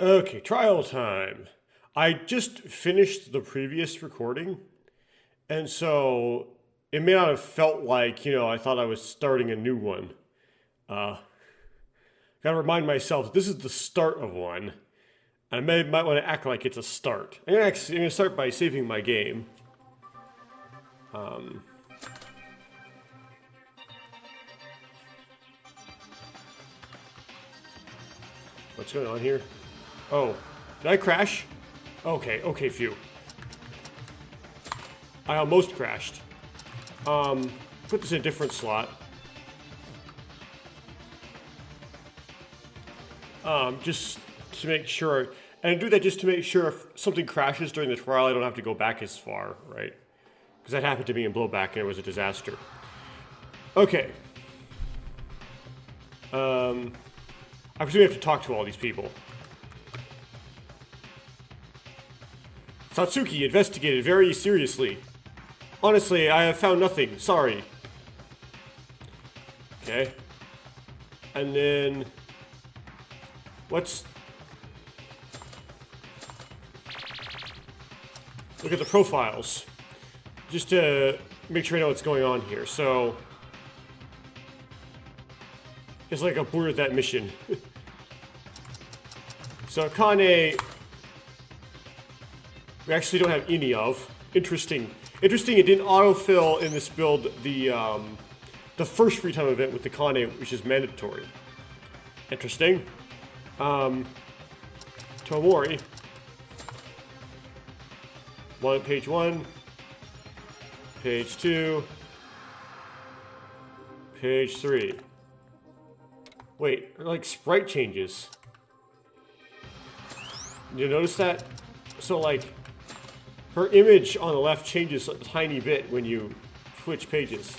Okay, trial time. I just finished the previous recording, and so it may not have felt like, I thought I was starting a new one. Uh, Gotta remind myself that this is the start of one. I might want to act like it's a start. I'm gonna start by saving my game. Um, what's going on here? Oh, did I crash? Okay, phew. I almost crashed. Put this in a different slot. Just to make sure, and I do that just to make sure if something crashes during the trial, I don't have to go back as far, right? Because that happened to me in Blowback and it was a disaster. Okay. I presume we have to talk to all these people. Satsuki investigated very seriously. Honestly, I have found nothing. Sorry. Okay. And then... Let's... look at the profiles. Just to make sure I know what's going on here. So... it's like I boarded that mission. So Kane... we actually don't have any of. Interesting. Interesting, it didn't autofill in this build the first free time event with the Kane, which is mandatory. Interesting. Tomori. Page 1. Page 2. Page 3. Wait, like sprite changes. Did you notice that? So like, her image on the left changes a tiny bit when you switch pages.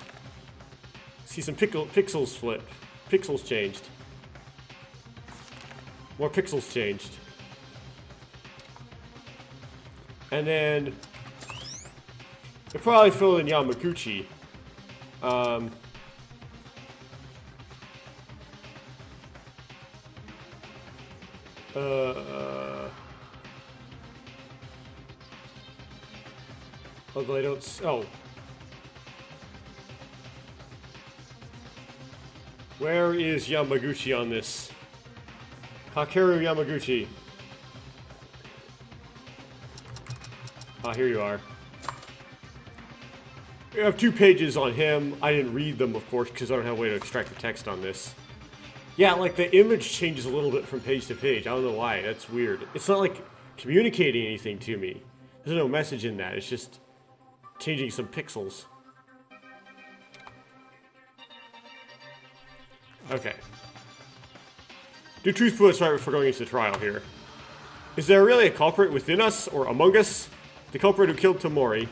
See some pixels flip. Pixels changed. More pixels changed. And then... it probably filled in Yamaguchi. Although I don't... oh. Where is Yamaguchi on this? Kakeru Yamaguchi. Ah, here you are. We have 2 pages on him. I didn't read them, of course, because I don't have a way to extract the text on this. Yeah, like the image changes a little bit from page to page. I don't know why. That's weird. It's not like communicating anything to me. There's no message in that. It's just changing some pixels. Okay. Do truthfulness right before going into the trial here. Is there really a culprit within us or among us? The culprit who killed Tomori.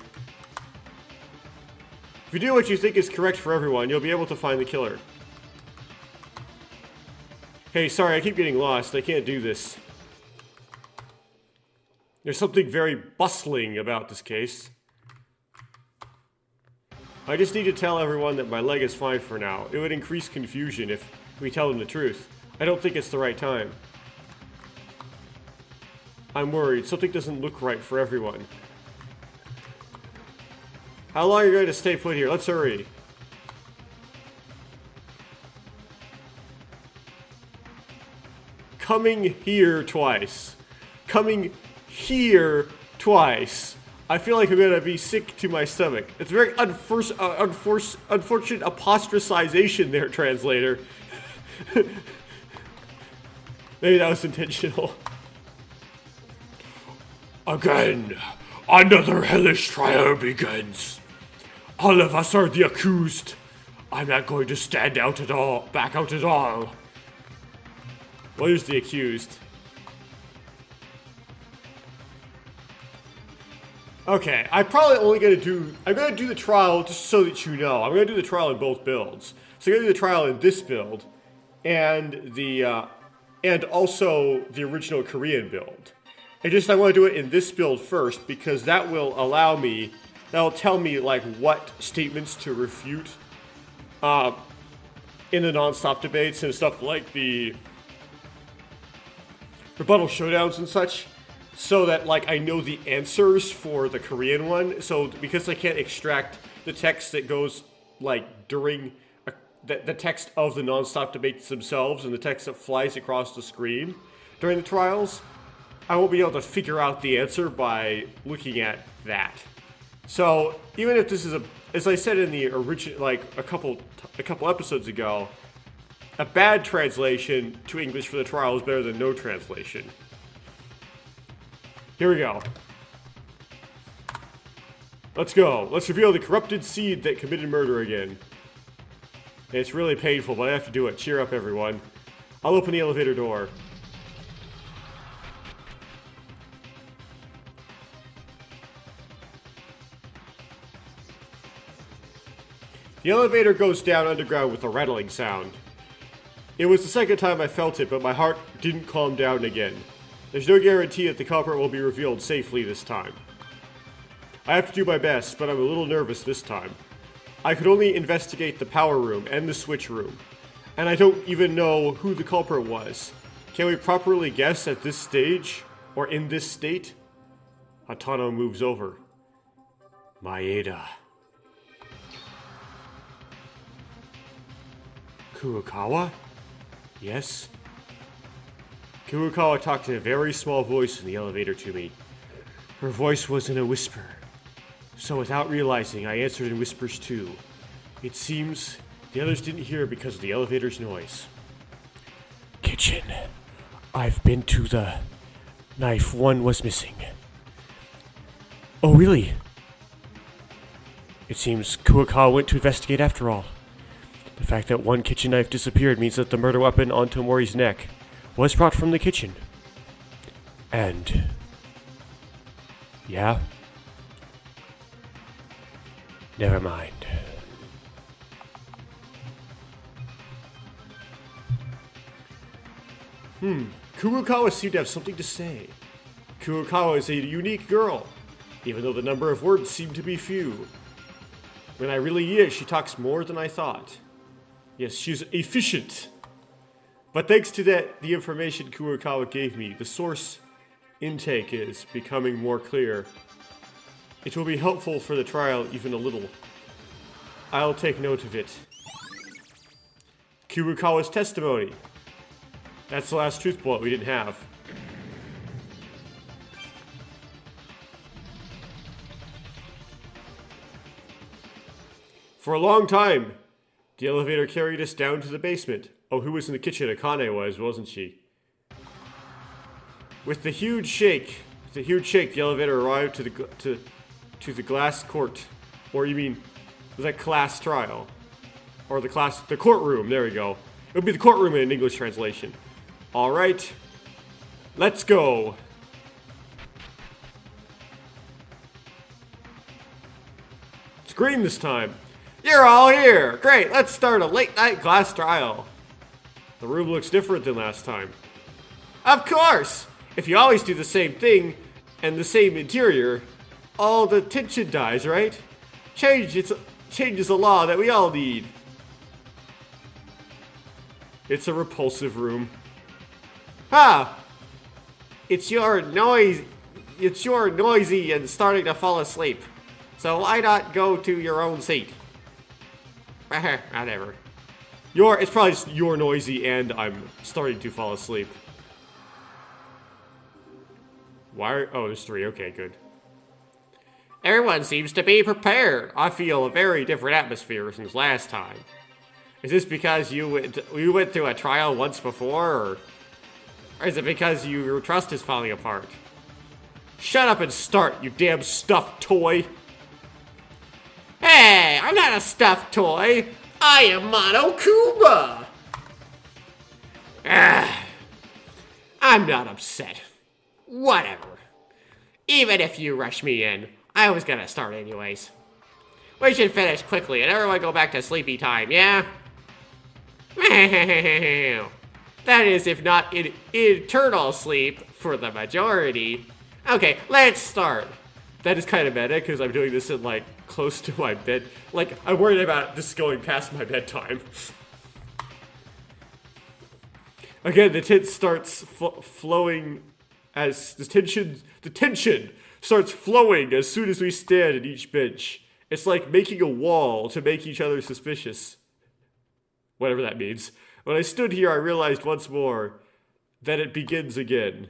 If you do what you think is correct for everyone, you'll be able to find the killer. Hey, sorry, I keep getting lost. I can't do this. There's something very bustling about this case. I just need to tell everyone that my leg is fine for now. It would increase confusion if we tell them the truth. I don't think it's the right time. I'm worried. Something doesn't look right for everyone. How long are you going to stay put here? Let's hurry. Coming here twice. Coming here twice. I feel like I'm gonna be sick to my stomach. It's very unfortunate apostrophization there, translator. Maybe that was intentional. Again, another hellish trial begins. All of us are the accused. I'm not going to stand out at all, back out at all. What is the accused? Okay, I'm probably only gonna do... I'm gonna do the trial just so that you know. I'm gonna do the trial in both builds. So I'm gonna do the trial in this build, and the and also the original Korean build. And just I want to do it in this build first because that will allow me... that'll tell me like what statements to refute in the non-stop debates and stuff like the rebuttal showdowns and such, so that like I know the answers for the Korean one. So because I can't extract the text that goes like during the text of the nonstop debates themselves and the text that flies across the screen during the trials, I won't be able to figure out the answer by looking at that. So even if this is as I said in the original, like a couple episodes ago, a bad translation to English for the trial is better than no translation. Here we go. Let's go. Let's reveal the corrupted seed that committed murder again. It's really painful, but I have to do it. Cheer up, everyone. I'll open the elevator door. The elevator goes down underground with a rattling sound. It was the second time I felt it, but my heart didn't calm down again. There's no guarantee that the culprit will be revealed safely this time. I have to do my best, but I'm a little nervous this time. I could only investigate the power room and the switch room, and I don't even know who the culprit was. Can we properly guess at this stage, or in this state? Hatano moves over. Maeda. Kurokawa? Yes? Kurokawa talked in a very small voice in the elevator to me. Her voice was in a whisper. So without realizing, I answered in whispers too. It seems the others didn't hear because of the elevator's noise. Kitchen. I've been to the... Knife 1 was missing. Oh, really? It seems Kurokawa went to investigate after all. The fact that one kitchen knife disappeared means that the murder weapon on Tomori's neck was brought from the kitchen. And... yeah? Never mind. Kurokawa seemed to have something to say. Kurokawa is a unique girl, even though the number of words seem to be few. When I really need it, she talks more than I thought. Yes, she's efficient. But thanks to the information Kurokawa gave me, the source intake is becoming more clear. It will be helpful for the trial even a little. I'll take note of it. Kurokawa's testimony. That's the last truth bullet we didn't have. For a long time, the elevator carried us down to the basement. Oh, who was in the kitchen? Akane was, wasn't she? With the huge shake, the elevator arrived to the glass court. Or you mean, the class trial. Or the courtroom, there we go. It would be the courtroom in an English translation. Alright, let's go. Scream this time. You're all here! Great, let's start a late night glass trial. The room looks different than last time. Of course! If you always do the same thing and the same interior, all the tension dies, right? Change is a law that we all need. It's a repulsive room. Ah! It's your noisy and starting to fall asleep. So why not go to your own seat? Whatever. It's probably just you're noisy and I'm starting to fall asleep. Oh, there's 3. Okay, good. Everyone seems to be prepared. I feel a very different atmosphere since last time. Is this because you went through a trial once before, or is it because your trust is falling apart? Shut up and start, you damn stuffed toy. Hey, I'm not a stuffed toy. I am Monokuma. I'm not upset. Whatever. Even if you rush me in, I was gonna start anyways. We should finish quickly and everyone go back to sleepy time, yeah? That is, if not in eternal sleep for the majority. Okay, let's start. That is kind of meta because I'm doing this in like close to my bed. Like, I'm worried about this going past my bedtime. Again, the tension starts flowing as the tension starts flowing as soon as we stand at each bench. It's like making a wall to make each other suspicious. Whatever that means. When I stood here, I realized once more that it begins again.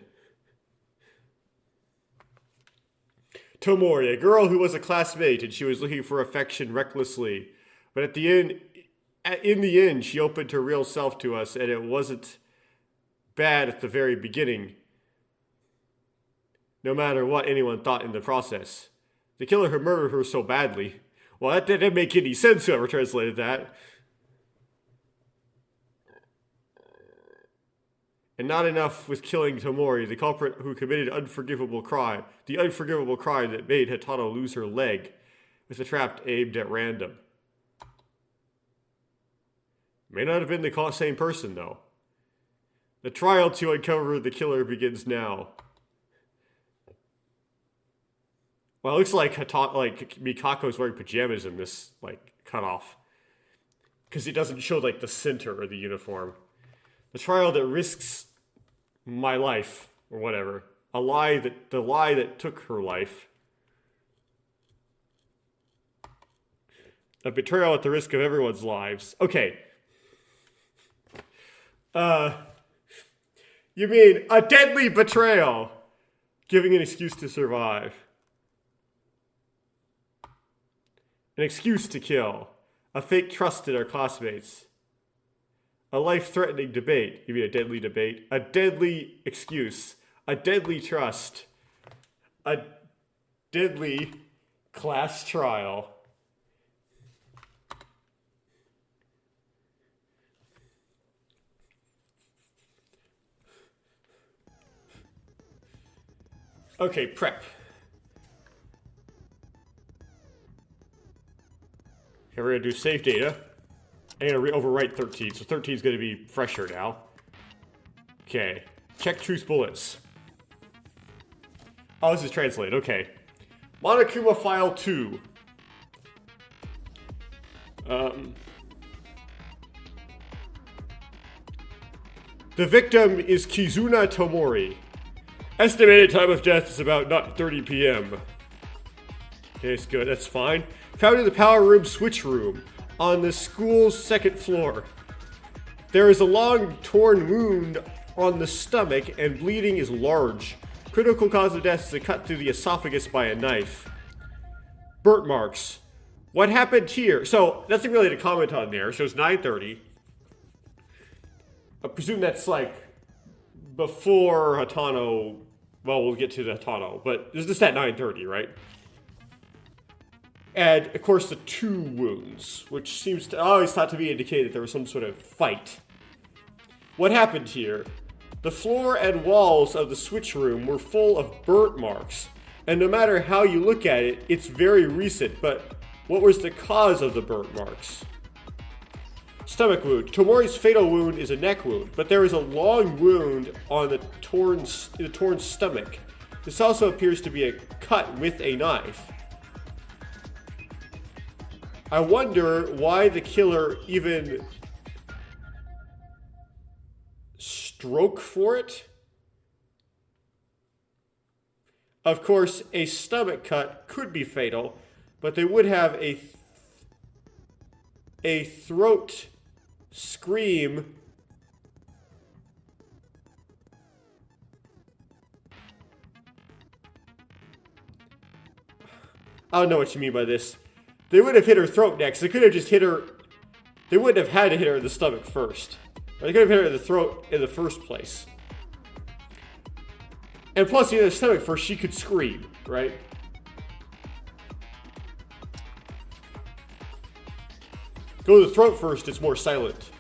Tomori, a girl who was a classmate, and she was looking for affection recklessly. But in the end, she opened her real self to us, and it wasn't bad at the very beginning. No matter what anyone thought in the process. The killer who murdered her so badly. Well, that didn't make any sense whoever translated that. And not enough with killing Tomori, the culprit who committed the unforgivable crime that made Hatano lose her leg, with the trap aimed at random. May not have been the same person, though. The trial to uncover the killer begins now. Well, it looks like Mikako's wearing pajamas in this, cutoff. Because it doesn't show, the center of the uniform. The trial that risks my life, or whatever. The lie that took her life. A betrayal at the risk of everyone's lives. Okay. You mean a deadly betrayal, giving an excuse to survive. An excuse to kill. A fake trust in our classmates. A life-threatening debate. You mean a deadly debate? A deadly excuse. A deadly trust. A deadly class trial. Okay, prep. Okay, we're going to do save data. I'm going to overwrite 13, so 13 is going to be fresher now. Okay, check truce bullets. Oh, this is translated, okay. Monokuma file 2. The victim is Kizuna Tomori. Estimated time of death is about 30 p.m. Okay, it's good, that's fine. Found in the power room switch room on the school's second floor. There is a long torn wound on the stomach and bleeding is large. Critical cause of death is a cut through the esophagus by a knife. Burnt marks. What happened here? So, nothing really to comment on there. So it's 9:30. I presume that's before Hatano. Well, we'll get to the Hatano, but it's just at 9:30, right? And, of course, the 2 wounds, which seems to always thought to be indicate that there was some sort of fight. What happened here? The floor and walls of the switch room were full of burnt marks, and no matter how you look at it, it's very recent, but what was the cause of the burnt marks? Stomach wound. Tomori's fatal wound is a neck wound, but there is a long wound on the torn stomach. This also appears to be a cut with a knife. I wonder why the killer even stroke for it. Of course, a stomach cut could be fatal, but they would have a throat scream. I don't know what you mean by this. They would have hit her throat next. They could have just hit her. They wouldn't have had to hit her in the stomach first. Or they could have hit her in the throat in the first place. And plus, in the stomach first, she could scream, right? Go to the throat first, it's more silent.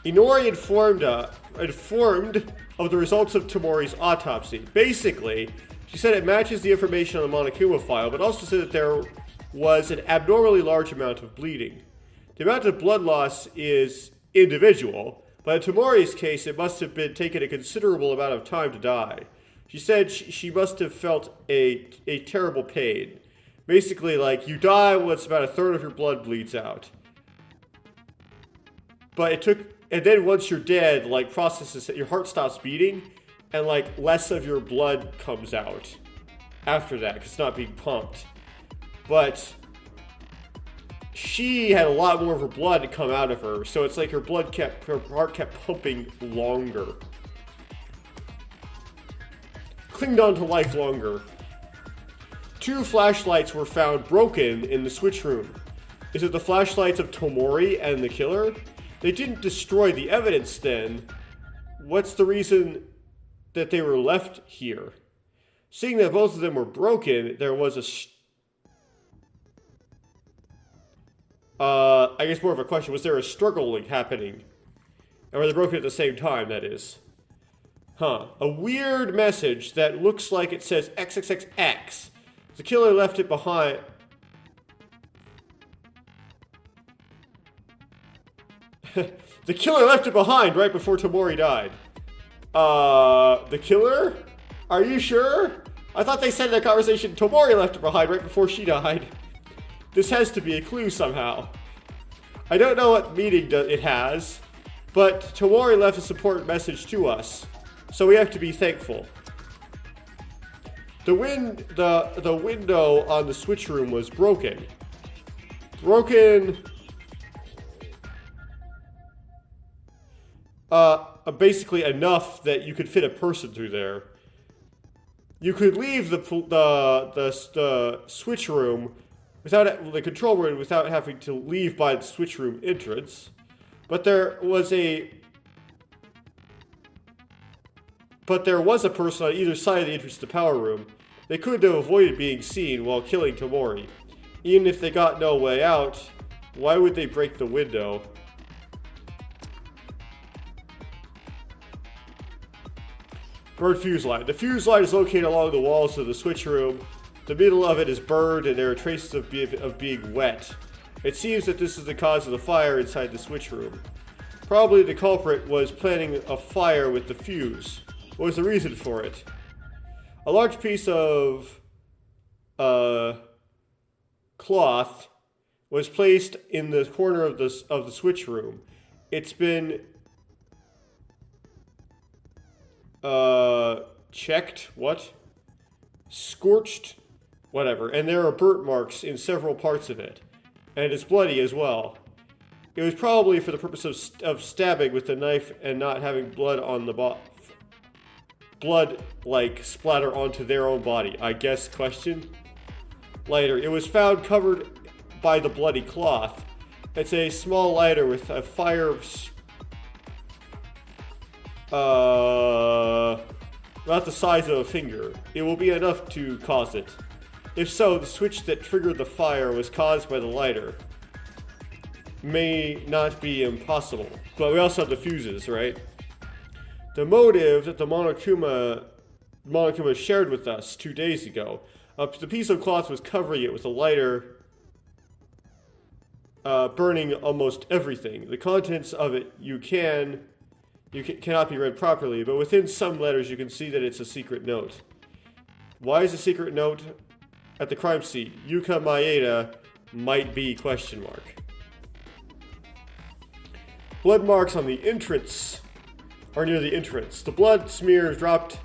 Inori informed of the results of Tomori's autopsy. Basically, she said it matches the information on the Monokuma file, but also said that there was an abnormally large amount of bleeding. The amount of blood loss is individual, but in Tomori's case, it must have been taken a considerable amount of time to die. She said she must have felt a terrible pain. Basically, you die once about a third of your blood bleeds out. But it took and then once you're dead, like processes, your heart stops beating, and like less of your blood comes out after that because it's not being pumped. But she had a lot more of her blood to come out of her, so it's like her heart kept pumping longer. Clinged on to life longer. 2 flashlights were found broken in the switch room. Is it the flashlights of Tomori and the killer? They didn't destroy the evidence then. What's the reason that they were left here? Seeing that both of them were broken, there was I guess more of a question. Was there a struggle happening? And were they broken at the same time, that is? Huh. A weird message that looks like it says XXXX. The killer left it behind. The killer left it behind right before Tomori died. The killer? Are you sure? I thought they said in that conversation Tomori left it behind right before she died. This has to be a clue somehow. I don't know what meaning it has, but Tomori left a support message to us, so we have to be thankful. The window on the switch room was broken. Basically enough that you could fit a person through there. You could leave the switch room without the control room without having to leave by the switch room entrance, but there was a person on either side of the entrance to the power room. They could have avoided being seen while killing Tomori. Even if they got no way out, why would they break the window? Burned fuse line. The fuse line is located along the walls of the switch room. The middle of it is burned and there are traces of being wet. It seems that this is the cause of the fire inside the switch room. Probably the culprit was planning a fire with the fuse. What was the reason for it? A large piece of cloth was placed in the corner of the switch room. It's been checked, what? Scorched, whatever, and there are burnt marks in several parts of it, and it's bloody as well. It was probably for the purpose of stabbing with the knife and not having blood on the blood like splatter onto their own body, I guess, question. Lighter. It was found covered by the bloody cloth. It's a small lighter with a fire about the size of a finger. It will be enough to cause it. If so, the switch that triggered the fire was caused by the lighter. May not be impossible. But we also have the fuses, right? The motive that the Monokuma shared with us 2 days ago. The piece of cloth was covering it with a lighter, burning almost everything. The contents of it cannot be read properly, but within some letters you can see that it's a secret note. Why is a secret note at the crime scene? Yuka Maeda might be question mark. Blood marks on the entrance are near the entrance. The blood smear dropped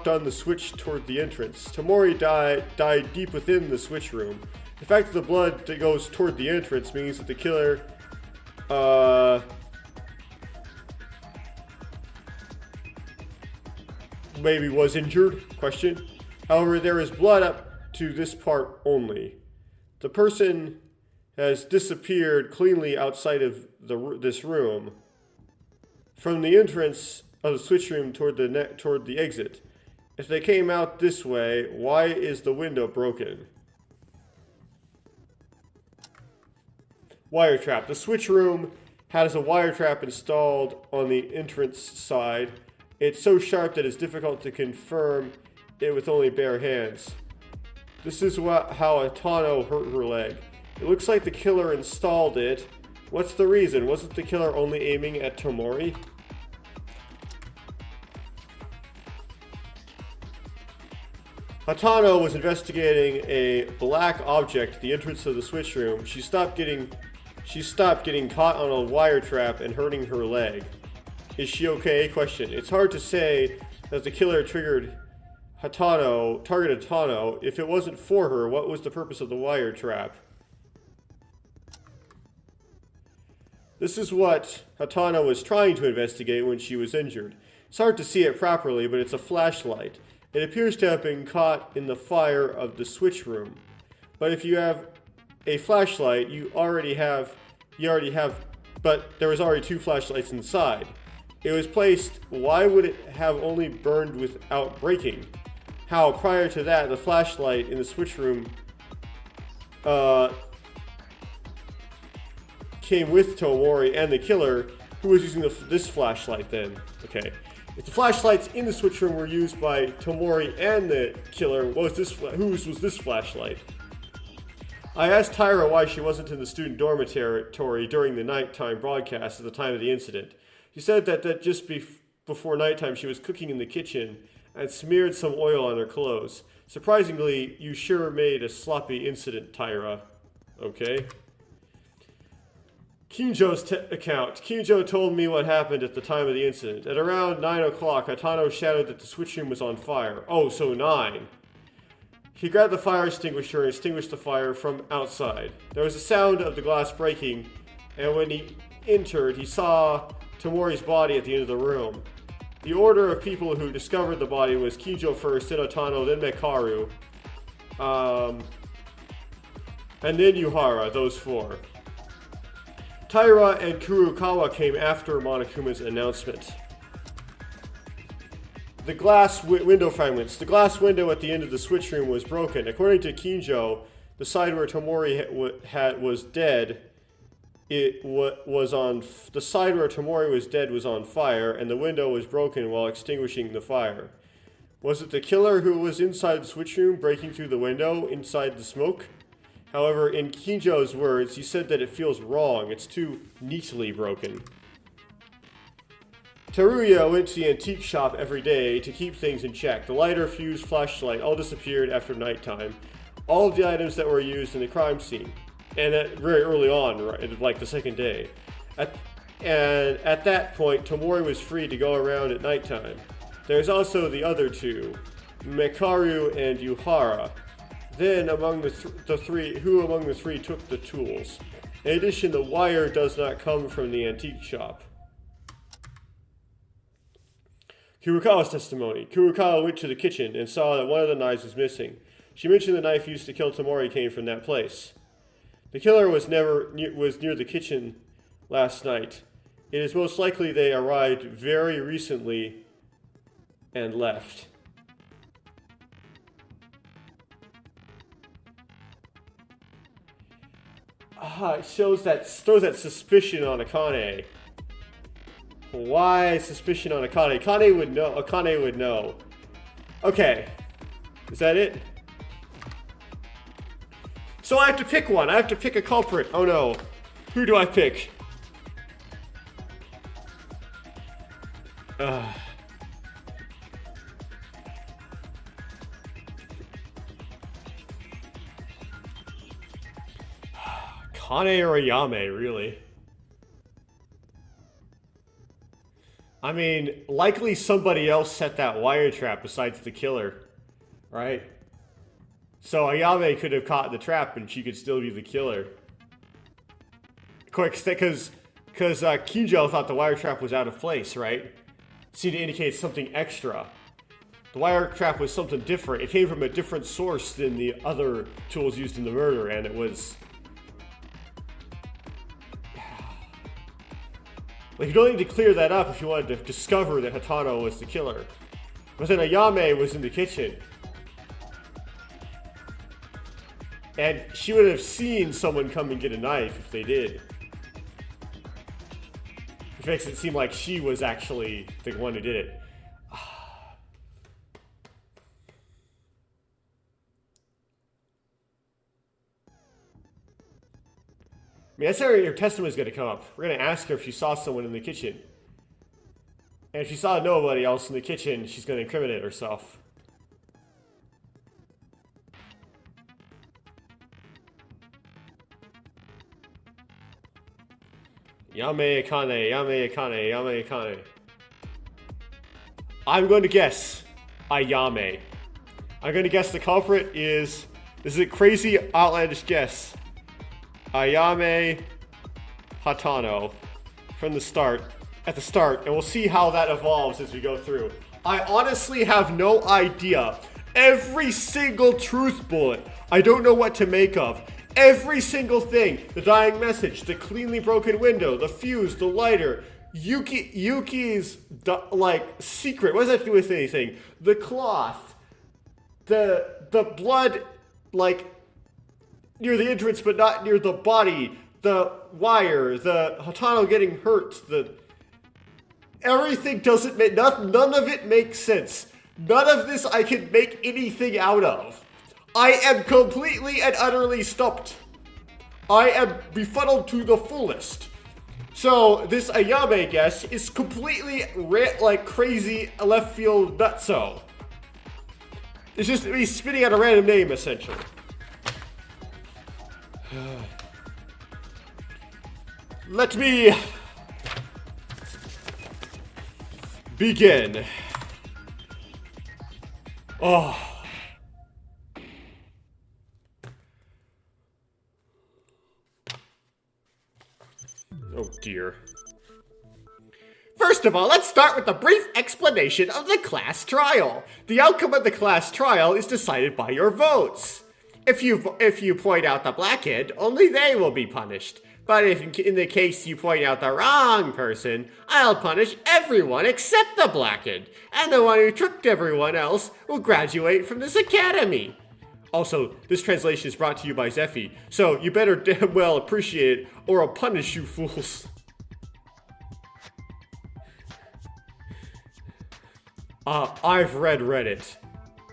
on the switch toward the entrance. Tomori died deep within the switch room. The fact that the blood that goes toward the entrance means that the killer maybe was injured, question. However, there is blood up to this part only. The person has disappeared cleanly outside of this room. From the entrance of the switch room toward the exit. If they came out this way, why is the window broken? Wire trap. The switch room has a wire trap installed on the entrance side. It's so sharp that it's difficult to confirm it with only bare hands. This is how Atano hurt her leg. It looks like the killer installed it. What's the reason? Wasn't the killer only aiming at Tomori? Hatano was investigating a black object at the entrance of the switch room. She stopped getting She stopped getting caught on a wire trap and hurting her leg. Is she okay? Question. It's hard to say that the killer targeted Hatano. If it wasn't for her, what was the purpose of the wire trap? This is what Hatano was trying to investigate when she was injured. It's hard to see it properly, but it's a flashlight. It appears to have been caught in the fire of the switch room. But if you have a flashlight, but there was already 2 flashlights inside. It was placed, why would it have only burned without breaking? How, prior to that, the flashlight in the switch room came with Tomori and the killer, who was using this flashlight then. Okay. If the flashlights in the switch room were used by Tomori and the killer, whose was this flashlight? I asked Tyra why she wasn't in the student dormitory during the nighttime broadcast at the time of the incident. She said that just before nighttime she was cooking in the kitchen and smeared some oil on her clothes. Surprisingly, you sure made a sloppy incident, Tyra. Okay. Kinjo's account. Kinjo told me what happened at the time of the incident. At around 9 o'clock, Hatano shouted that the switch room was on fire. Oh, so 9. He grabbed the fire extinguisher and extinguished the fire from outside. There was a sound of the glass breaking, and when he entered, he saw Tomori's body at the end of the room. The order of people who discovered the body was Kinjo first, then Hatano, then Mekaru, and then Yuhara, those 4. Taira and Kurokawa came after Monokuma's announcement. The glass window fragments. The glass window at the end of the switch room was broken. According to Kinjo, the side where Tomori was dead, the side where Tomori was dead was on fire, and the window was broken while extinguishing the fire. Was it the killer who was inside the switch room breaking through the window inside the smoke? However, in Kinjo's words, he said that it feels wrong. It's too neatly broken. Teruya went to the antique shop every day to keep things in check. The lighter, fuse, flashlight all disappeared after nighttime. All of the items that were used in the crime scene. And very early on, right, like the second day. At that point, Tomori was free to go around at nighttime. There's also the other 2, Mekaru and Yuhara. Then, among the three, who among the 3 took the tools? In addition, the wire does not come from the antique shop. Kurokawa's testimony. Kurokawa went to the kitchen and saw that one of the knives was missing. She mentioned the knife used to kill Tomori came from that place. The killer was near the kitchen last night. It is most likely they arrived very recently and left. It throws that suspicion on Akane. Why suspicion on Akane? Akane would know. Okay. Is that it? So I have to pick one. I have to pick a culprit. Oh no. Who do I pick? Kane or Ayame, really? I mean, likely somebody else set that wire trap besides the killer, right? So Ayame could have caught the trap and she could still be the killer. Quick, because Kinjo thought the wire trap was out of place, right? Seemed to indicate something extra. The wire trap was something different. It came from a different source than the other tools used in the murder, and it was... Like, you don't need to clear that up if you wanted to discover that Hatano was the killer. But then Ayame was in the kitchen. And she would have seen someone come and get a knife if they did. Which makes it seem like she was actually the one who did it. I mean, that's how your testimony is going to come up. We're going to ask her if she saw someone in the kitchen. And if she saw nobody else in the kitchen, she's going to incriminate herself. Yame Akane, Yame Akane, Yame Akane. I'm going to guess Ayame. I'm going to guess the culprit is... This is a crazy, outlandish guess. Ayame Hatano. From the start. At the start. And we'll see how that evolves as we go through. I honestly have no idea. Every single truth bullet, I don't know what to make of. Every single thing. The dying message, the cleanly broken window, the fuse, the lighter, Yuki's, like, secret. What does that do with anything? The cloth. The blood, like, near the entrance but not near the body. The wire. The Hatano getting hurt. Everything doesn't make... None of it makes sense. None of this I can make anything out of. I am completely and utterly stumped. I am befuddled to the fullest. So, this Ayame guess is completely like crazy left field nutso. It's just me spitting out a random name, essentially. Let me begin. Oh. Oh dear. First of all, let's start with a brief explanation of the class trial. The outcome of the class trial is decided by your votes. If you point out the black end, only they will be punished. But if in the case you point out the wrong person, I'll punish everyone except the black end, and the one who tricked everyone else will graduate from this academy. Also, this translation is brought to you by Zephi, so you better damn well appreciate it, or I'll punish you fools. I've read Reddit.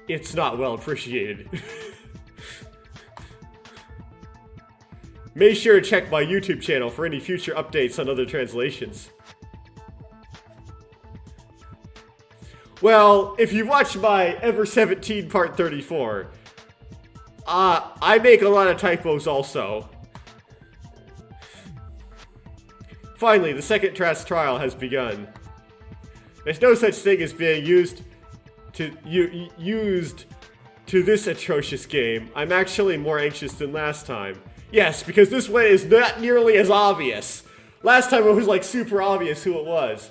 It's not well appreciated. Make sure to check my YouTube channel for any future updates on other translations. Well, if you watch my Ever 17 Part 34, I make a lot of typos also. Finally, the second class trial has begun. There's no such thing as being used to this atrocious game. I'm actually more anxious than last time. Yes, because this one is not nearly as obvious. Last time it was like super obvious who it was.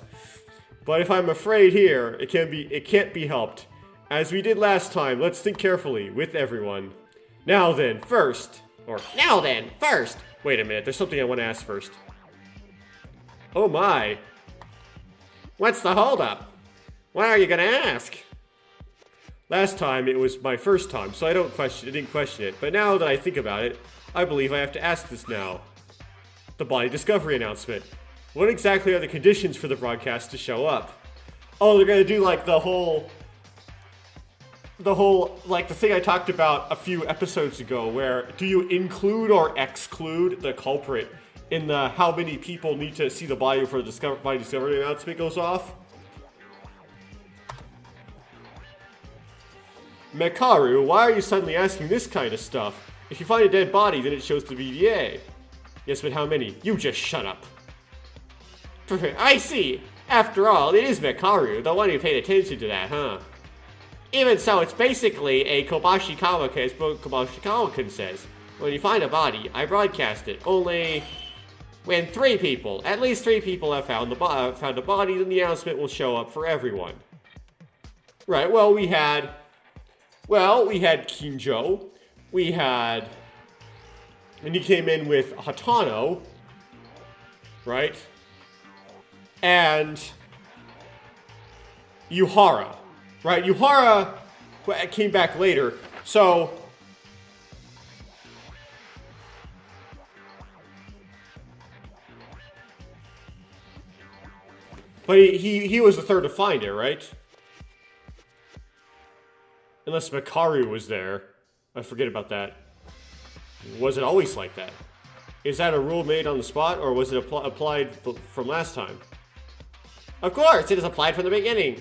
But if I'm afraid here, it can't be helped. As we did last time, let's think carefully with everyone. Now then, first. Wait a minute, there's something I want to ask first. Oh my. What's the holdup? What are you gonna ask? Last time it was my first time, so I didn't question it. But now that I think about it, I believe I have to ask this now. The body discovery announcement. What exactly are the conditions for the broadcast to show up? Oh, they're gonna do like the whole, like the thing I talked about a few episodes ago, where do you include or exclude the culprit in the how many people need to see the body before the body discovery announcement goes off? Mekaru, why are you suddenly asking this kind of stuff? If you find a dead body, then it shows the VDA. Yes, but how many? You just shut up. I see. After all, it is Mekaru, the one who paid attention to that, huh? Even so, it's basically a Kobashi Kawaka, as Kobashi Kawaka says. When you find a body, I broadcast it. Only when at least three people have found a body, then the announcement will show up for everyone. Right, well, we had Kinjo. And he came in with Hatano, right? And Yuhara, right? Yuhara came back later, so but he was the third to find it, right? Unless Mekaru was there. I forget about that. Was it always like that? Is that a rule made on the spot, or was it applied from last time? Of course, it is applied from the beginning.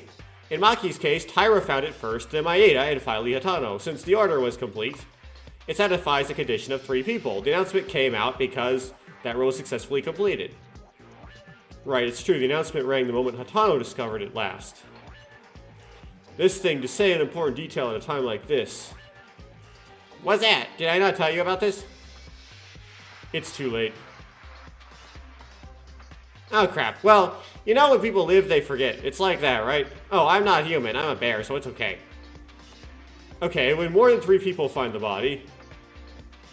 In Maki's case, Taira found it first, then Maeda, and finally Hatano. Since the order was complete, it satisfies the condition of 3 people. The announcement came out because that rule was successfully completed. Right, it's true. The announcement rang the moment Hatano discovered it last. This thing, to say an important detail at a time like this. What's that? Did I not tell you about this? It's too late. Oh, crap. Well, you know when people live, they forget. It's like that, right? Oh, I'm not human. I'm a bear, so it's okay. Okay, when more than 3 people find the body,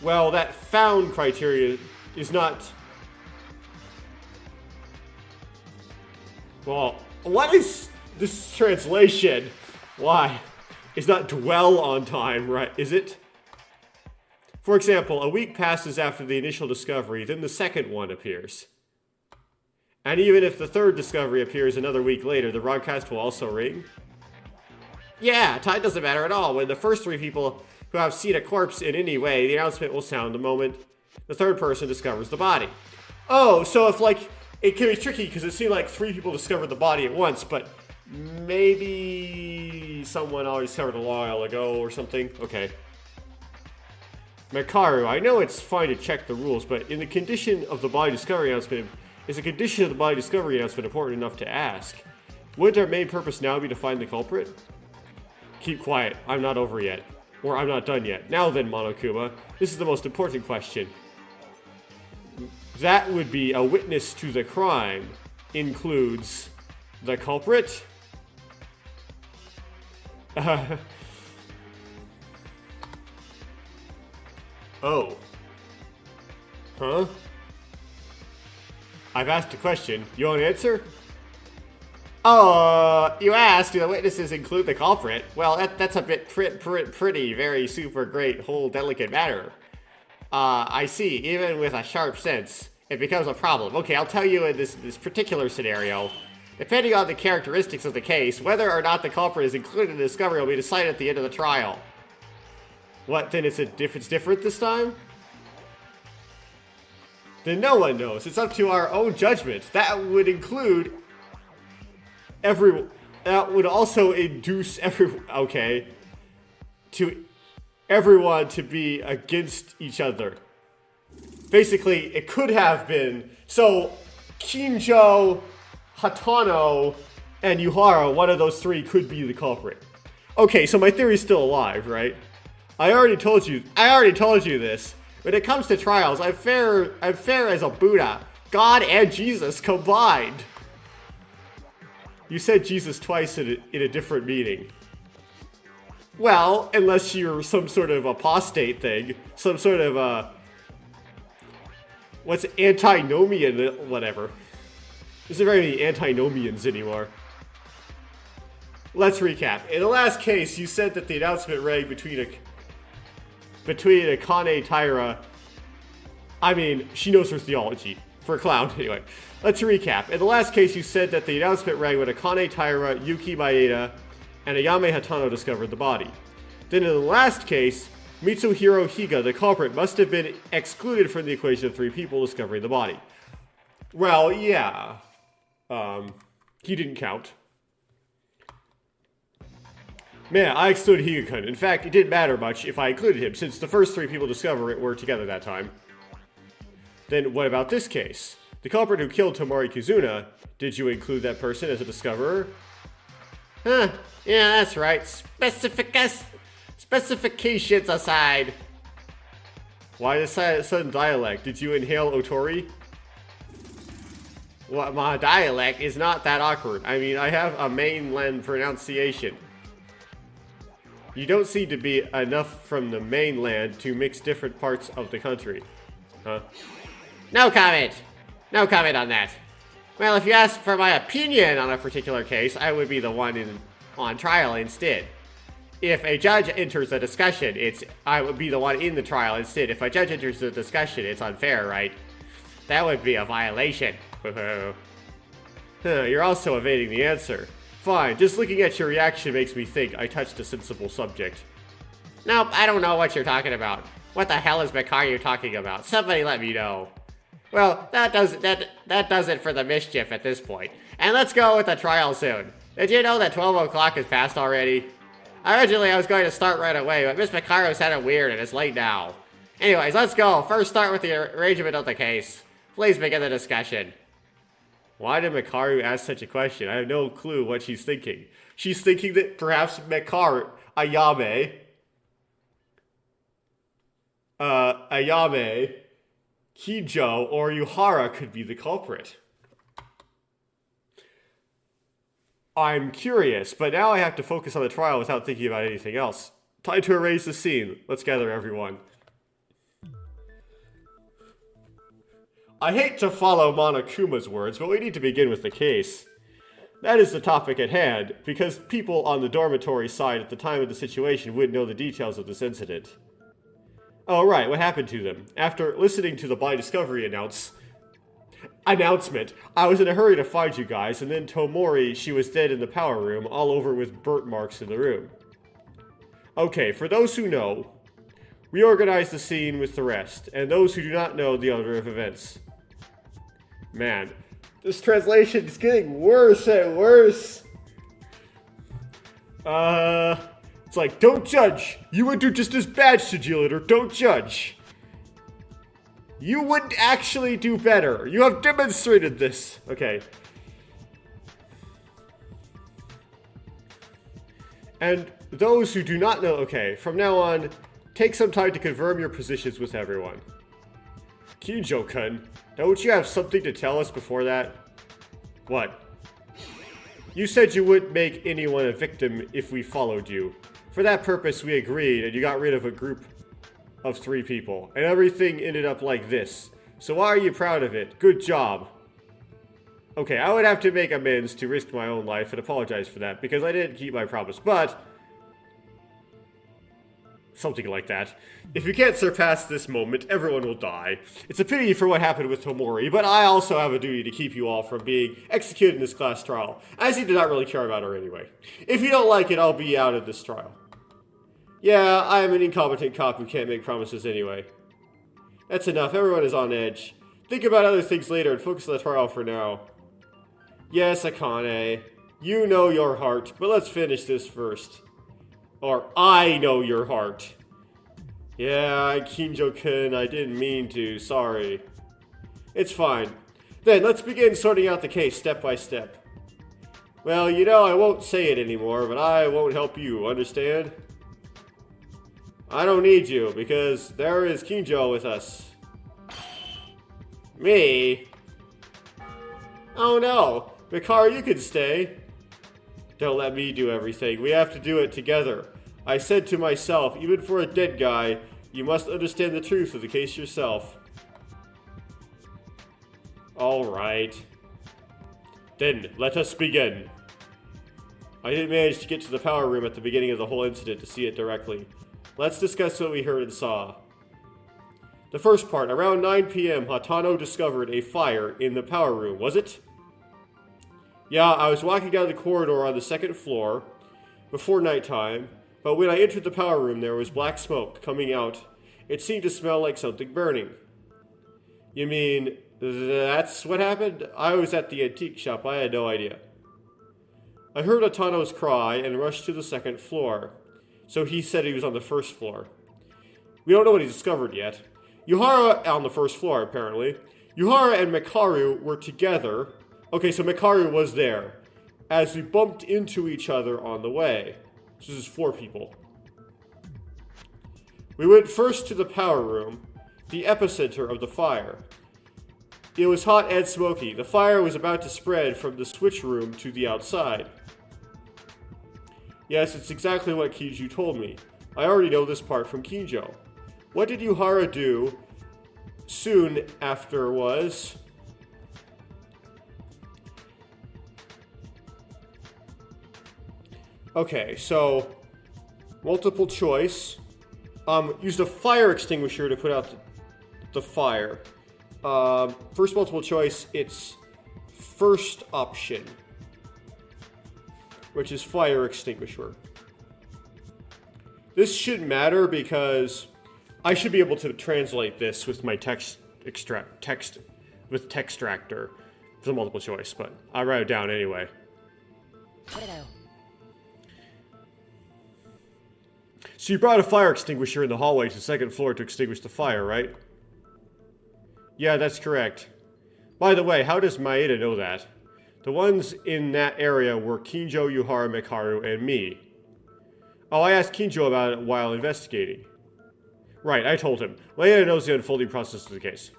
well, that found criteria is not... Well, what is this translation? Why? It's not dwell on time, right? Is it? For example, a week passes after the initial discovery, then the second one appears. And even if the third discovery appears another week later, the broadcast will also ring? Yeah, time doesn't matter at all. When the first 3 people who have seen a corpse in any way, the announcement will sound the moment the third person discovers the body. Oh, so if, like, it can be tricky because it seemed like 3 people discovered the body at once, but maybe someone already discovered it a while ago or something. Okay. Makaru, I know it's fine to check the rules, but in the condition of the body discovery announcement, is the condition of the body discovery announcement important enough to ask? Wouldn't our main purpose now be to find the culprit? Keep quiet. I'm not over yet. Or I'm not done yet. Now then, Monokuma, this is the most important question. That would be a witness to the crime includes the culprit? Oh. Huh? I've asked a question. You want an answer? Oh, you asked, do the witnesses include the culprit? Well, that's a bit pretty, very super great, whole delicate matter. I see. Even with a sharp sense, it becomes a problem. Okay, I'll tell you in this particular scenario. Depending on the characteristics of the case, whether or not the culprit is included in the discovery will be decided at the end of the trial. What, then if it's different this time? Then no one knows. It's up to our own judgment. That would include everyone. That would also induce everyone to be against each other. Basically, it could have been. So, Kinjo, Hatano, and Yuhara, one of those 3 could be the culprit. Okay, so my theory's still alive, right? I already told you this. When it comes to trials, I'm fair as a Buddha. God and Jesus combined. You said Jesus twice in a different meaning. Well, unless you're some sort of apostate thing. Some sort of, what's antinomian, whatever. There's not very many antinomians anymore. Let's recap. In the last case, you said that the announcement rang between Akane Taira. I mean, she knows her theology. For a clown, anyway. Let's recap. In the last case, you said that the announcement rang when Akane Taira, Yuki Maeda, and Ayame Hatano discovered the body. Then in the last case, Mitsuhiro Higa, the culprit, must have been excluded from the equation of 3 people discovering the body. Well, yeah. He didn't count. Man, I excluded Higa-kun. In fact, it didn't matter much if I included him, since the first 3 people discover it were together that time. Then what about this case? The culprit who killed Tomori Kizuna, did you include that person as a discoverer? Huh, yeah, that's right. Specifications aside. Why this sudden dialect? Did you inhale Otori? Well, my dialect is not that awkward. I mean, I have a mainland pronunciation. You don't seem to be enough from the mainland to mix different parts of the country. Huh? No comment! No comment on that. Well, if you ask for my opinion on a particular case, I would be the one on trial instead. If a judge enters a discussion, I would be the one in the trial instead. If a judge enters the discussion, it's unfair, right? That would be a violation. You're also evading the answer. Fine, just looking at your reaction makes me think I touched a sensible subject. Nope, I don't know what you're talking about. What the hell is Makaru talking about? Somebody let me know. Well, that does it for the mischief at this point. And let's go with the trial soon. Did you know that 12 o'clock has passed already? Originally, I was going to start right away, but Miss Makaru sounded weird and it's late now. Anyways, let's go. First, start with the arrangement of the case. Please begin the discussion. Why did Mekaru ask such a question? I have no clue what she's thinking. She's thinking that perhaps Ayame, Kijo, or Yuhara could be the culprit. I'm curious, but now I have to focus on the trial without thinking about anything else. Time to erase the scene. Let's gather everyone. I hate to follow Monokuma's words, but we need to begin with the case. That is the topic at hand, because people on the dormitory side at the time of the situation wouldn't know the details of this incident. Oh right, what happened to them? After listening to the By Discovery announcement, I was in a hurry to find you guys, and then Tomori, she was dead in the power room, all over with burnt marks in the room. Okay, for those who know, reorganize the scene with the rest, and those who do not know the order of events. Man, this translation is getting worse and worse. It's like, don't judge. You would do just as bad, Shigiliter. Don't judge. You would actually do better. You have demonstrated this. Okay. And those who do not know, okay, from now on, take some time to confirm your positions with everyone. Kijo-kun, don't you have something to tell us before that? What? You said you wouldn't make anyone a victim if we followed you. For that purpose, we agreed, and you got rid of a group of 3 people. And everything ended up like this. So why are you proud of it? Good job. Okay, I would have to make amends to risk my own life and apologize for that, because I didn't keep my promise, but something like that. If you can't surpass this moment, everyone will die. It's a pity for what happened with Tomori, but I also have a duty to keep you all from being executed in this class trial, as he did not really care about her anyway. If you don't like it, I'll be out of this trial. Yeah, I am an incompetent cop who can't make promises anyway. That's enough, everyone is on edge. Think about other things later and focus on the trial for now. Yes, Akane, you know your heart, but let's finish this first. Or, I know your heart. Yeah, Kinjo-kun, I didn't mean to, sorry. It's fine. Then, let's begin sorting out the case step by step. Well, you know, I won't say it anymore, but I won't help you, understand? I don't need you, because there is Kinjo with us. Me? Oh no, Mekaru, you can stay. Don't let me do everything. We have to do it together. I said to myself, even for a dead guy, you must understand the truth of the case yourself. Alright. Then, let us begin. I didn't manage to get to the power room at the beginning of the whole incident to see it directly. Let's discuss what we heard and saw. The first part, around 9 p.m., Hatano discovered a fire in the power room, was it? Yeah, I was walking down the corridor on the 2nd floor before nighttime, but when I entered the power room there was black smoke coming out. It seemed to smell like something burning. You mean, that's what happened? I was at the antique shop, I had no idea. I heard Atano's cry and rushed to the 2nd floor, so he said he was on the 1st floor. We don't know what he discovered yet. Yuhara on the 1st floor, apparently. Yuhara and Mekaru were together. Okay, so Mekaru was there, as we bumped into each other on the way. So this is 4 people. We went first to the power room, the epicenter of the fire. It was hot and smoky. The fire was about to spread from the switch room to the outside. Yes, it's exactly what Kinjo told me. I already know this part from Kinjo. What did Yuhara do soon after was... Okay, so multiple choice. Used a fire extinguisher to put out the fire. First multiple choice, it's first option, which is fire extinguisher. This shouldn't matter because I should be able to translate this with my text extractor for the multiple choice, but I write it down anyway. So you brought a fire extinguisher in the hallway to the 2nd floor to extinguish the fire, right? Yeah, that's correct. By the way, how does Maeda know that? The ones in that area were Kinjo, Yuhara, Mekaru, and me. Oh, I asked Kinjo about it while investigating. Right, I told him. Maeda knows the unfolding process of the case.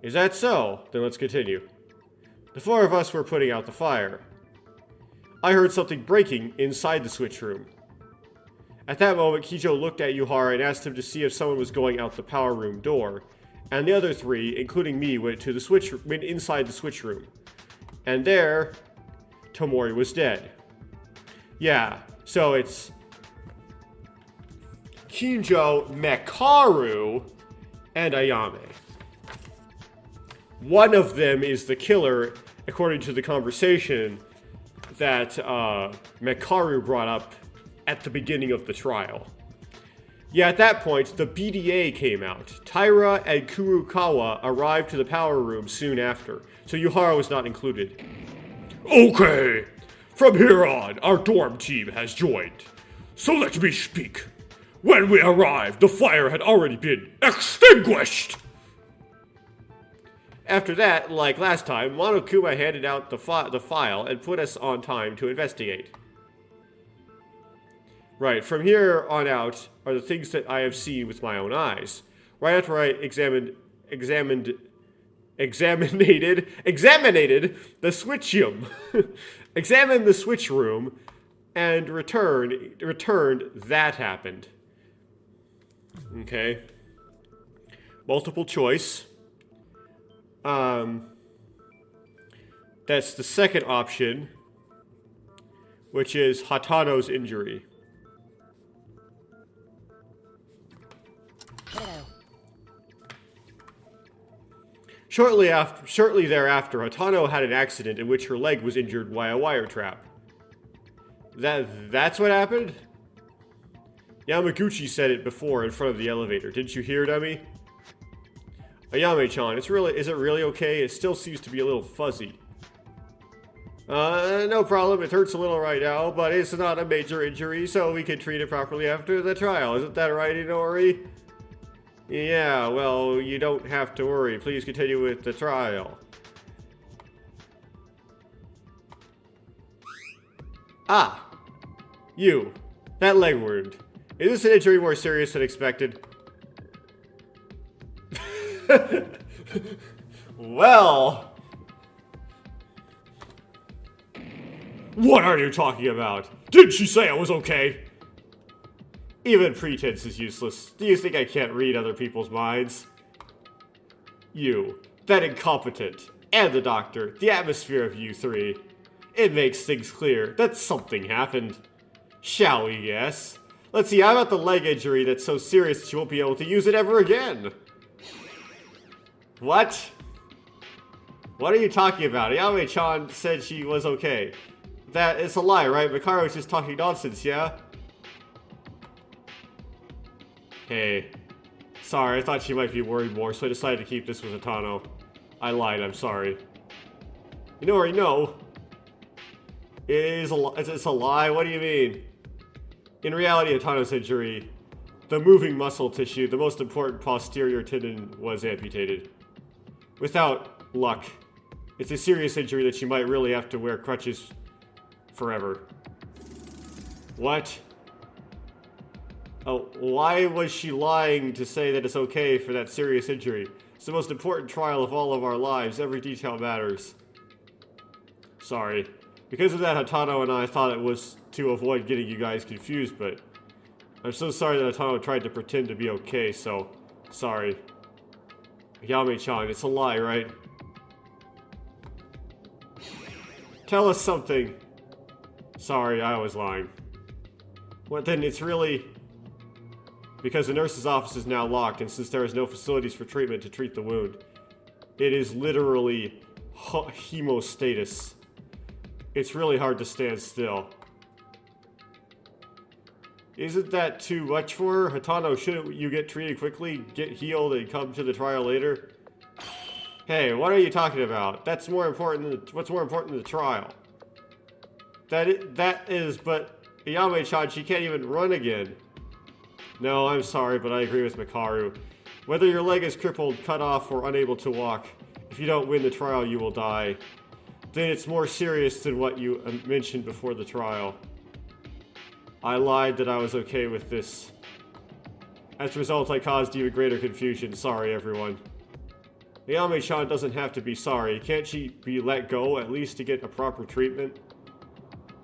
Is that so? Then let's continue. The four of us were putting out the fire. I heard something breaking inside the switch room. At that moment, Kinjo looked at Yuhara and asked him to see if someone was going out the power room door, and the other three, including me, went inside the switch room. And there, Tomori was dead. Yeah, so it's Kinjo, Mekaru, and Ayame. One of them is the killer, according to the conversation that Mekaru brought up at the beginning of the trial. Yeah, at that point, the BDA came out. Taira and Kurukawa arrived to the power room soon after, so Yuhara was not included. Okay, from here on, our dorm team has joined. So let me speak. When we arrived, the fire had already been extinguished! After that, like last time, Monokuma handed out the file and put us on time to investigate. Right, from here on out are the things that I have seen with my own eyes. Right after I examined the switch room, examined the switch room, and returned, that happened. Okay. Multiple choice. That's the second option, which is Hatano's injury. Shortly thereafter, Hatano had an accident in which her leg was injured by a wire trap. That's what happened? Yamaguchi said it before in front of the elevator. Didn't you hear, dummy? Ayame-chan, is it really okay? It still seems to be a little fuzzy. No problem. It hurts a little right now, but it's not a major injury, so we can treat it properly after the trial. Isn't that right, Inori? Yeah, well, you don't have to worry. Please continue with the trial. Ah! You. That leg wound. Is this an injury more serious than expected? Well... What are you talking about? Didn't she say I was okay? Even pretense is useless. Do you think I can't read other people's minds? You, that incompetent, and the doctor, the atmosphere of you three. It makes things clear that something happened. Shall we guess? Let's see, how about the leg injury that's so serious that you won't be able to use it ever again? What? What are you talking about? Ayame-chan said she was okay. That is a lie, right? Mekaru was just talking nonsense, yeah? Hey. Sorry, I thought she might be worried more, so I decided to keep this with Hatano. I lied, I'm sorry. You already know. It's a lie? What do you mean? In reality, Hatano's injury, the moving muscle tissue, the most important posterior tendon, was amputated. Without luck, it's a serious injury that she might really have to wear crutches forever. What? Oh, why was she lying to say that it's okay for that serious injury? It's the most important trial of all of our lives. Every detail matters. Sorry. Because of that, Hatano and I thought it was to avoid getting you guys confused, but I'm so sorry that Hatano tried to pretend to be okay, so sorry. Yame-chan, it's a lie, right? Tell us something. Sorry, I was lying. Well, then it's really... Because the nurse's office is now locked, and since there is no facilities for treatment to treat the wound, it is literally hemostasis. It's really hard to stand still. Isn't that too much for her? Hatano, shouldn't you get treated quickly, get healed, and come to the trial later? Hey, what are you talking about? That's more important than what's more important than the trial. That is, but Ayame-chan, she can't even run again. No, I'm sorry, but I agree with Mekaru. Whether your leg is crippled, cut off, or unable to walk, If you don't win the trial, you will die. Then it's more serious than what you mentioned before the trial. I lied that I was okay with this. As a result, I caused even greater confusion. Sorry, everyone. Ayame-chan doesn't have to be sorry. Can't she be let go, at least to get a proper treatment?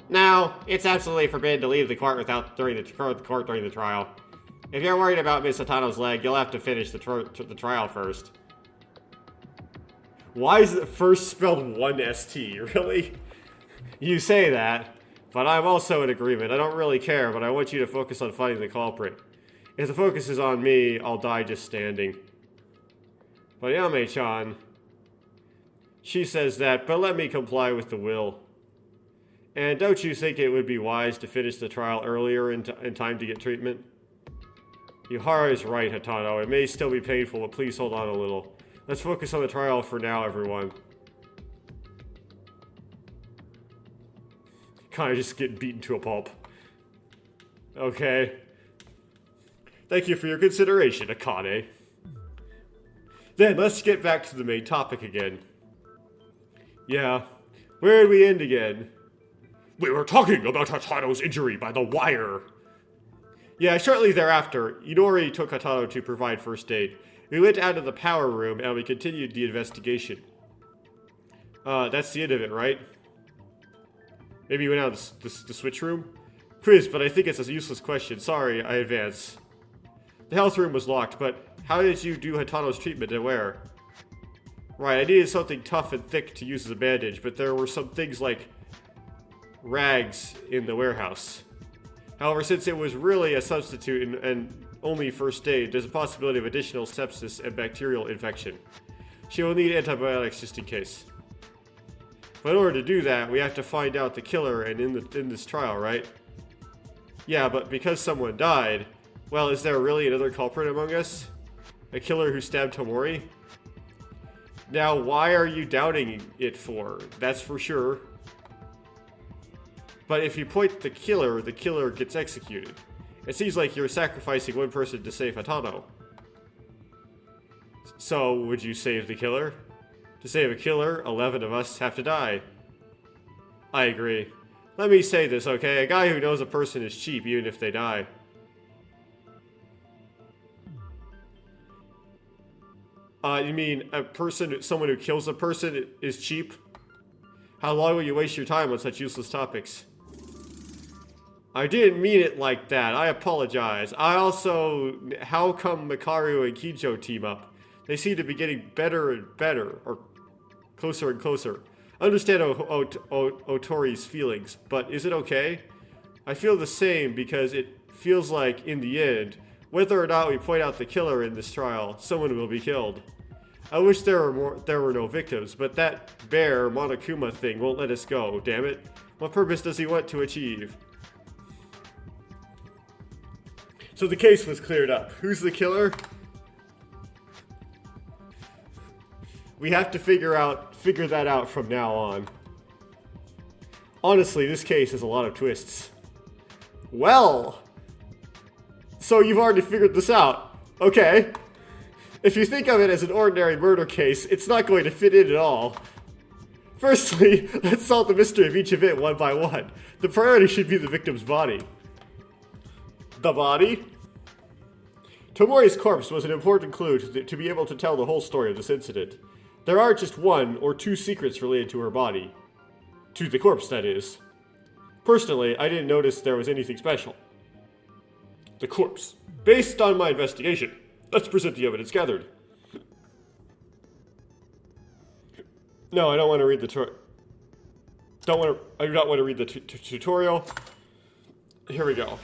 No, it's absolutely forbidden to leave the court during the trial. If you're worried about Miss Hatano's leg, you'll have to finish the trial first. Why is it first spelled 1ST? Really? You say that, but I'm also in agreement. I don't really care, but I want you to focus on finding the culprit. If the focus is on me, I'll die just standing. But Ayame-chan, she says that, but let me comply with the will. And don't you think it would be wise to finish the trial earlier in time to get treatment? Yuhara is right, Hatano. It may still be painful, but please hold on a little. Let's focus on the trial for now, everyone. Kind of just getting beaten to a pulp. Okay. Thank you for your consideration, Akane. Then, let's get back to the main topic again. Yeah. Where did we end again? We were talking about Hatano's injury by the wire. Yeah, shortly thereafter, Inori took Hatano to provide first aid. We went out of the power room and we continued the investigation. That's the end of it, right? Maybe you went out of the switch room? Quiz, but I think it's a useless question. Sorry, I advance. The health room was locked, but how did you do Hatano's treatment and where? Right, I needed something tough and thick to use as a bandage, but there were some things like rags in the warehouse. However, since it was really a substitute and only first aid, there's a possibility of additional sepsis and bacterial infection. She will need antibiotics just in case. But in order to do that, we have to find out the killer and in this trial, right? Yeah, but because someone died, well, is there really another culprit among us? A killer who stabbed Tomori? Now, why are you doubting it for? That's for sure. But if you point the killer gets executed. It seems like you're sacrificing one person to save Hatano. So, would you save the killer? To save a killer, 11 of us have to die. I agree. Let me say this, okay? A guy who knows a person is cheap, even if they die. You mean someone who kills a person is cheap? How long will you waste your time on such useless topics? I didn't mean it like that. I apologize. How come Makaru and Kijo team up? They seem to be getting better and better, or closer and closer. I understand Otori's feelings, but is it okay? I feel the same because it feels like, in the end, whether or not we point out the killer in this trial, someone will be killed. I wish there were no victims, but that bear Monokuma thing won't let us go, damn it. What purpose does he want to achieve? So the case was cleared up. Who's the killer? We have to figure that out from now on. Honestly, this case has a lot of twists. Well, so you've already figured this out. Okay. If you think of it as an ordinary murder case, it's not going to fit in at all. Firstly, let's solve the mystery of each event one by one. The priority should be the victim's body. The body? Tomori's corpse was an important clue to be able to tell the whole story of this incident. There aren't just one or two secrets related to her body. To the corpse, that is. Personally, I didn't notice there was anything special. The corpse. Based on my investigation, let's present the evidence gathered. No, I don't want to read the I do not want to read the tutorial. Here we go.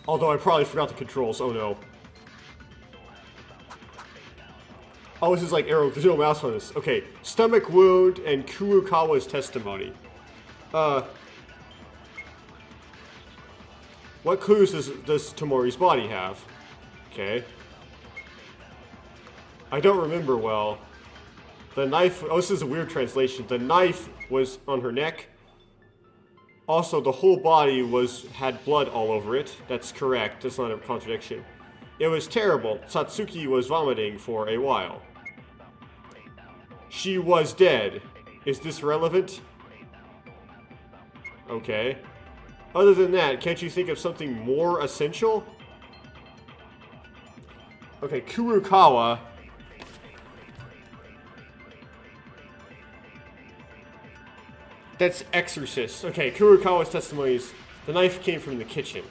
Although I probably forgot the controls, oh no. Oh, this is like arrow, there's no mouse on this. Okay, stomach wound and Kurukawa's testimony. What clues does Tomori's body have? Okay. I don't remember well. The knife, oh, this is a weird translation. The knife was on her neck. Also, the whole body had blood all over it. That's correct, that's not a contradiction. It was terrible. Satsuki was vomiting for a while. She was dead. Is this relevant? Okay. Other than that, can't you think of something more essential? Okay, Kurukawa. That's exorcist. Okay, Kurukawa's testimony is the knife came from the kitchen,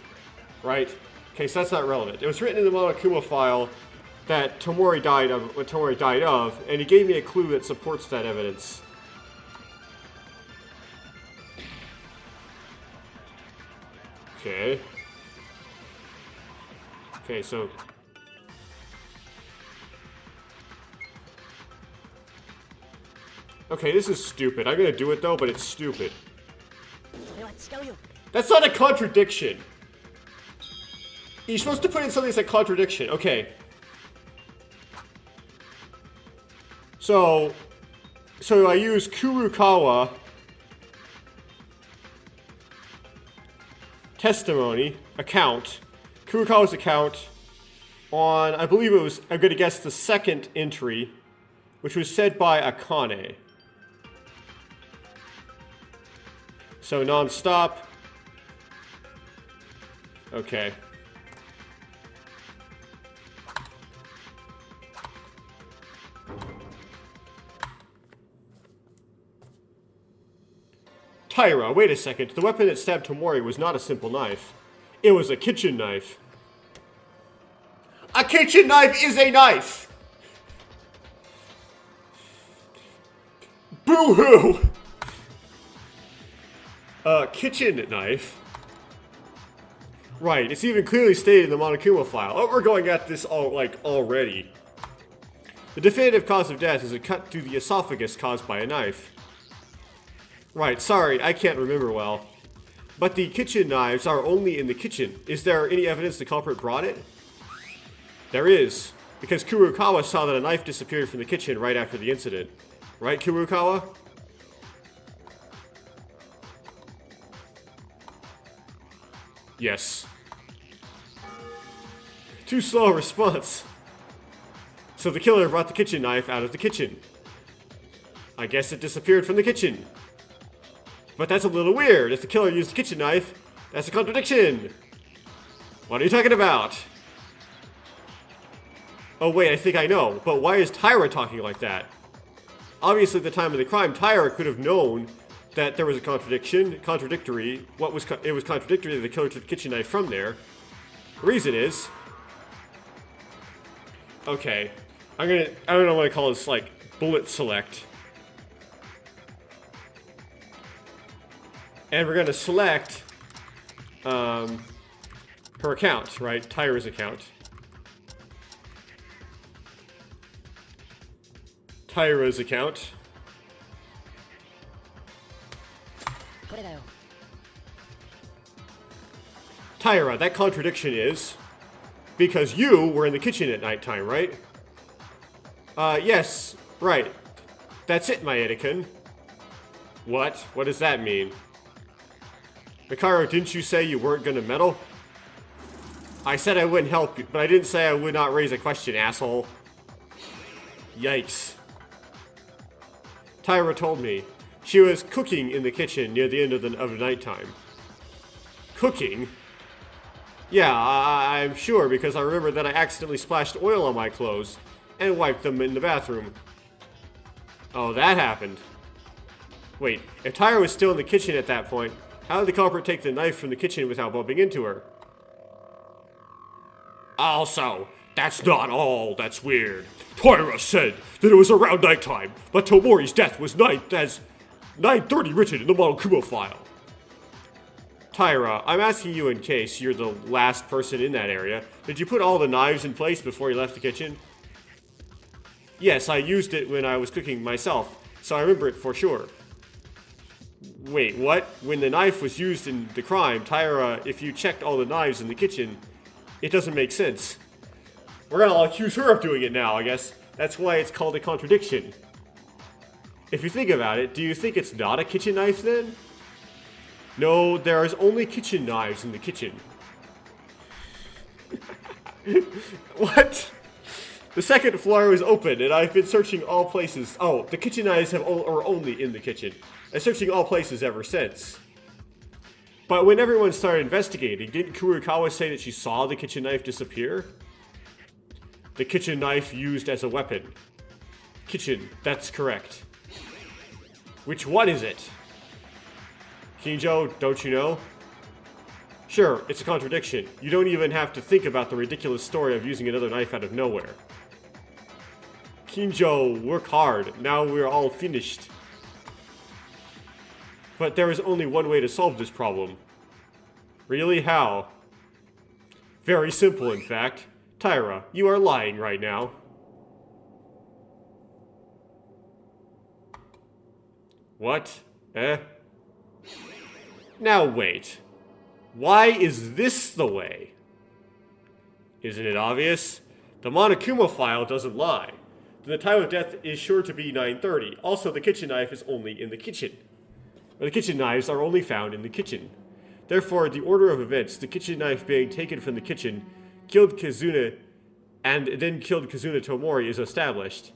right? Okay, so that's not relevant. It was written in the Monokuma file that Tomori died of, what Tomori died of, and he gave me a clue that supports that evidence. Okay. Okay, so... Okay, this is stupid. I'm gonna do it though, but it's stupid. That's not a contradiction. You're supposed to put in something that's a contradiction. Okay. So I use Kurukawa testimony, Kurukawa's account on, I believe it was, I'm going to guess the second entry, which was said by Akane. So non-stop. Okay. Taira, wait a second. The weapon that stabbed Tomori was not a simple knife. It was a kitchen knife. A kitchen knife is a knife! Boo-hoo! A kitchen knife? Right, it's even clearly stated in the Monokuma file. Oh, we're going at this already. The definitive cause of death is a cut through the esophagus caused by a knife. Right, sorry, I can't remember well. But the kitchen knives are only in the kitchen. Is there any evidence the culprit brought it? There is, because Kurukawa saw that a knife disappeared from the kitchen right after the incident. Right, Kurukawa? Yes. Too slow a response. So the killer brought the kitchen knife out of the kitchen. I guess it disappeared from the kitchen. But that's a little weird. If the killer used a kitchen knife, that's a contradiction. What are you talking about? Oh wait, I think I know. But why is Taira talking like that? Obviously at the time of the crime, Taira could have known that there was a contradictory. It was contradictory that the killer took the kitchen knife from there. The reason is... Okay. I don't know what I call this, bullet select. And we're gonna select, her account, right? Taira's account. Taira's account. Taira, that contradiction is because you were in the kitchen at nighttime, right? Yes, right. That's it, my Anakin. What? What does that mean? Mikaro, didn't you say you weren't gonna meddle? I said I wouldn't help you, but I didn't say I would not raise a question, asshole. Yikes. Taira told me. She was cooking in the kitchen near the end of the nighttime. Cooking? Yeah, I'm sure, because I remember that I accidentally splashed oil on my clothes and wiped them in the bathroom. Oh, that happened. Wait, if Taira was still in the kitchen at that point, how did the culprit take the knife from the kitchen without bumping into her? Also, that's not all that's weird. Taira said that it was around nighttime, but Tomori's death was 9:30 written in the Monokuma file. Taira, I'm asking you in case you're the last person in that area. Did you put all the knives in place before you left the kitchen? Yes, I used it when I was cooking myself, so I remember it for sure. Wait, what? When the knife was used in the crime, Taira, if you checked all the knives in the kitchen, it doesn't make sense. We're gonna accuse her of doing it now, I guess. That's why it's called a contradiction. If you think about it, do you think it's not a kitchen knife then? No, there is only kitchen knives in the kitchen. What? The second floor is open, and I've been searching all places. Oh, the kitchen knives are only in the kitchen. I'm searching all places ever since. But when everyone started investigating, didn't Kurokawa say that she saw the kitchen knife disappear? The kitchen knife used as a weapon. Kitchen, that's correct. Which one is it? Kinjo, don't you know? Sure, it's a contradiction. You don't even have to think about the ridiculous story of using another knife out of nowhere. Kinjo, work hard. Now we're all finished. But there is only one way to solve this problem. Really? How? Very simple, in fact. Tyra, you are lying right now. What? Now wait. Why is this the way? Isn't it obvious? The Monokuma file doesn't lie. The time of death is sure to be 9:30. Also, the kitchen knife is only in the kitchen. Or the kitchen knives are only found in the kitchen. Therefore, the order of events, the kitchen knife being taken from the kitchen, killed Kizuna, and then killed Kizuna Tomori is established.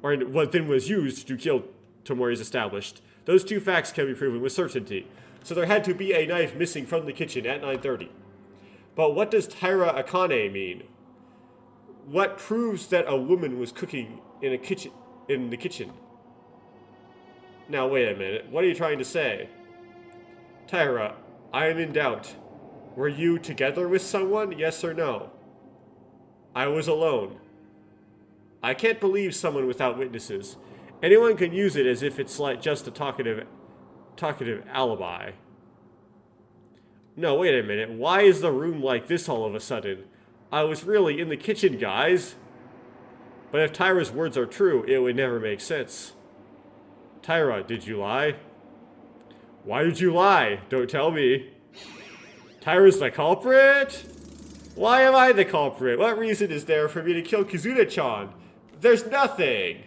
Or what then was used to kill Tomori is established. Those two facts can be proven with certainty. So there had to be a knife missing from the kitchen at 9:30. But what does Taira Akane mean? What proves that a woman was cooking in the kitchen? Now wait a minute, what are you trying to say? Taira, I am in doubt. Were you together with someone, yes or no? I was alone. I can't believe someone without witnesses. Anyone can use it as if it's like just a talkative alibi. No, wait a minute. Why is the room like this all of a sudden? I was really in the kitchen, guys. But if Tyra's words are true, it would never make sense. Tyra, did you lie? Why did you lie? Don't tell me. Tyra's the culprit? Why am I the culprit? What reason is there for me to kill Kizuna-chan? There's nothing.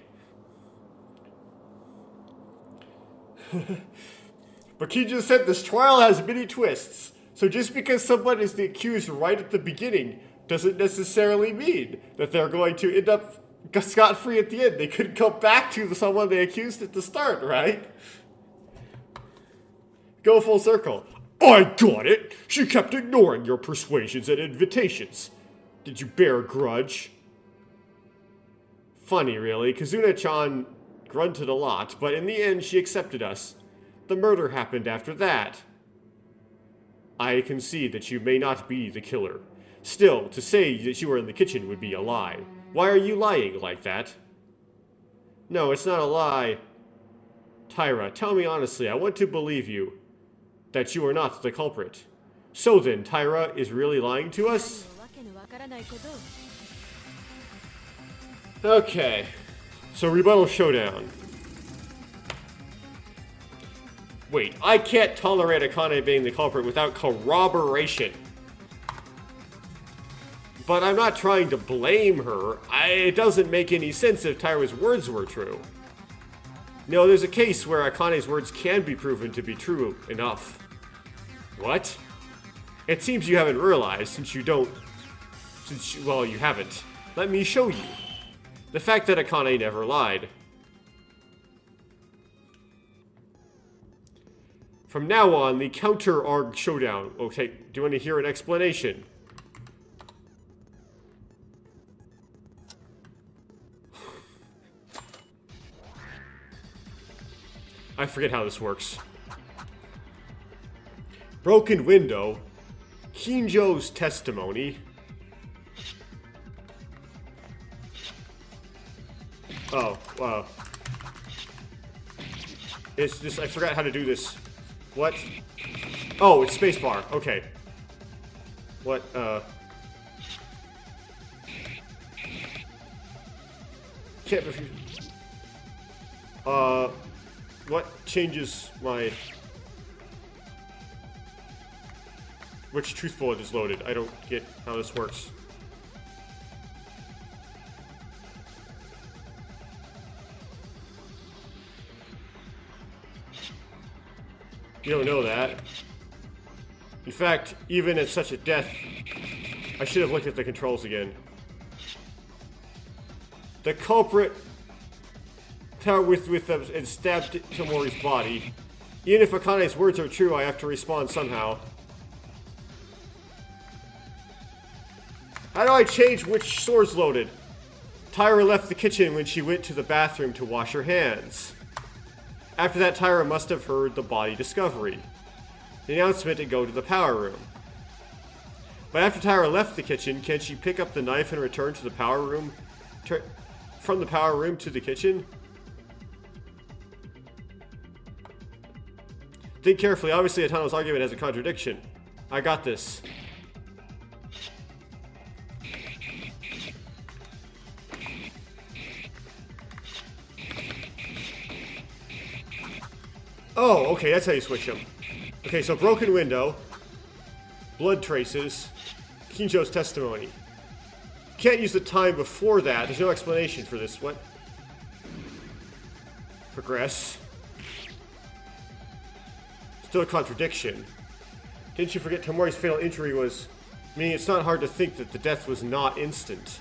But Kinjo said this trial has many twists. So just because someone is the accused right at the beginning doesn't necessarily mean that they're going to end up scot-free at the end. They could go back to someone they accused at the start, right? Go full circle. I got it! She kept ignoring your persuasions and invitations. Did you bear a grudge? Funny, really. Kizuna-chan grunted a lot, but in the end she accepted us. The murder happened after that. I concede that you may not be the killer. Still, to say that you were in the kitchen would be a lie. Why are you lying like that? No, it's not a lie. Tyra, tell me honestly, I want to believe you that you are not the culprit. So then, Tyra is really lying to us? Okay, so rebuttal showdown. Wait, I can't tolerate Akane being the culprit without corroboration. But I'm not trying to blame her. It doesn't make any sense if Tyra's words were true. No, there's a case where Akane's words can be proven to be true enough. What? It seems you haven't realized well, you haven't. Let me show you. The fact that Akane never lied. From now on, the counter-arg showdown. Okay, do you want to hear an explanation? I forget how this works. Broken window. Kinjo's testimony. Oh, wow. It's just, I forgot how to do this. What? Oh, it's spacebar. Okay. What, can't refuse. What changes my... Which truth bullet is loaded? I don't get how this works. You don't know that. In fact, even at such a death, I should have looked at the controls again. The culprit powered with them and stabbed Tamori's body. Even if Akane's words are true, I have to respond somehow. How do I change which sword's loaded? Tyra left the kitchen when she went to the bathroom to wash her hands. After that, Tyra must have heard the body discovery. The announcement to go to the power room. But after Tyra left the kitchen, can she pick up the knife and return to the power room? From the power room to the kitchen? Think carefully. Obviously, Atano's argument has a contradiction. I got this. Oh, okay, that's how you switch them. Okay, so broken window, blood traces, Kinjo's testimony. Can't use the time before that. There's no explanation for this. What? Progress. Still a contradiction. Didn't you forget Tamori's fatal injury was... Meaning it's not hard to think that the death was not instant.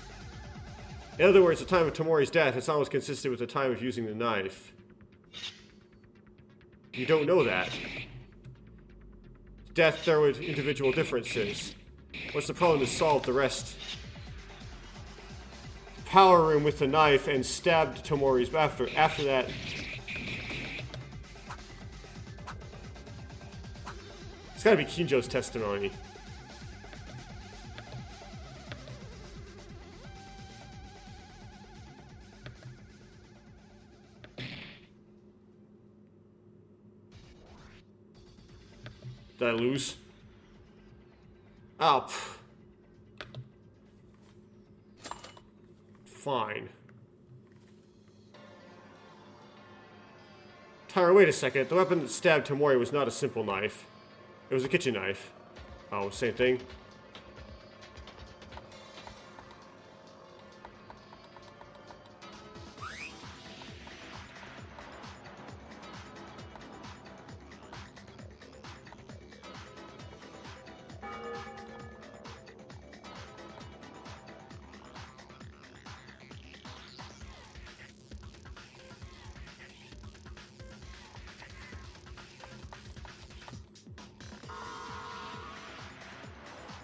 In other words, the time of Tamori's death is almost consistent with the time of using the knife. You don't know that. Death, there were individual differences. Once the problem is solved, the rest... Power room with the knife and stabbed Tamori's after that... It's gotta be Kinjo's testimony. Did I lose? Oh, fine. Tyra, wait a second. The weapon that stabbed Tamori was not a simple knife. It was a kitchen knife. Oh, same thing.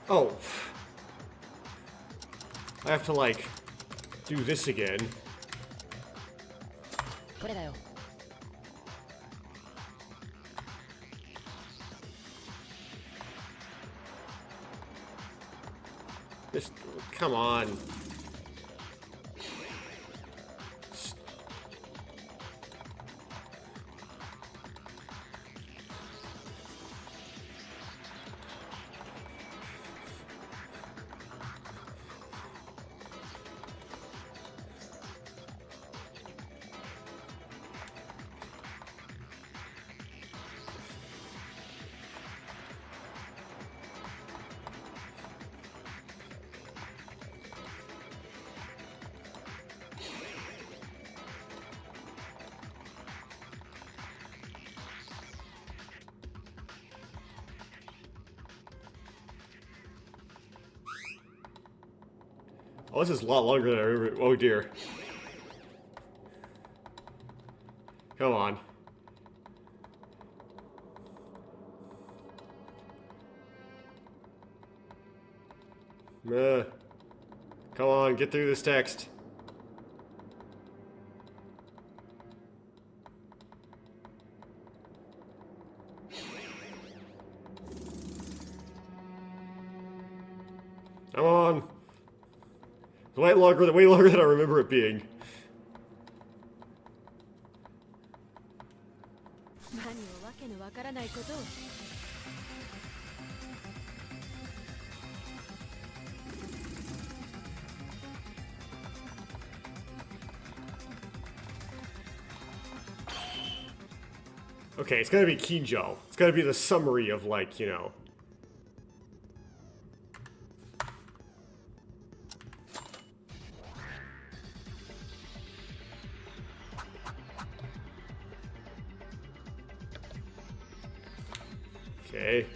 Oh. I have to, like, do this again. Just, come on. Oh, this is a lot longer than I remember. Oh dear. Come on. Come on, get through this text. Come on. Way longer than I remember it being. Okay, it's gotta be Kinjo. It's gotta be the summary of, like, you know. Okay.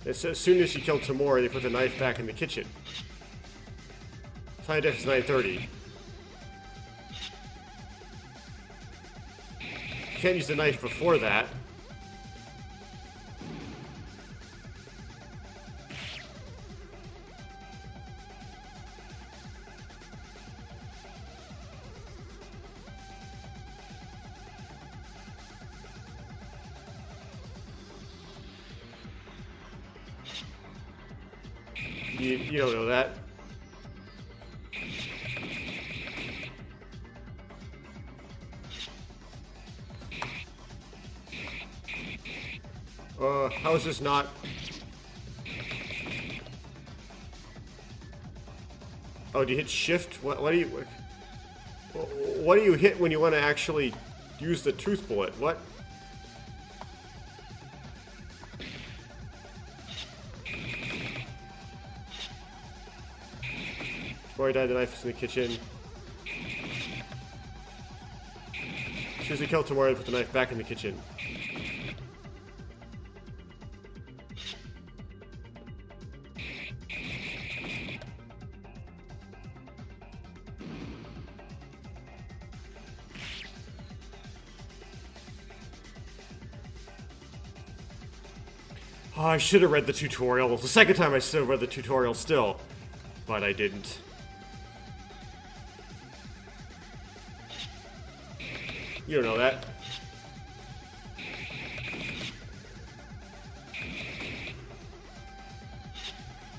As soon as she killed Tamori, they put the knife back in the kitchen. Time death is 9:30. You can't use the knife before that. You don't know that. How is this not? Oh, do you hit shift? What do you hit when you want to actually use the truth bullet? What? Before I died, the knife is in the kitchen. As soon as we kill Tamori, put the knife back in the kitchen. Oh, I should have read the tutorial. The second time I should have read the tutorial still. But I didn't. You don't know that.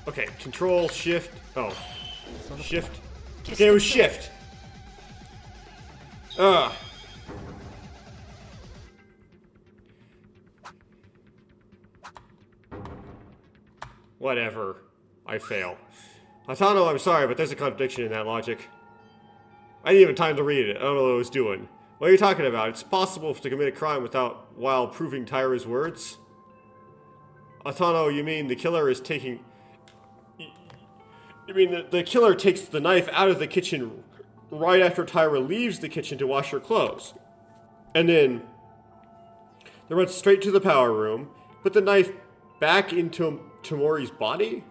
Okay, control, shift. Oh. Shift. Okay, it was shift. Ugh. Whatever. I fail. Hatano, I'm sorry, but there's a contradiction in that logic. I didn't even have time to read it. I don't know what I was doing. What are you talking about? It's possible to commit a crime while proving Tyra's words? Hatano, you mean the killer is taking... You mean the killer takes the knife out of the kitchen right after Tyra leaves the kitchen to wash her clothes. And then they run straight to the power room, put the knife back into Tamori's body?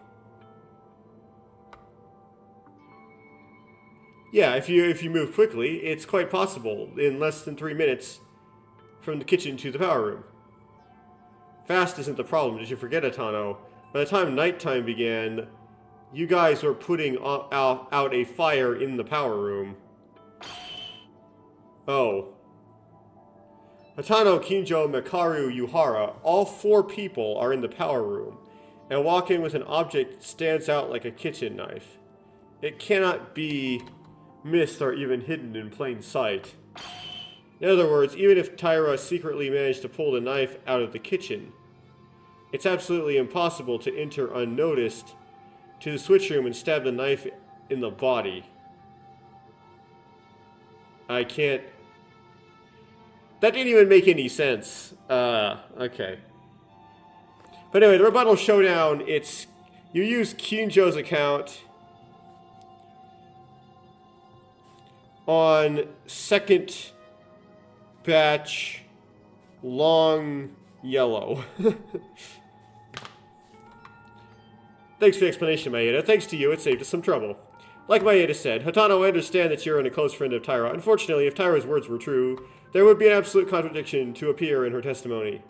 Yeah, if you move quickly, it's quite possible in less than 3 minutes from the kitchen to the power room. Fast isn't the problem. Did you forget, Atano? By the time nighttime began, you guys were putting out a fire in the power room. Oh. Atano, Kinjo, Makaru, Yuhara, all 4 people are in the power room, and walk in with an object that stands out like a kitchen knife. It cannot be missed or even hidden in plain sight. In other words, even if Tyra secretly managed to pull the knife out of the kitchen, it's absolutely impossible to enter unnoticed to the switch room and stab the knife in the body. I can't... That didn't even make any sense. Okay. But anyway, the rebuttal showdown, it's... You use Kinjo's account on second batch long yellow. Thanks for the explanation, Maeda. Thanks to you, it saved us some trouble. Like Maeda said, Hatano, I understand that you're a close friend of Tyra. Unfortunately, if Tyra's words were true, there would be an absolute contradiction to appear in her testimony.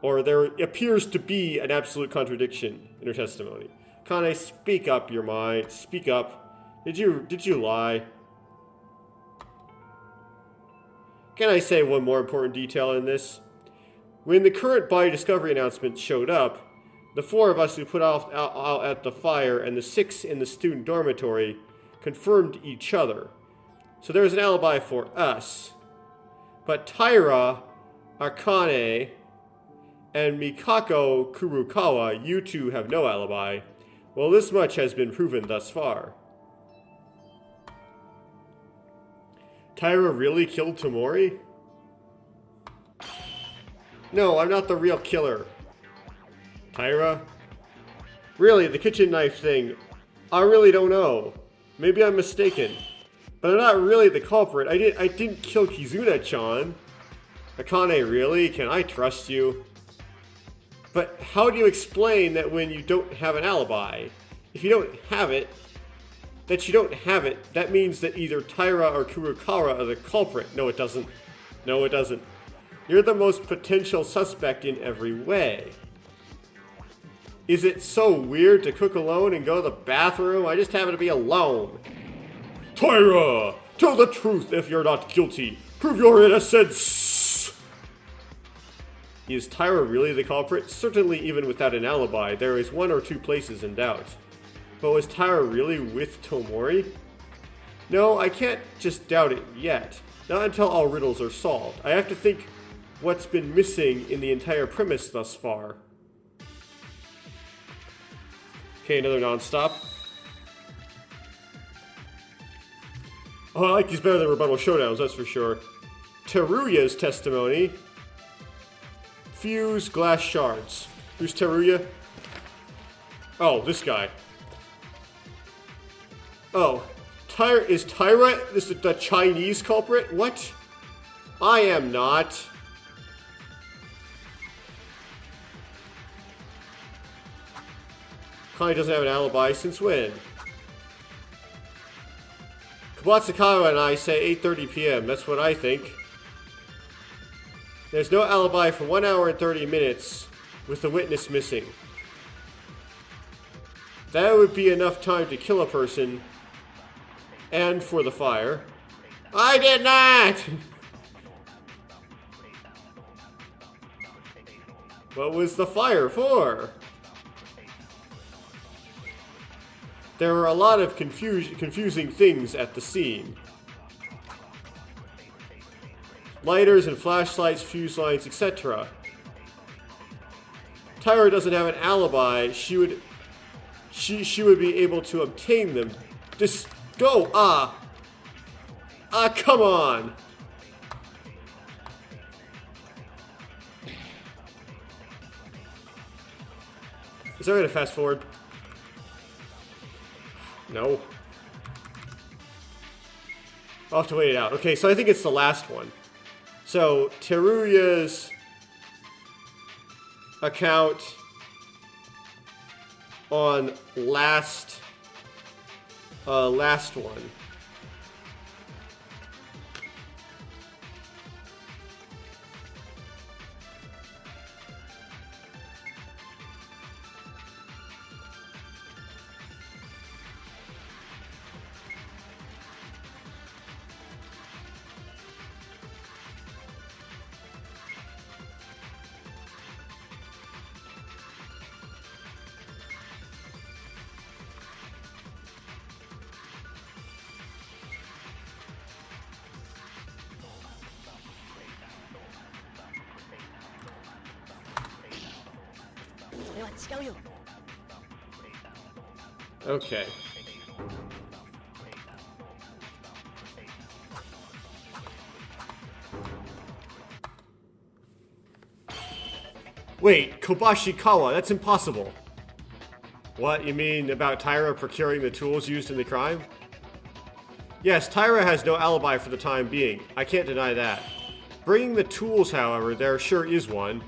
Or there appears to be an absolute contradiction in her testimony. Kane, speak up your mind. Speak up. Did you lie? Can I say one more important detail in this? When the current body discovery announcement showed up, the 4 of us who put out at the fire and the 6 in the student dormitory confirmed each other. So there's an alibi for us. But Tyra, Akane, and Mikako Kurukawa, you 2 have no alibi. Well, this much has been proven thus far. Tyra really killed Tamori? No, I'm not the real killer. Tyra? Really, the kitchen knife thing, I really don't know. Maybe I'm mistaken. But I'm not really the culprit. I didn't kill Kizuna-chan. Akane, really? Can I trust you? But how do you explain that when you don't have an alibi? If you don't have it, that you don't have it, that means that either Taira or Kurokawa are the culprit. No, it doesn't. No, it doesn't. You're the most potential suspect in every way. Is it so weird to cook alone and go to the bathroom? I just happen to be alone. Taira! Tell the truth if you're not guilty. Prove your innocence! Is Taira really the culprit? Certainly even without an alibi, there is one or two places in doubt. But was Taira really with Tomori? No, I can't just doubt it yet. Not until all riddles are solved. I have to think what's been missing in the entire premise thus far. Okay, another non-stop. Oh, I like these better than rebuttal showdowns, that's for sure. Teruya's testimony. Fuse glass shards. Who's Teruya? Oh, this guy. Oh, is Taira the Chinese culprit? What? I am not. Connie doesn't have an alibi since when? Kawatsakawa and I say 8:30 p.m. That's what I think. There's no alibi for 1 hour and 30 minutes with the witness missing. That would be enough time to kill a person and for the fire. I did not! What was the fire for? There were a lot of confusing things at the scene. Lighters and flashlights, fuse lines, etc. Taira doesn't have an alibi. She would be able to obtain them. Just go! Come on! Is there a way to fast forward? No. I'll have to wait it out. Okay, so I think it's the last one. So, Teruya's account on last one. Okay. Wait, Kobashikawa, that's impossible. What, you mean about Taira procuring the tools used in the crime? Yes, Taira has no alibi for the time being. I can't deny that. Bringing the tools, however, there sure is one.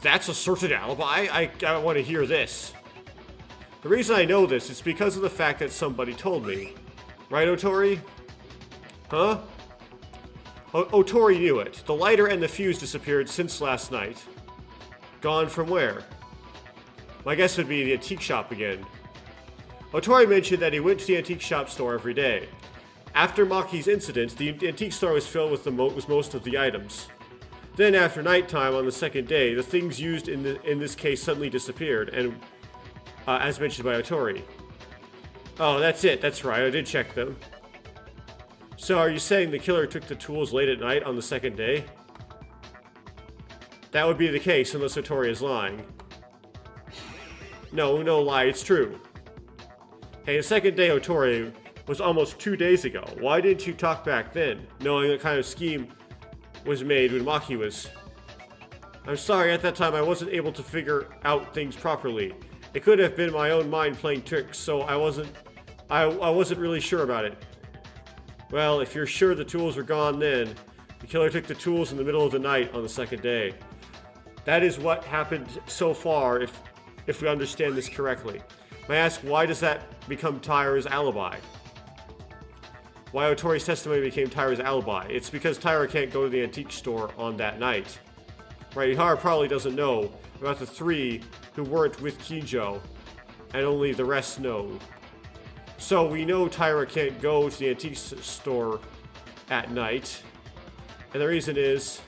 That's a certain alibi? I want to hear this. The reason I know this is because of the fact that somebody told me. Right, Otori? Huh? Otori knew it. The lighter and the fuse disappeared since last night. Gone from where? My guess would be the antique shop again. Otori mentioned that he went to the antique shop store every day. After Maki's incident, the antique store was filled with most of the items. Then, after nighttime on the second day, the things used in this case suddenly disappeared, and as mentioned by Otori. Oh, that's it. That's right. I did check them. So, are you saying the killer took the tools late at night on the second day? That would be the case, unless Otori is lying. No lie. It's true. Hey, the second day, Otori, was almost 2 days ago. Why didn't you talk back then, knowing what kind of scheme was made when Maki was... I'm sorry, at that time I wasn't able to figure out things properly. It could have been my own mind playing tricks, so I wasn't really sure about it. Well, if you're sure the tools are gone then, The killer took the tools in the middle of the night on the second day. That is what happened so far, if we understand this correctly. May I ask, why does that become Tyra's alibi? Why Otori's testimony became Tyra's alibi? It's because Tyra can't go to the antique store on that night. Right, Ihara probably doesn't know about the 3 who weren't with Kinjo, and only the rest know. So we know Tyra can't go to the antique store at night, and the reason is...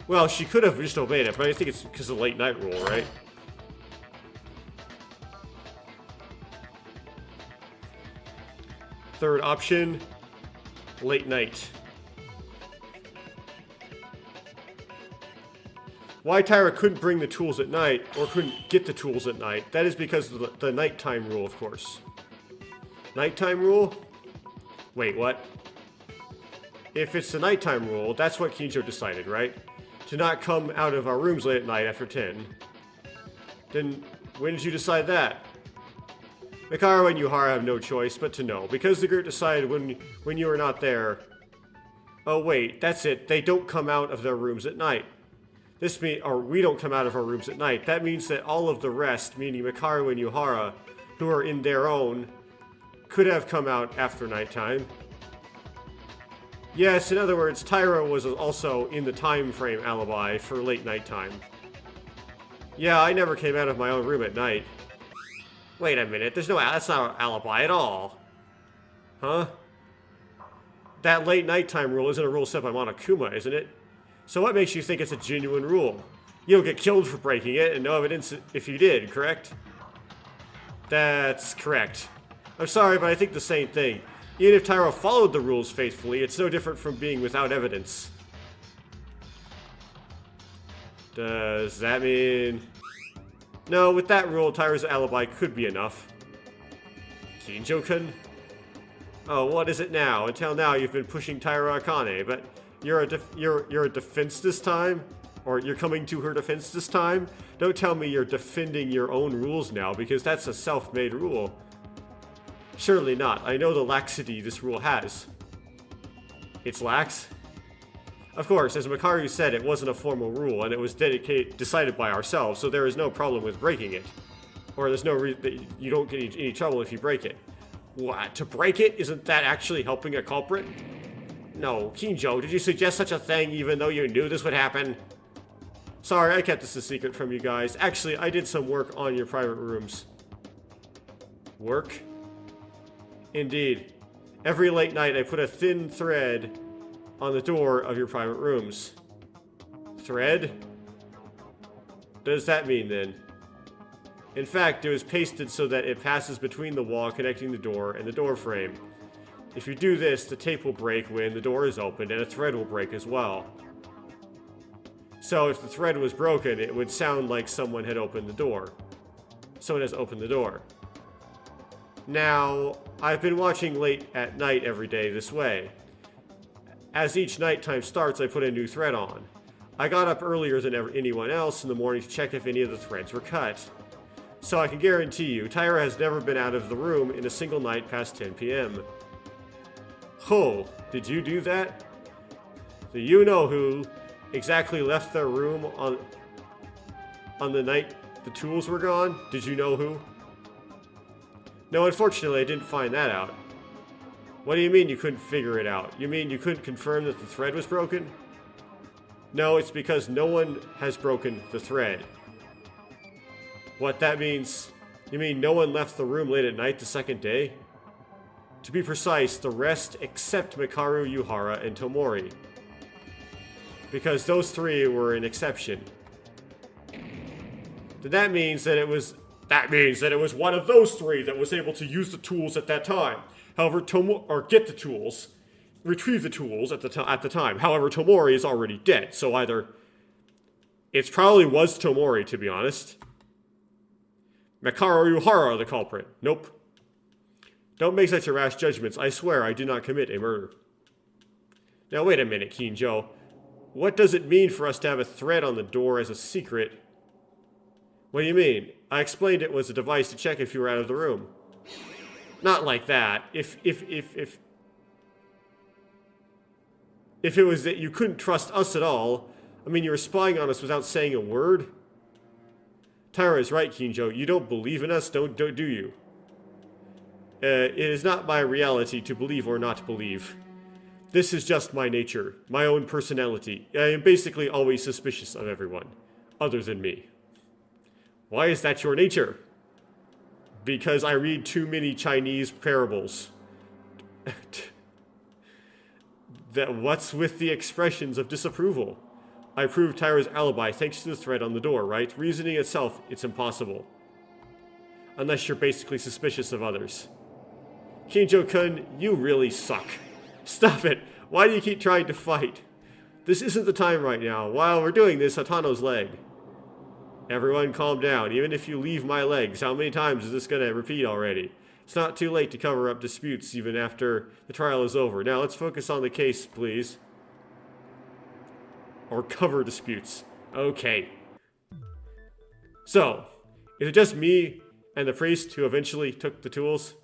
well, she could have just obeyed it, but I think it's because of the late night rule, right? Third option, late night. Why Tyra couldn't bring the tools at night, or couldn't get the tools at night, that is because of the nighttime rule, of course. Nighttime rule? Wait, what? If it's the nighttime rule, that's what Kinjo decided, right? To not come out of our rooms late at night after 10. Then, when did you decide that? Mikharu and Yuhara have no choice but to know, because the group decided when you were not there. Oh wait, that's it, they don't come out of their rooms at night. This means, or we don't come out of our rooms at night. That means that all of the rest, meaning Mikharu and Yuhara, who are in their own, could have come out after nighttime. Yes, in other words, Tyra was also in the time frame alibi for late nighttime. Yeah, I never came out of my own room at night. Wait a minute, that's not an alibi at all. Huh? That late nighttime rule isn't a rule set by Monokuma, isn't it? So what makes you think it's a genuine rule? You don't get killed for breaking it, and no evidence if you did, correct? That's correct. I'm sorry, but I think the same thing. Even if Tyra followed the rules faithfully, it's no different from being without evidence. Does that mean... no, with that rule, Tyra's alibi could be enough. Kinjo-kun? Oh, what is it now? Until now, you've been pushing Tyra Akane, but you're a defense this time? Or you're coming to her defense this time? Don't tell me you're defending your own rules now, because that's a self-made rule. Surely not. I know the laxity this rule has. It's lax? Of course, as Makaru said, it wasn't a formal rule, and it was decided by ourselves, so there is no problem with breaking it. Or there's no reason that you don't get any trouble if you break it. What? To break it? Isn't that actually helping a culprit? No, Kinjo, did you suggest such a thing even though you knew this would happen? Sorry, I kept this a secret from you guys. Actually, I did some work on your private rooms. Work? Indeed. Every late night I put a thin thread on the door of your private rooms. Thread? What does that mean then? In fact, it was pasted so that it passes between the wall connecting the door and the door frame. If you do this, the tape will break when the door is opened, and a thread will break as well. So if the thread was broken, it would sound like someone had opened the door. Someone has opened the door. Now, I've been watching late at night every day this way. As each nighttime starts, I put a new thread on. I got up earlier than anyone else in the morning to check if any of the threads were cut. So I can guarantee you, Tyra has never been out of the room in a single night past 10 p.m. Oh, did you do that? The you-know-who exactly left their room on the night the tools were gone? Did you know who? No, unfortunately, I didn't find that out. What do you mean you couldn't figure it out? You mean you couldn't confirm that the thread was broken? No, it's because no one has broken the thread. What that means? You mean no one left the room late at night the second day? To be precise, the rest except Mikaru, Yuhara, and Tomori. Because those 3 were an exception. Then that means that it was one of those 3 that was able to use the tools at that time. However, get the tools, retrieve the tools at the time. However, Tomori is already dead, so either it probably was Tomori, to be honest. Mikaru Yuhara, the culprit. Nope. Don't make such rash judgments. I swear I did not commit a murder. Now wait a minute, Kinjo. What does it mean for us to have a thread on the door as a secret? What do you mean? I explained it was a device to check if you were out of the room. Not like that. If it was that you couldn't trust us at all, I mean, you were spying on us without saying a word. Taira is right, Kinjo. You don't believe in us, do you? It is not my reality to believe or not believe. This is just my nature, my own personality. I am basically always suspicious of everyone, other than me. Why is that your nature? Because I read too many Chinese parables. What's with the expressions of disapproval? I proved Taira's alibi thanks to the thread on the door, right? Reasoning itself, it's impossible. Unless you're basically suspicious of others. Kinjo-kun, you really suck. Stop it. Why do you keep trying to fight? This isn't the time right now. While we're doing this, Hatano's leg. Everyone calm down. Even if you leave my legs, how many times is this going to repeat already? It's not too late to cover up disputes even after the trial is over. Now let's focus on the case, please. Or cover disputes. Okay. So, is it just me and the priest who eventually took the tools?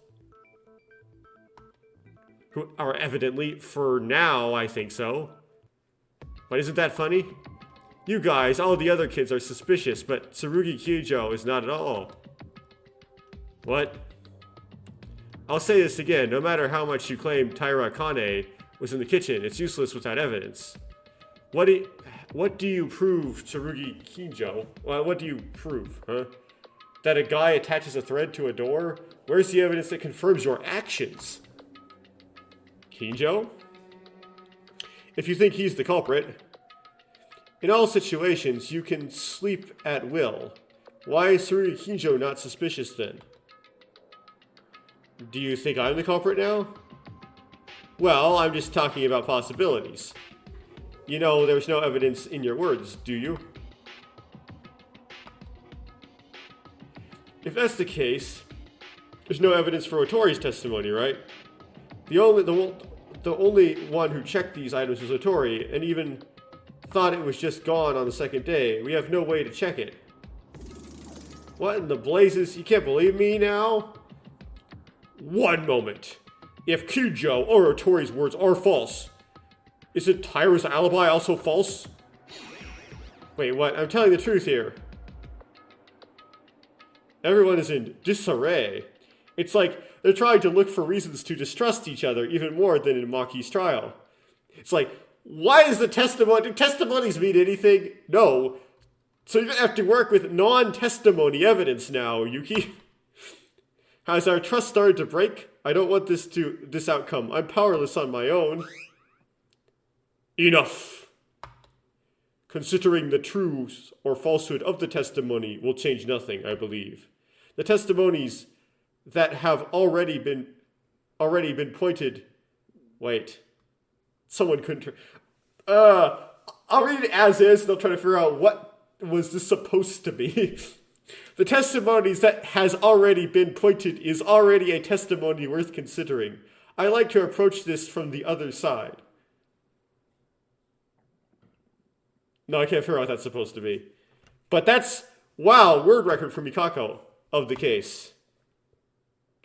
Who are evidently, for now, I think so. But isn't that funny? You guys, all the other kids are suspicious, but Tsurugi Kyujo is not at all. What? I'll say this again, no matter how much you claim Taira Kane was in the kitchen, it's useless without evidence. What do you prove, Tsurugi Kyujo? Well, what do you prove, huh? That a guy attaches a thread to a door? Where's the evidence that confirms your actions? Kyujo? If you think he's the culprit, in all situations, you can sleep at will. Why is Tsurugi Kyujo not suspicious then? Do you think I'm the culprit now? Well, I'm just talking about possibilities. You know, there's no evidence in your words, do you? If that's the case, there's no evidence for Otori's testimony, right? The only one who checked these items was Otori, and even thought it was just gone on the second day. We have no way to check it. What in the blazes? You can't believe me now? One moment. If Kyujo or Otori's words are false, isn't Taira's alibi also false? Wait, what? I'm telling the truth here. Everyone is in disarray. It's like they're trying to look for reasons to distrust each other even more than in Maki's trial. It's like, why is the testimony... Do testimonies mean anything? No. So you're going to have to work with non-testimony evidence now, Yuki. Has our trust started to break? I don't want this outcome. I'm powerless on my own. Enough. Considering the truth or falsehood of the testimony will change nothing, I believe. The testimonies that have already been pointed... Wait. Someone couldn't... I'll read it as is, and I'll try to figure out what was this supposed to be. The testimonies that has already been pointed is already a testimony worth considering. I like to approach this from the other side. No, I can't figure out what that's supposed to be. But that's, wow, word record for Mikako of the case.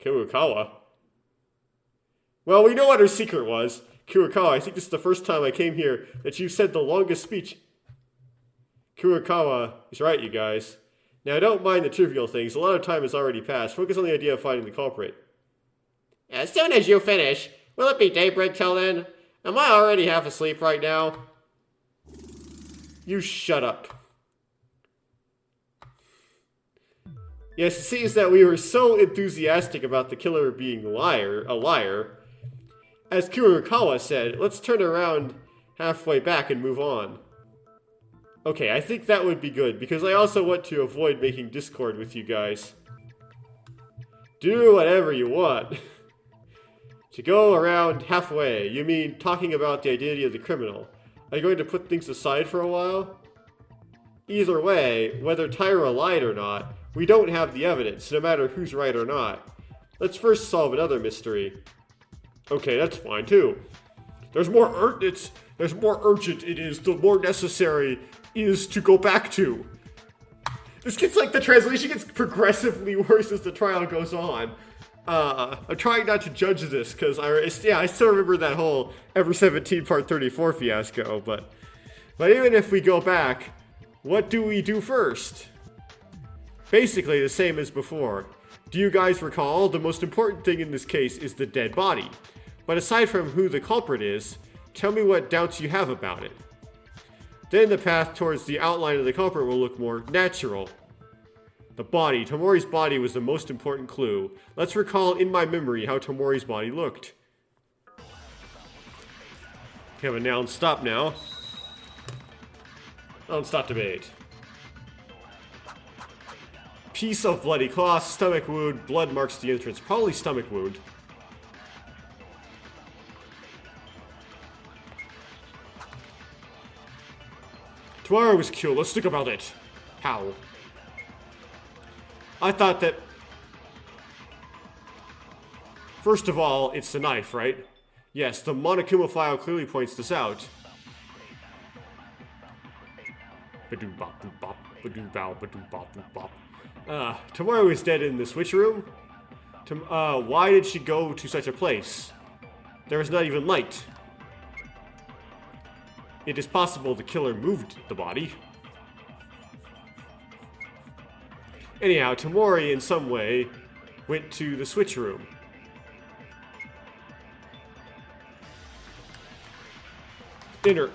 Kurokawa? Well, we know what her secret was. Kurokawa, I think this is the first time I came here that you said the longest speech. Kurokawa is right, you guys. Now, don't mind the trivial things. A lot of time has already passed. Focus on the idea of finding the culprit. As soon as you finish, will it be daybreak till then? Am I already half asleep right now? You shut up. Yes, it seems that we were so enthusiastic about the killer being a liar. As Kurokawa said, let's turn around halfway back and move on. Okay, I think that would be good, because I also want to avoid making discord with you guys. Do whatever you want. To go around halfway, you mean talking about the identity of the criminal. Are you going to put things aside for a while? Either way, whether Taira lied or not, we don't have the evidence, no matter who's right or not. Let's first solve another mystery. Okay, that's fine too. The more urgent it is, the more necessary is to go back to. This gets like, the translation gets progressively worse as the trial goes on. I'm trying not to judge this, because I still remember that whole Ever 17 Part 34 fiasco, but even if we go back, what do we do first? Basically the same as before. Do you guys recall? The most important thing in this case is the dead body. But aside from who the culprit is, tell me what doubts you have about it. Then the path towards the outline of the culprit will look more natural. The body. Tomori's body was the most important clue. Let's recall in my memory how Tomori's body looked. Okay, but now stop now. Stop debate. Piece of bloody cloth, stomach wound, blood marks the entrance. Probably stomach wound. Tomorrow was killed. Let's think about it. How? I thought that... First of all, it's the knife, right? Yes, the Monokuma file clearly points this out. Tomorrow is dead in the switch room. Why did she go to such a place? There is not even light. It is possible the killer moved the body. Anyhow, Tomori in some way went to the switch room. Dinner.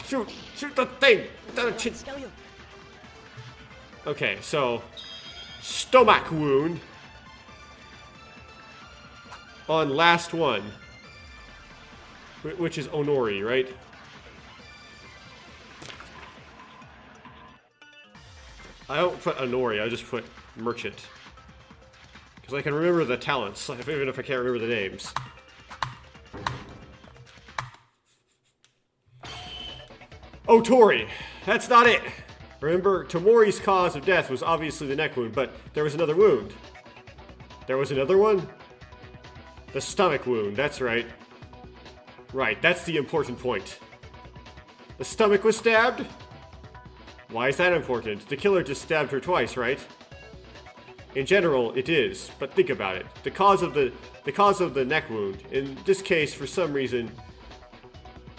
Shoot the thing! Okay, so stomach wound on last one, which is Onori, right? I don't put Onori, I just put merchant. Because I can remember the talents, even if I can't remember the names. Oh, Tori! That's not it! Remember, Tomori's cause of death was obviously the neck wound, but there was another wound. There was another one? The stomach wound, that's right. Right, that's the important point. The stomach was stabbed? Why is that important? The killer just stabbed her twice, right? In general, it is, but think about it. The cause of the neck wound. In this case, for some reason,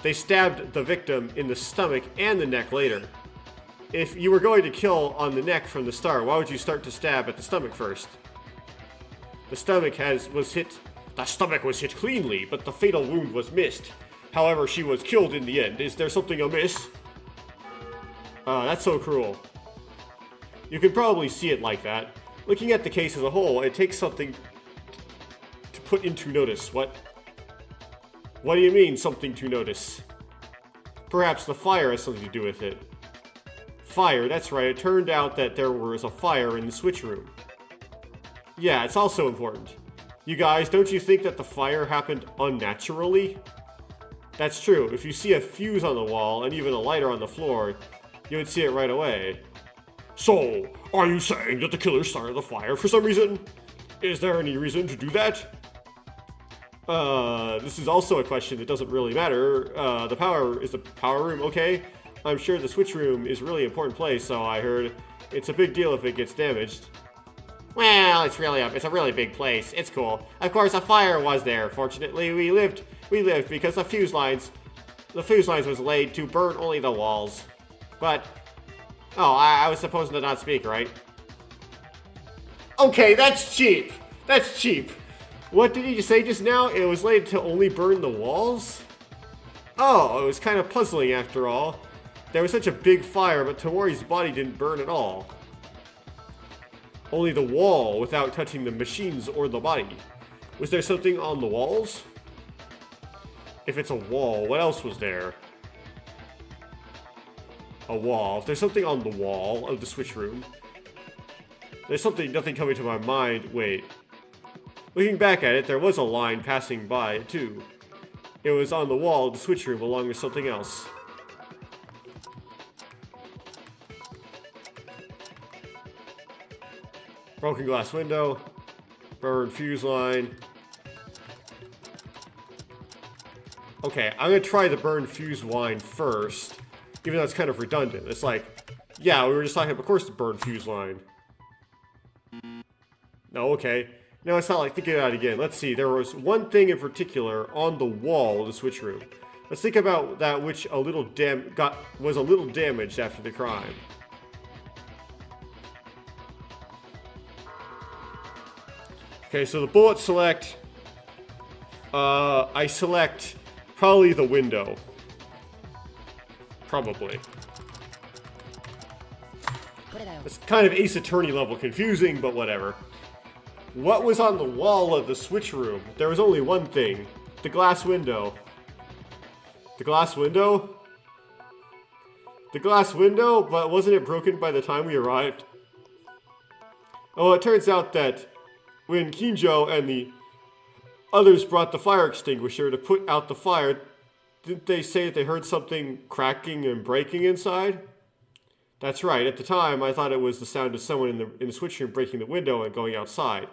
they stabbed the victim in the stomach and the neck later. If you were going to kill on the neck from the start, why would you start to stab at the stomach first? The stomach was hit cleanly, but the fatal wound was missed. However, she was killed in the end. Is there something amiss? That's so cruel. You can probably see it like that. Looking at the case as a whole, it takes something to put into notice. What do you mean, something to notice? Perhaps the fire has something to do with it. Fire, that's right. It turned out that there was a fire in the switch room. Yeah, it's also important. You guys, don't you think that the fire happened unnaturally? That's true. If you see a fuse on the wall and even a lighter on the floor, you would see it right away. So, are you saying that the killer started the fire for some reason? Is there any reason to do that? This is also a question that doesn't really matter. The power room okay? I'm sure the switch room is a really important place, so I heard. It's a big deal if it gets damaged. Well, it's a really big place. It's cool. Of course, a fire was there. Fortunately, we lived because the fuse lines was laid to burn only the walls. But, I was supposed to not speak, right? Okay, that's cheap. That's cheap. What did you say just now? It was laid to only burn the walls? Oh, it was kind of puzzling after all. There was such a big fire, but Tomori's body didn't burn at all. Only the wall without touching the machines or the body. Was there something on the walls? If it's a wall, what else was there? A wall. If there's something on the wall of the switch room. There's nothing coming to my mind. Wait. Looking back at it, there was a line passing by it too. It was on the wall of the switch room along with something else. Broken glass window. Burned fuse line. Okay, I'm gonna try the burned fuse line first. Even though it's kind of redundant. It's like, yeah, we were just talking about, of course, the burned fuse line. No, okay. No, it's not like thinking about it again. Let's see. There was one thing in particular on the wall of the switch room. Let's think about that which was a little damaged after the crime. Okay, so the bullets select. I select probably the window. Probably. It's kind of Ace Attorney level confusing, but whatever. What was on the wall of the switch room? There was only one thing. The glass window. The glass window? The glass window? But wasn't it broken by the time we arrived? Oh, it turns out that when Kinjo and the others brought the fire extinguisher to put out the fire, didn't they say that they heard something cracking and breaking inside? That's right. At the time, I thought it was the sound of someone in the switch room breaking the window and going outside.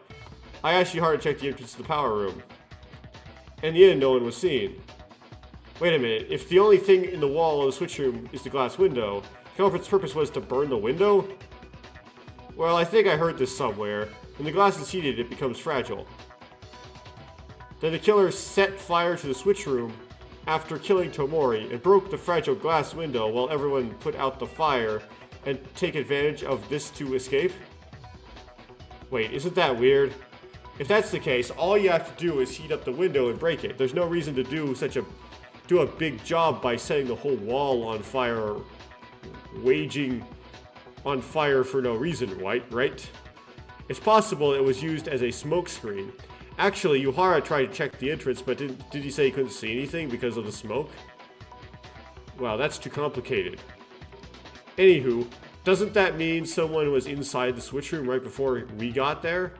I asked you hard to check the entrance to the power room. In the end, no one was seen. Wait a minute. If the only thing in the wall of the switch room is the glass window, the culprit's purpose was to burn the window? Well, I think I heard this somewhere. When the glass is heated, it becomes fragile. Then the killer set fire to the switch room after killing Tomori and broke the fragile glass window while everyone put out the fire and take advantage of this to escape? Wait, isn't that weird? If that's the case, all you have to do is heat up the window and break it. There's no reason to do a big job by setting the whole wall on fire, waging on fire for no reason, right? It's possible it was used as a smoke screen. Actually, Yuhara tried to check the entrance, but did he say he couldn't see anything because of the smoke? Wow, that's too complicated. Anywho, doesn't that mean someone was inside the switch room right before we got there?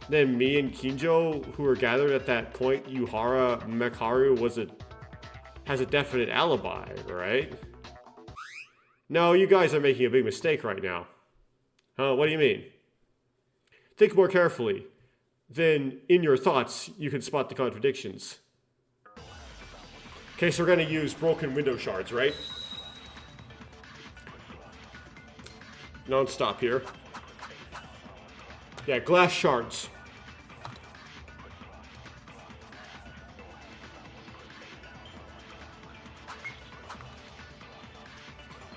Then me and Kinjo, who were gathered at that point, Yuhara Mekaru has a definite alibi, right? No, you guys are making a big mistake right now. Huh, what do you mean? Think more carefully. Then, in your thoughts, you can spot the contradictions. Okay, so we're gonna use broken window shards, right? Non-stop here. Yeah, glass shards.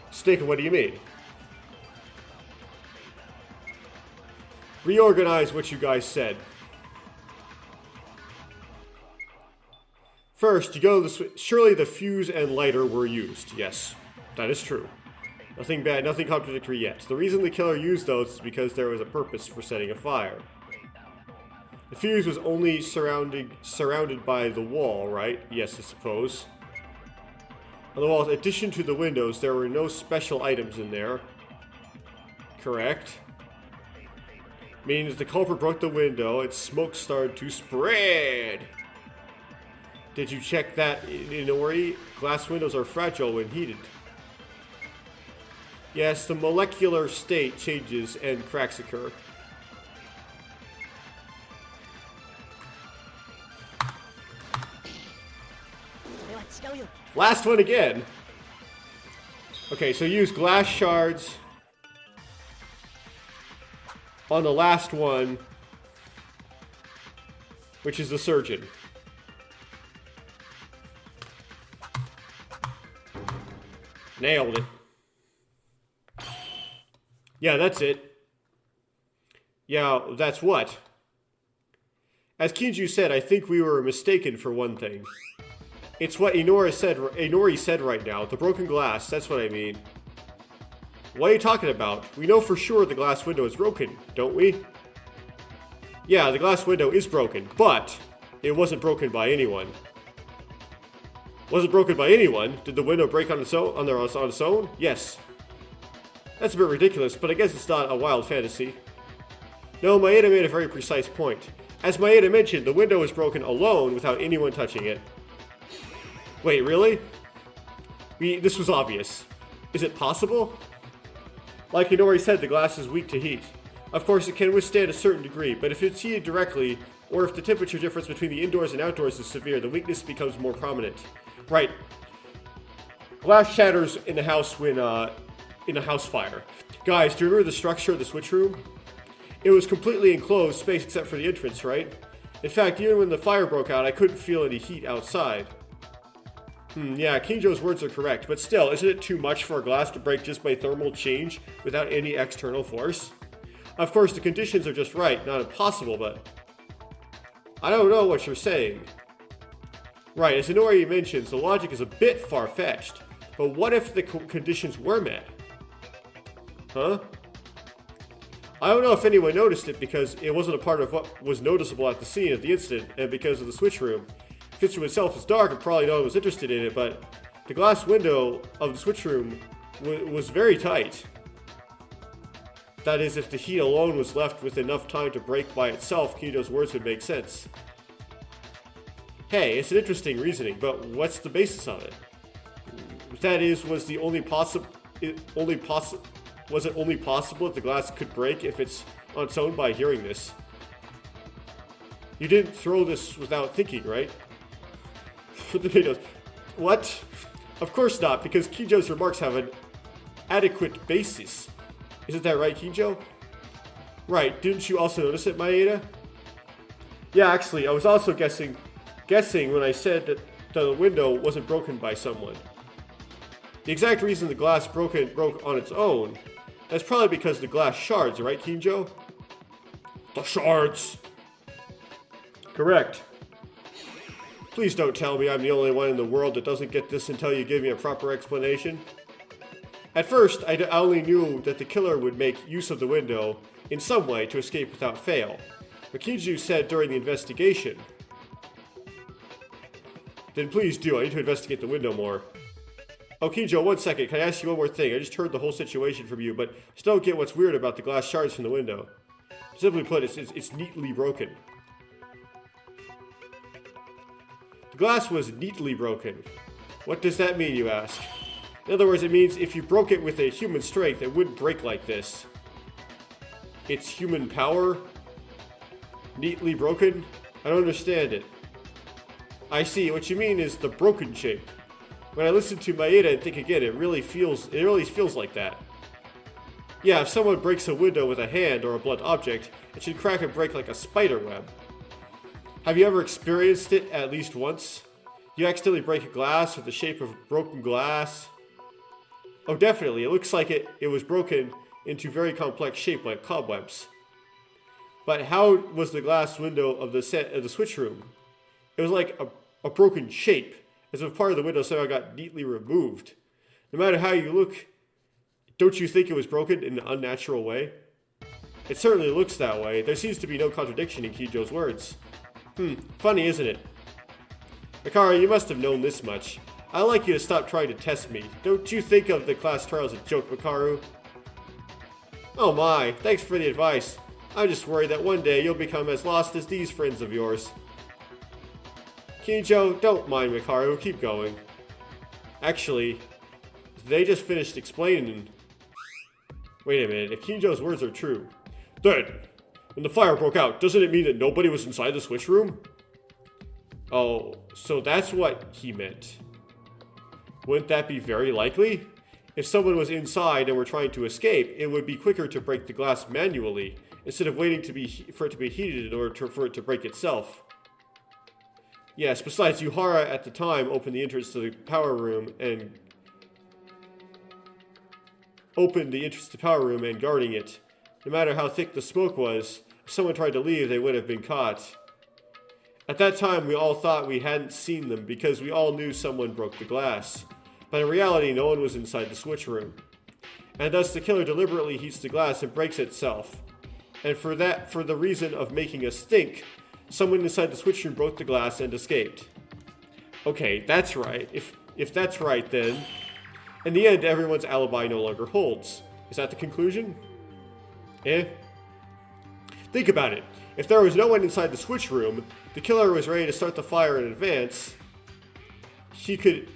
Snake, what do you mean? Reorganize what you guys said. First, you go to the switch. Surely the fuse and lighter were used. Yes, that is true. Nothing bad, nothing contradictory yet. The reason the killer used those is because there was a purpose for setting a fire. The fuse was only surrounded by the wall, right? Yes, I suppose. On the wall, in addition to the windows, there were no special items in there. Correct. Means the culprit broke the window and smoke started to spread. Did you check that, Inori? Glass windows are fragile when heated. Yes, the molecular state changes and cracks occur. Last one again. Okay, so use glass shards on the last one, which is the surgeon. Nailed it. Yeah, that's it. Yeah, that's what? As Kinju said, I think we were mistaken for one thing. It's what Inori said right now. The broken glass, that's what I mean. What are you talking about? We know for sure the glass window is broken, don't we? Yeah, the glass window is broken, but it wasn't broken by anyone. Wasn't broken by anyone? Did the window break on its own? Yes. That's a bit ridiculous, but I guess it's not a wild fantasy. No, Maeda made a very precise point. As Maeda mentioned, the window was broken alone without anyone touching it. Wait, really? This was obvious. Is it possible? Like Inori said, the glass is weak to heat. Of course, it can withstand a certain degree, but if it's heated directly, or if the temperature difference between the indoors and outdoors is severe, the weakness becomes more prominent. Right. Glass shatters in the house when, in a house fire. Guys, do you remember the structure of the switch room? It was completely enclosed space except for the entrance, right? In fact, even when the fire broke out, I couldn't feel any heat outside. Yeah, Kinjo's words are correct, but still, isn't it too much for a glass to break just by thermal change without any external force? Of course, the conditions are just right, not impossible, but... I don't know what you're saying. Right, as Inori mentions, the logic is a bit far-fetched, but what if the conditions were met? Huh? I don't know if anyone noticed it because it wasn't a part of what was noticeable at the scene of the incident, and because of the switch room. The switch room itself is dark and probably no one was interested in it, but the glass window of the switch room was very tight. That is, if the heat alone was left with enough time to break by itself, Kinjo's words would make sense. Hey, it's an interesting reasoning, but what's the basis of it? That is, was it only possible that the glass could break if it's on its own by hearing this? You didn't throw this without thinking, right? Tomatoes. What? Of course not, because Kinjo's remarks have an adequate basis. Isn't that right, Kinjo? Right, didn't you also notice it, Maeda? Yeah, actually, I was also guessing when I said that the window wasn't broken by someone. The exact reason the glass broke on its own, that's probably because the glass shards, right, Kinjo? The shards! Correct. Please don't tell me I'm the only one in the world that doesn't get this until you give me a proper explanation. At first, I only knew that the killer would make use of the window in some way to escape without fail. But Kinju said during the investigation. Then please do, I need to investigate the window more. Oh, Kinjo, 1 second, can I ask you one more thing? I just heard the whole situation from you, but still don't get what's weird about the glass shards from the window. Simply put, it's neatly broken. The glass was neatly broken. What does that mean, you ask? In other words, it means if you broke it with a human strength, it wouldn't break like this. It's human power? Neatly broken? I don't understand it. I see, what you mean is the broken shape. When I listen to Maeda and think again, it really feels like that. Yeah, if someone breaks a window with a hand or a blunt object, it should crack and break like a spider web. Have you ever experienced it at least once? You accidentally break a glass with the shape of broken glass? Oh, definitely. It looks like it was broken into very complex shape like cobwebs. But how was the glass window of the switch room? It was like a broken shape, as if part of the window somehow got neatly removed. No matter how you look, don't you think it was broken in an unnatural way? It certainly looks that way. There seems to be no contradiction in Kinjo's words. Funny, isn't it? Mikara, you must have known this much. I'd like you to stop trying to test me. Don't you think of the class trial as a joke, Mikaru? Oh my, thanks for the advice. I'm just worried that one day you'll become as lost as these friends of yours. Kinjo, don't mind Mikaru, keep going. Actually, they just finished explaining. Wait a minute, if Kinjo's words are true, then, when the fire broke out, doesn't it mean that nobody was inside the switch room? Oh, so that's what he meant. Wouldn't that be very likely? If someone was inside and were trying to escape, it would be quicker to break the glass manually, instead of waiting for it to be heated in order for it to break itself. Yes, besides, Yuhara at the time opened the entrance to the power room and guarding it. No matter how thick the smoke was, if someone tried to leave, they would have been caught. At that time, we all thought we hadn't seen them because we all knew someone broke the glass. But in reality, no one was inside the switch room. And thus the killer deliberately heats the glass and breaks itself. And for the reason of making us think, someone inside the switch room broke the glass and escaped. Okay, that's right. If that's right, then in the end, everyone's alibi no longer holds. Is that the conclusion? Think about it. If there was no one inside the switch room, the killer was ready to start the fire in advance. He could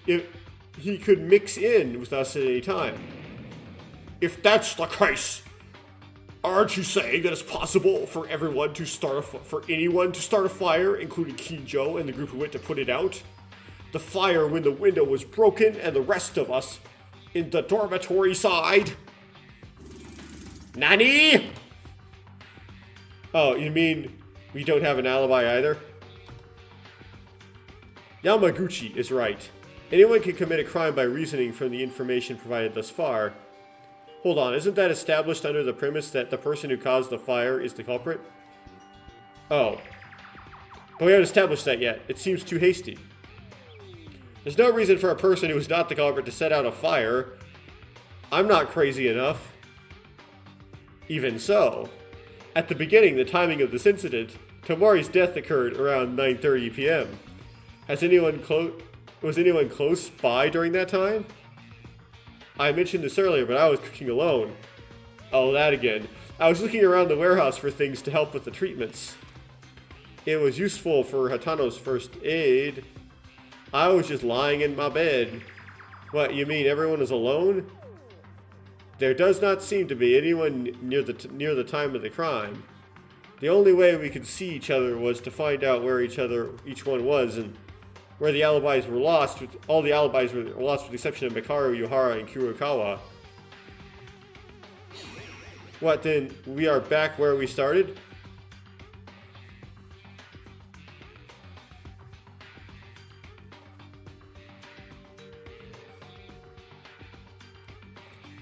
mix in with us at any time. If that's the case, aren't you saying that it's possible for anyone to start a fire, including Kinjo and the group who went to put it out? The fire when the window was broken and the rest of us in the dormitory side? Nani? Oh, you mean we don't have an alibi either? Yamaguchi is right. Anyone can commit a crime by reasoning from the information provided thus far. Hold on, isn't that established under the premise that the person who caused the fire is the culprit? Oh. But we haven't established that yet. It seems too hasty. There's no reason for a person who is not the culprit to set out a fire. I'm not crazy enough. Even so, at the beginning, the timing of this incident, Tomori's death occurred around 9:30 p.m. Was anyone close by during that time? I mentioned this earlier, but I was cooking alone. Oh, that again. I was looking around the warehouse for things to help with the treatments. It was useful for Hatano's first aid. I was just lying in my bed. What, you mean everyone is alone? There does not seem to be anyone near the time of the crime. The only way we could see each other was to find out where each one was, and where the alibis were lost. All the alibis were lost with the exception of Mikaru, Yuhara, and Kurokawa. What then? We are back where we started?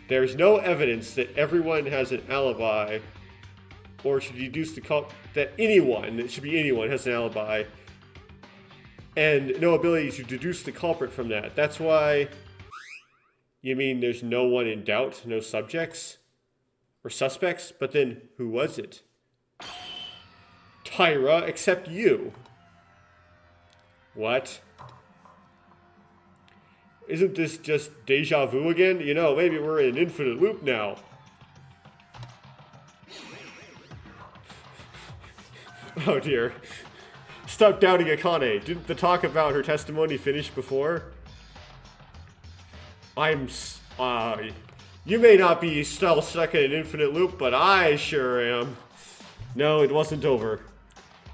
There's no evidence that everyone has an alibi, or should deduce that anyone, it should be anyone, has an alibi, and no ability to deduce the culprit from that. That's why... You mean there's no one in doubt, no subjects? Or suspects? But then, who was it? Tyra, except you. What? Isn't this just deja vu again? You know, maybe we're in an infinite loop now. Oh dear. Stop doubting Akane. Didn't the talk about her testimony finish before? You may not be still stuck in an infinite loop, but I sure am. No, it wasn't over.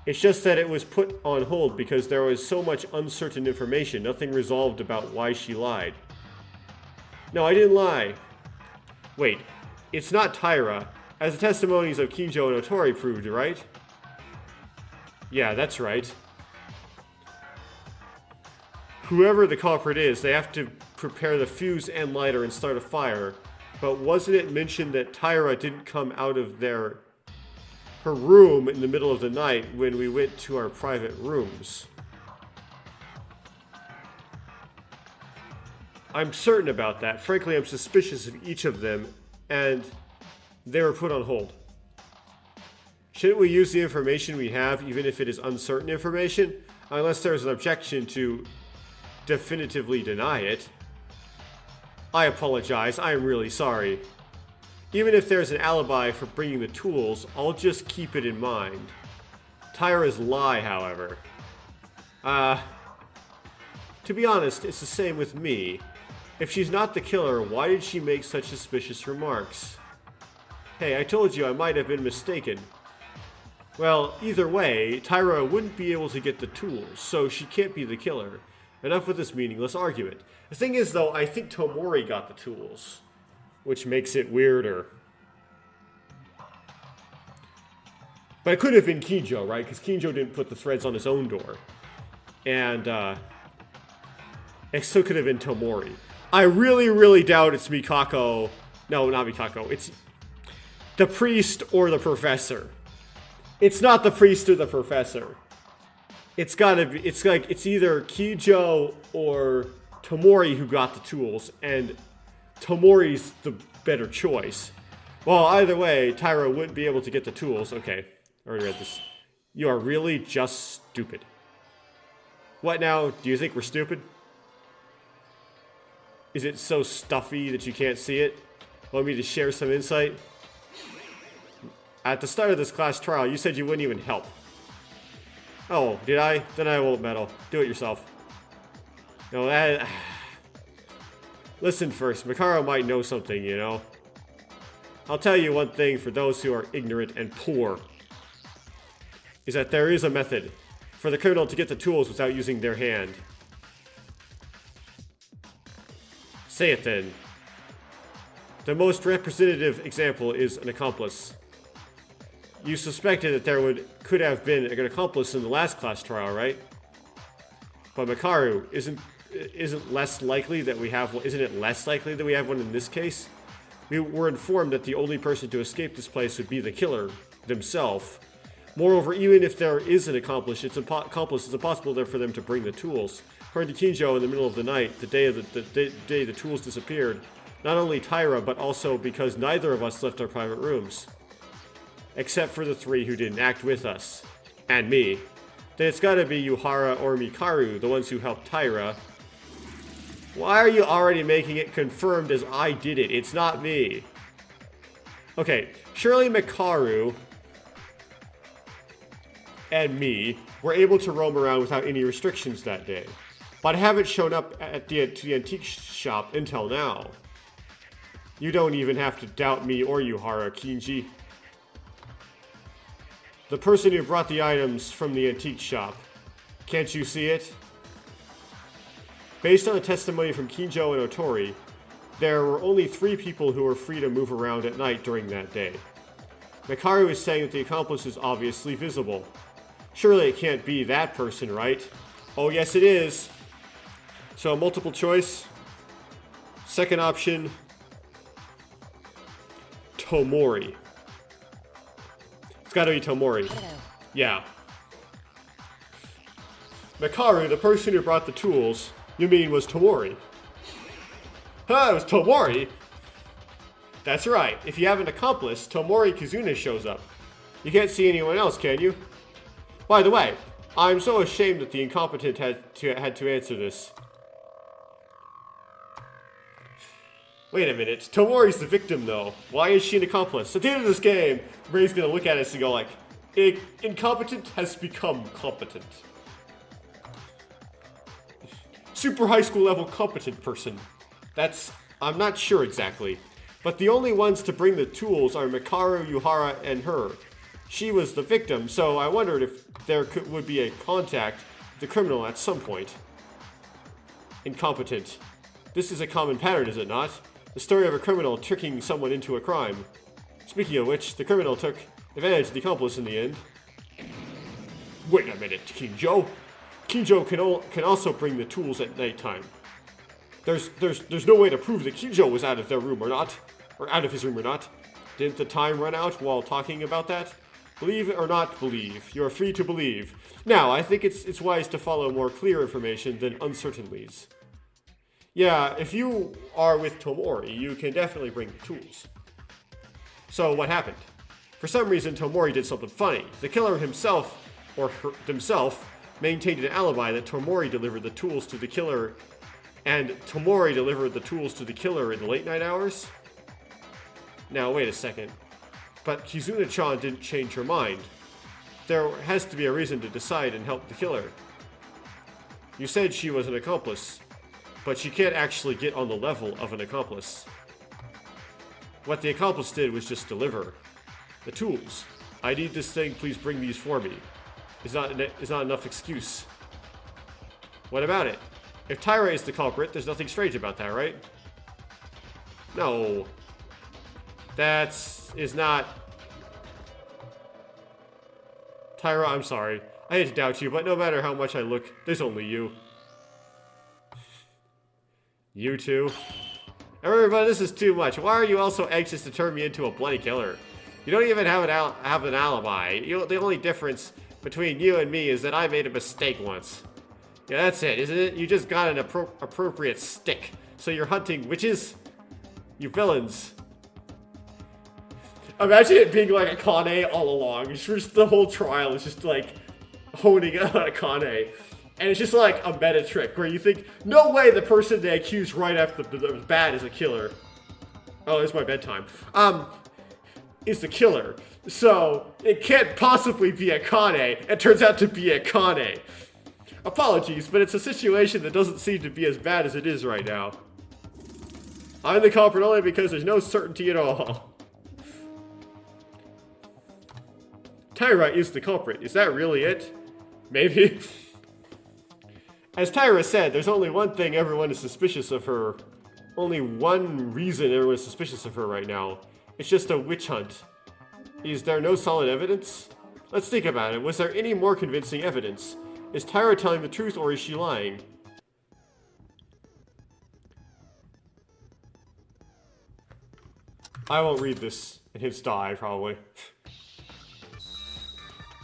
It's just that it was put on hold because there was so much uncertain information, nothing resolved about why she lied. No, I didn't lie. Wait, it's not Tyra, as the testimonies of Kinjo and Otori proved, right? Yeah, that's right. Whoever the culprit is, they have to prepare the fuse and lighter and start a fire. But wasn't it mentioned that Tyra didn't come out of her room in the middle of the night when we went to our private rooms? I'm certain about that. Frankly, I'm suspicious of each of them, and they were put on hold. Shouldn't we use the information we have, even if it is uncertain information? Unless there's an objection to definitively deny it. I apologize. I am really sorry. Even if there's an alibi for bringing the tools, I'll just keep it in mind. Tyra's lie, however. To be honest, it's the same with me. If she's not the killer, why did she make such suspicious remarks? Hey, I told you I might have been mistaken. Well, either way, Tyra wouldn't be able to get the tools, so she can't be the killer. Enough with this meaningless argument. The thing is, though, I think Tomori got the tools, which makes it weirder. But it could have been Kinjo, right? Because Kinjo didn't put the threads on his own door. And, it still could have been Tomori. I really, really doubt it's Mikako. No, not Mikako. It's the priest or the professor. It's not the priest or the professor. It's gotta be, it's either Kinjo or Tomori who got the tools, and Tomori's the better choice. Well, either way, Tyra wouldn't be able to get the tools. Okay, I already read this. You are really just stupid. What now? Do you think we're stupid? Is it so stuffy that you can't see it? Want me to share some insight? At the start of this class trial, you said you wouldn't even help. Oh, did I? Then I won't meddle. Do it yourself. No, that... Listen first, Mikaru might know something, you know? I'll tell you one thing for those who are ignorant and poor. Is that there is a method for the criminal to get the tools without using their hand. Say it then. The most representative example is an accomplice. You suspected that there could have been an accomplice in the last class trial, right? But Makaru, isn't it less likely that we have one in this case? We were informed that the only person to escape this place would be the killer themselves. Moreover, even if there is an accomplice, it's impossible there for them to bring the tools. According to Kinjo, in the middle of the night, the day the tools disappeared, not only Tyra, but also because neither of us left our private rooms. Except for the 3 who didn't act with us. And me. Then it's gotta be Yuhara or Mikaru, the ones who helped Tyra. Why are you already making it confirmed as I did it? It's not me. Okay, surely Mikaru and me were able to roam around without any restrictions that day. But I haven't shown up at the antique shop until now. You don't even have to doubt me or Yuhara, Kinji. The person who brought the items from the antique shop. Can't you see it? Based on the testimony from Kinjo and Otori, there were only 3 people who were free to move around at night during that day. Mikaru is saying that the accomplice is obviously visible. Surely it can't be that person, right? Oh, yes it is. So, multiple choice. Second option, Tomori. It's gotta be Tomori. Yeah. Mikaru, the person who brought the tools, you mean was Tomori? Huh, it was Tomori? That's right. If you have an accomplice, Tomori Kizuna shows up. You can't see anyone else, can you? By the way, I'm so ashamed that the incompetent had to answer this. Wait a minute, Tomori's the victim though. Why is she an accomplice? At the end of this game, Ray's gonna look at us and go like, incompetent has become competent. Super high school level competent person. I'm not sure exactly. But the only ones to bring the tools are Mikaru, Yuhara, and her. She was the victim, so I wondered if there would be a contact with the criminal at some point. Incompetent. This is a common pattern, is it not? The story of a criminal tricking someone into a crime. Speaking of which, the criminal took advantage of the accomplice in the end. Wait a minute, Kinjo. Kinjo can also bring the tools at nighttime. There's no way to prove that Kinjo was out of their room or not. Or out of his room or not. Didn't the time run out while talking about that? Believe or not believe. You are free to believe. Now, I think it's wise to follow more clear information than uncertain leads. Yeah, if you are with Tomori, you can definitely bring the tools. So, what happened? For some reason, Tomori did something funny. The killer himself, or themselves, maintained an alibi that Tomori delivered the tools to the killer, and Tomori delivered the tools to the killer in the late night hours? Now, wait a second. But Kizuna-chan didn't change her mind. There has to be a reason to decide and help the killer. You said she was an accomplice, but she can't actually get on the level of an accomplice. What the accomplice did was just deliver the tools. I need this thing, please bring these for me. Is not enough excuse. What about it? If Tyra is the culprit, there's nothing strange about that, right? No. Is not... Tyra, I'm sorry. I hate to doubt you, but no matter how much I look, there's only you. You two? Everybody, this is too much. Why are you all so anxious to turn me into a bloody killer? You don't even have an alibi. The only difference between you and me is that I made a mistake once. Yeah, that's it, isn't it? You just got an appropriate stick. So you're hunting witches? You villains. Imagine it being like a Kane all along. It's just the whole trial is just like honing in on a Kane. And it's just like a meta trick where you think, no way the person they accused right after the bad is a killer. Oh, it's my bedtime. Is the killer. So, it can't possibly be a Kane. It turns out to be a Kane. Apologies, but it's a situation that doesn't seem to be as bad as it is right now. I'm the culprit only because there's no certainty at all. Tyra is the culprit. Is that really it? Maybe. As Tyra said, there's only one thing everyone is suspicious of her. Only one reason everyone is suspicious of her right now. It's just a witch hunt. Is there no solid evidence? Let's think about it. Was there any more convincing evidence? Is Tyra telling the truth or is she lying? I won't read this and hit die, probably.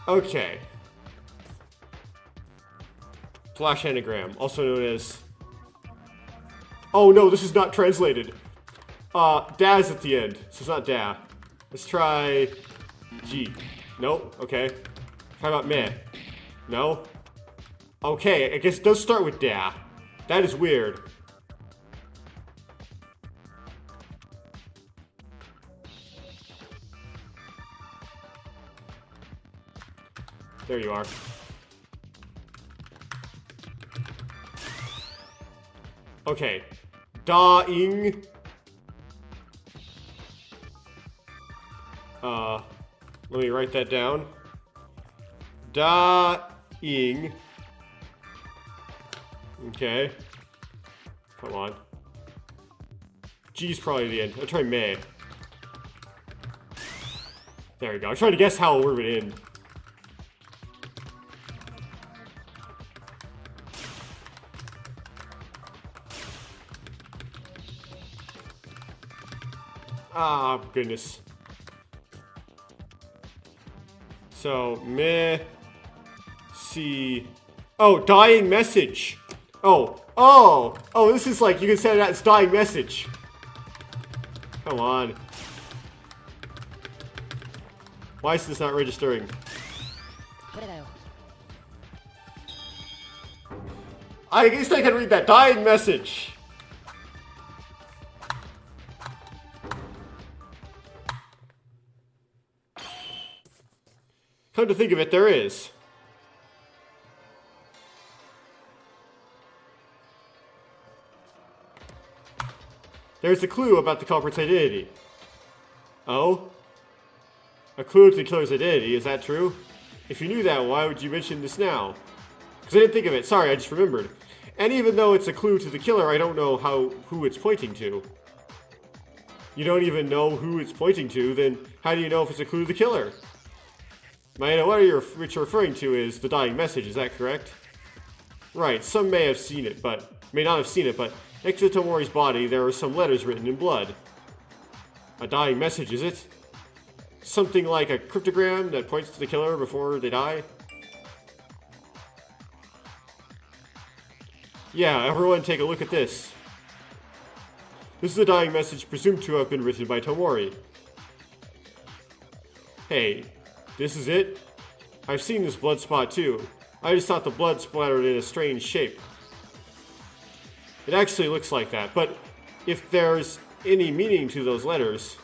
Okay. Flash anagram, also known as... Oh no, this is not translated. Da's at the end, so it's not da. Let's try G. Nope, okay. How about meh? No? Okay, I guess it does start with da. That is weird. There you are. Okay. Da-ing. Let me write that down. Da-ing. Okay. Come on. G's probably the end. I'll try May. There we go. I'm trying to guess how a word would end. Ah, goodness. So, meh, see. Oh, dying message. Oh, this is like, you can say that it's dying message. Come on. Why is this not registering? I guess I can read that. Dying message. Come to think of it, there is. There's a clue about the culprit's identity. Oh? A clue to the killer's identity, is that true? If you knew that, why would you mention this now? Because I didn't think of it. Sorry, I just remembered. And even though it's a clue to the killer, I don't know who it's pointing to. You don't even know who it's pointing to, then how do you know if it's a clue to the killer? What you're referring to is the dying message, is that correct? Right, some may have seen it, may not have seen it, but next to Tomori's body, there are some letters written in blood. A dying message, is it? Something like a cryptogram that points to the killer before they die? Yeah, everyone take a look at this. This is a dying message presumed to have been written by Tomori. Hey, this is it? I've seen this blood spot too. I just thought the blood splattered in a strange shape. It actually looks like that, but if there's any meaning to those letters...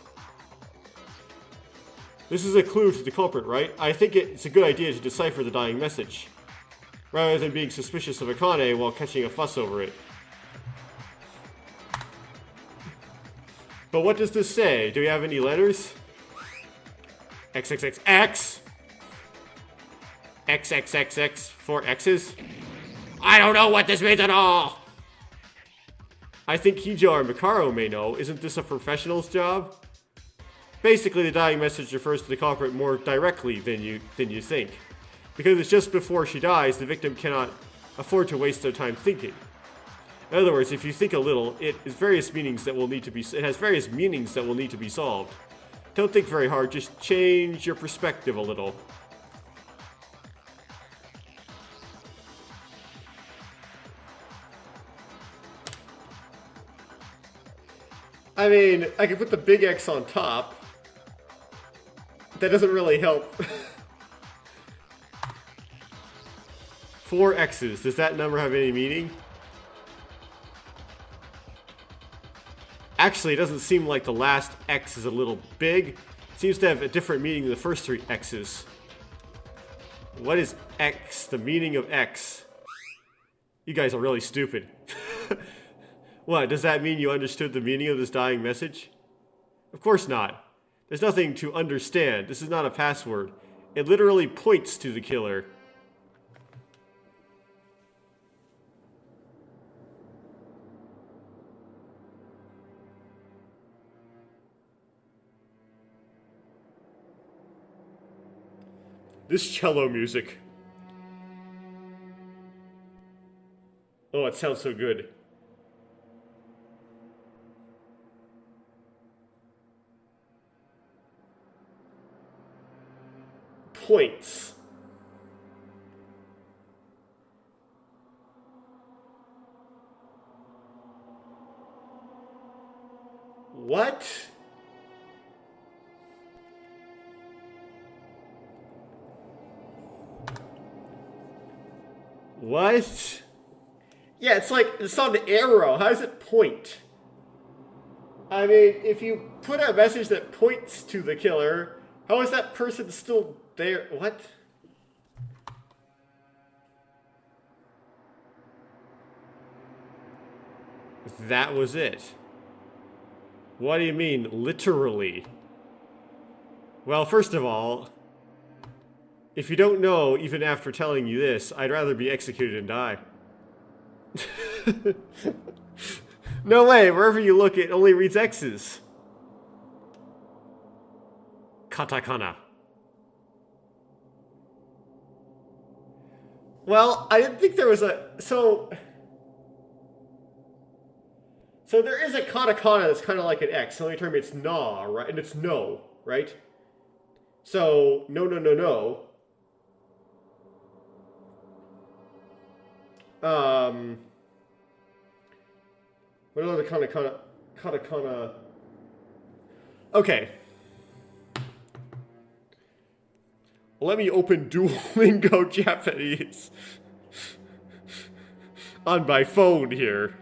This is a clue to the culprit, right? I think it's a good idea to decipher the dying message, rather than being suspicious of Akane while catching a fuss over it. But what does this say? Do we have any letters? XXXX? XXXX, 4 X's? I don't know what this means at all! I think Hijo or Mikaro may know. Isn't this a professional's job? Basically, the dying message refers to the culprit more directly than you think. Because it's just before she dies, the victim cannot afford to waste their time thinking. In other words, if you think a little, it has various meanings that will need to be solved. Don't think very hard, just change your perspective a little. I mean, I could put the big X on top. That doesn't really help. 4 X's. Does that number have any meaning? Actually, it doesn't seem like the last X is a little big. It seems to have a different meaning than the first 3 X's. What is X? The meaning of X? You guys are really stupid. What, does that mean you understood the meaning of this dying message? Of course not. There's nothing to understand. This is not a password. It literally points to the killer. This cello music. Oh, it sounds so good. Points. What? What? Yeah, it's like, it's on the arrow. How does it point? I mean, if you put a message that points to the killer, how is that person still there? What? That was it. What do you mean, literally? Well, first of all, if you don't know, even after telling you this, I'd rather be executed and die. No way, wherever you look, it only reads X's. Katakana. Well, I didn't think there was a... So there is a katakana that's kind of like an X. The only term it's na, right? And it's no, right? So, no, no, no, no. What other katakana? Okay. Let me open Duolingo Japanese on my phone here.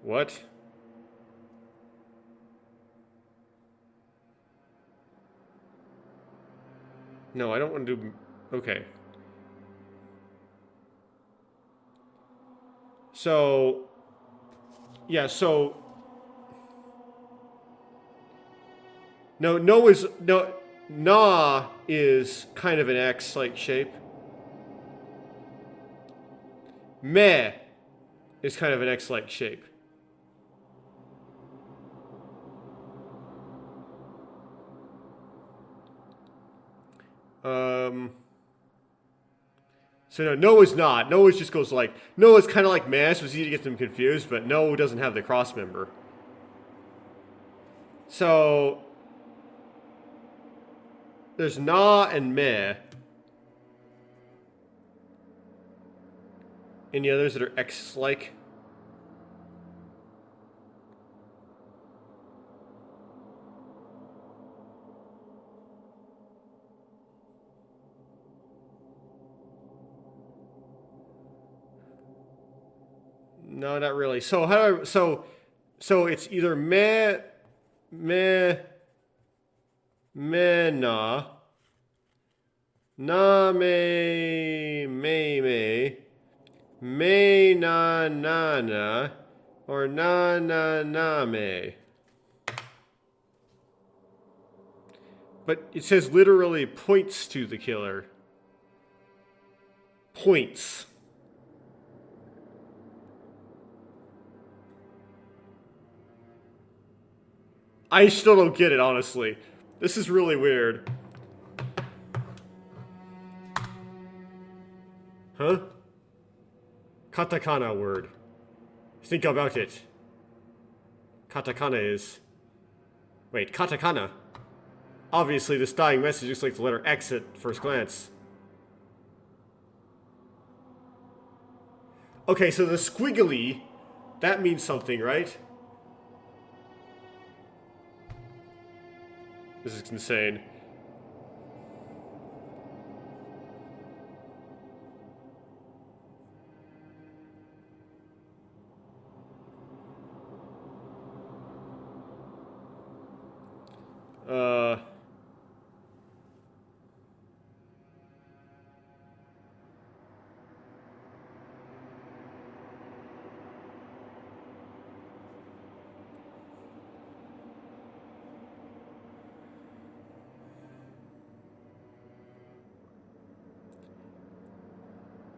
What? No, I don't want to do... Okay. So... Yeah, so... No is... No... Na is kind of an X-like shape. Meh is kind of an X-like shape. So no is not. No is just goes like... No is kind of like meh, so it's easy to get them confused, but no doesn't have the cross member. So... There's na and meh. Any others that are X-like? No, not really. So how do I, so it's either meh, na, me, na, or na, me. But it says literally points to the killer. Points. I still don't get it, honestly. This is really weird. Huh? Katakana word. Think about it. Katakana is... Wait, katakana? Obviously, this dying message looks like the letter X at first glance. Okay, so the squiggly, that means something, right? This is insane.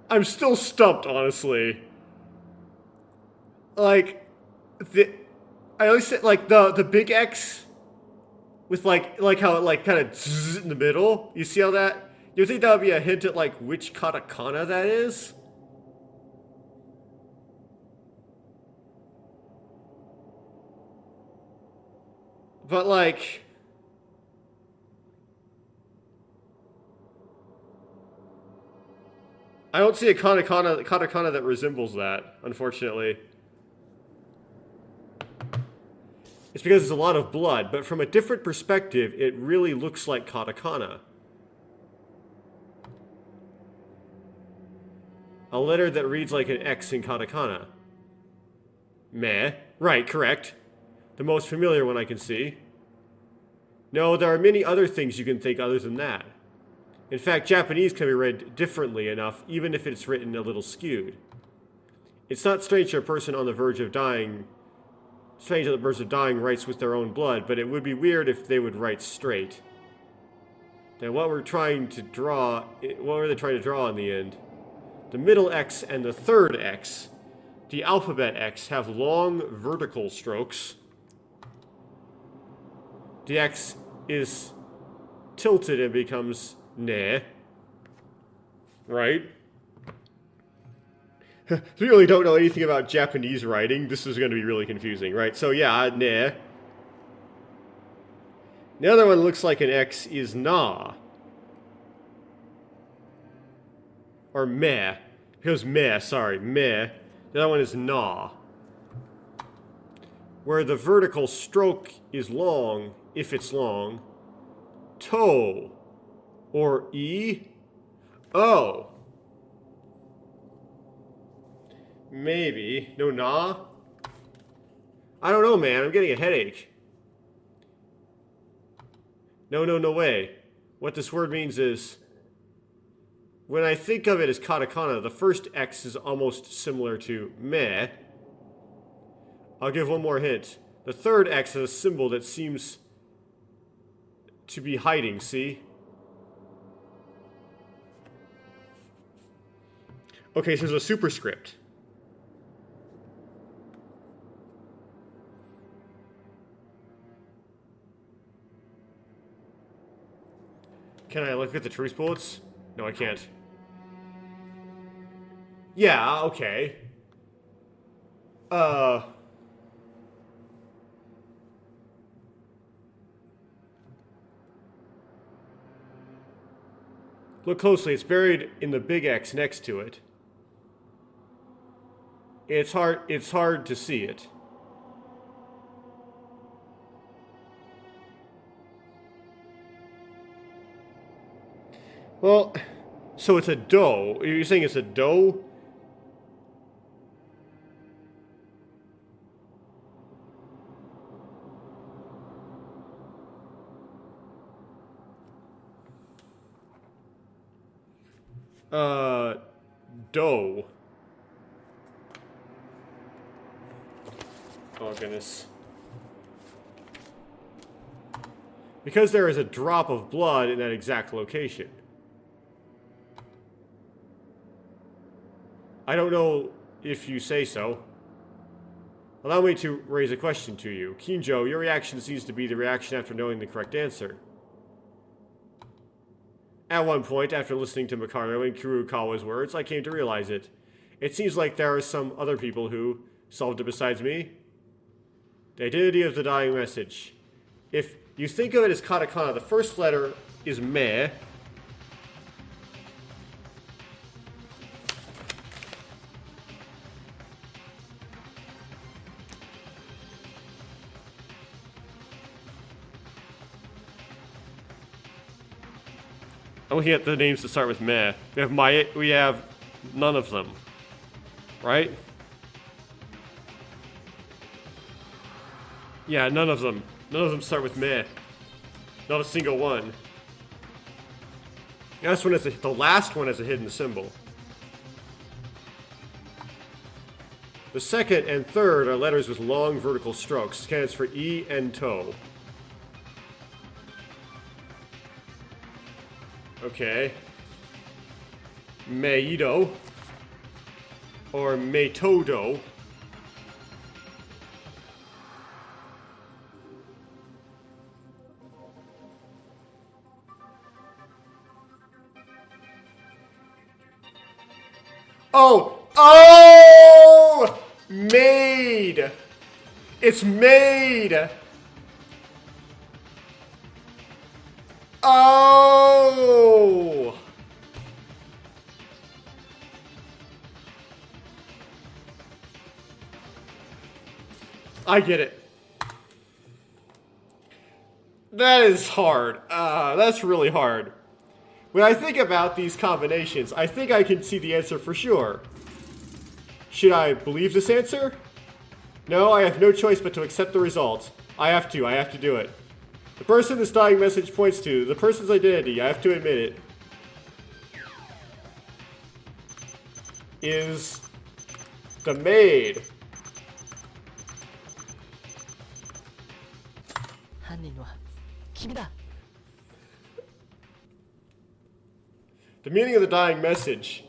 I'm still stumped, honestly. Like, I always said, like, the big X with like how it like kind of in the middle. You see how that? You think that would be a hint at like which katakana that is? But like, I don't see a katakana that resembles that, unfortunately. It's because there's a lot of blood, but from a different perspective, it really looks like katakana. A letter that reads like an X in katakana. Meh. Right, correct. The most familiar one I can see. No, there are many other things you can think other than that. In fact, Japanese can be read differently enough, even if it's written a little skewed. It's not strange that a person on the verge of dying writes with their own blood, but it would be weird if they would write straight. Now, what were they trying to draw in the end? The middle X and the third X, the alphabet X, have long vertical strokes. The X is tilted and becomes ne. Right? If you really don't know anything about Japanese writing, this is going to be really confusing, right? So yeah, ne. The other one looks like an X is na. Or meh. It goes meh, sorry, meh. The other one is na. Where the vertical stroke is long, if it's long. To. Or E. O. Maybe. No, na? I don't know, man. I'm getting a headache. No, no, no way. What this word means is, when I think of it as katakana, the first X is almost similar to meh. I'll give one more hint. The third X is a symbol that seems to be hiding, see? Okay, so there's a superscript. Can I look at the truce bullets? No, I can't. Yeah, okay. Look closely, it's buried in the big X next to it. It's hard to see it. Well, so it's a do. You're saying it's a do? Do. Oh, goodness. Because there is a drop of blood in that exact location. I don't know if you say so. Allow me to raise a question to you. Kinjo, your reaction seems to be the reaction after knowing the correct answer. At one point, after listening to Mikaro and Kurukawa's words, I came to realize it. It seems like there are some other people who solved it besides me. The identity of the dying message. If you think of it as katakana, the first letter is me. I'm looking at the names that start with meh. We have none of them. Right? Yeah, none of them. None of them start with meh. Not a single one. The last one has a hidden symbol. The second and third are letters with long vertical strokes. Stands for E and to. Okay. Meido. Or Meitodo. Oh! Oh! Made! It's made! Oh! I get it. That is hard. That's really hard. When I think about these combinations, I think I can see the answer for sure. Should I believe this answer? No, I have no choice but to accept the result. I have to do it. The person this dying message points to, the person's identity, I have to admit it, is the maid. The meaning of the dying message.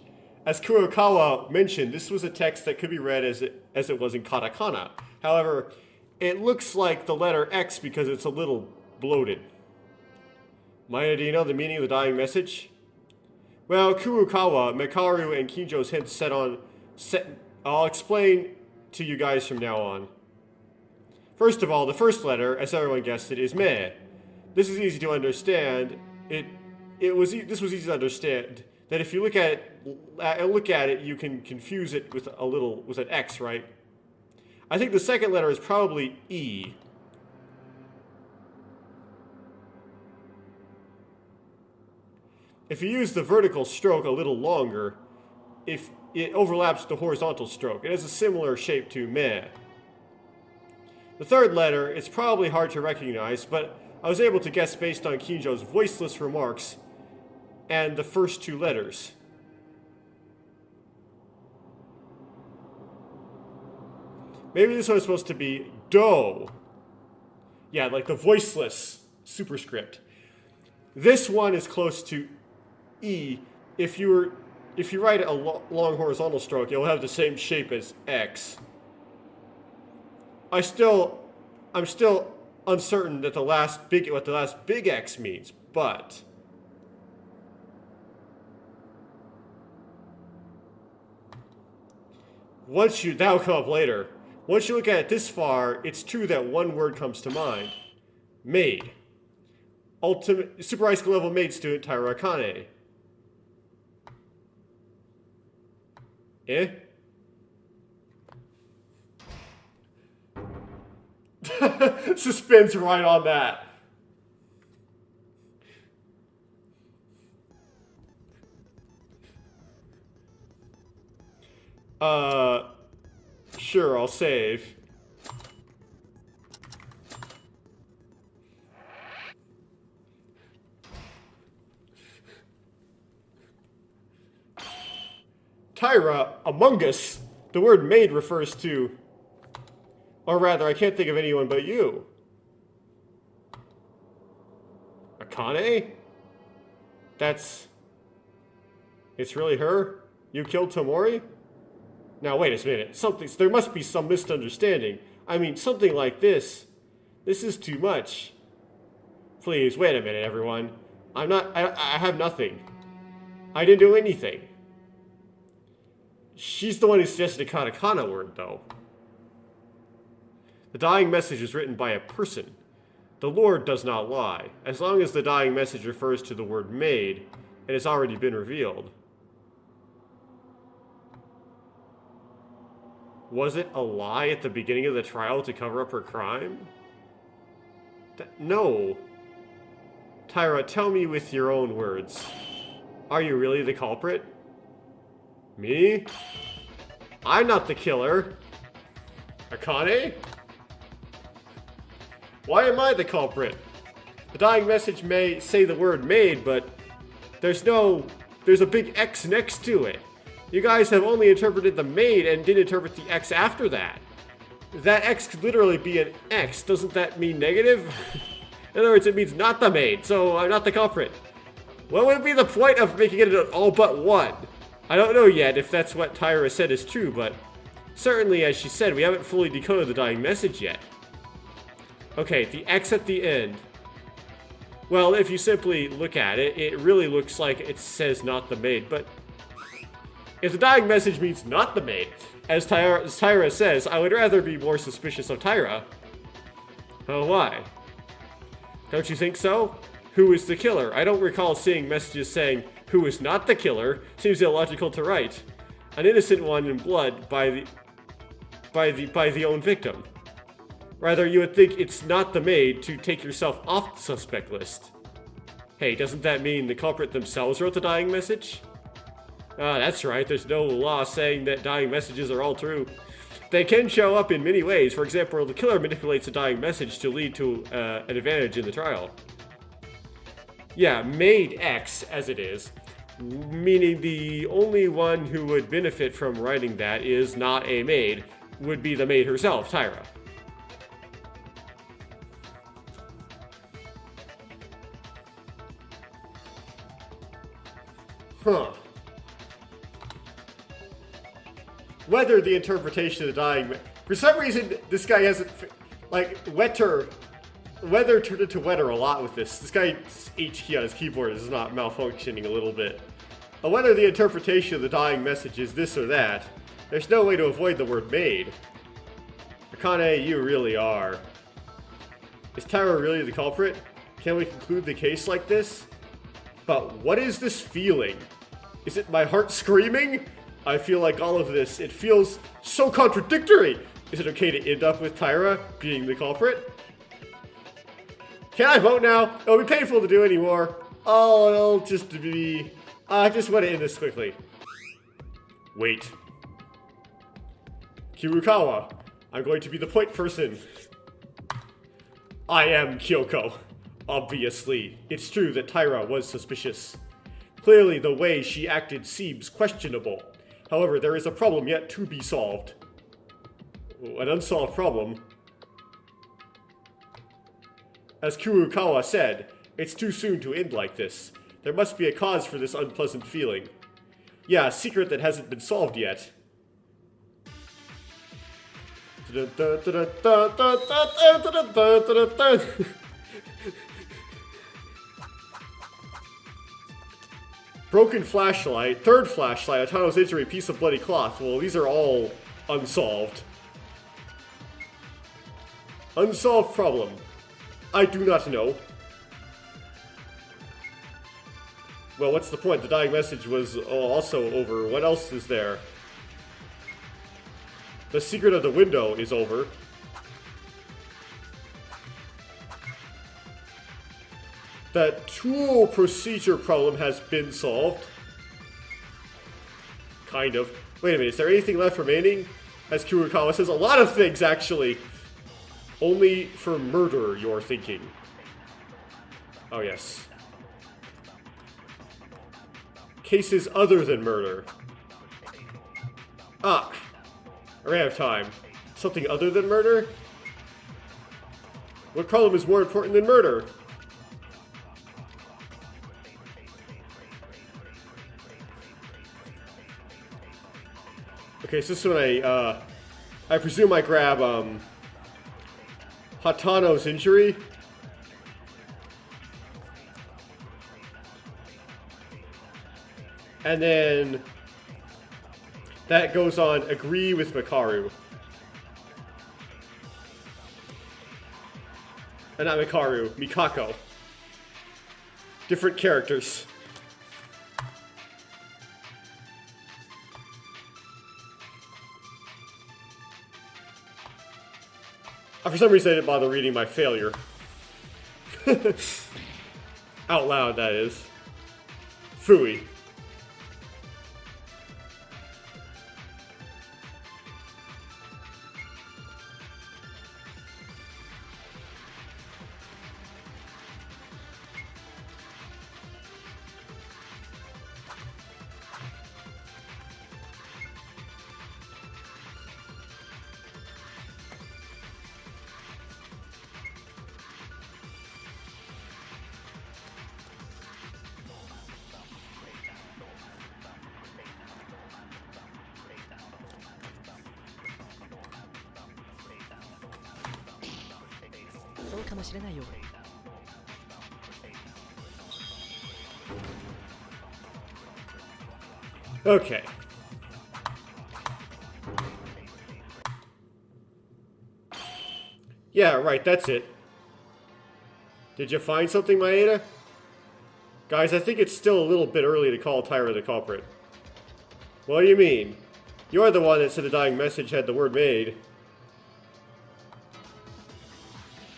As Kurokawa mentioned, this was a text that could be read as it was in katakana. However, it looks like the letter X because it's a little bloated. Maya, do you know the meaning of the dying message? Well, Kurokawa, Mekaru, and Kinjo's hints I'll explain to you guys from now on. First of all, the first letter, as everyone guessed it, is me. This is easy to understand. This was easy to understand. That if you look at it, you can confuse it with an X, right? I think the second letter is probably E. If you use the vertical stroke a little longer, if it overlaps the horizontal stroke, it has a similar shape to me. The third letter, it's probably hard to recognize, but I was able to guess based on Kinjo's voiceless remarks and the first two letters. Maybe this one's supposed to be do. Yeah, like the voiceless superscript. This one is close to E. If you write a long horizontal stroke, it'll have the same shape as X. I'm still uncertain that what the last big X means, but that'll come up later. Once you look at it this far, it's true that one word comes to mind. Maid. Ultimate Super High School level maid student Taira Akane. Eh? Suspense right on that. Sure, I'll save. Taira, Among Us. The word maid refers to, or rather, I can't think of anyone but you. Akane? It's really her? You killed Tomori? Now wait a minute, there must be some misunderstanding. I mean, something like this. This is too much. Please, wait a minute, everyone. I have nothing. I didn't do anything. She's the one who suggested a katakana word, though. The dying message is written by a person. The Lord does not lie. As long as the dying message refers to the word maid, it has already been revealed. Was it a lie at the beginning of the trial to cover up her crime? No. Taira, tell me with your own words. Are you really the culprit? Me? I'm not the killer. Akane? Why am I the culprit? The dying message may say the word maid, but there's a big X next to it. You guys have only interpreted the maid and didn't interpret the X after that. That X could literally be an X. Doesn't that mean negative? In other words, it means not the maid, so I'm not the culprit. What would be the point of making it an all but one? I don't know yet if that's what Taira said is true, but certainly, as she said, we haven't fully decoded the dying message yet. Okay, the X at the end. Well, if you simply look at it, it really looks like it says not the maid, but If the dying message means not the maid, as Tyra says, I would rather be more suspicious of Tyra. Oh, why? Don't you think so? Who is the killer? I don't recall seeing messages saying, who is not the killer? Seems illogical to write. An innocent one in blood by the own victim. Rather, you would think it's not the maid to take yourself off the suspect list. Hey, doesn't that mean the culprit themselves wrote the dying message? Ah, that's right, there's no law saying that dying messages are all true. They can show up in many ways. For example, the killer manipulates a dying message to lead to an advantage in the trial. Yeah, maid X, as it is. Meaning the only one who would benefit from writing that is not a maid, would be the maid herself, Tyra. Huh. Whether the interpretation of the dying... For some reason, this guy hasn't... Like, weather turned into weather a lot with this. This guy's H key on his keyboard is not malfunctioning a little bit. Whether the interpretation of the dying message is this or that, there's no way to avoid the word maid. Akane, you really are. Is Tyra really the culprit? Can we conclude the case like this? But what is this feeling? Is it my heart screaming? I feel like all of this, it feels so contradictory. Is it okay to end up with Tyra being the culprit? Can I vote now? It'll be painful to do anymore. Oh, it'll just be... I just want to end this quickly. Wait. Kirukawa, I'm going to be the point person. I am Kyoko. Obviously, it's true that Tyra was suspicious. Clearly, the way she acted seems questionable. However, there is a problem yet to be solved. An unsolved problem. As Kurukawa said, it's too soon to end like this. There must be a cause for this unpleasant feeling. Yeah, a secret that hasn't been solved yet. Broken flashlight, third flashlight, Atano's injury, piece of bloody cloth. Well, these are all unsolved. Unsolved problem. I do not know. Well, what's the point? The dying message was also over. What else is there? The secret of the window is over. That tool procedure problem has been solved. Kind of. Wait a minute, is there anything left remaining? As Kurukawa says, a lot of things, actually. Only for murder, you're thinking. Oh, yes. Cases other than murder. Ah. I ran out of time. Something other than murder? What problem is more important than murder? Okay, so this is when I presume I grab, Hatano's injury. And then that goes on agree with Mikaru. Not Mikaru, Mikako. Different characters. For some reason I didn't bother reading my failure. Out loud, that is. Phooey. Okay. Yeah, right, that's it. Did you find something, Maeda? Guys, I think it's still a little bit early to call Tyra the culprit. What do you mean? You're the one that said the dying message had the word made.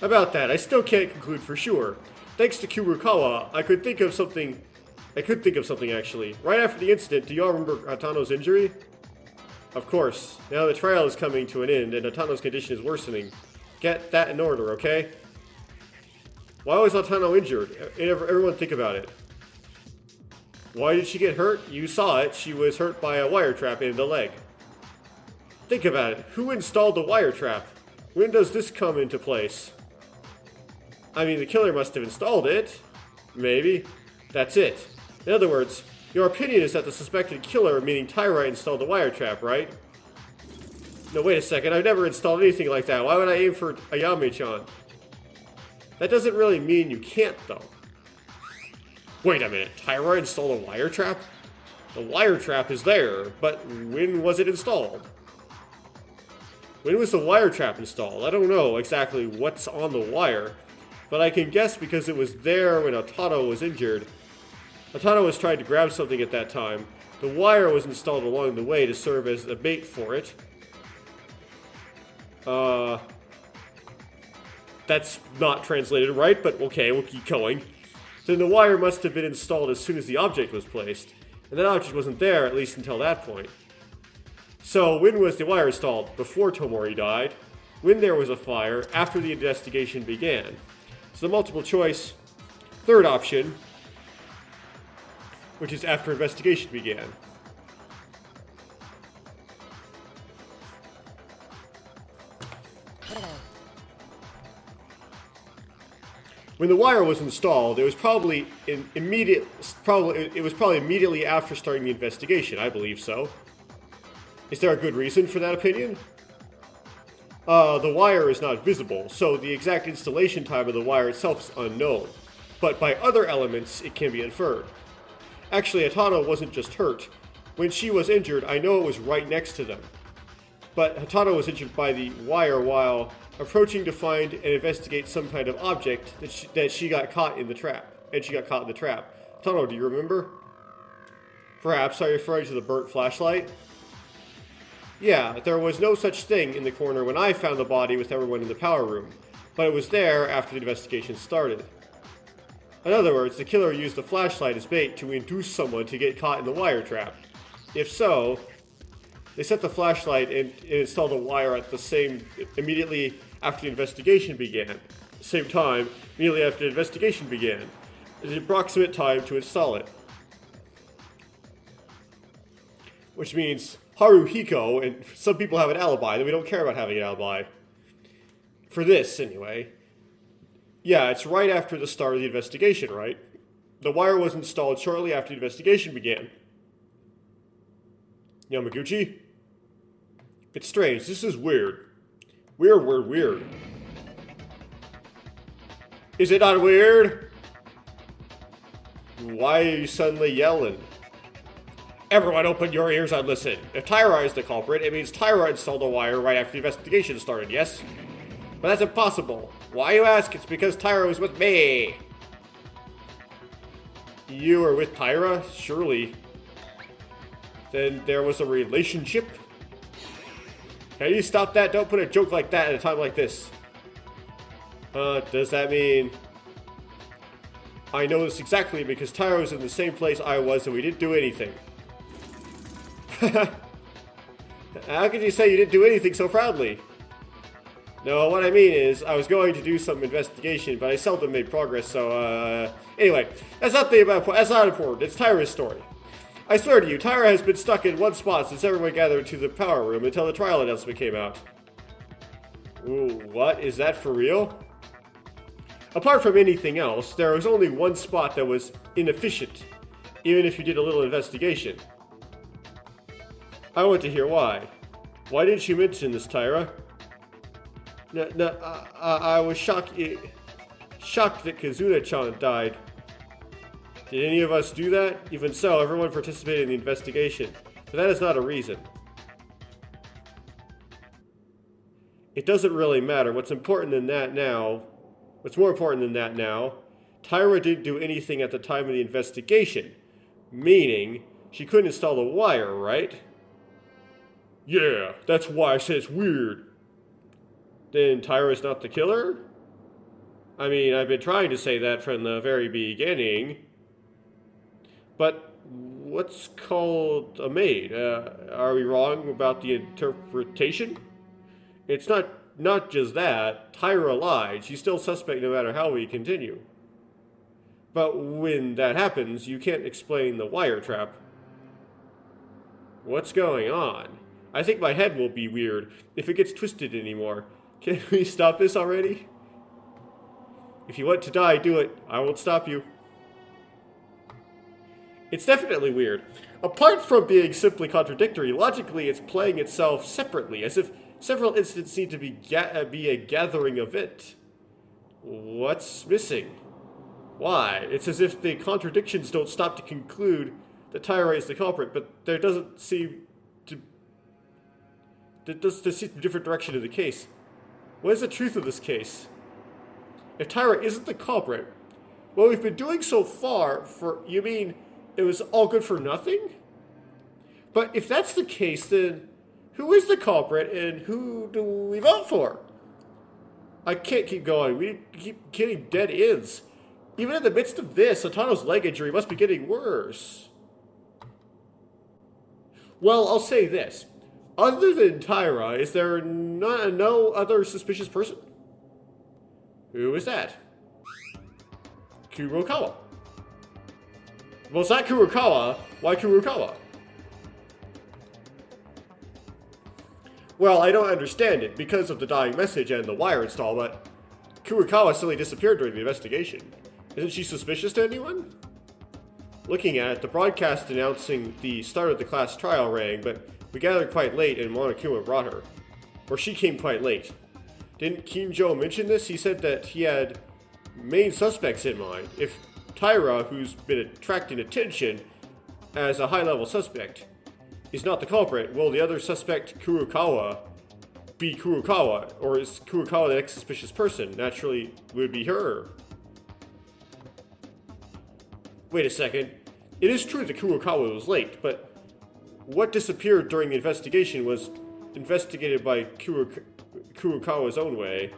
About that, I still can't conclude for sure. Thanks to Kurukawa, I could think of something actually. Right after the incident, do y'all remember Hatano's injury? Of course. Now the trial is coming to an end and Hatano's condition is worsening. Get that in order, okay? Why was Hatano injured? Everyone think about it. Why did she get hurt? You saw it. She was hurt by a wire trap in the leg. Think about it. Who installed the wire trap? When does this come into place? I mean, the killer must have installed it. Maybe. That's it. In other words, your opinion is that the suspected killer, meaning Tyra, installed the wire trap, right? No, wait a second. I've never installed anything like that. Why would I aim for Ayame-chan? That doesn't really mean you can't, though. Wait a minute. Tyra installed a wire trap? The wire trap is there, but when was it installed? When was the wire trap installed? I don't know exactly what's on the wire, but I can guess because it was there when Hatano was injured. Hatano was trying to grab something at that time. The wire was installed along the way to serve as a bait for it. That's not translated right, but okay, we'll keep going. Then the wire must have been installed as soon as the object was placed, and that object wasn't there, at least until that point. So, when was the wire installed? Before Tomori died, when there was a fire, after the investigation began. So the multiple choice, third option, which is after investigation began. When the wire was installed, it was probably immediately after starting the investigation. I believe so. Is there a good reason for that opinion? The wire is not visible, so the exact installation time of the wire itself is unknown. But by other elements, it can be inferred. Actually, Hatano wasn't just hurt. When she was injured, I know it was right next to them. But Hatano was injured by the wire while approaching to find and investigate some kind of object that she got caught in the trap. And she got caught in the trap. Hatano, do you remember? Perhaps, are you referring to the burnt flashlight? Yeah, there was no such thing in the corner when I found the body with everyone in the power room, but it was there after the investigation started. In other words, the killer used the flashlight as bait to induce someone to get caught in the wire trap. If so, they set the flashlight and installed the wire at immediately after the investigation began. Same time, immediately after the investigation began. The approximate time to install it. Which means Haruhiko, and some people have an alibi, that we don't care about having an alibi. For this, anyway. Yeah, it's right after the start of the investigation, right? The wire was installed shortly after the investigation began. Yamaguchi? It's strange. This is weird. Weird. Is it not weird? Why are you suddenly yelling? Everyone open your ears and listen. If Tyra is the culprit, it means Tyra installed the wire right after the investigation started, yes? But that's impossible. Why, you ask? It's because Tyra was with me. You were with Tyra? Surely. Then there was a relationship? Can you stop that? Don't put a joke like that at a time like this. Does that mean... I know this exactly because Tyra was in the same place I was and we didn't do anything. How could you say you didn't do anything so proudly? No, what I mean is, I was going to do some investigation, but I seldom made progress, so, anyway, that's not important. It's Tyra's story. I swear to you, Tyra has been stuck in one spot since everyone gathered to the power room until the trial announcement came out. Ooh, what? Is that for real? Apart from anything else, there was only one spot that was inefficient, even if you did a little investigation. I want to hear why. Why didn't you mention this, Tyra? I was shocked that Kazuna-chan died. Did any of us do that? Even so, everyone participated in the investigation. But that is not a reason. It doesn't really matter. What's more important than that now, Tyra didn't do anything at the time of the investigation. Meaning, she couldn't install the wire, right? Yeah, that's why I said it's weird. Then Tyra's not the killer? I mean, I've been trying to say that from the very beginning. But what's called a maid? Are we wrong about the interpretation? It's not just that. Tyra lied. She's still suspect no matter how we continue. But when that happens, you can't explain the wire trap. What's going on? I think my head will be weird if it gets twisted anymore. Can we stop this already? If you want to die, do it. I won't stop you. It's definitely weird. Apart from being simply contradictory, logically it's playing itself separately, as if several incidents need to be a gathering event. What's missing? Why? It's as if the contradictions don't stop to conclude that Tyra is the culprit, but there doesn't seem to... There seems a different direction in the case. What is the truth of this case? If Tyra isn't the culprit, what we've been doing so far you mean it was all good for nothing? But if that's the case, then who is the culprit and who do we vote for? I can't keep going. We keep getting dead ends. Even in the midst of this, Atano's leg injury must be getting worse. Well, I'll say this. Other than Tyra, is there no other suspicious person? Who is that? Kurokawa. Well, it's not Kurokawa. Why Kurokawa? Well, I don't understand it because of the dying message and the wire install, but Kurokawa suddenly disappeared during the investigation. Isn't she suspicious to anyone? Looking at it, the broadcast announcing the start of the class trial rang, but we gathered quite late and Monokuma brought her. Or she came quite late. Didn't Kinjo mention this? He said that he had main suspects in mind. If Tyra, who's been attracting attention as a high-level suspect, is not the culprit, will the other suspect, Kurokawa, be Kurokawa? Or is Kurokawa the next suspicious person? Naturally, would be her. Wait a second. It is true that Kurokawa was late, but what disappeared during the investigation was investigated by Kurokawa's own way.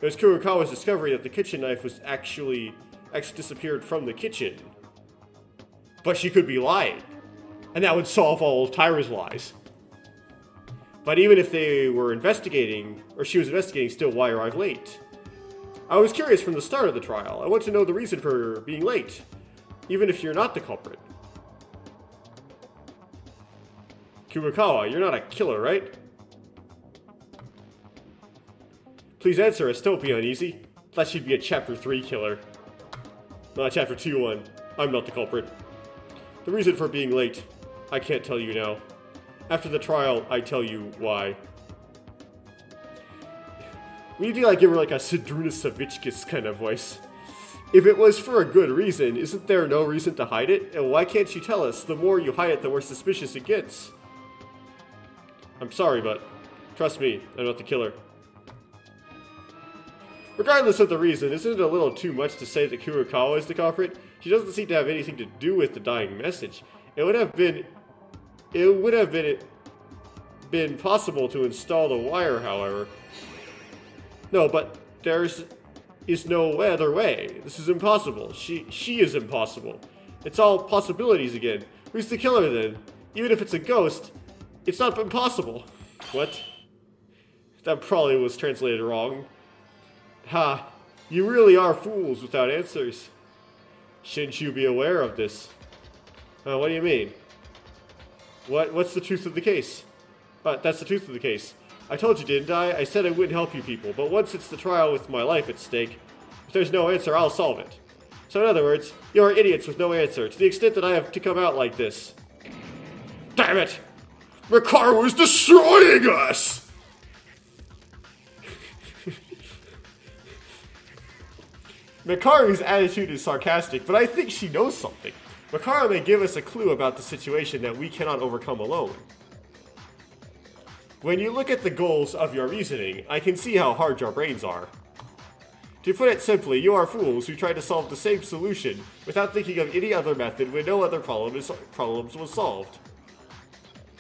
It was Kurokawa's discovery that the kitchen knife was actually disappeared from the kitchen. But she could be lying. And that would solve all of Tyra's lies. But even if they were investigating, or she was investigating still, why arrive late? I was curious from the start of the trial. I want to know the reason for being late. Even if you're not the culprit. Kurokawa, you're not a killer, right? Please answer us, don't be uneasy. Thought she'd be a Chapter 3 killer. Not Chapter 2 one. I'm not the culprit. The reason for being late, I can't tell you now. After the trial, I tell you why. We need to give her a Sidruna Savitskis kind of voice. If it was for a good reason, isn't there no reason to hide it? And why can't you tell us? The more you hide it, the more suspicious it gets. I'm sorry, but trust me, I'm not the killer. Regardless of the reason, isn't it a little too much to say that Kurokawa is the culprit? She doesn't seem to have anything to do with the dying message. It would have been possible to install the wire, however. No, but there is no other way. This is impossible. She is impossible. It's all possibilities again. Who's the killer then? Even if it's a ghost, it's not impossible. What? That probably was translated wrong. Ha, you really are fools without answers. Shouldn't you be aware of this? What do you mean? What's the truth of the case? That's the truth of the case. I told you, didn't I? I said I wouldn't help you people, but once it's the trial with my life at stake, if there's no answer, I'll solve it. So in other words, you're idiots with no answer, to the extent that I have to come out like this. Damn it! Makaru is destroying us! Makaru's attitude is sarcastic, but I think she knows something. Makaru may give us a clue about the situation that we cannot overcome alone. When you look at the goals of your reasoning, I can see how hard your brains are. To put it simply, you are fools who try to solve the same solution without thinking of any other method when no other problems was solved.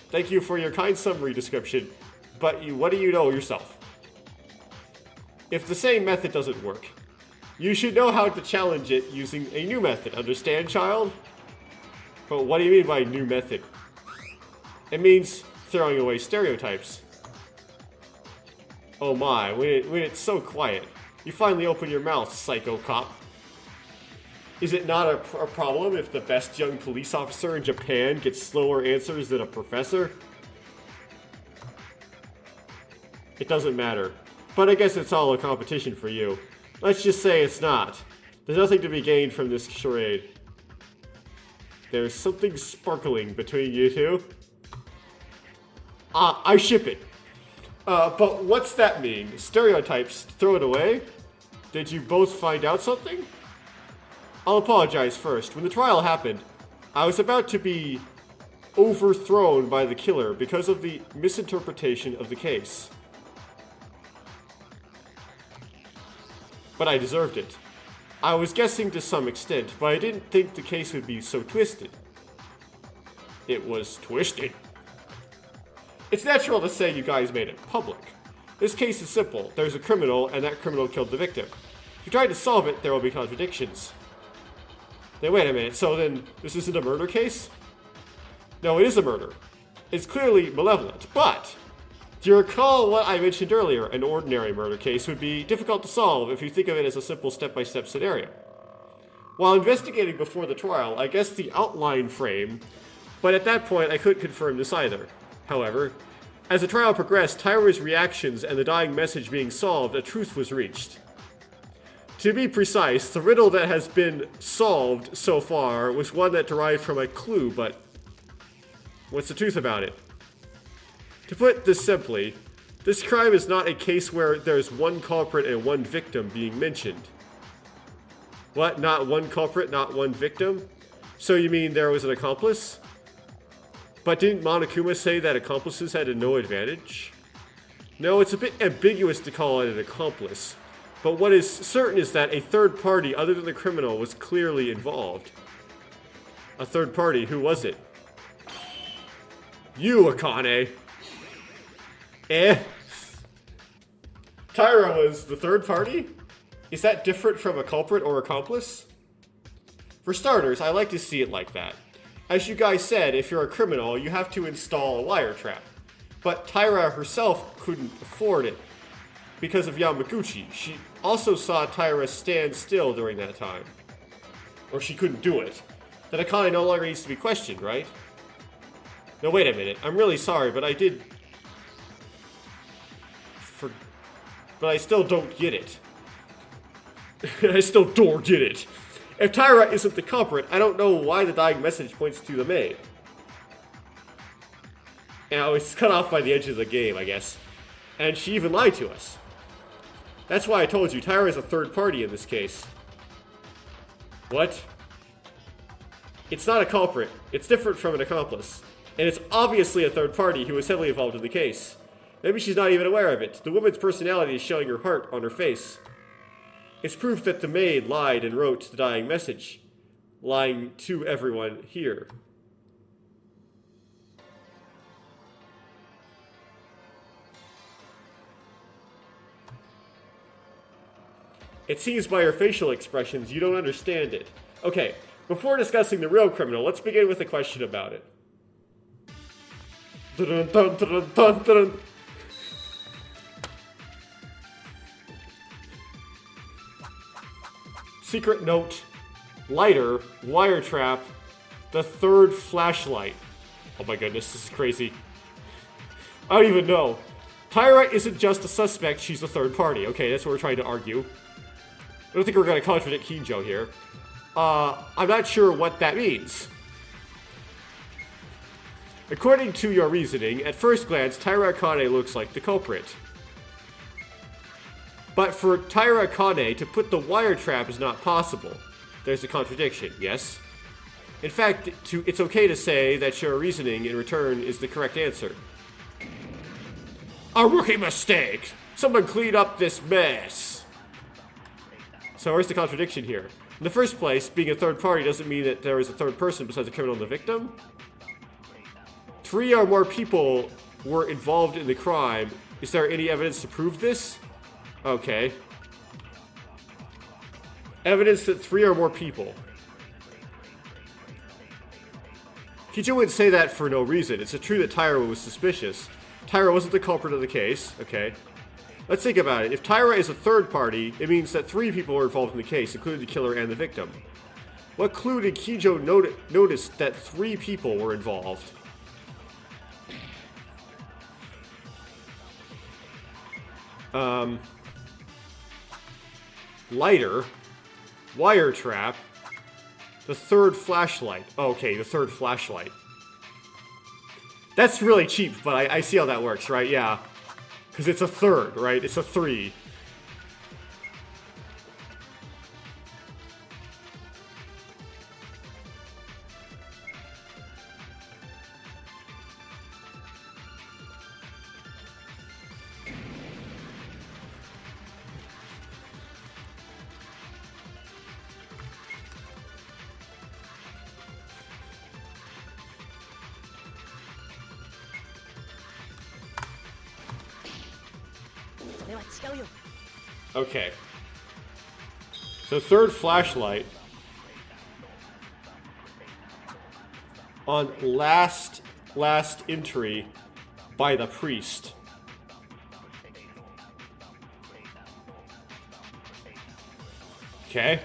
Thank you for your kind summary description, but what do you know yourself? If the same method doesn't work, you should know how to challenge it using a new method. Understand, child? But what do you mean by new method? It means throwing away stereotypes. Oh my, when it's so quiet. You finally open your mouth, psycho cop. Is it not a problem if the best young police officer in Japan gets slower answers than a professor? It doesn't matter. But I guess it's all a competition for you. Let's just say it's not. There's nothing to be gained from this charade. There's something sparkling between you two. I ship it. But what's that mean? Stereotypes, throw it away? Did you both find out something? I'll apologize first. When the trial happened, I was about to be overthrown by the killer because of the misinterpretation of the case. But I deserved it. I was guessing to some extent, but I didn't think the case would be so twisted. It was twisted. It's natural to say you guys made it public. This case is simple. There's a criminal, and that criminal killed the victim. If you try to solve it, there will be contradictions. Then wait a minute, so then this isn't a murder case? No, it is a murder. It's clearly malevolent, but do you recall what I mentioned earlier? An ordinary murder case would be difficult to solve if you think of it as a simple step-by-step scenario. While investigating before the trial, I guessed the outline frame, but at that point I couldn't confirm this either. However, as the trial progressed, Tyra's reactions and the dying message being solved, a truth was reached. To be precise, the riddle that has been solved so far was one that derived from a clue, but what's the truth about it? To put this simply, this crime is not a case where there's one culprit and one victim being mentioned. What? Not one culprit, not one victim? So you mean there was an accomplice? But didn't Monokuma say that accomplices had no advantage? No, it's a bit ambiguous to call it an accomplice. But what is certain is that a third party other than the criminal was clearly involved. A third party, who was it? You, Akane. Tyra was the third party? Is that different from a culprit or accomplice? For starters, I like to see it like that. As you guys said, if you're a criminal, you have to install a wire trap. But Tyra herself couldn't afford it because of Yamaguchi. She also saw Tyra stand still during that time. Or she couldn't do it. Then Akane no longer needs to be questioned, right? No, wait a minute. I'm really sorry, but I did... But I still don't get it. I still don't get it. If Tyra isn't the culprit, I don't know why the dying message points to the maid. Now, it's cut off by the edge of the game, I guess. And she even lied to us. That's why I told you, Tyra is a third party in this case. What? It's not a culprit. It's different from an accomplice. And it's obviously a third party who was heavily involved in the case. Maybe she's not even aware of it. The woman's personality is showing her heart on her face. It's proof that the maid lied and wrote the dying message. Lying to everyone here. It seems by your facial expressions you don't understand it. Okay, before discussing the real criminal, let's begin with a question about it. Dun, dun, dun, dun, dun. Secret note, lighter, wire trap, the third flashlight. Oh my goodness, this is crazy. I don't even know. Tyra isn't just a suspect, she's a third party. Okay, that's what we're trying to argue. I don't think we're going to contradict Kinjo here. I'm not sure what that means. According to your reasoning, at first glance, Tyra Akane looks like the culprit. But for Tyra Akane to put the wire trap is not possible. There's a contradiction, yes? In fact, it's okay to say that your reasoning in return is the correct answer. A rookie mistake! Someone clean up this mess! So where's the contradiction here? In the first place, being a third party doesn't mean that there is a third person besides the criminal and the victim. 3 or more people were involved in the crime. Is there any evidence to prove this? Okay. Evidence that 3 or more people. Kijo wouldn't say that for no reason. It's true that Tyra was suspicious. Tyra wasn't the culprit of the case. Okay. Let's think about it. If Tyra is a third party, it means that 3 people were involved in the case, including the killer and the victim. What clue did Kijo notice that 3 people were involved? Lighter, wire trap, the third flashlight. Oh, okay, the third flashlight. That's really cheap, but I see how that works, right? Yeah. Because it's a third, right? It's a 3. Okay. So third flashlight on last entry by the priest. Okay.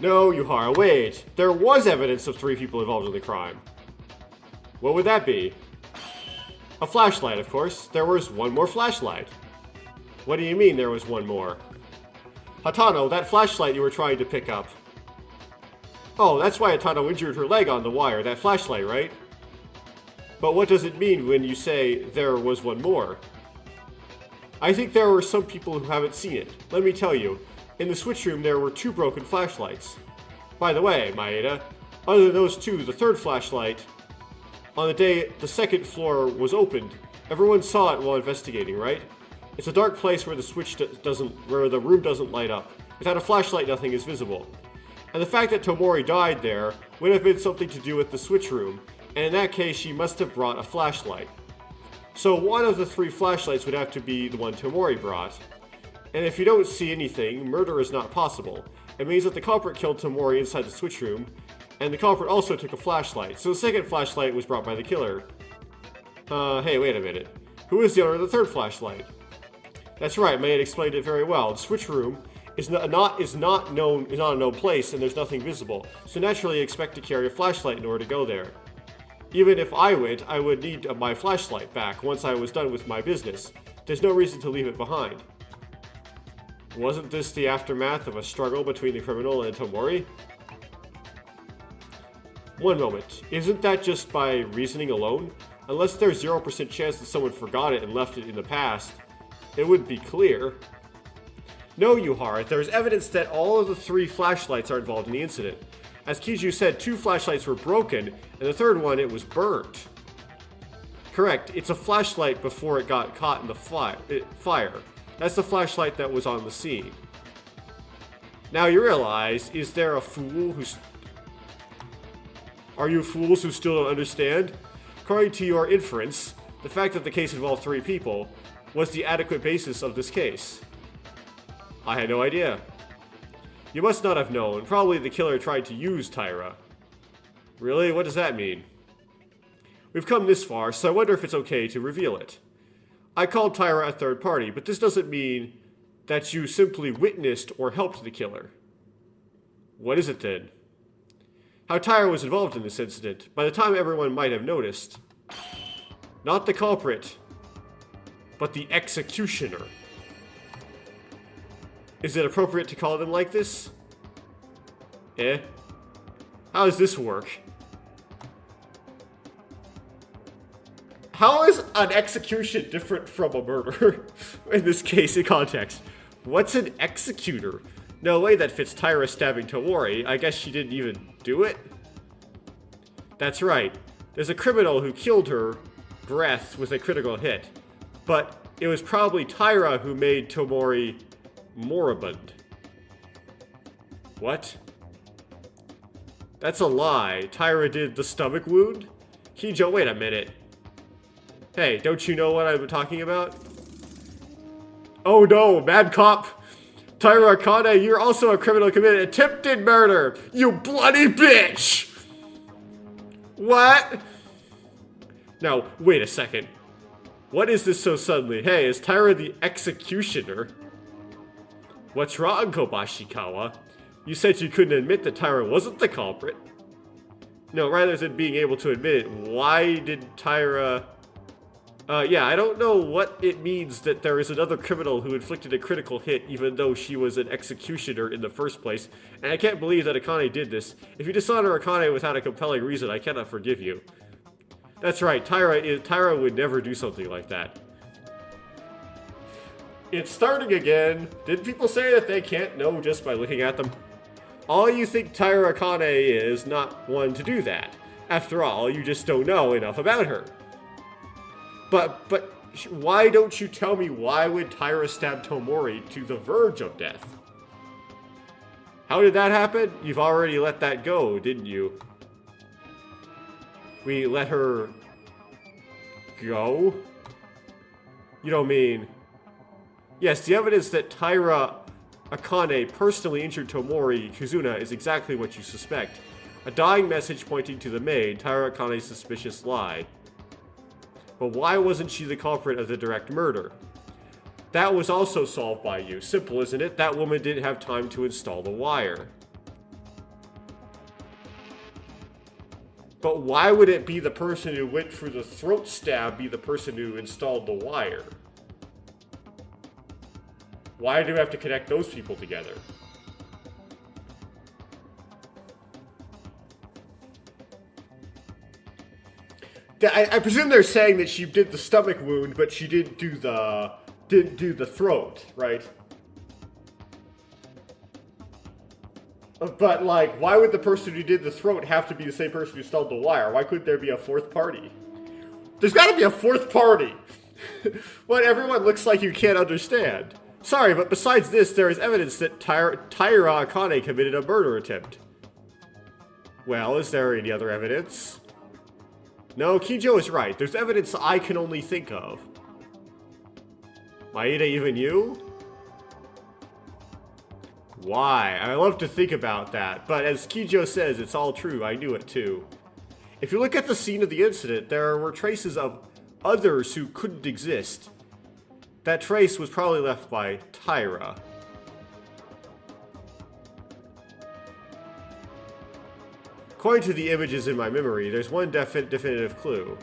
No, Yuhara, wait. There was evidence of 3 people involved in the crime. What would that be? A flashlight, of course. There was one more flashlight. What do you mean there was one more? Hatano, that flashlight you were trying to pick up. Oh, that's why Hatano injured her leg on the wire, that flashlight, right? But what does it mean when you say there was one more? I think there were some people who haven't seen it. Let me tell you, in the switch room there were 2 broken flashlights. By the way, Maeda, other than those 2, the third flashlight, on the day the second floor was opened, everyone saw it while investigating, right? It's a dark place where where the room doesn't light up. Without a flashlight, nothing is visible. And the fact that Tomori died there would have been something to do with the switch room, and in that case, she must have brought a flashlight. So one of the 3 flashlights would have to be the one Tomori brought. And if you don't see anything, murder is not possible. It means that the culprit killed Tomori inside the switch room, and the culprit also took a flashlight, so the second flashlight was brought by the killer. Hey, wait a minute. Who is the owner of the third flashlight? That's right, May had explained it very well. The switch room is not a known place, and there's nothing visible, so naturally you expect to carry a flashlight in order to go there. Even if I went, I would need my flashlight back once I was done with my business. There's no reason to leave it behind. Wasn't this the aftermath of a struggle between the criminal and Tomori? One moment. Isn't that just by reasoning alone? Unless there's 0% chance that someone forgot it and left it in the past, it would be clear. No, Yuhara, there's evidence that all of the 3 flashlights are involved in the incident. As Kiju said, 2 flashlights were broken, and the third one, it was burnt. Correct, it's a flashlight before it got caught in the fire. That's the flashlight that was on the scene. Now you realize, is there a fool who's... Are you fools who still don't understand? According to your inference, the fact that the case involved 3 people was the adequate basis of this case. I had no idea. You must not have known. Probably the killer tried to use Tyra. Really? What does that mean? We've come this far, so I wonder if it's okay to reveal it. I called Tyra a third party, but this doesn't mean that you simply witnessed or helped the killer. What is it then? How Tyra was involved in this incident, by the time everyone might have noticed. Not the culprit, but the executioner. Is it appropriate to call them like this? How does this work? How is an execution different from a murder? In this case, in context. What's an executor? No way that fits Tyra stabbing Tomori. I guess she didn't even do it? That's right. There's a criminal who killed her breath with a critical hit, but it was probably Tyra who made Tomori moribund. What? That's a lie. Tyra did the stomach wound? Kijo, wait a minute. Hey, don't you know what I'm talking about? Oh no, Mad Cop! Tyra Akane, you're also a criminal who committed attempted murder! You bloody bitch! What? Now, wait a second. What is this so suddenly? Hey, is Tyra the executioner? What's wrong, Kobashikawa? You said you couldn't admit that Tyra wasn't the culprit. No, rather than being able to admit it, why did Tyra... yeah, I don't know what it means that there is another criminal who inflicted a critical hit even though she was an executioner in the first place, and I can't believe that Akane did this. If you dishonor Akane without a compelling reason, I cannot forgive you. That's right, Tyra would never do something like that. It's starting again. Did people say that they can't know just by looking at them? All you think Tyra Akane is not one to do that. After all, you just don't know enough about her. But why don't you tell me why would Tyra stab Tomori to the verge of death? How did that happen? You've already let that go, didn't you? We let her go? You don't mean... Yes, the evidence that Tyra Akane personally injured Tomori Kizuna is exactly what you suspect. A dying message pointing to the maid, Tyra Akane's suspicious lie. But why wasn't she the culprit of the direct murder? That was also solved by you. Simple, isn't it? That woman didn't have time to install the wire. But why would it be the person who went for the throat stab be the person who installed the wire? Why do we have to connect those people together? I presume they're saying that she did the stomach wound, but she didn't do the throat, right? But like, why would the person who did the throat have to be the same person who installed the wire? Why couldn't there be a fourth party? There's got to be a fourth party. What everyone looks like you can't understand. Sorry, but besides this, there is evidence that Tyra Akane committed a murder attempt. Well, is there any other evidence? No, Kijo is right. There's evidence I can only think of. Maeda, even you? Why? I love to think about that, but as Kijo says, it's all true. I knew it too. If you look at the scene of the incident, there were traces of others who couldn't exist. That trace was probably left by Tyra. According to the images in my memory, there's one definitive clue.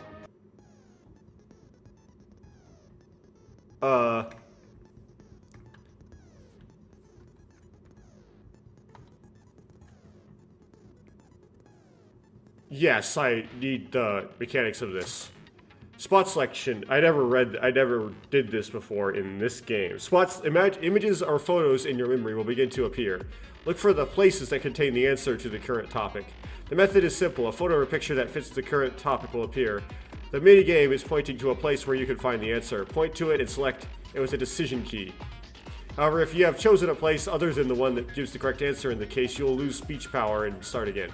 Yes, I need the mechanics of this. Spot selection. I never did this before in this game. Images or photos in your memory will begin to appear. Look for the places that contain the answer to the current topic. The method is simple. A photo or picture that fits the current topic will appear. The minigame is pointing to a place where you can find the answer. Point to it and select it with a decision key. However, if you have chosen a place other than the one that gives the correct answer in the case, you'll lose speech power and start again.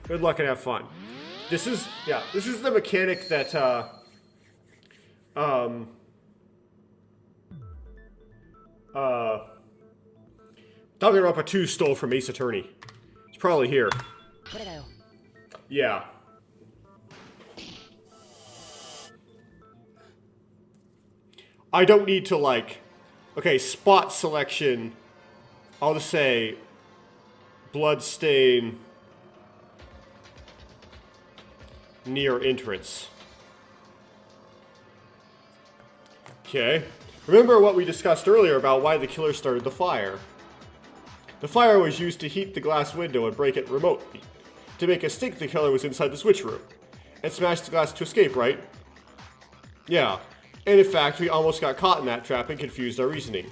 Good luck and have fun. This is the mechanic that, Danganronpa 2 stole from Ace Attorney. It's probably here. Yeah. I don't need to, like... Okay, spot selection. I'll just say... Bloodstain... near entrance. Okay. Remember what we discussed earlier about why the killer started the fire. The fire was used to heat the glass window and break it remotely. To make us think the killer was inside the switch room. And smashed the glass to escape, right? Yeah. And in fact, we almost got caught in that trap and confused our reasoning.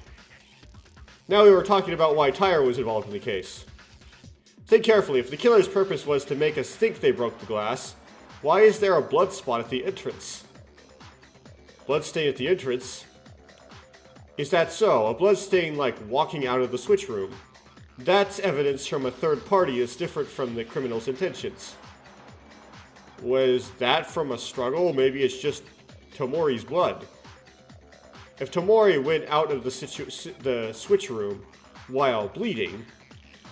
Now we were talking about why Tyra was involved in the case. Think carefully. If the killer's purpose was to make us think they broke the glass, Why is there a blood spot at the entrance? Blood stain at the entrance? Is that so? A blood stain like walking out of the switch room. That's evidence from a third party is different from the criminal's intentions. Was that from a struggle? Maybe it's just Tomori's blood. If Tomori went out of the switch room while bleeding,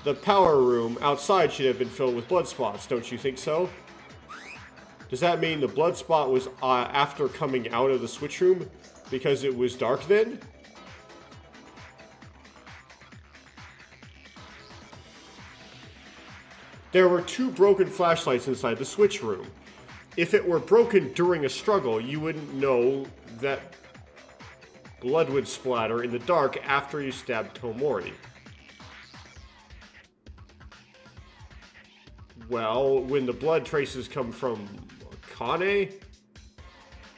the power room outside should have been filled with blood spots, don't you think so? Does that mean the blood spot was after coming out of the switch room because it was dark then? There were 2 broken flashlights inside the switch room. If it were broken during a struggle, you wouldn't know that blood would splatter in the dark after you stabbed Tomori. Well, when the blood traces come from Kane?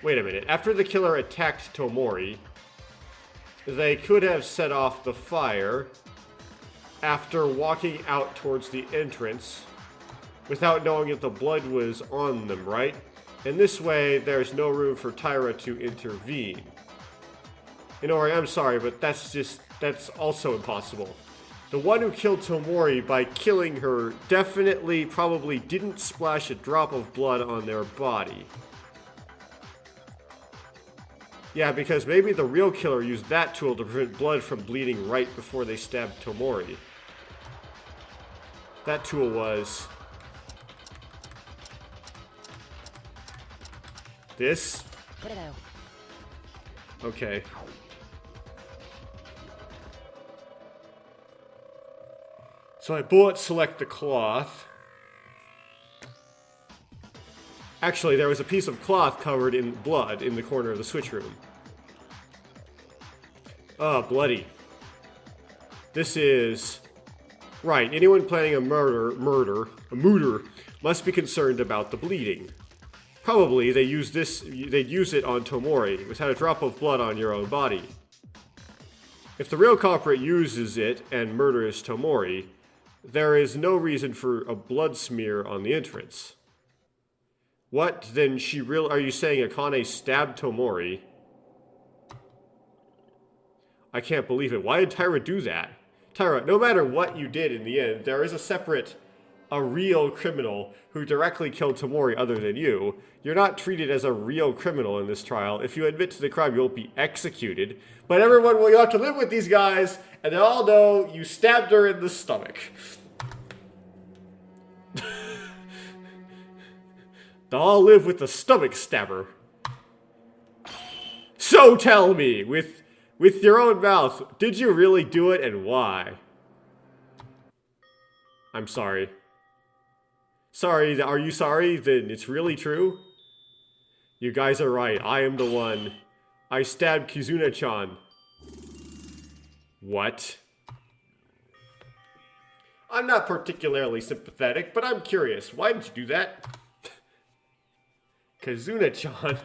Wait a minute. After the killer attacked Tomori, they could have set off the fire after walking out towards the entrance without knowing if the blood was on them, right? In this way, there's no room for Tyra to intervene. Inori, I'm sorry, but that's also impossible. The one who killed Tomori by killing her definitely probably didn't splash a drop of blood on their body. Yeah, because maybe the real killer used that tool to prevent blood from bleeding right before they stabbed Tomori. That tool was... this? Okay. So I bullet select the cloth. Actually, there was a piece of cloth covered in blood in the corner of the switch room. Oh, bloody. This is... right, anyone planning a murder, must be concerned about the bleeding. Probably they'd use it on Tomori, without a drop of blood on your own body. If the real culprit uses it and murders Tomori, there is no reason for a blood smear on the entrance. What, then are you saying Akane stabbed Tomori? I can't believe it. Why did Tyra do that? Tyra, no matter what you did in the end, there is a real criminal who directly killed Tomori other than you. You're not treated as a real criminal in this trial. If you admit to the crime, you'll be executed. But everyone will have to live with these guys, and they all know you stabbed her in the stomach. They'll all live with the stomach stabber. So tell me, with your own mouth, did you really do it and why? I'm sorry. Sorry, are you sorry? Then it's really true? You guys are right, I am the one. I stabbed Kizuna-chan. What? I'm not particularly sympathetic, but I'm curious. Why did you do that? Kizuna-chan?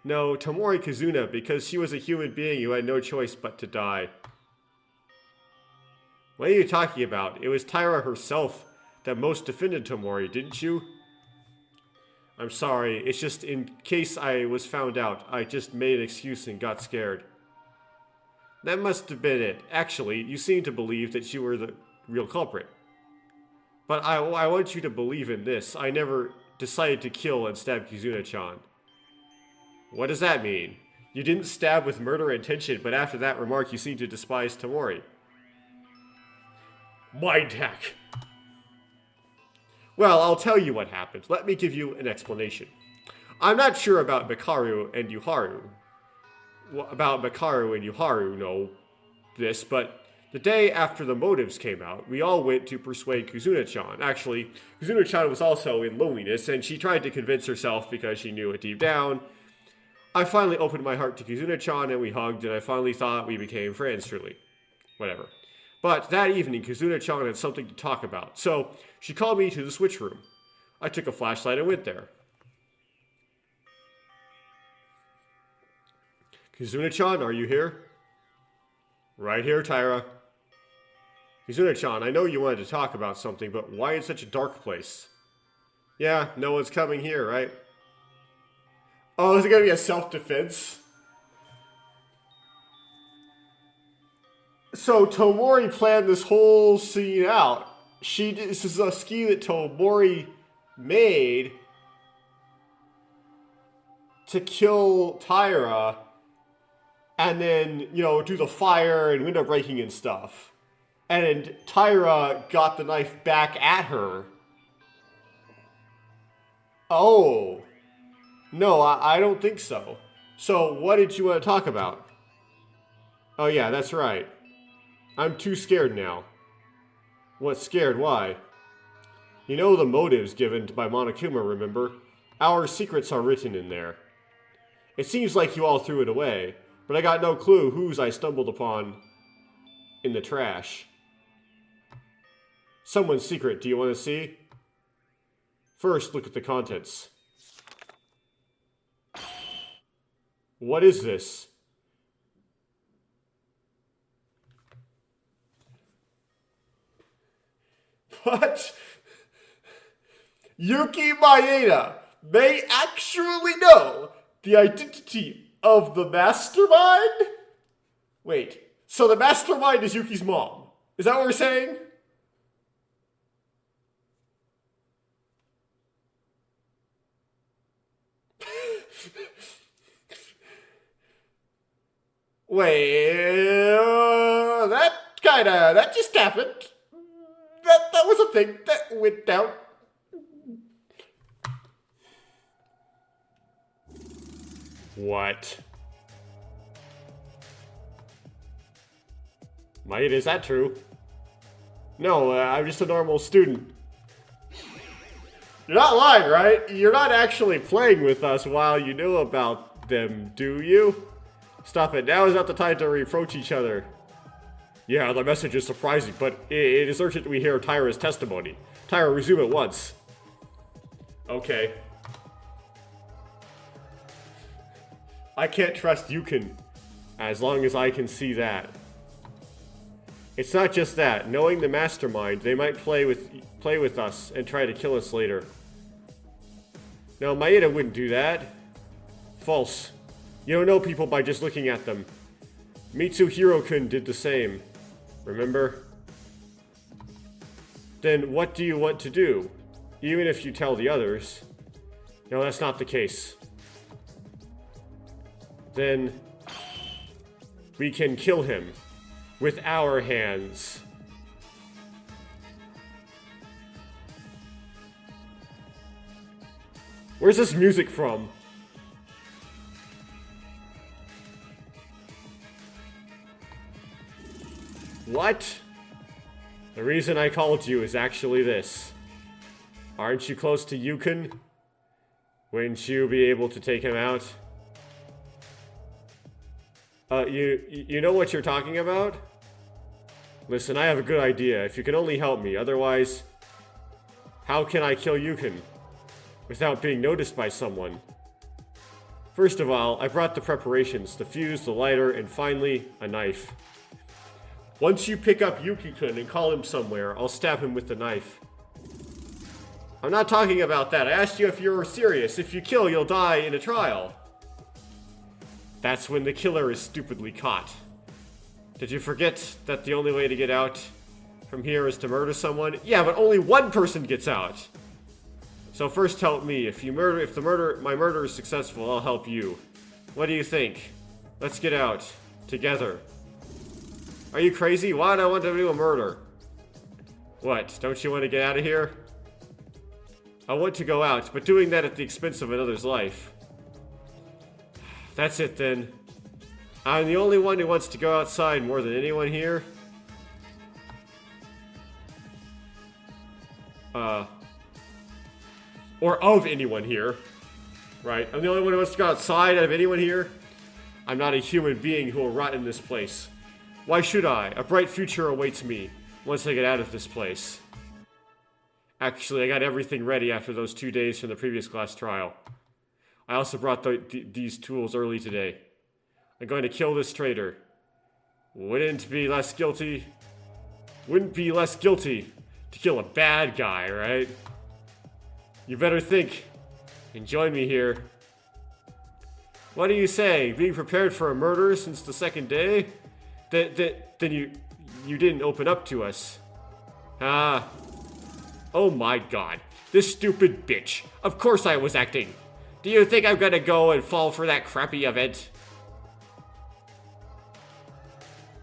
No, Tomori Kizuna, because she was a human being who had no choice but to die. What are you talking about? It was Tyra herself that most defended Tomori, didn't you? I'm sorry, it's just in case I was found out, I just made an excuse and got scared. That must have been it. Actually, you seem to believe that you were the real culprit. But I want you to believe in this. I never decided to kill and stab Kizuna-chan. What does that mean? You didn't stab with murder intention, but after that remark you seem to despise Tomori. Mind hack. Well, I'll tell you what happened. Let me give you an explanation. I'm not sure about Makaru and Yuharu. About Makaru and Yuharu know this, but the day after the motives came out, we all went to persuade Kizuna-chan. Actually, Kizuna-chan was also in loneliness, and she tried to convince herself because she knew it deep down. I finally opened my heart to Kizuna-chan, and we hugged, and I finally thought we became friends, truly. Whatever. But that evening, Kizuna-chan had something to talk about, so she called me to the switch room. I took a flashlight and went there. Kizuna-chan, are you here? Right here, Tyra. Kizuna-chan, I know you wanted to talk about something, but why in such a dark place? Yeah, no one's coming here, right? Oh, is it gonna be a self-defense? So Tomori planned this whole scene out. This is a scheme that Tomori made to kill Tyra, and then, you know, do the fire and window breaking and stuff. And Tyra got the knife back at her. Oh. No, I don't think so. So, what did you want to talk about? Oh yeah, that's right. I'm too scared now. What scared? Why? You know the motives given by Monokuma, remember? Our secrets are written in there. It seems like you all threw it away, but I got no clue whose I stumbled upon in the trash. Someone's secret, do you want to see? First, look at the contents. What is this? What? Yuki Maeda may actually know the identity of the mastermind? Wait, so the mastermind is Yuki's mom. Is that what we're saying? Well, that just happened. That was a thing that went down. What? Mate, is that true? No, I'm just a normal student. You're not lying, right? You're not actually playing with us while you know about them, do you? Stop it. Now is not the time to reproach each other. Yeah, the message is surprising, but it is urgent we hear Tyra's testimony. Tyra, resume at once. Okay. I can't trust Yukon, as long as I can see that. It's not just that. Knowing the mastermind, they might play with us and try to kill us later. No, Maeda wouldn't do that. False. You don't know people by just looking at them. Mitsuhiro-kun did the same. Remember? Then what do you want to do? Even if you tell the others. No, that's not the case. Then we can kill him with our hands. Where's this music from? What? The reason I called you is actually this. Aren't you close to Yukon? Wouldn't you be able to take him out? You know what you're talking about? Listen, I have a good idea, if you can only help me. Otherwise, how can I kill Yukon without being noticed by someone? First of all, I brought the preparations, the fuse, the lighter, and finally, a knife. Once you pick up Yuki-kun and call him somewhere, I'll stab him with the knife. I'm not talking about that. I asked you if you were serious. If you kill, you'll die in a trial. That's when the killer is stupidly caught. Did you forget that the only way to get out from here is to murder someone? Yeah, but only one person gets out. So first help me. If my murder is successful, I'll help you. What do you think? Let's get out. Together. Are you crazy? Why do I want to do a murder? What? Don't you want to get out of here? I want to go out, but doing that at the expense of another's life. That's it then. I'm the only one who wants to go outside more than anyone here. Or of anyone here. Right? I'm the only one who wants to go outside out of anyone here. I'm not a human being who will rot in this place. Why should I? A bright future awaits me once I get out of this place. Actually, I got everything ready after those 2 days from the previous class trial. I also brought these tools early today. I'm going to kill this traitor. Wouldn't be less guilty to kill a bad guy, right? You better think and join me here. What do you say? Being prepared for a murder since the second day? Then you didn't open up to us. Ah. Oh my god. This stupid bitch. Of course I was acting. Do you think I'm gonna go and fall for that crappy event?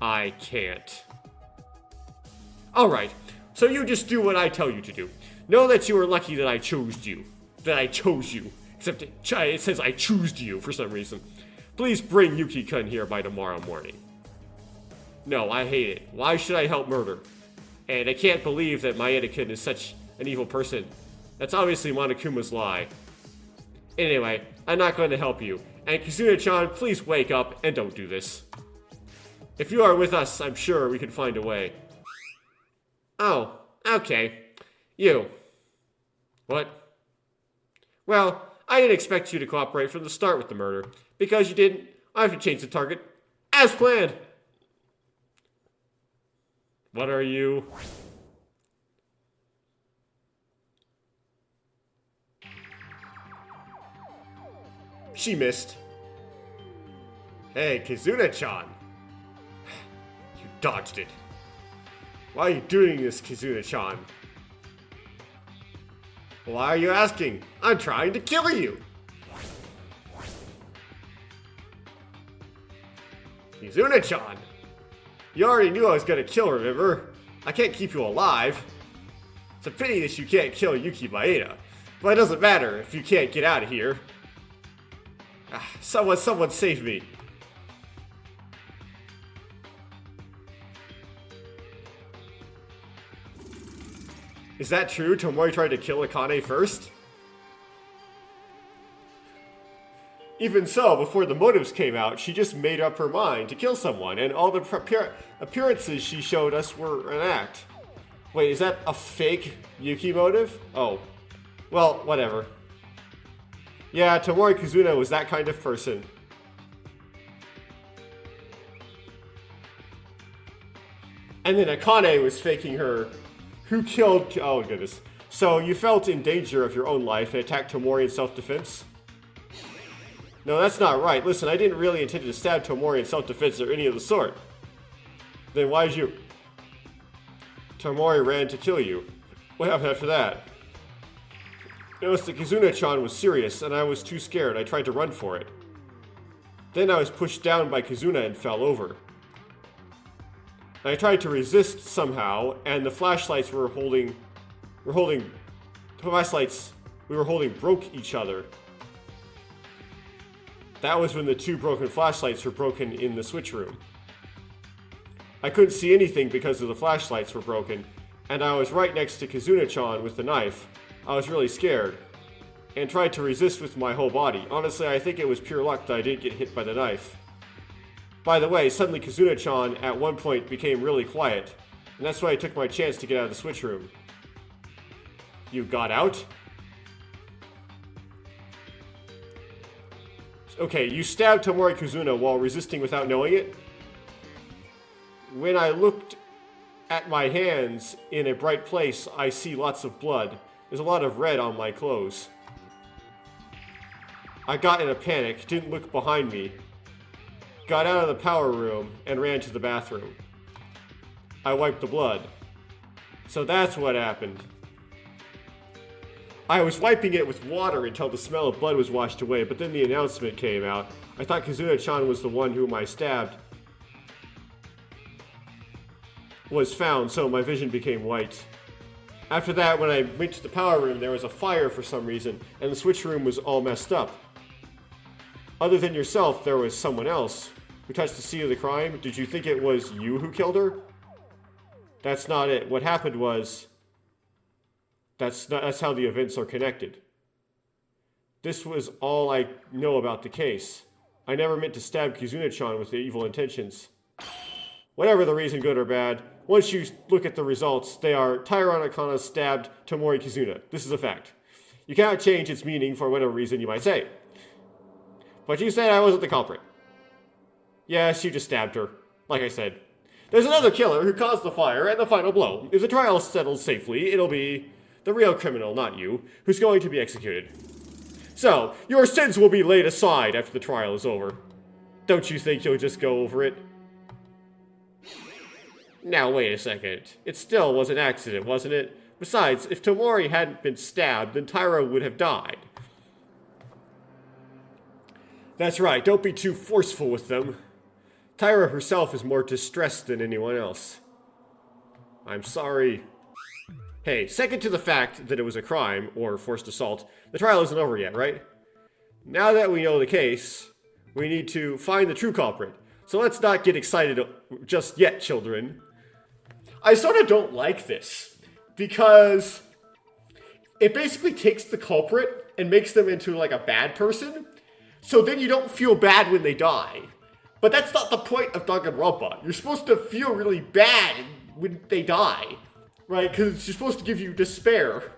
I can't. Alright, so you just do what I tell you to do. Know that you are lucky that I chose you. Except it says I choose you for some reason. Please bring Yuki-kun here by tomorrow morning. No, I hate it. Why should I help murder? And I can't believe that Maeda-kun is such an evil person. That's obviously Monokuma's lie. Anyway, I'm not going to help you. And Kizuna-chan, please wake up and don't do this. If you are with us, I'm sure we can find a way. Oh, okay. You. What? Well, I didn't expect you to cooperate from the start with the murder. Because you didn't, I have to change the target. As planned! What are you? She missed. Hey, Kizuna-chan. You dodged it. Why are you doing this, Kizuna-chan? Why are you asking? I'm trying to kill you! Kizuna-chan! You already knew I was gonna kill her, remember? I can't keep you alive. It's a pity that you can't kill Yuki Maeda. But it doesn't matter if you can't get out of here. Someone save me. Is that true? Tomori tried to kill Akane first? Even so, before the motives came out, she just made up her mind to kill someone, and all the appearances she showed us were an act. Wait, is that a fake Yuki motive? Oh. Well, whatever. Yeah, Tomori Kizuna was that kind of person. And then Akane was faking her. Who killed... Oh, goodness. So, you felt in danger of your own life and attacked Tomori in self-defense? No, that's not right. Listen, I didn't really intend to stab Tomori in self-defense or any of the sort. Then why did you... Tomori ran to kill you. What happened after that? Noticed that Kizuna-chan was serious, and I was too scared. I tried to run for it. Then I was pushed down by Kizuna and fell over. I tried to resist somehow, and the flashlights we were holding broke each other. That was when the two broken flashlights were broken in the switch room. I couldn't see anything because of the flashlights were broken, and I was right next to Kizuna-chan with the knife. I was really scared, and tried to resist with my whole body. Honestly, I think it was pure luck that I didn't get hit by the knife. By the way, suddenly Kizuna-chan at one point became really quiet, and that's why I took my chance to get out of the switch room. You got out? Okay, you stabbed Tomori Kizuna while resisting without knowing it? When I looked at my hands in a bright place, I see lots of blood. There's a lot of red on my clothes. I got in a panic, didn't look behind me, got out of the power room, and ran to the bathroom. I wiped the blood. So that's what happened. I was wiping it with water until the smell of blood was washed away, but then the announcement came out. I thought Kizuna-chan was the one whom I stabbed. Was found, so my vision became white. After that, when I went to the power room, there was a fire for some reason, and the switch room was all messed up. Other than yourself, there was someone else who touched the scene of the crime. Did you think it was you who killed her? That's not it. What happened was... That's how the events are connected. This was all I know about the case. I never meant to stab Kizuna-chan with the evil intentions. Whatever the reason, good or bad, once you look at the results, they are Tyrone Akana stabbed Tomori Kizuna. This is a fact. You cannot change its meaning for whatever reason you might say. But you said I wasn't the culprit. Yes, you just stabbed her. Like I said. There's another killer who caused the fire and the final blow. If the trial settles safely, it'll be The real criminal, not you, who's going to be executed. So, your sins will be laid aside after the trial is over. Don't you think you'll just go over it? Now, wait a second. It still was an accident, wasn't it? Besides, if Tomori hadn't been stabbed, then Taira would have died. That's right, don't be too forceful with them. Taira herself is more distressed than anyone else. I'm sorry. Hey, second to the fact that it was a crime, or forced assault, the trial isn't over yet, right? Now that we know the case, we need to find the true culprit. So let's not get excited just yet, children. I sort of don't like this, because it basically takes the culprit and makes them into like a bad person, so then you don't feel bad when they die. But that's not the point of Danganronpa. You're supposed to feel really bad when they die, right? Because it's supposed to give you despair.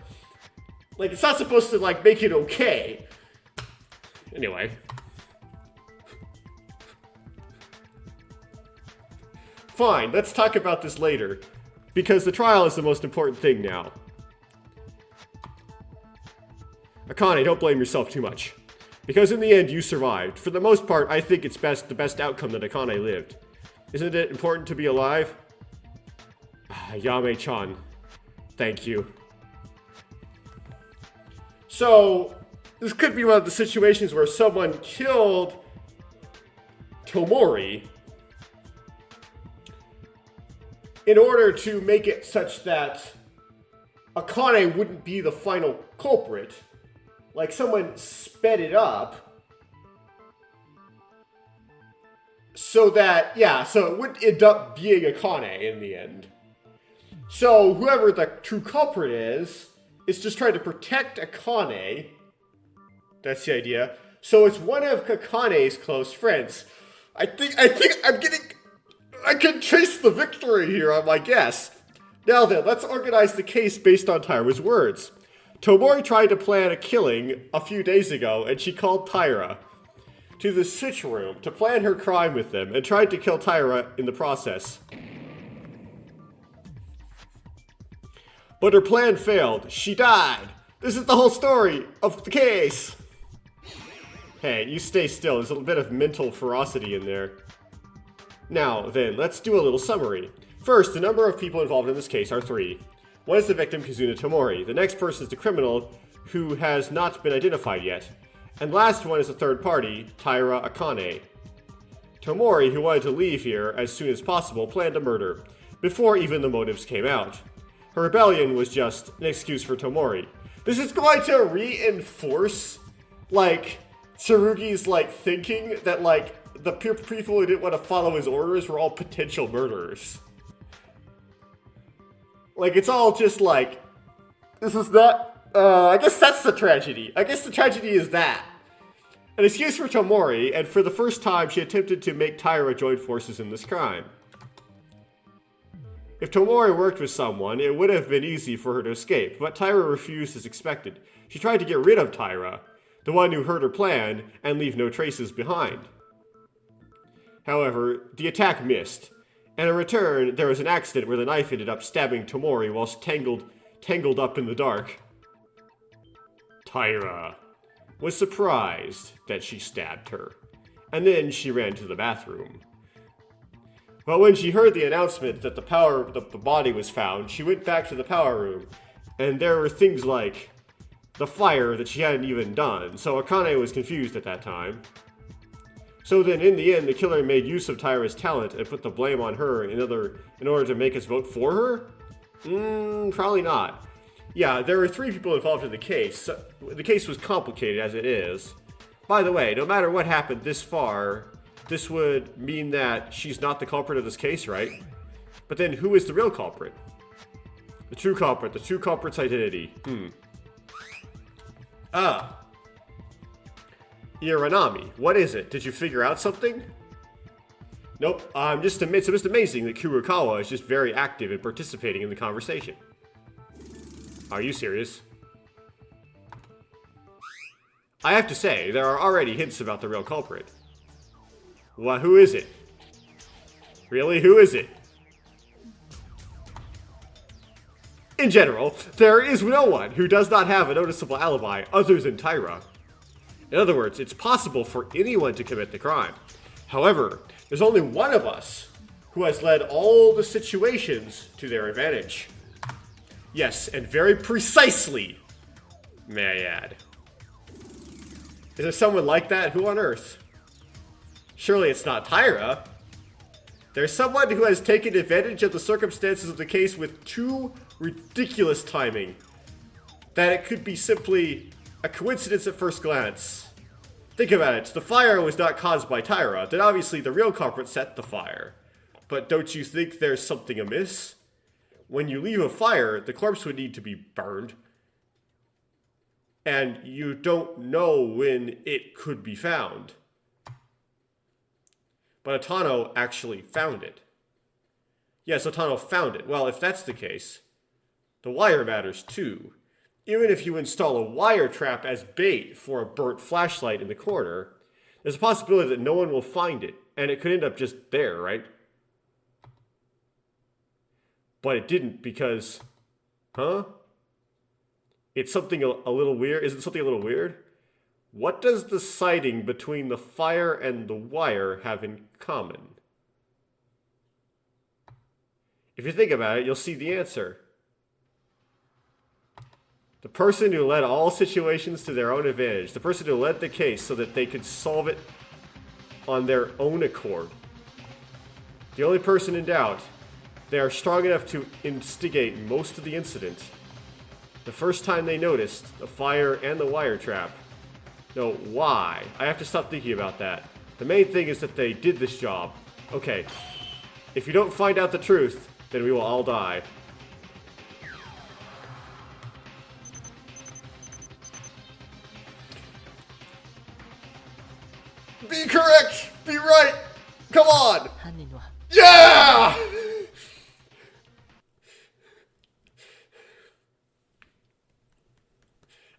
Like, it's not supposed to, like, make it okay. Anyway. Fine, let's talk about this later. Because the trial is the most important thing now. Akane, don't blame yourself too much. Because in the end, you survived. For the most part, I think it's the best outcome that Akane lived. Isn't it important to be alive? Yame-chan. Thank you. So, this could be one of the situations where someone killed Tomori in order to make it such that Akane wouldn't be the final culprit. Like, someone sped it up so that, yeah, so it wouldn't end up being Akane in the end. So, whoever the true culprit is just trying to protect Akane. That's the idea. So, it's one of Akane's close friends. I think I can trace the victory here on my guess. Now then, let's organize the case based on Taira's words. Tomori tried to plan a killing a few days ago, and she called Taira to the Zephirum to plan her crime with them, and tried to kill Taira in the process. But her plan failed. She died. This is the whole story of the case. Hey, you stay still. There's a bit of mental ferocity in there. Now, then, let's do a little summary. First, the number of people involved in this case are 3. One is the victim, Kizuna Tomori. The next person is the criminal, who has not been identified yet. And last one is a third party, Taira Akane. Tomori, who wanted to leave here as soon as possible, planned a murder, before even the motives came out. Her rebellion was just an excuse for Tomori. This is going to reinforce, like, Tsurugi's, like, thinking that, like, the people who didn't want to follow his orders were all potential murderers. Like, it's all just like, this is not, I guess that's the tragedy. I guess the tragedy is that. An excuse for Tomori, and for the first time she attempted to make Taira join forces in this crime. If Tomori worked with someone, it would have been easy for her to escape, but Taira refused as expected. She tried to get rid of Taira, the one who heard her plan, and leave no traces behind. However, the attack missed. And in return, there was an accident where the knife ended up stabbing Tomori whilst tangled up in the dark. Taira was surprised that she stabbed her, and then she ran to the bathroom. But when she heard the announcement that the body was found, she went back to the power room, and there were things like the fire that she hadn't even done, so Akane was confused at that time. So then, in the end, the killer made use of Taira's talent and put the blame on her in order to make us vote for her? Probably not. Yeah, there were 3 people involved in the case. So the case was complicated as it is. By the way, no matter what happened this far, this would mean that she's not the culprit of this case, right? But then, who is the real culprit? The true culprit's identity. Iranami, what is it? Did you figure out something? Nope, it's just amazing that Kurokawa is just very active in participating in the conversation. Are you serious? I have to say, there are already hints about the real culprit. What? Who is it? Really? Who is it? In general, there is no one who does not have a noticeable alibi other than Tyra. In other words, it's possible for anyone to commit the crime. However, there's only one of us who has led all the situations to their advantage. Yes, and very precisely, may I add. Is there someone like that? Who on earth? Surely it's not Tyra. There's someone who has taken advantage of the circumstances of the case with too ridiculous timing that it could be simply a coincidence at first glance. Think about it. The fire was not caused by Tyra. Then obviously the real culprit set the fire. But don't you think there's something amiss? When you leave a fire, the corpse would need to be burned. And you don't know when it could be found. But Atano actually found it. Yes, Atano found it. Well, if that's the case, the wire matters too. Even if you install a wire trap as bait for a burnt flashlight in the corner, there's a possibility that no one will find it, and it could end up just there, right? But it didn't because... Huh? It's something a little weird. Isn't something a little weird? What does the sighting between the fire and the wire have in common? If you think about it, you'll see the answer. The person who led all situations to their own advantage. The person who led the case so that they could solve it on their own accord. The only person in doubt. They are strong enough to instigate most of the incident. The first time they noticed the fire and the wire trap. No, why? I have to stop thinking about that. The main thing is that they did this job. Okay. If you don't find out the truth, then we will all die. Be correct! Be right! Come on! Yeah!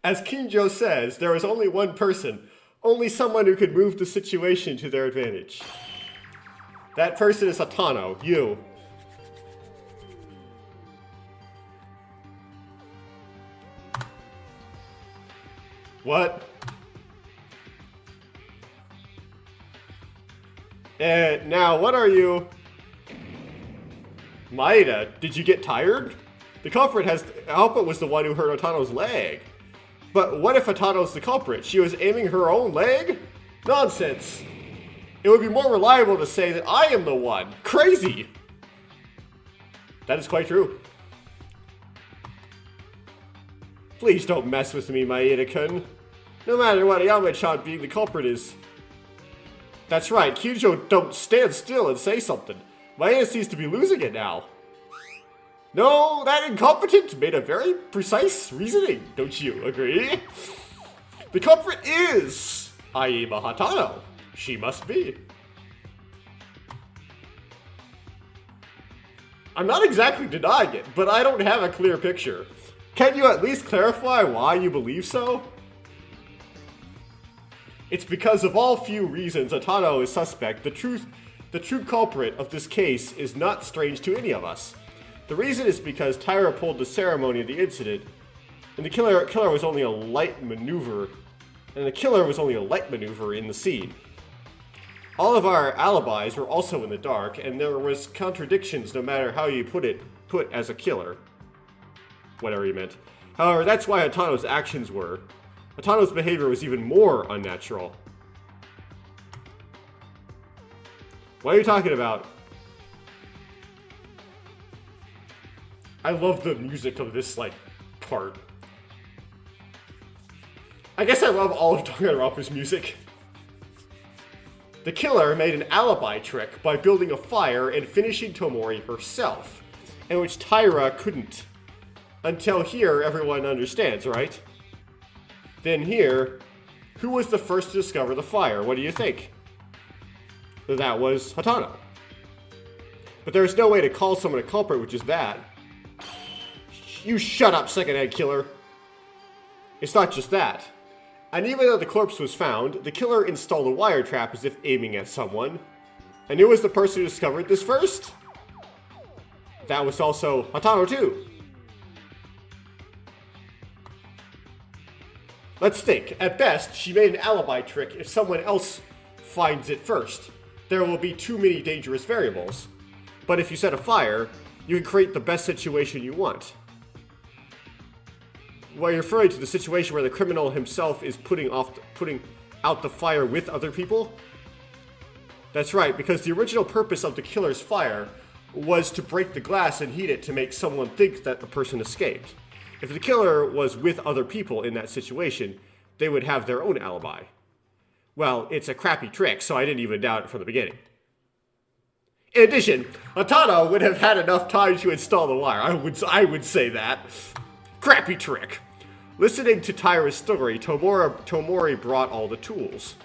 As Kinjo says, there is only one person, only someone who could move the situation to their advantage. That person is Atano, you. What? Now, what are you? Maeda, did you get tired? The culprit was the one who hurt Atano's leg. But what if Atano's the culprit? She was aiming her own leg? Nonsense. It would be more reliable to say that I am the one. Crazy. That is quite true. Please don't mess with me, Maeda-kun. No matter what Yama-chan being the culprit is. That's right, Kyujo, don't stand still and say something. Maeda seems to be losing it now. No, that incompetent made a very precise reasoning, don't you agree? The culprit is Aiba Hatano. She must be. I'm not exactly denying it, but I don't have a clear picture. Can you at least clarify why you believe so? It's because of all few reasons Atano is suspect. The true culprit of this case is not strange to any of us. The reason is because Tyra pulled the ceremony of the incident, and the killer was only a light maneuver, in the scene. All of our alibis were also in the dark, and there was contradictions no matter how you put as a killer. Whatever you meant. However, that's why Atano's actions were. Atano's behavior was even more unnatural. What are you talking about? I love the music of this, part. I guess I love all of Danganronpa's music. The killer made an alibi trick by building a fire and finishing Tomori herself, in which Tyra couldn't. Until here, everyone understands, right? Then here, who was the first to discover the fire? What do you think? That was Hatano. But there's no way to call someone a culprit, which is bad. You shut up, second-hand killer. It's not just that. And even though the corpse was found, the killer installed a wire trap as if aiming at someone. And who was the person who discovered this first? That was also Hatano too. Let's think. At best, she made an alibi trick if someone else finds it first. There will be too many dangerous variables. But if you set a fire, you can create the best situation you want. Well, you're referring to the situation where the criminal himself is putting out the fire with other people? That's right, because the original purpose of the killer's fire was to break the glass and heat it to make someone think that the person escaped. If the killer was with other people in that situation, they would have their own alibi. Well, it's a crappy trick, so I didn't even doubt it from the beginning. In addition, Hatano would have had enough time to install the wire. I would say that. Crappy trick. Listening to Tyra's story, Tomori brought all the tools.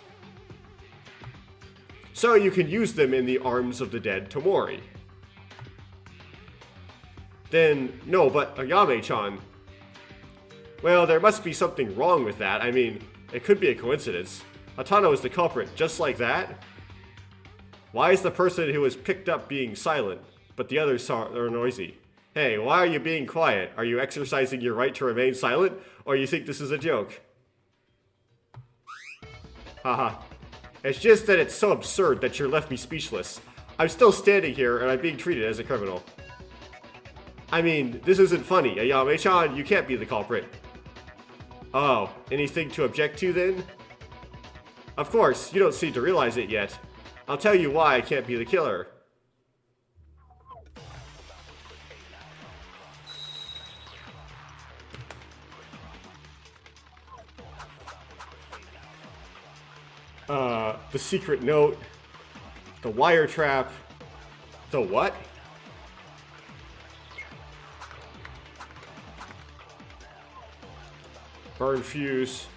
So you can use them in the arms of the dead Tomori. Then, no, but Ayame-chan. Well, there must be something wrong with that. I mean, it could be a coincidence. Hatano is the culprit, just like that? Why is the person who was picked up being silent, but the others are noisy? Hey, why are you being quiet? Are you exercising your right to remain silent, or you think this is a joke? Haha. It's just that it's so absurd that you left me speechless. I'm still standing here, and I'm being treated as a criminal. I mean, this isn't funny. Ayame-chan, you can't be the culprit. Oh, anything to object to then? Of course, you don't seem to realize it yet. I'll tell you why I can't be the killer. The secret note, the wire trap, the what? Burn fuse.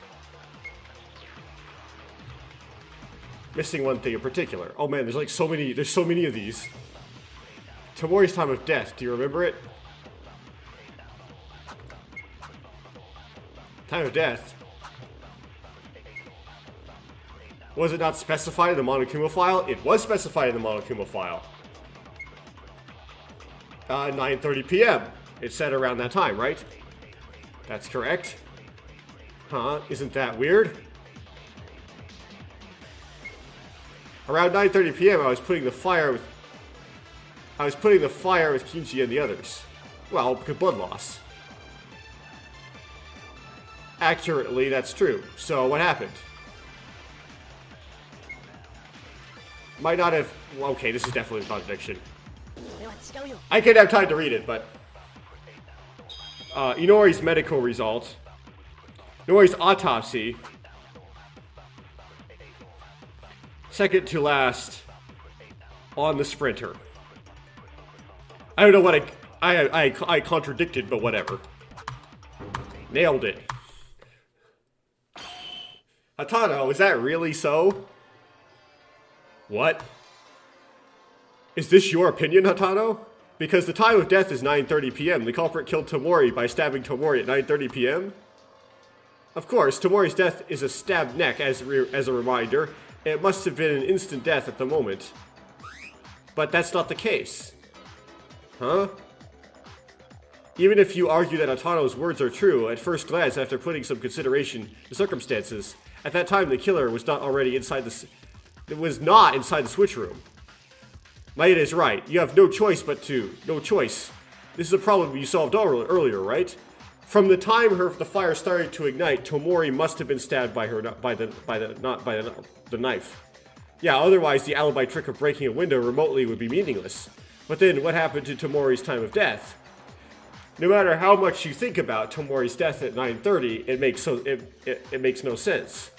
Missing one thing in particular. Oh man, there's so many of these. Tomori's time of death, do you remember it? Time of death. Was it not specified in the Monokuma file? It was specified in the Monokuma file. 9:30 p.m. It said around that time, right? That's correct. Huh? Isn't that weird? Around 9:30 p.m. I was putting the fire with Kinji and the others. Well, because blood loss. Accurately, that's true. So what happened? Might not have... Well, okay, this is definitely a contradiction. I could have time to read it, but... Inori's medical result. Inori's autopsy. Second to last on the sprinter. I don't know what I contradicted, but whatever. Nailed it. Hatano, is that really so? What? Is this your opinion, Hatano? Because the time of death is 9:30 p.m. The culprit killed Tomori by stabbing Tomori at 9:30 p.m. Of course, Tomori's death is a stabbed neck, as a reminder. It must have been an instant death at the moment. But that's not the case. Huh? Even if you argue that Hatano's words are true, at first glance, after putting some consideration to circumstances, at that time the killer was not inside the switch room. Maeda is right. You have no choice but to. No choice. This is a problem you solved earlier, right? From the time the fire started to ignite, Tomori must have been stabbed by the knife. Yeah, otherwise the alibi trick of breaking a window remotely would be meaningless. But then, what happened to Tomori's time of death? No matter how much you think about Tomori's death at 9:30, it makes no sense.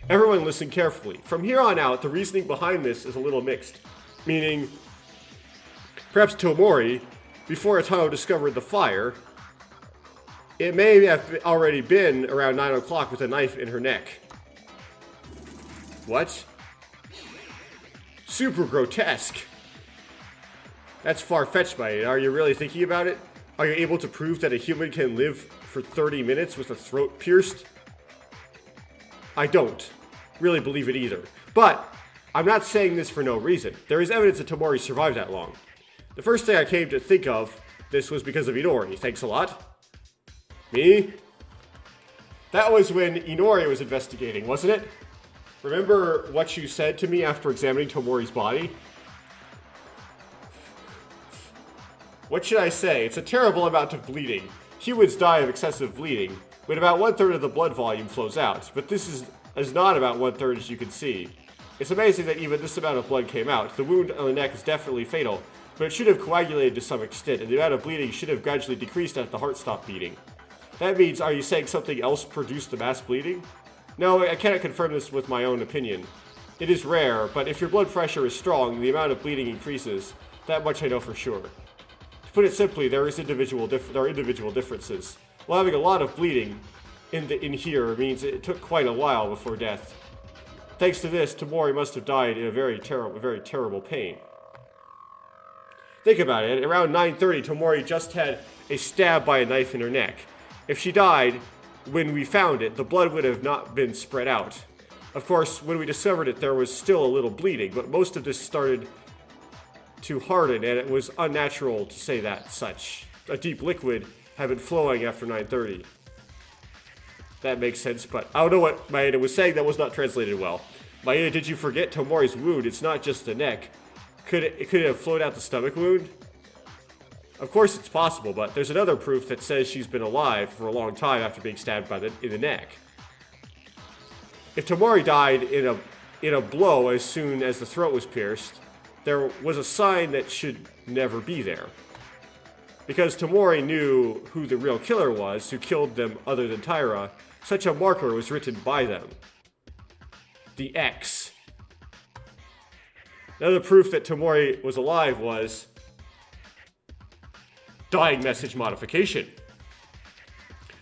Everyone listen carefully. From here on out, the reasoning behind this is a little mixed. Meaning, perhaps Tomori, before Hatano discovered the fire, it may have already been around 9 o'clock with a knife in her neck. What? Super grotesque. That's far-fetched, mate. Are you really thinking about it? Are you able to prove that a human can live for 30 minutes with a throat pierced? I don't really believe it either. But I'm not saying this for no reason. There is evidence that Tomori survived that long. The first thing I came to think of this was because of Inori. Thanks a lot. Me? That was when Inori was investigating, wasn't it? Remember what you said to me after examining Tomori's body? What should I say? It's a terrible amount of bleeding. Humans die of excessive bleeding, when about 1/3 of the blood volume flows out, but this is not about 1/3 as you can see. It's amazing that even this amount of blood came out. The wound on the neck is definitely fatal, but it should have coagulated to some extent, and the amount of bleeding should have gradually decreased as the heart stopped beating. That means, are you saying something else produced the mass bleeding? No, I cannot confirm this with my own opinion. It is rare, but if your blood pressure is strong, the amount of bleeding increases. That much I know for sure. To put it simply, there are individual differences. While having a lot of bleeding in here means it took quite a while before death. Thanks to this, Tomori must have died in a very terrible pain. Think about it. Around 9:30, Tomori just had a stab by a knife in her neck. If she died when we found it, the blood would have not been spread out. Of course, when we discovered it, there was still a little bleeding, but most of this started to harden, and it was unnatural to say that such. A deep liquid had been flowing after 9:30. That makes sense, but I don't know what Maeda was saying. That was not translated well. Maeda, did you forget Tomori's wound? It's not just the neck. Could it have flowed out the stomach wound? Of course it's possible, but there's another proof that says she's been alive for a long time after being stabbed in the neck. If Tomori died in a blow as soon as the throat was pierced, there was a sign that should never be there. Because Tomori knew who the real killer was, who killed them other than Taira, such a marker was written by them. The X. Another proof that Tomori was alive was dying message modification.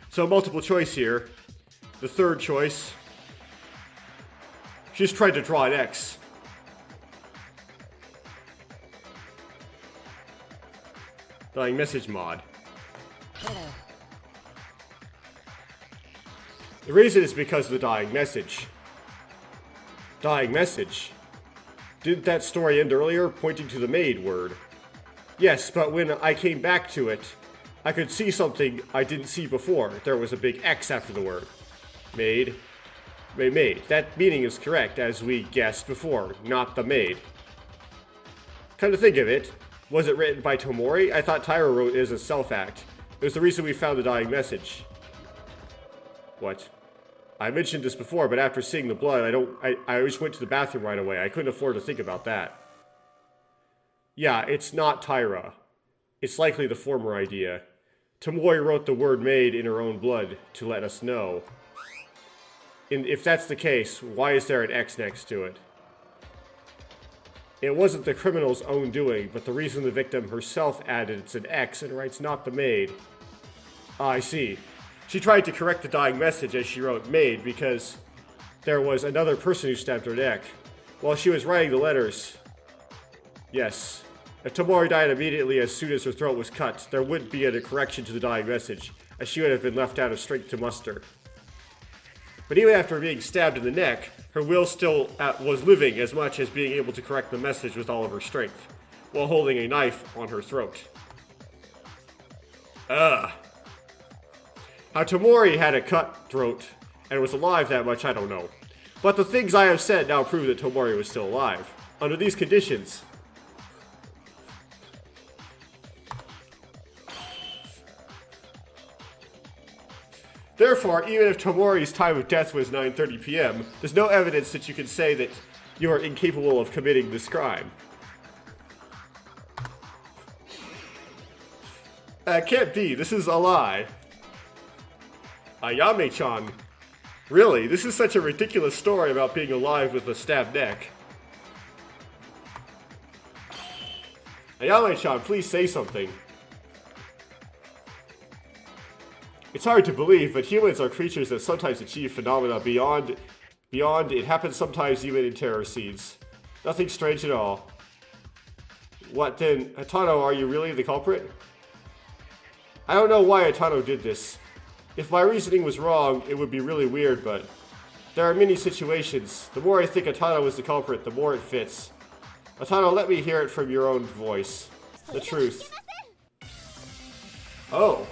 So multiple choice here. The third choice. She just tried to draw an X. Dying message mod. The reason is because of the dying message. Dying message. Didn't that story end earlier, pointing to the maid word? Yes, but when I came back to it, I could see something I didn't see before. There was a big X after the word. Maid. Maid. That meaning is correct, as we guessed before, not the maid. Come to think of it, was it written by Tomori? I thought Taira wrote it as a self-act. It was the reason we found the dying message. What? I mentioned this before, but after seeing the blood, I just went to the bathroom right away. I couldn't afford to think about that. Yeah, it's not Taira. It's likely the former idea. Tomori wrote the word maid in her own blood to let us know. And if that's the case, why is there an X next to it? It wasn't the criminal's own doing, but the reason the victim herself added it's an X and writes not the maid. Ah, I see. She tried to correct the dying message as she wrote maid because there was another person who stabbed her neck. While she was writing the letters. Yes. If Tomori died immediately as soon as her throat was cut, there wouldn't be a correction to the dying message, as she would have been left out of strength to muster. But even after being stabbed in the neck, her will still was living as much as being able to correct the message with all of her strength, while holding a knife on her throat. How Tomori had a cut throat and was alive that much, I don't know. But the things I have said now prove that Tomori was still alive. Under these conditions, therefore, even if Tomori's time of death was 9:30 p.m., there's no evidence that you can say that you are incapable of committing this crime. Can't be. This is a lie. Ayame-chan. Really? This is such a ridiculous story about being alive with a stabbed neck. Ayame-chan, please say something. It's hard to believe, but humans are creatures that sometimes achieve phenomena beyond it happens sometimes even in terror scenes. Nothing strange at all. What then? Hatano, are you really the culprit? I don't know why Hatano did this. If my reasoning was wrong, it would be really weird, but there are many situations. The more I think Hatano is the culprit, the more it fits. Hatano, let me hear it from your own voice. The truth. Oh.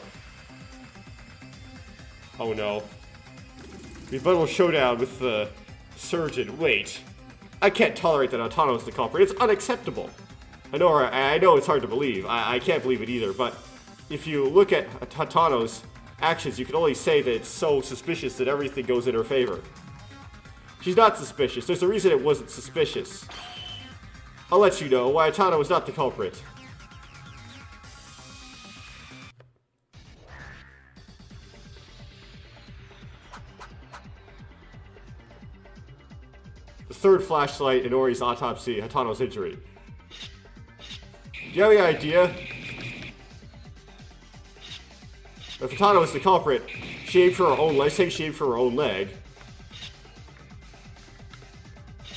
Oh no. Rebuttal showdown with the surgeon. Wait. I can't tolerate that Hatano is the culprit. It's unacceptable. I know it's hard to believe. I can't believe it either, but if you look at Hatano's actions, you can only say that it's so suspicious that everything goes in her favor. She's not suspicious. There's a reason it wasn't suspicious. I'll let you know why Hatano was not the culprit. The third flashlight in Ori's autopsy, Hatano's injury. Do you have any idea? If Hatano was the culprit, she aimed for her own leg. Say she aimed for her own leg.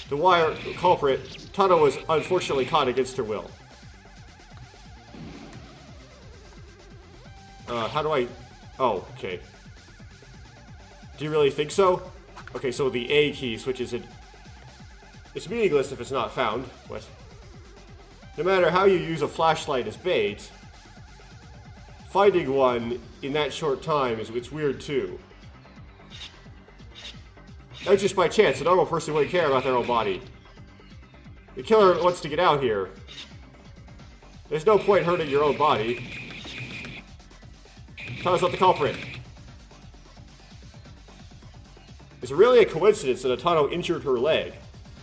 The wire culprit, Hatano was unfortunately caught against her will. How do I... Oh, okay. Do you really think so? Okay, so the A key switches it. It's meaningless if it's not found. What? No matter how you use a flashlight as bait, finding one in that short time it's weird too. Not just by chance, a normal person wouldn't care about their own body. The killer wants to get out here. There's no point hurting your own body. Tell us not the culprit. It's really a coincidence that Hatano injured her leg.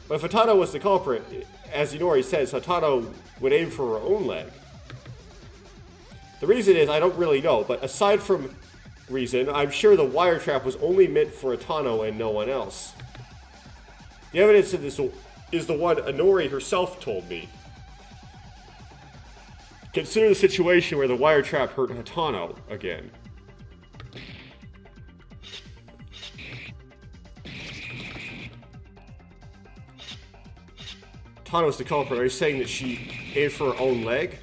But if Hatano was the culprit, as Inori says, Hatano would aim for her own leg. The reason is, I don't really know, but aside from reason, I'm sure the wire trap was only meant for Hatano and no one else. The evidence in this is the one Inori herself told me. Consider the situation where the wire trap hurt Hatano again. Hatano's the culprit. Are you saying that she aimed for her own leg?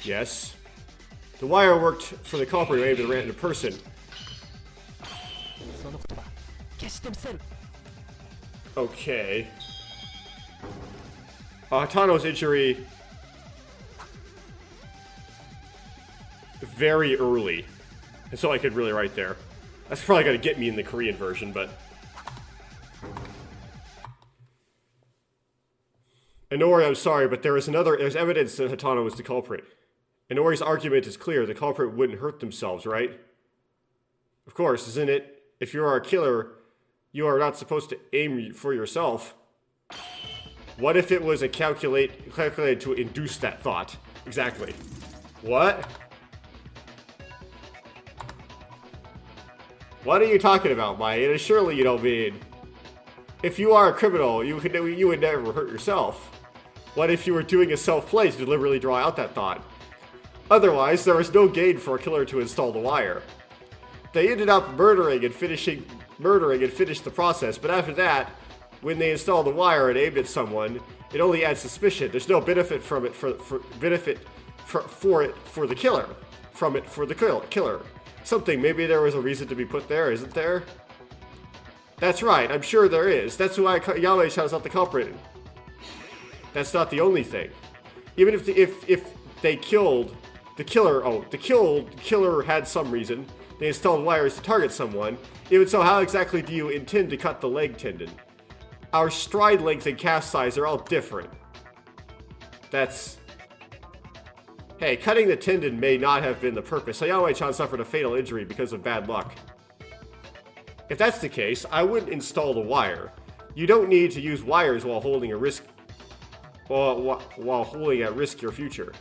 Yes. The wire worked for the culprit who aimed at a random person. Okay. Hatano's injury... very early. That's all I could really write there. That's probably going to get me in the Korean version, but... Inori, I'm sorry, but there's evidence that Hatano was the culprit. Inori's argument is clear. The culprit wouldn't hurt themselves, right? Of course, isn't it? If you are a killer, you are not supposed to aim for yourself. What if it was a calculated to induce that thought? Exactly. What? What are you talking about, Maya? Surely you don't mean... If you are a criminal, you would never hurt yourself. What if you were doing a self-play to deliberately draw out that thought? Otherwise, there was no gain for a killer to install the wire. They ended up murdering and finished the process, but after that, when they installed the wire and aimed at someone, it only adds suspicion. There's no benefit from it for the killer. From it for the killer. Maybe there was a reason to be put there, isn't there? That's right, I'm sure there is. That's why Yamane-chan is not the culprit. That's not the only thing. Even if they killed the killer, the killer had some reason. They installed wires to target someone. Even so, how exactly do you intend to cut the leg tendon? Our stride length and cast size are all different. Hey, cutting the tendon may not have been the purpose. Yamane-chan suffered a fatal injury because of bad luck. If that's the case, I wouldn't install the wire. You don't need to use wires while holding at risk your future.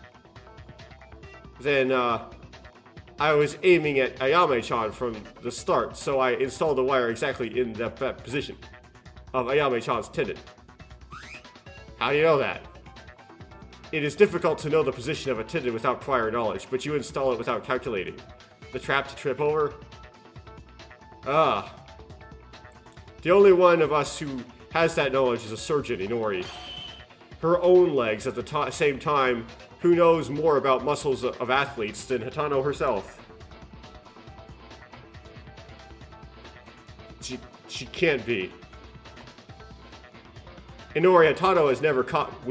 Then, I was aiming at Ayame-chan from the start, so I installed the wire exactly in that position of Ayame-chan's tendon. How do you know that? It is difficult to know the position of a tendon without prior knowledge, but you install it without calculating. The trap to trip over? The only one of us who has that knowledge is a surgeon, Inori. Her own legs at the same time, who knows more about muscles of athletes than Hatano herself? She can't be. Inori, Hatano was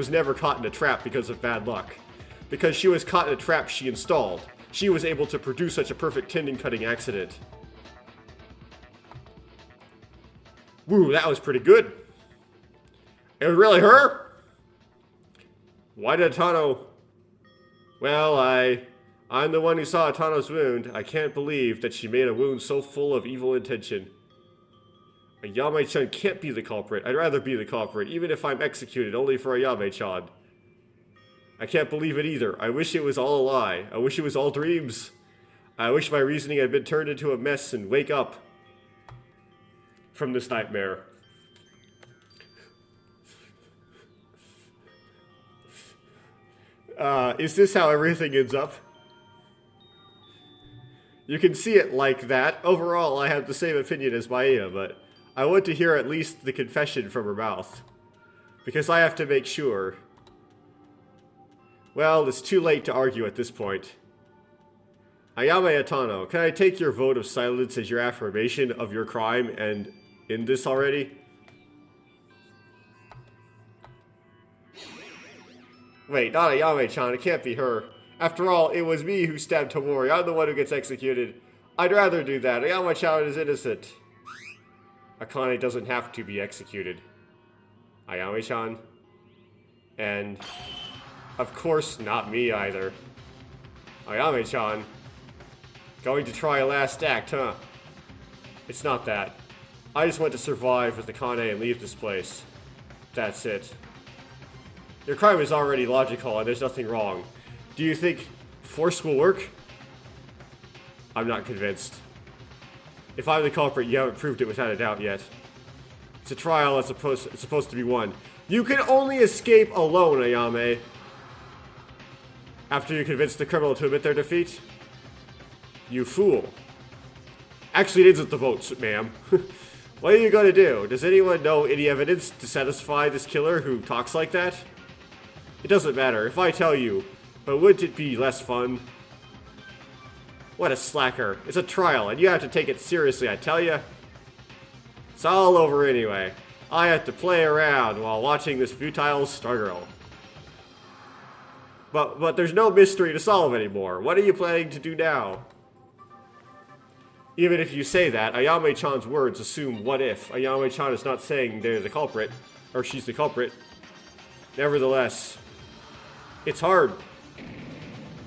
never caught in a trap because of bad luck. Because she was caught in a trap she installed. She was able to produce such a perfect tendon-cutting accident. Woo, that was pretty good. It was really her? Why did Atano... Well, I'm the one who saw Atano's wound. I can't believe that she made a wound so full of evil intention. Ayame-chan can't be the culprit. I'd rather be the culprit, even if I'm executed only for Ayame-chan. I can't believe it either. I wish it was all a lie. I wish it was all dreams. I wish my reasoning had been turned into a mess and wake up from this nightmare. Is this how everything ends up? You can see it like that. Overall, I have the same opinion as Maya, but I want to hear at least the confession from her mouth. Because I have to make sure. Well, it's too late to argue at this point. Ayame Atano, can I take your vote of silence as your affirmation of your crime and end this already? Wait, not Ayame-chan, it can't be her. After all, it was me who stabbed Tomori. I'm the one who gets executed. I'd rather do that. Ayame-chan is innocent. Akane doesn't have to be executed. Ayame-chan. And, of course, not me either. Ayame-chan. Going to try a last act, huh? It's not that. I just want to survive with Akane and leave this place. That's it. Your crime is already logical and there's nothing wrong. Do you think force will work? I'm not convinced. If I'm the culprit, you haven't proved it without a doubt yet. It's a trial that's supposed to be won. You can only escape alone, Ayame. After you convince the criminal to admit their defeat? You fool. Actually, it isn't the votes, ma'am. What are you going to do? Does anyone know any evidence to satisfy this killer who talks like that? It doesn't matter if I tell you, but wouldn't it be less fun? What a slacker. It's a trial, and you have to take it seriously, I tell you. It's all over anyway. I have to play around while watching this futile struggle. But there's no mystery to solve anymore. What are you planning to do now? Even if you say that, Ayame-chan's words assume what if. Ayame-chan is not saying they're the culprit, or she's the culprit. Nevertheless, it's hard.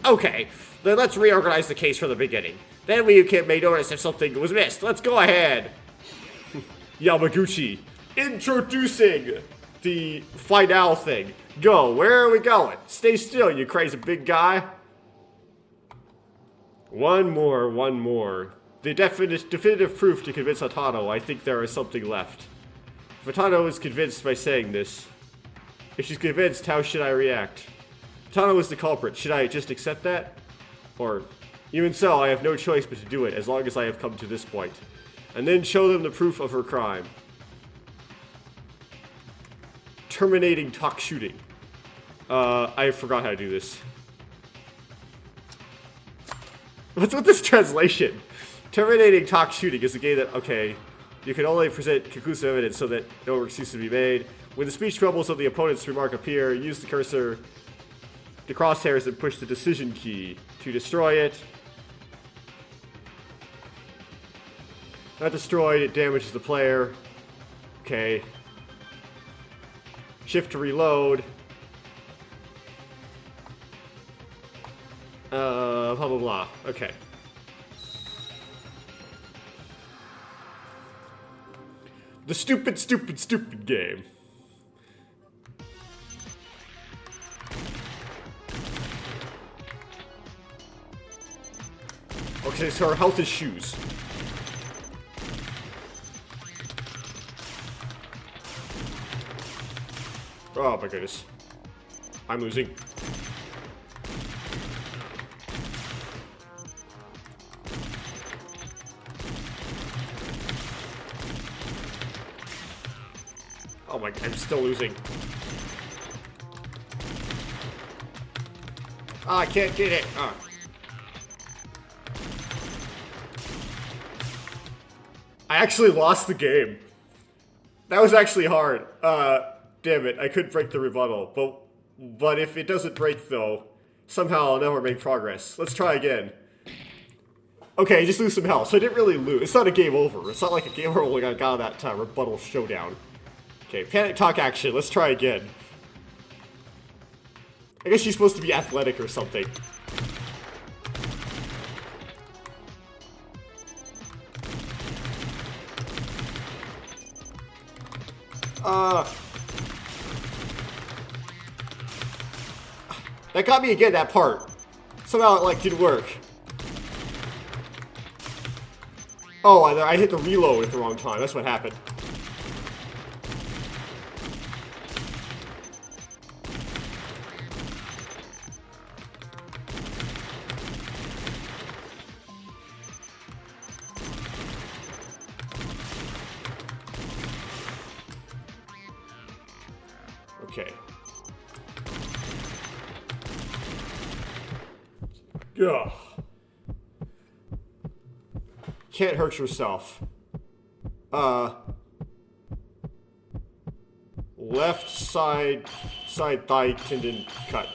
Okay, then let's reorganize the case from the beginning. Then we may notice if something was missed. Let's go ahead. Yamaguchi, introducing the finale thing. Go, where are we going? Stay still, you crazy big guy. One more. The definitive proof to convince Atano, I think there is something left. If Atano is convinced by saying this, if she's convinced, how should I react? Atano is the culprit. Should I just accept that? Or, even so, I have no choice but to do it as long as I have come to this point. And then show them the proof of her crime. Terminating talk shooting. I forgot how to do this. What's with this translation? Terminating talk shooting is a game that, okay, you can only present conclusive evidence so that no excuse to be made. When the speech bubbles of the opponent's remark appear, use the cursor, the crosshairs, and push the decision key to destroy it. Not destroyed, it damages the player. Okay. Shift to reload. Blah blah blah. Okay. The stupid game. Okay, so our health is shoes. Oh my goodness. I'm losing. Oh my, I'm still losing. Oh, I can't get it. Oh. I actually lost the game. That was actually hard. Damn it, I could break the rebuttal. But if it doesn't break though, somehow I'll never make progress. Let's try again. Okay, just lose some health. So I didn't really lose. It's not a game over. It's not like a game over when I got that rebuttal showdown. Okay, panic talk action. Let's try again. I guess she's supposed to be athletic or something. That got me again, that part. Somehow it, like, didn't work. Oh, I hit the reload at the wrong time. That's what happened. Okay. Ugh. Can't hurt yourself. Left side thigh tendon cut.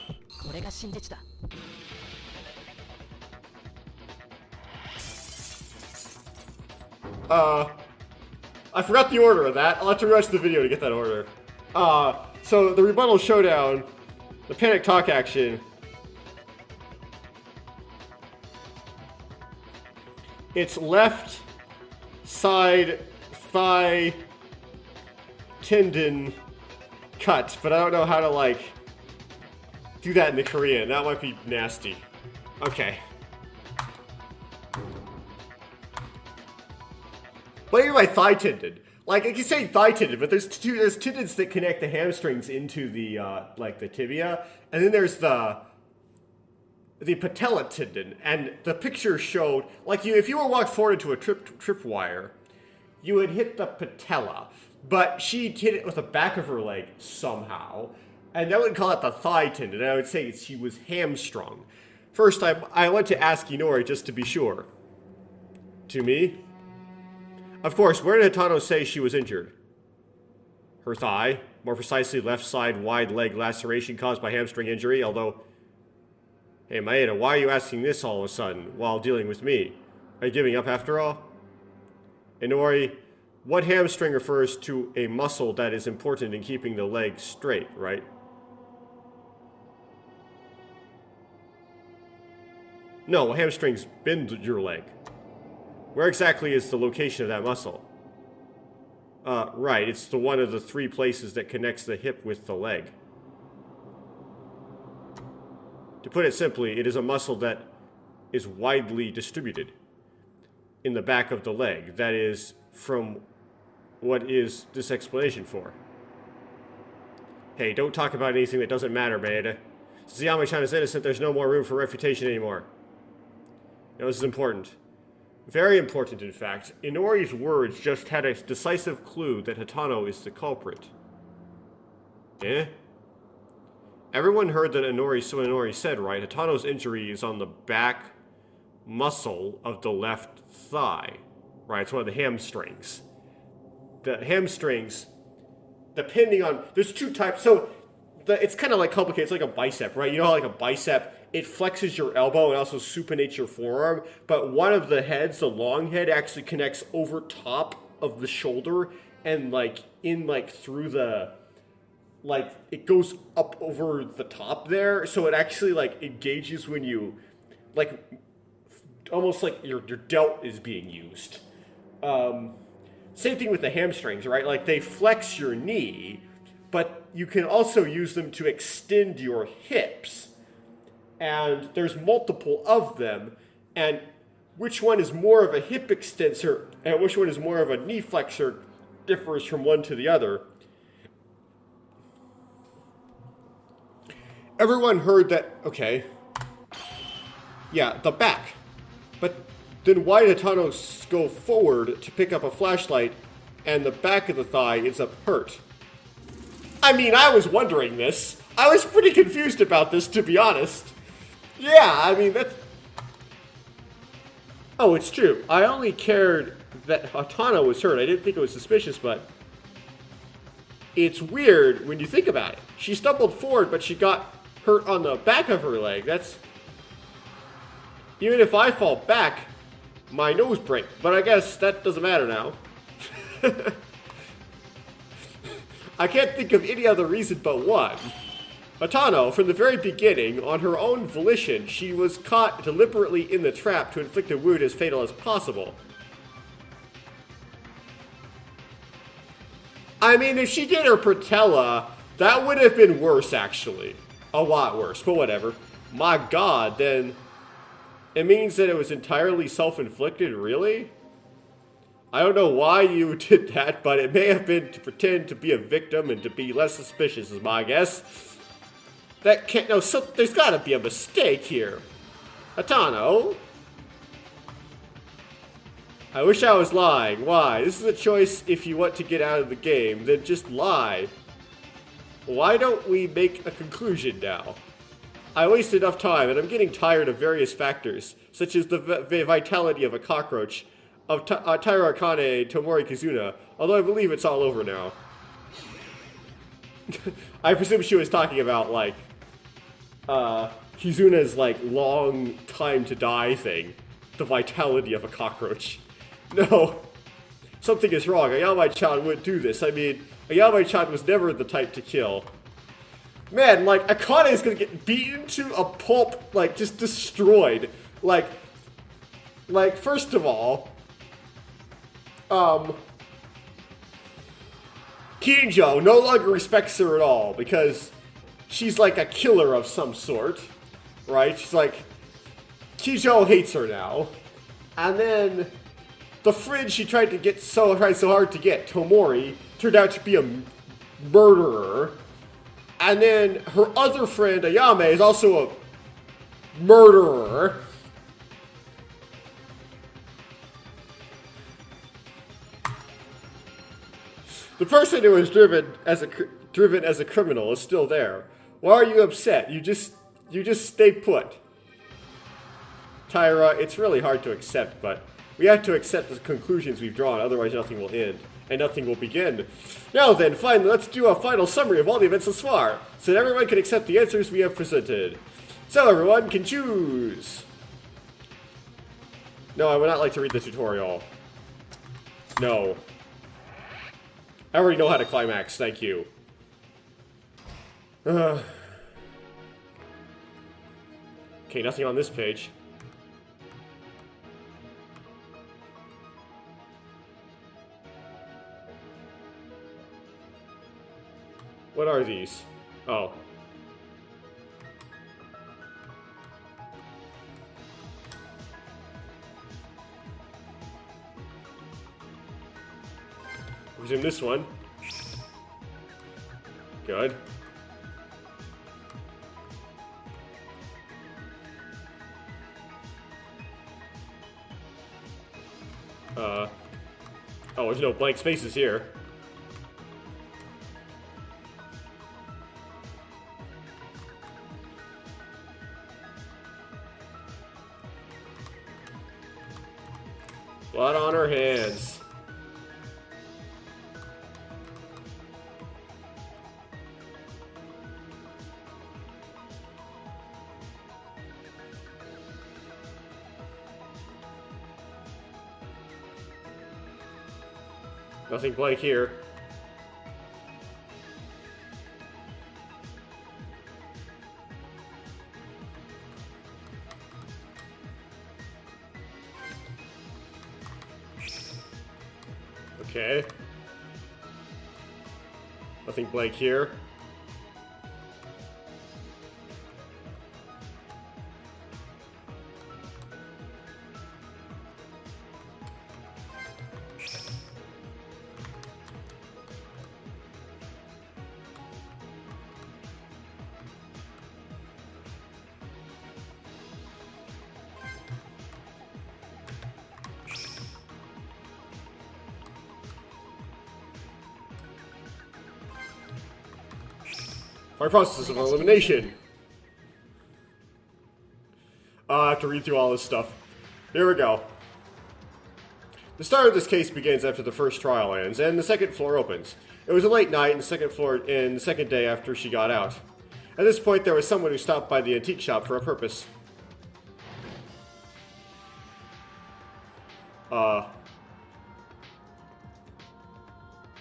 I forgot the order of that. I'll have to rewatch the video to get that order. So the rebuttal showdown, the panic talk action. It's left side thigh tendon cut, but I don't know how to, like, do that in the Korean. That might be nasty. Okay. What do you mean by thigh tendon? Like, I can say thigh tendon, but there's tendons that connect the hamstrings into the, like, the tibia, and then there's the patella tendon, and the picture showed, like, if you were walked forward into a tripwire, you would hit the patella, but she hit it with the back of her leg somehow, and I wouldn't call it the thigh tendon. I would say she was hamstrung. First, I went to ask Inori just to be sure. To me? Of course, where did Hatano say she was injured? Her thigh, more precisely left side wide leg laceration caused by hamstring injury, although... Hey, Maeda, why are you asking this all of a sudden while dealing with me? Are you giving up after all? Inori, what hamstring refers to a muscle that is important in keeping the leg straight, right? No, hamstrings bend your leg. Where exactly is the location of that muscle? Right, it's the one of the 3 places that connects the hip with the leg. To put it simply, it is a muscle that is widely distributed in the back of the leg. That is from what is this explanation for. Hey, don't talk about anything that doesn't matter, Maeda. Since Yamachan is innocent, there's no more room for refutation anymore. Now, this is important. Very important, in fact. Inori's words just had a decisive clue that Hatano is the culprit. Eh? Everyone heard that Inori said, right? Hatano's injury is on the back muscle of the left thigh. Right, it's one of the hamstrings. The hamstrings, depending on... There's 2 types. So, it's kind of like complicated. It's like a bicep, right? You know how like a bicep, it flexes your elbow and also supinates your forearm. But one of the heads, the long head, actually connects over top of the shoulder and like in like through the... Like, it goes up over the top there, so it actually, like, engages when you, like, almost like your delt is being used. Same thing with the hamstrings, right? Like, they flex your knee, but you can also use them to extend your hips. And there's multiple of them, and which one is more of a hip extensor and which one is more of a knee flexor differs from one to the other. Everyone heard that, okay, yeah, the back. But then why did Hatano go forward to pick up a flashlight and the back of the thigh ends up hurt? I mean, I was wondering this. I was pretty confused about this, to be honest. Yeah, I mean, that's... Oh, it's true. I only cared that Hatano was hurt. I didn't think it was suspicious, but... It's weird when you think about it. She stumbled forward, but she got... hurt on the back of her leg. That's... Even if I fall back, my nose break. But I guess that doesn't matter now. I can't think of any other reason but one. Atano, from the very beginning, on her own volition, she was caught deliberately in the trap to inflict a wound as fatal as possible. I mean, if she did her patella, that would have been worse, actually. A lot worse, but whatever. My god, then it means that it was entirely self-inflicted, really? I don't know why you did that, but it may have been to pretend to be a victim and to be less suspicious, is my guess. That can't, no, so there's gotta be a mistake here. Atano? I wish I was lying. Why? This is a choice if you want to get out of the game, then just lie. Why don't we make a conclusion now? I wasted enough time, and I'm getting tired of various factors, such as the vitality of a cockroach, of Taira Akane Tomori Kizuna, although I believe it's all over now. I presume she was talking about, like, Kizuna's, like, long time to die thing. The vitality of a cockroach. No. Something is wrong. Ayame-chan wouldn't do this. I mean, Ayame-chan was never the type to kill. Man, like, Akane is gonna get beaten to a pulp, like, just destroyed. Like, first of all, Kinjo no longer respects her at all because she's like a killer of some sort, right? She's like, Kinjo hates her now. And then the friend she tried so hard to get, Tomori, turned out to be a murderer. And then her other friend, Ayame, is also a murderer. The person who was driven as a criminal is still there. Why are you upset? You just stay put. Taira, it's really hard to accept, but we have to accept the conclusions we've drawn, otherwise nothing will end, and nothing will begin. Now then, finally, let's do a final summary of all the events thus far, so that everyone can accept the answers we have presented. So everyone can choose. No, I would not like to read the tutorial. No. I already know how to climax, thank you. Okay, nothing on this page. What are these? Oh. Resume this one. Good. Oh, there's no blank spaces here. Blood on her hands. Nothing blank here. Okay. Nothing blank here. By process of elimination. I have to read through all this stuff. Here we go. The start of this case begins after the first trial ends, and the second floor opens. It was a late night, and the second day after she got out. At this point, there was someone who stopped by the antique shop for a purpose.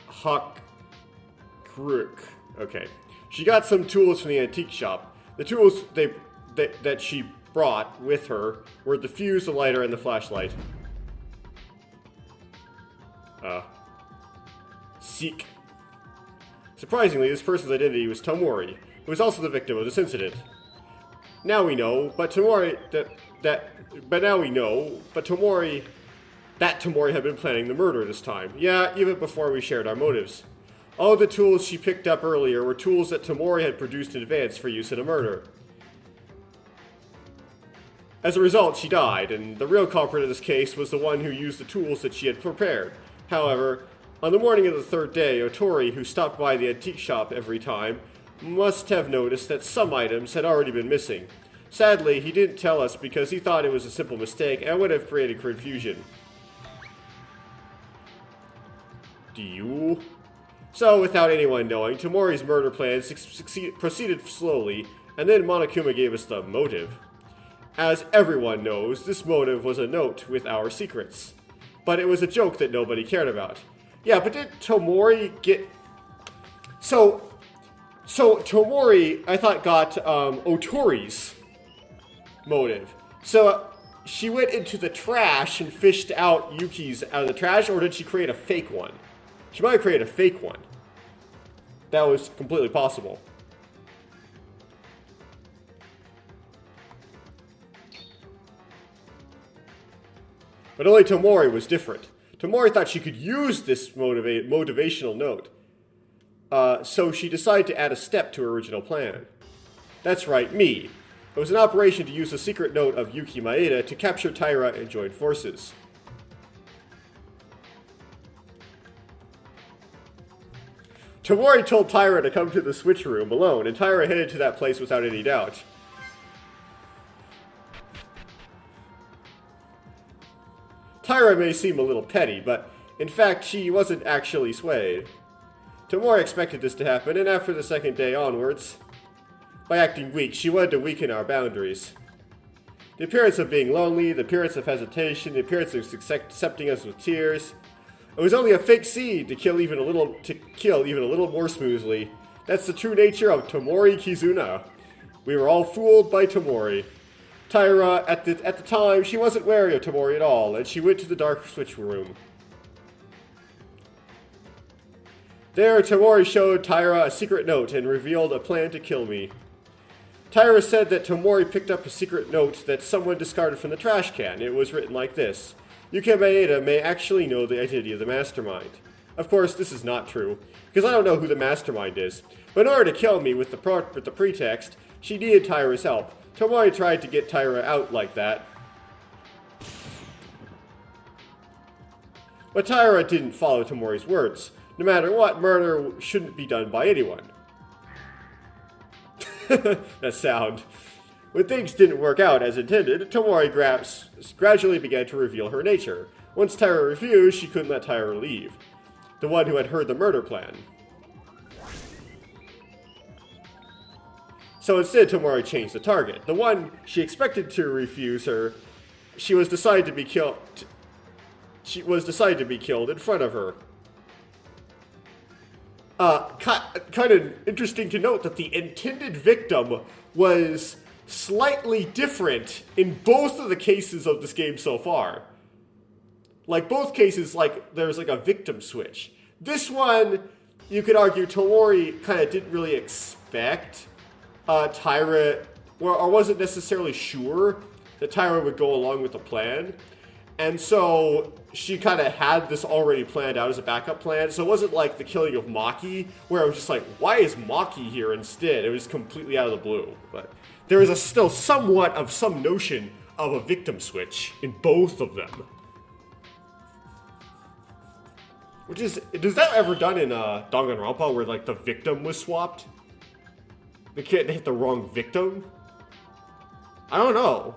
Huck Crook. Okay. She got some tools from the antique shop. The tools that she brought with her were the fuse, the lighter, and the flashlight. Seek. Surprisingly, this person's identity was Tomori, who was also the victim of this incident. Now we know, but Tomori had been planning the murder this time. Yeah, even before we shared our motives. All the tools she picked up earlier were tools that Tomori had produced in advance for use in a murder. As a result, she died, and the real culprit of this case was the one who used the tools that she had prepared. However, on the morning of the third day, Otori, who stopped by the antique shop every time, must have noticed that some items had already been missing. Sadly, he didn't tell us because he thought it was a simple mistake and would have created confusion. Do you? So, without anyone knowing, Tomori's murder plan proceeded slowly, and then Monokuma gave us the motive. As everyone knows, this motive was a note with our secrets. But it was a joke that nobody cared about. Yeah, but did Tomori get... So Tomori, I thought, got Otori's motive. So she went into the trash and fished out Yuki's out of the trash, or did she create a fake one? She might have created a fake one. That was completely possible. But only Tomori was different. Tomori thought she could use this motivational note. So she decided to add a step to her original plan. That's right, me. It was an operation to use a secret note of Yuki Maeda to capture Taira and join forces. Tomori told Taira to come to the switch room alone, and Taira headed to that place without any doubt. Taira may seem a little petty, but in fact she wasn't actually swayed. Tomori expected this to happen, and after the second day onwards, by acting weak, she wanted to weaken our boundaries. The appearance of being lonely, the appearance of hesitation, the appearance of accepting us with tears. It was only a fake seed to kill even a little more smoothly. That's the true nature of Tomori Kizuna. We were all fooled by Tomori. Taira, at the time, she wasn't wary of Tomori at all, and she went to the dark switch room. There, Tomori showed Taira a secret note and revealed a plan to kill me. Taira said that Tomori picked up a secret note that someone discarded from the trash can. It was written like this: Yuki Maeda may actually know the identity of the mastermind. Of course, this is not true, because I don't know who the mastermind is. But in order to kill me with the pretext, she needed Taira's help. Tomori tried to get Taira out like that. But Taira didn't follow Tomori's words. No matter what, murder shouldn't be done by anyone. That sound. When things didn't work out as intended, Tomori gradually began to reveal her nature. Once Taira refused, she couldn't let Taira leave, the one who had heard the murder plan. So instead, Tomori changed the target. The one she expected to refuse her, she was decided to be killed in front of her. Kind of interesting to note that the intended victim was slightly different in both of the cases of this game so far. Like, both cases, like, there's like a victim switch. This one, you could argue Tomori kind of didn't really expect Taira, or wasn't necessarily sure that Taira would go along with the plan. And so she kind of had this already planned out as a backup plan. So it wasn't like the killing of Maki, where I was just like, why is Maki here instead? It was completely out of the blue. But there is still somewhat of some notion of a victim switch in both of them. Which is that ever done in Danganronpa, where like the victim was swapped? They hit the wrong victim? I don't know.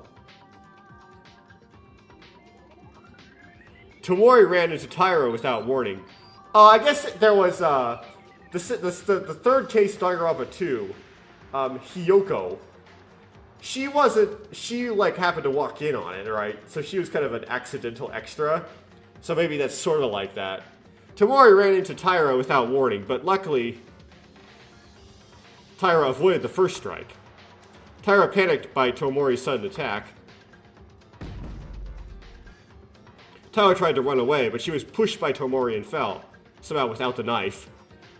Tomori ran into Taira without warning. I guess there was the third case, Danganronpa 2, Hiyoko. She like happened to walk in on it, right? So she was kind of an accidental extra. So maybe that's sort of like that. Tomori ran into Taira without warning, but luckily, Taira avoided the first strike. Taira panicked by Tomori's sudden attack. Taira tried to run away, but she was pushed by Tomori and fell, somehow without the knife.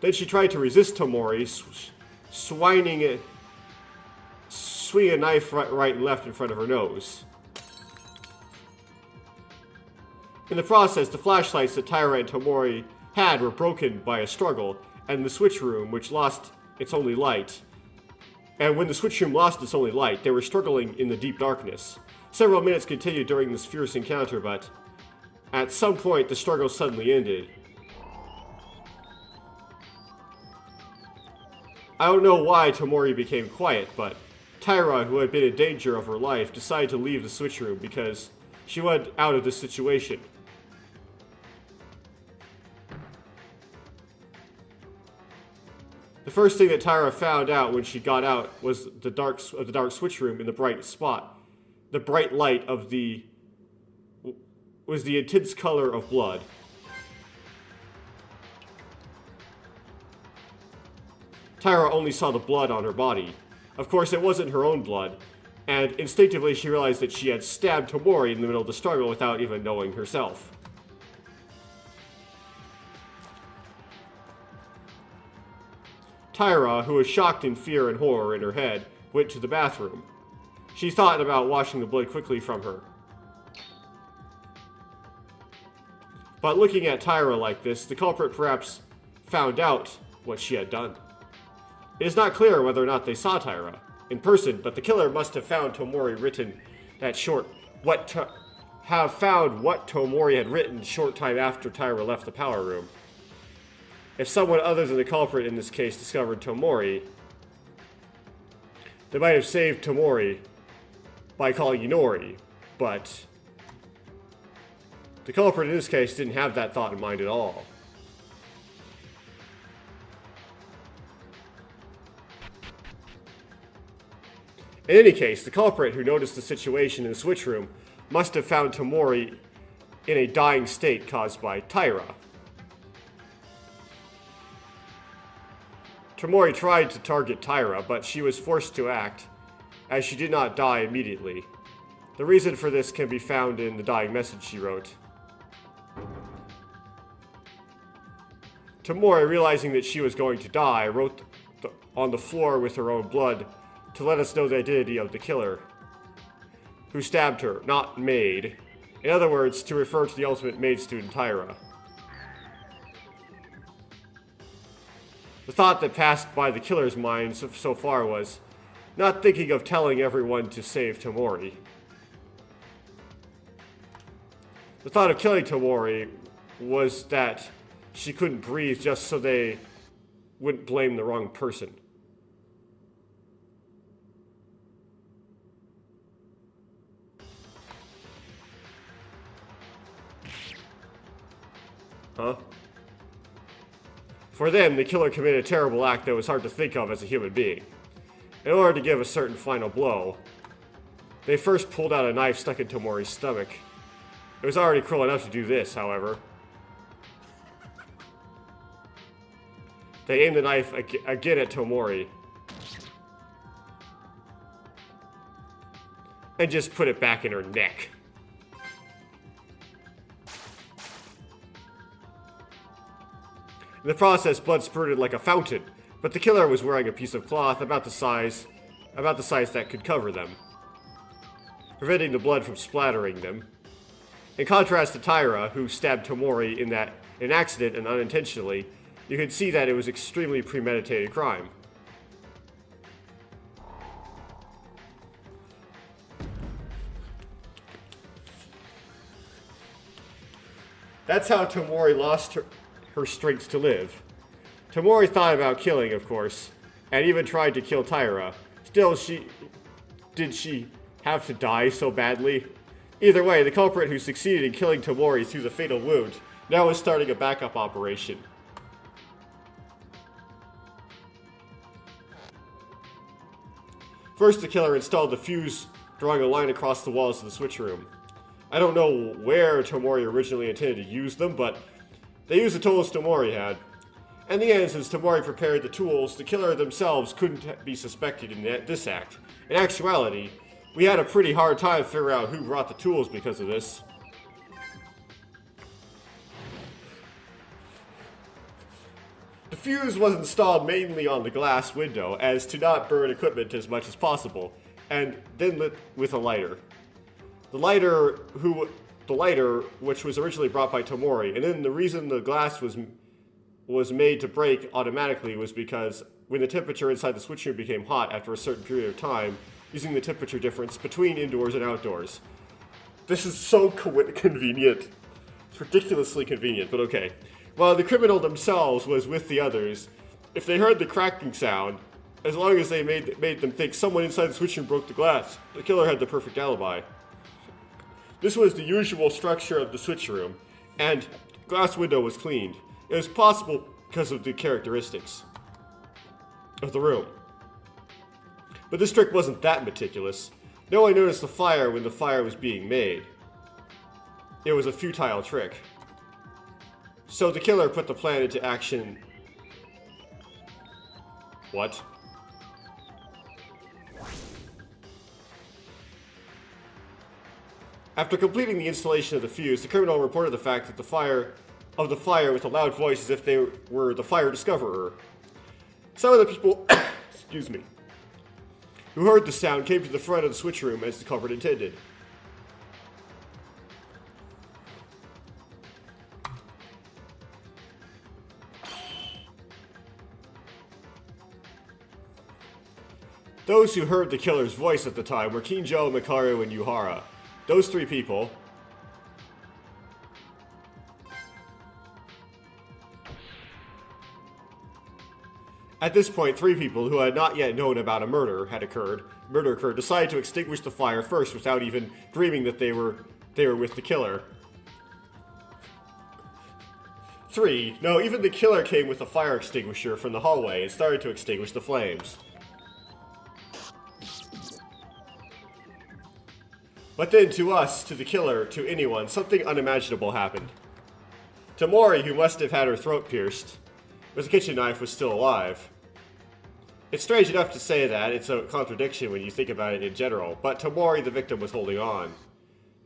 Then she tried to resist Tomori, swinging a knife right and left in front of her nose. In the process, the flashlights that Taira and Tomori had were broken by a struggle, and the switch room, which lost its only light. And when the switch room lost its only light, they were struggling in the deep darkness. Several minutes continued during this fierce encounter, but at some point the struggle suddenly ended. I don't know why Tomori became quiet, but Taira, who had been in danger of her life, decided to leave the switch room because she wanted out of this situation. The first thing that Taira found out when she got out was the dark switch room in the bright spot. The bright light of was the intense color of blood. Taira only saw the blood on her body. Of course, it wasn't her own blood, and instinctively she realized that she had stabbed Tomori in the middle of the struggle without even knowing herself. Taira, who was shocked in fear and horror in her head, went to the bathroom. She thought about washing the blood quickly from her. But looking at Taira like this, the culprit perhaps found out what she had done. It is not clear whether or not they saw Taira in person, but the killer must have found Tomori what Tomori had written short time after Taira left the power room. If someone other than the culprit in this case discovered Tomori, they might have saved Tomori by calling Inori, but the culprit in this case didn't have that thought in mind at all. In any case, the culprit who noticed the situation in the switch room must have found Tomori in a dying state caused by Taira. Tomori tried to target Taira, but she was forced to act, as she did not die immediately. The reason for this can be found in the dying message she wrote. Tomori, realizing that she was going to die, wrote on the floor with her own blood to let us know the identity of the killer, who stabbed her, not maid. In other words, to refer to the ultimate maid student, Taira. The thought that passed by the killer's mind so far was not thinking of telling everyone to save Tomori. The thought of killing Tomori was that she couldn't breathe just so they wouldn't blame the wrong person. Huh? For them, the killer committed a terrible act that was hard to think of as a human being. In order to give a certain final blow, they first pulled out a knife stuck in Tomori's stomach. It was already cruel enough to do this, however. They aimed the knife again at Tomori, and just put it back in her neck. In the process, blood spurted like a fountain, but the killer was wearing a piece of cloth about the size that could cover them, preventing the blood from splattering them. In contrast to Taira, who stabbed Tomori in an accident and unintentionally, you could see that it was extremely premeditated crime. That's how Tomori lost her strength to live. Tomori thought about killing, of course, and even tried to kill Taira. Still, did she have to die so badly? Either way, the culprit who succeeded in killing Tomori through the fatal wound now is starting a backup operation. First, the killer installed the fuse, drawing a line across the walls of the switch room. I don't know where Tomori originally intended to use them, but they used the tools Tomori had. In the end, since Tomori prepared the tools, the killer themselves couldn't be suspected in this act. In actuality, we had a pretty hard time figuring out who brought the tools because of this. The fuse was installed mainly on the glass window as to not burn equipment as much as possible, and then lit with a lighter. The lighter, which was originally brought by Tomori, and then the reason the glass was made to break automatically was because when the temperature inside the switch room became hot after a certain period of time, using the temperature difference between indoors and outdoors. This is so convenient. It's ridiculously convenient, but okay. While the criminal themselves was with the others, if they heard the cracking sound, as long as they made them think someone inside the switch room broke the glass, the killer had the perfect alibi. This was the usual structure of the switch room, and glass window was cleaned. It was possible because of the characteristics of the room. But this trick wasn't that meticulous. No one noticed the fire when the fire was being made. It was a futile trick. So the killer put the plan into action. What? After completing the installation of the fuse, the criminal reported the fact that the fire with a loud voice as if they were the fire discoverer. Some of the people, excuse me, who heard the sound came to the front of the switch room as the culprit intended. Those who heard the killer's voice at the time were Kinjo, Mikaru, and Yuhara. Those three people. At this point, three people who had not yet known about a murder occurred, decided to extinguish the fire first without even dreaming that they were with the killer. Three, no, even the killer came with a fire extinguisher from the hallway and started to extinguish the flames. But then to us, to the killer, to anyone, something unimaginable happened. Tomori, who must have had her throat pierced with a kitchen knife, was still alive. It's strange enough to say that, it's a contradiction when you think about it in general, but Tomori, the victim, was holding on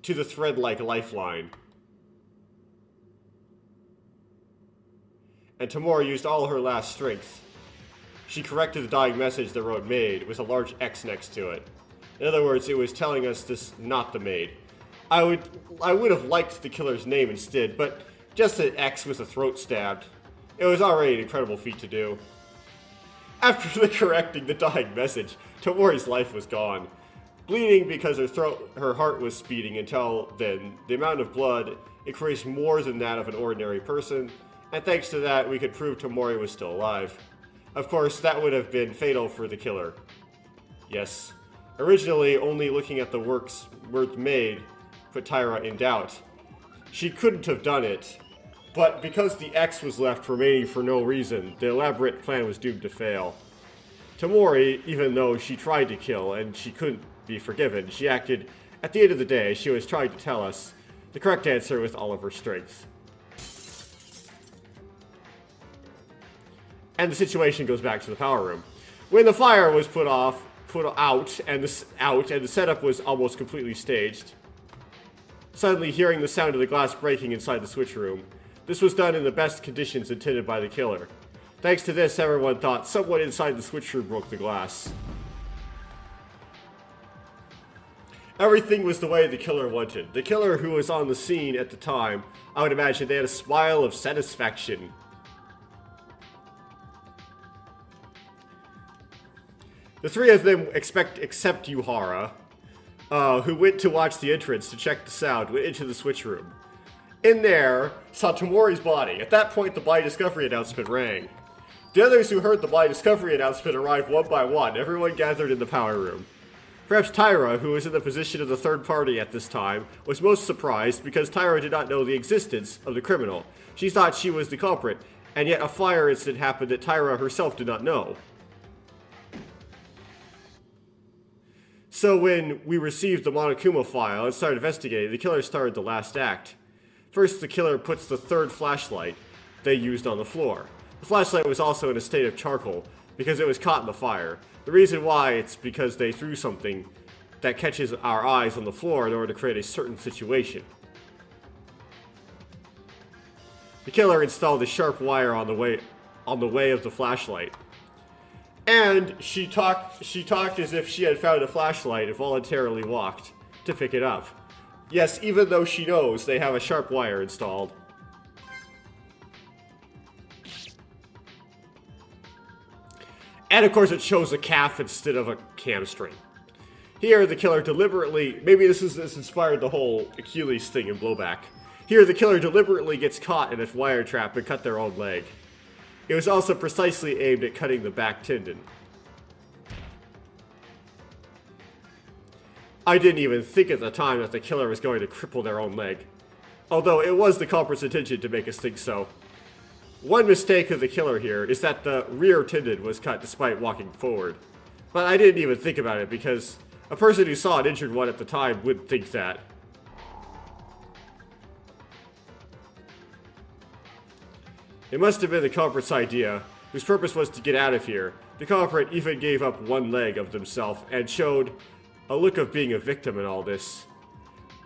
to the thread-like lifeline. And Tomori used all her last strength. She corrected the dying message the road made with a large X next to it. In other words, it was telling us this not the maid. I would have liked the killer's name instead, but just an X with a throat stabbed. It was already an incredible feat to do. After correcting the dying message, Tomori's life was gone. Bleeding because her heart was speeding until then, the amount of blood increased more than that of an ordinary person, and thanks to that, we could prove Tomori was still alive. Of course, that would have been fatal for the killer. Yes. Originally, only looking at the works made put Tyra in doubt. She couldn't have done it, but because the X was left remaining for no reason, the elaborate plan was doomed to fail. Tomori, even though she tried to kill and she couldn't be forgiven, she acted, at the end of the day, she was trying to tell us the correct answer with all of her strength. And the situation goes back to the power room. When the fire was put out, and the setup was almost completely staged. Suddenly hearing the sound of the glass breaking inside the switch room. This was done in the best conditions intended by the killer. Thanks to this, everyone thought someone inside the switch room broke the glass. Everything was the way the killer wanted. The killer who was on the scene at the time, I would imagine they had a smile of satisfaction. The three of them, except Yuhara, who went to watch the entrance to check the sound, went into the switch room. In there, saw Tomori's body. At that point, the body discovery announcement rang. The others who heard the body discovery announcement arrived one by one, everyone gathered in the power room. Perhaps Tyra, who was in the position of the third party at this time, was most surprised because Tyra did not know the existence of the criminal. She thought she was the culprit, and yet a fire incident happened that Tyra herself did not know. So when we received the Monokuma file and started investigating, the killer started the last act. First, the killer puts the third flashlight they used on the floor. The flashlight was also in a state of charcoal because it was caught in the fire. The reason why, it's because they threw something that catches our eyes on the floor in order to create a certain situation. The killer installed a sharp wire on the way of the flashlight. And she talked as if she had found a flashlight and voluntarily walked to pick it up. Yes, even though she knows they have a sharp wire installed. And of course it shows a calf instead of a hamstring. Here the killer deliberately, maybe this inspired the whole Achilles thing in Blowback. Here the killer deliberately gets caught in a wire trap and cut their own leg. It was also precisely aimed at cutting the back tendon. I didn't even think at the time that the killer was going to cripple their own leg. Although it was the culprit's intention to make us think so. One mistake of the killer here is that the rear tendon was cut despite walking forward. But I didn't even think about it because a person who saw an injured one at the time would think that. It must have been the culprit's idea, whose purpose was to get out of here. The culprit even gave up one leg of themselves and showed a look of being a victim in all this.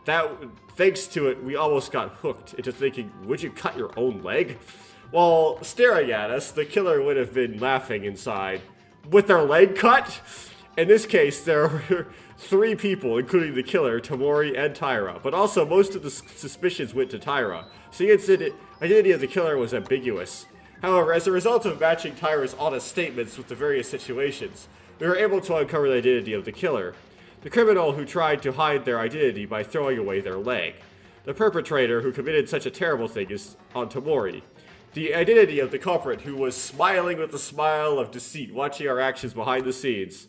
Thanks to it, we almost got hooked into thinking, would you cut your own leg? While staring at us, the killer would have been laughing inside. With their leg cut? In this case, there were 3 people, including the killer, Tamori, and Tyra. But also, most of the suspicions went to Tyra. So the identity of the killer was ambiguous. However, as a result of matching Tyra's honest statements with the various situations, we were able to uncover the identity of the killer. The criminal who tried to hide their identity by throwing away their leg. The perpetrator who committed such a terrible thing is on Tamori. The identity of the culprit who was smiling with a smile of deceit, watching our actions behind the scenes.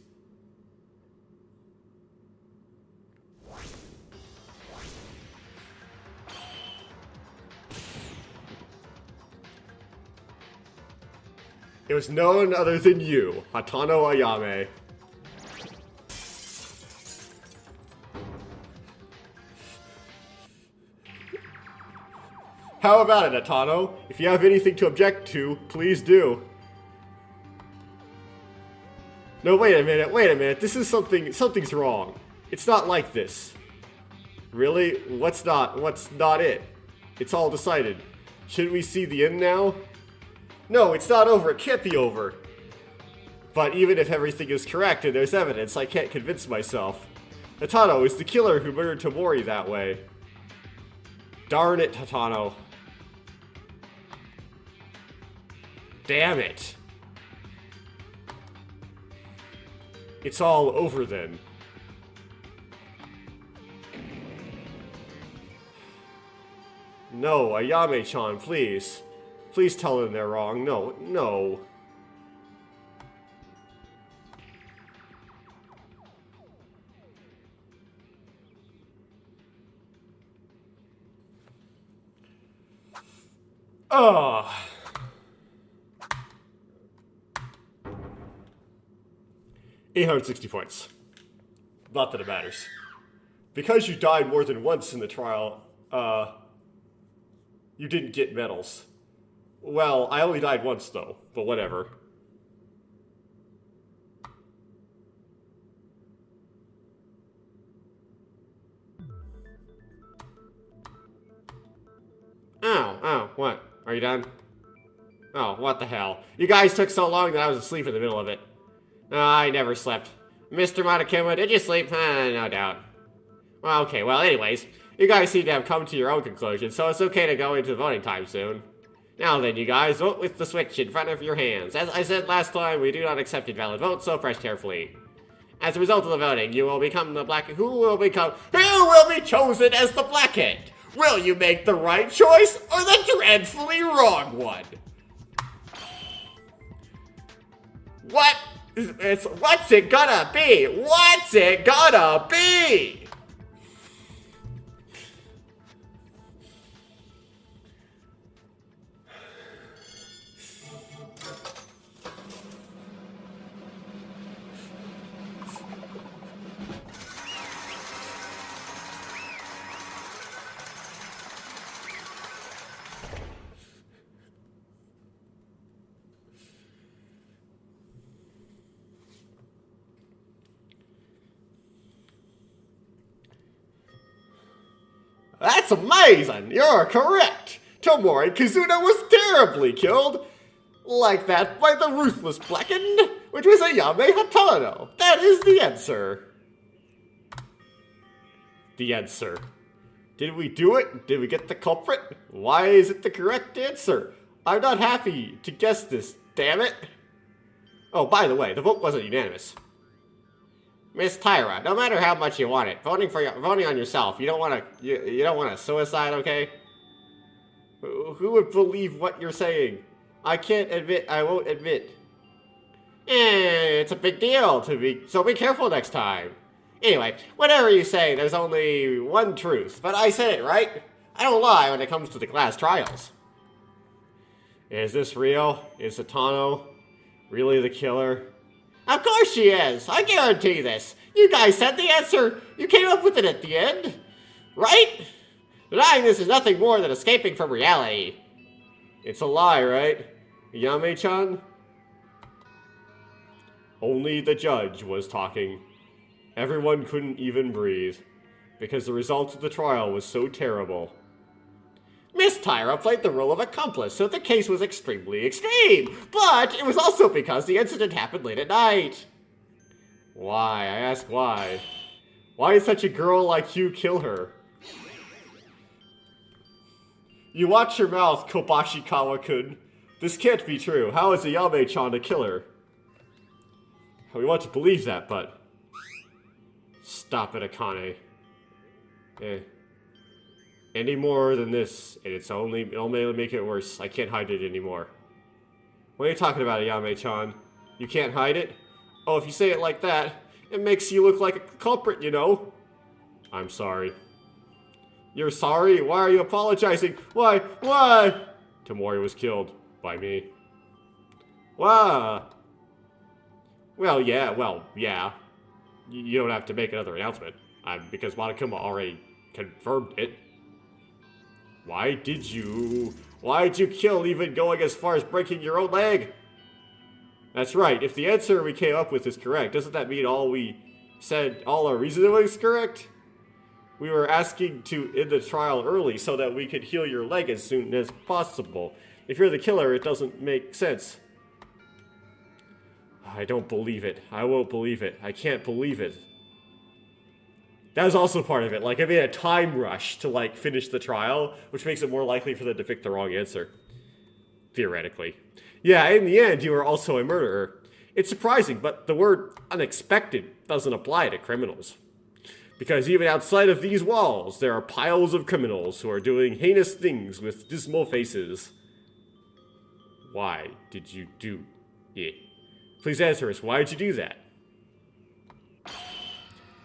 It was none other than you, Hatano Ayame. How about it, Hatano? If you have anything to object to, please do. No, wait a minute. This is something's wrong. It's not like this. Really? What's not it? It's all decided. Shouldn't we see the end now? No, it's not over. It can't be over. But even if everything is correct and there's evidence, I can't convince myself. Hatano is the killer who murdered Tamori that way. Darn it, Hatano. Damn it. It's all over then. No, Ayame-chan, please. Please tell them they're wrong. No. Ugh. 860 points. Not that it matters. Because you died more than once in the trial, you didn't get medals. Well, I only died once though, but whatever. Oh, what? Are you done? Oh, what the hell. You guys took so long that I was asleep in the middle of it. Oh, I never slept. Mr. Monokuma, did you sleep? No doubt. Well, okay, well, anyways, you guys seem to have come to your own conclusion, so it's okay to go into voting time soon. Now then, you guys, vote with the switch in front of your hands. As I said last time, we do not accept invalid votes, so press carefully. As a result of the voting, you will become the black... Who will be chosen as the blackhead? Will you make the right choice or the dreadfully wrong one? What's it gonna be? What's it gonna be? That's amazing! You're correct! Tomori Kizuna was terribly killed, like that by the ruthless Blackened, which was Ayame Hatano. That is the answer. The answer. Did we do it? Did we get the culprit? Why is it the correct answer? I'm not happy to guess this, damn it. Oh, by the way, the vote wasn't unanimous. Miss Tyra, no matter how much you want it, voting on yourself. You don't want a suicide, okay? Who would believe what you're saying? I won't admit. It's a big deal so be careful next time. Anyway, whatever you say, there's only one truth, but I said it, right? I don't lie when it comes to the class trials. Is this real? Is Hatano really the killer? Of course she is! I guarantee this! You guys said the answer! You came up with it at the end! Right? Denying this is nothing more than escaping from reality. It's a lie, right? Yame-chan? Only the judge was talking. Everyone couldn't even breathe, because the result of the trial was so terrible. Miss Tyra played the role of accomplice, so the case was extremely extreme, but it was also because the incident happened late at night. Why? I ask why. Why did such a girl like you kill her? You watch your mouth, Kobashi-kawa-kun. This can't be true. How is Ayame-chan a killer? We want to believe that, but... Stop it, Akane. Any more than this, and it'll only make it worse. I can't hide it anymore. What are you talking about, Ayame-chan? You can't hide it? Oh, if you say it like that, it makes you look like a culprit, you know? I'm sorry. You're sorry? Why are you apologizing? Why? Why? Tomori was killed by me. Why? Well, yeah. You don't have to make another announcement, because Monokuma already confirmed it. Why did you kill, even going as far as breaking your own leg? That's right, if the answer we came up with is correct, doesn't that mean all our reasoning was correct? We were asking to end the trial early so that we could heal your leg as soon as possible. If you're the killer, it doesn't make sense. I don't believe it. I won't believe it. I can't believe it. That was also part of it. Like, I made a time rush to, like, finish the trial, which makes it more likely for them to pick the wrong answer. Theoretically. Yeah, in the end, you were also a murderer. It's surprising, but the word unexpected doesn't apply to criminals. Because even outside of these walls, there are piles of criminals who are doing heinous things with dismal faces. Why did you do it? Please answer us. Why did you do that?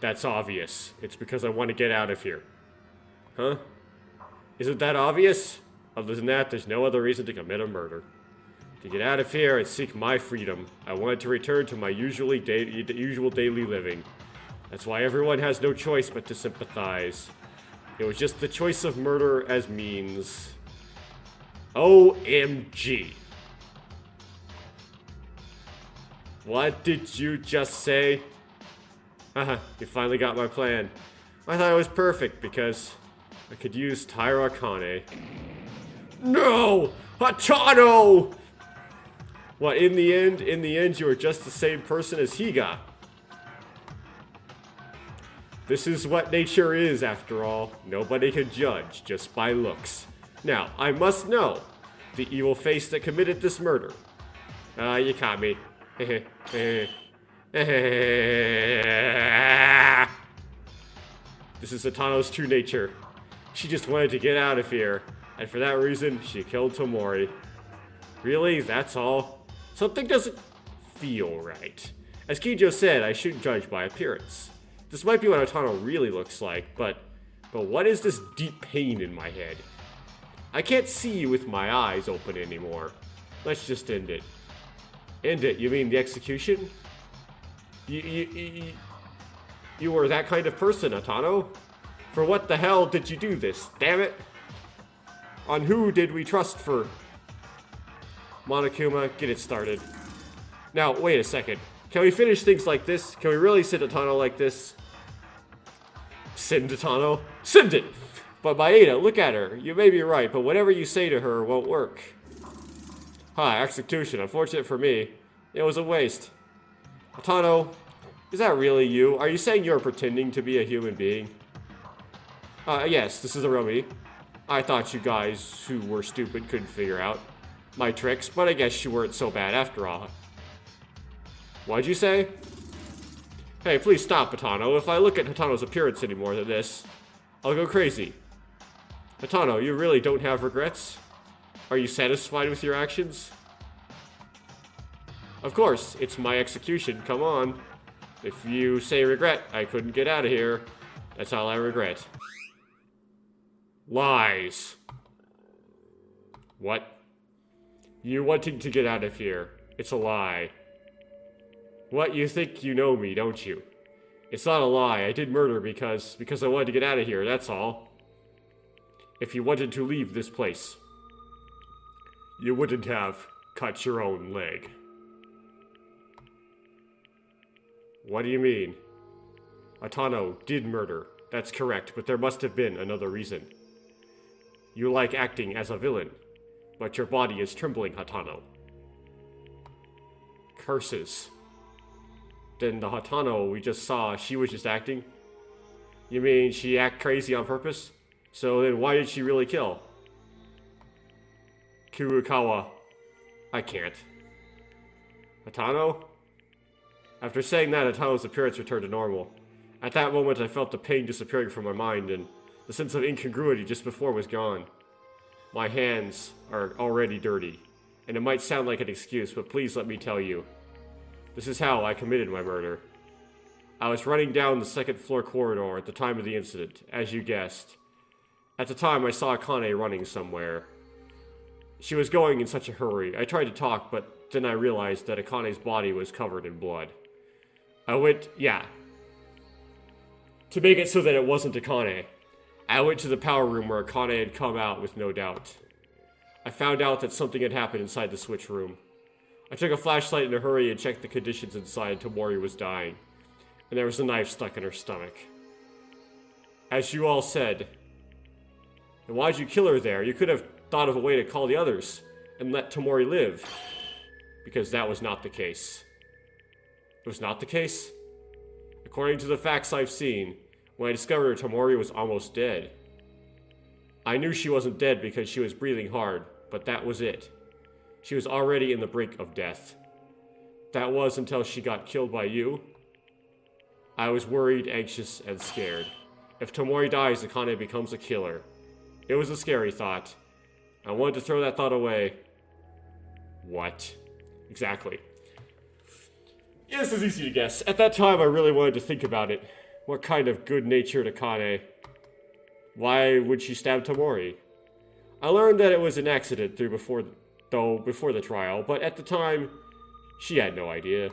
That's obvious. It's because I want to get out of here. Huh? Isn't that obvious? Other than that, there's no other reason to commit a murder. To get out of here and seek my freedom, I wanted to return to my usual daily living. That's why everyone has no choice but to sympathize. It was just the choice of murder as means. OMG. What did you just say? Haha, you finally got my plan. I thought it was perfect because I could use Tyra Akane. No! Hatano! What, in the end, you were just the same person as Higa. This is what nature is, after all. Nobody can judge just by looks. Now, I must know the evil face that committed this murder. You caught me. This is Atano's true nature. She just wanted to get out of here, and for that reason, she killed Tomori. Really? That's all? Something doesn't feel right. As Kijo said, I shouldn't judge by appearance. This might be what Atano really looks like, but what is this deep pain in my head? I can't see with my eyes open anymore. Let's just end it. End it? You mean the execution? You were that kind of person, Atano? For what the hell did you do this? Damn it! On who did we trust for? Monokuma, get it started. Now, wait a second. Can we finish things like this? Can we really send Atano like this? Send Atano? Send it! But Maeda, look at her. You may be right, but whatever you say to her won't work. Hi, execution. Unfortunate for me. It was a waste. Atano, is that really you? Are you saying you're pretending to be a human being? Yes, this is a real me. I thought you guys who were stupid couldn't figure out my tricks, but I guess you weren't so bad after all. What'd you say? Hey, please stop, Hatano. If I look at Hatano's appearance any more than this, I'll go crazy. Hatano, you really don't have regrets? Are you satisfied with your actions? Of course, it's my execution, come on. If you say regret, I couldn't get out of here. That's all I regret. Lies. What? You wanting to get out of here. It's a lie. What, you think you know me, don't you? It's not a lie. I did murder because I wanted to get out of here, that's all. If you wanted to leave this place, you wouldn't have cut your own leg. What do you mean? Atano did murder. That's correct, but there must have been another reason. You like acting as a villain, but your body is trembling, Hatano. Curses. Then the Hatano we just saw, she was just acting? You mean she act crazy on purpose? So then why did she really kill? Kurukawa. I can't. Hatano? After saying that, Hatano's appearance returned to normal. At that moment, I felt the pain disappearing from my mind, and the sense of incongruity just before was gone. My hands are already dirty, and it might sound like an excuse, but please let me tell you. This is how I committed my murder. I was running down the second floor corridor at the time of the incident, as you guessed. At the time, I saw Akane running somewhere. She was going in such a hurry. I tried to talk, but then I realized that Akane's body was covered in blood. To make it so that it wasn't Akane, I went to the power room where Akane had come out with no doubt. I found out that something had happened inside the switch room. I took a flashlight in a hurry and checked the conditions inside. Tomori was dying, and there was a knife stuck in her stomach. As you all said, then why'd you kill her there? You could have thought of a way to call the others and let Tomori live. Because that was not the case. It was not the case? According to the facts I've seen, when I discovered her, Tomori was almost dead. I knew she wasn't dead because she was breathing hard, but that was it. She was already in the brink of death. That was until she got killed by you. I was worried, anxious, and scared. If Tomori dies, Akane becomes a killer. It was a scary thought. I wanted to throw that thought away. What? Exactly. Yeah, this is easy to guess. At that time, I really wanted to think about it. What kind of good-natured Akane? Why would she stab Tomori? I learned that it was an accident before the trial, but at the time, she had no idea.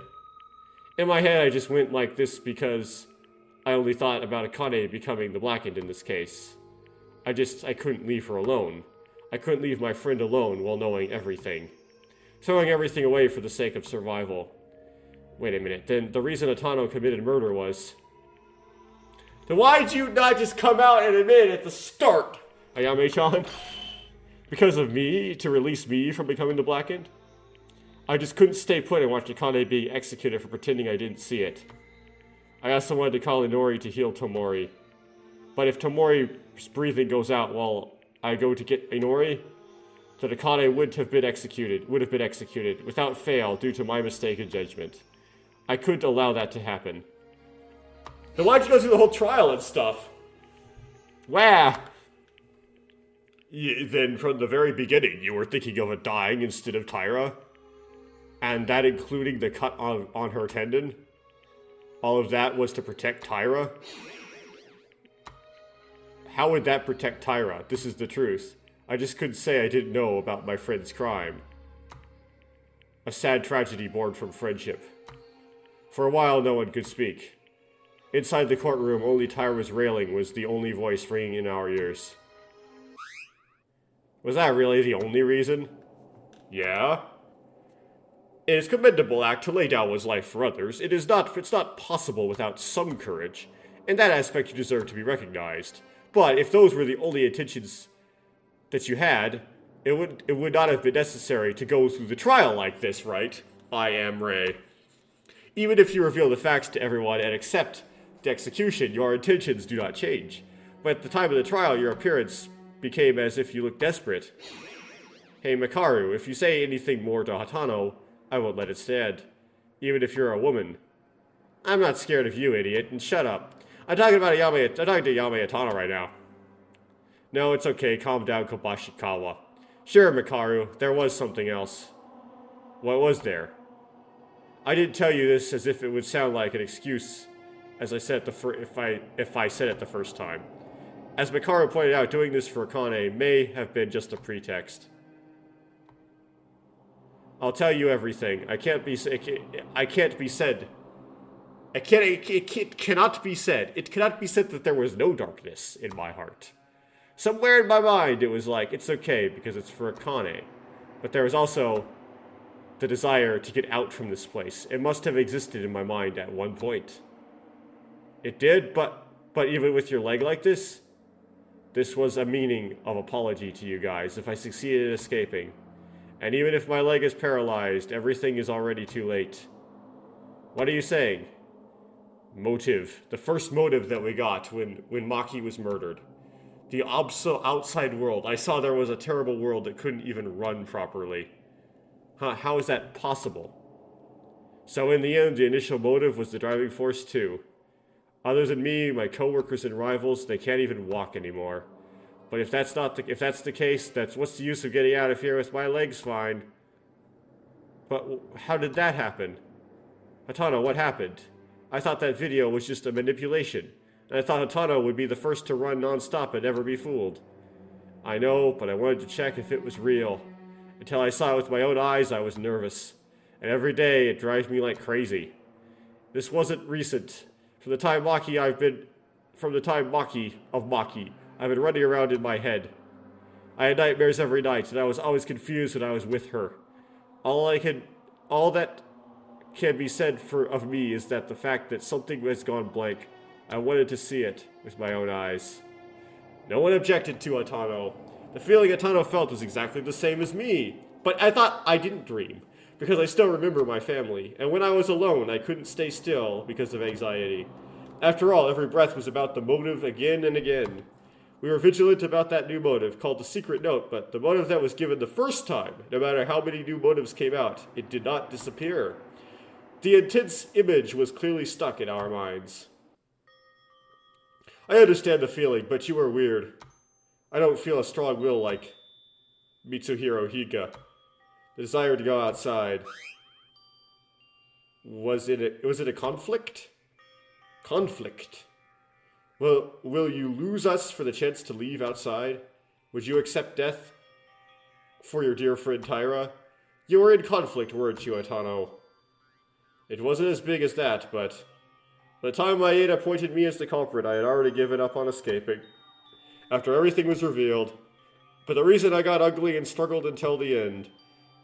In my head, I just went like this because I only thought about Akane becoming the Blackened in this case. I couldn't leave her alone. I couldn't leave my friend alone while knowing everything. Throwing everything away for the sake of survival. Wait a minute, then the reason Atano committed murder was... Then why'd you not just come out and admit at the start, Ayame-chan? Because of me, to release me from becoming the Blackened? I just couldn't stay put and watch Akane being executed for pretending I didn't see it. I also wanted to call Inori to heal Tomori. But if Tomori's breathing goes out while I go to get Inori, then Akane would have been executed without fail due to my mistaken judgment. I couldn't allow that to happen. Then why'd you go through the whole trial and stuff? Wow. Then from the very beginning, you were thinking of a dying instead of Tyra? And that including the cut on her tendon? All of that was to protect Tyra? How would that protect Tyra? This is the truth. I just couldn't say I didn't know about my friend's crime. A sad tragedy born from friendship. For a while, no one could speak. Inside the courtroom, only Tyra's railing was the only voice ringing in our ears. Was that really the only reason? Yeah. It is a commendable act to lay down one's life for others. It's not possible without some courage. In that aspect, you deserve to be recognized. But if those were the only intentions that you had, it would not have been necessary to go through the trial like this, right? I am Ray. Even if you reveal the facts to everyone and accept the execution, your intentions do not change. But at the time of the trial, your appearance became as if you looked desperate. Hey Makaru, if you say anything more to Hatano, I won't let it stand. Even if you're a woman. I'm not scared of you, idiot, and shut up. I'm talking to Yame Hatano right now. No, it's okay, calm down, Kobashikawa. Sure, Makaru, there was something else. What was there? I didn't tell you this as if it would sound like an excuse, as I said if I said it the first time. As Makaru pointed out, doing this for Akane may have been just a pretext. I'll tell you everything. It cannot be said. It cannot be said that there was no darkness in my heart. Somewhere in my mind, it was like, it's okay because it's for Akane. But there was also the desire to get out from this place. It must have existed in my mind at one point. It did, but even with your leg like this was a meaning of apology to you guys if I succeeded in escaping. And even if my leg is paralyzed, everything is already too late. What are you saying? Motive. The first motive that we got when Maki was murdered. The outside world. I saw there was a terrible world that couldn't even run properly. How is that possible? So in the end, the initial motive was the driving force too. Other than me, my coworkers and rivals, they can't even walk anymore. But if that's the case, what's the use of getting out of here with my legs fine? But how did that happen? Hatano, what happened? I thought that video was just a manipulation, and I thought Hatano would be the first to run non-stop and never be fooled. I know, but I wanted to check if it was real. Until I saw it with my own eyes, I was nervous. And every day, it drives me like crazy. This wasn't recent. From the time Maki, I've been running around in my head. I had nightmares every night, and I was always confused when I was with her. All that can be said of me is that the fact that something has gone blank. I wanted to see it with my own eyes. No one objected to Hatano. The feeling Hatano felt was exactly the same as me. But I thought I didn't dream, because I still remember my family, and when I was alone, I couldn't stay still because of anxiety. After all, every breath was about the motive again and again. We were vigilant about that new motive, called the secret note, but the motive that was given the first time, no matter how many new motives came out, it did not disappear. The intense image was clearly stuck in our minds. I understand the feeling, but you are weird. I don't feel a strong will like Mitsuhiro Higa. The desire to go outside. Was it a conflict? Conflict. Well, will you lose us for the chance to leave outside? Would you accept death for your dear friend Taira? You were in conflict, weren't you, Hatano? It wasn't as big as that, but by the time Maeda pointed me as the culprit, I had already given up on escaping. After everything was revealed. But the reason I got ugly and struggled until the end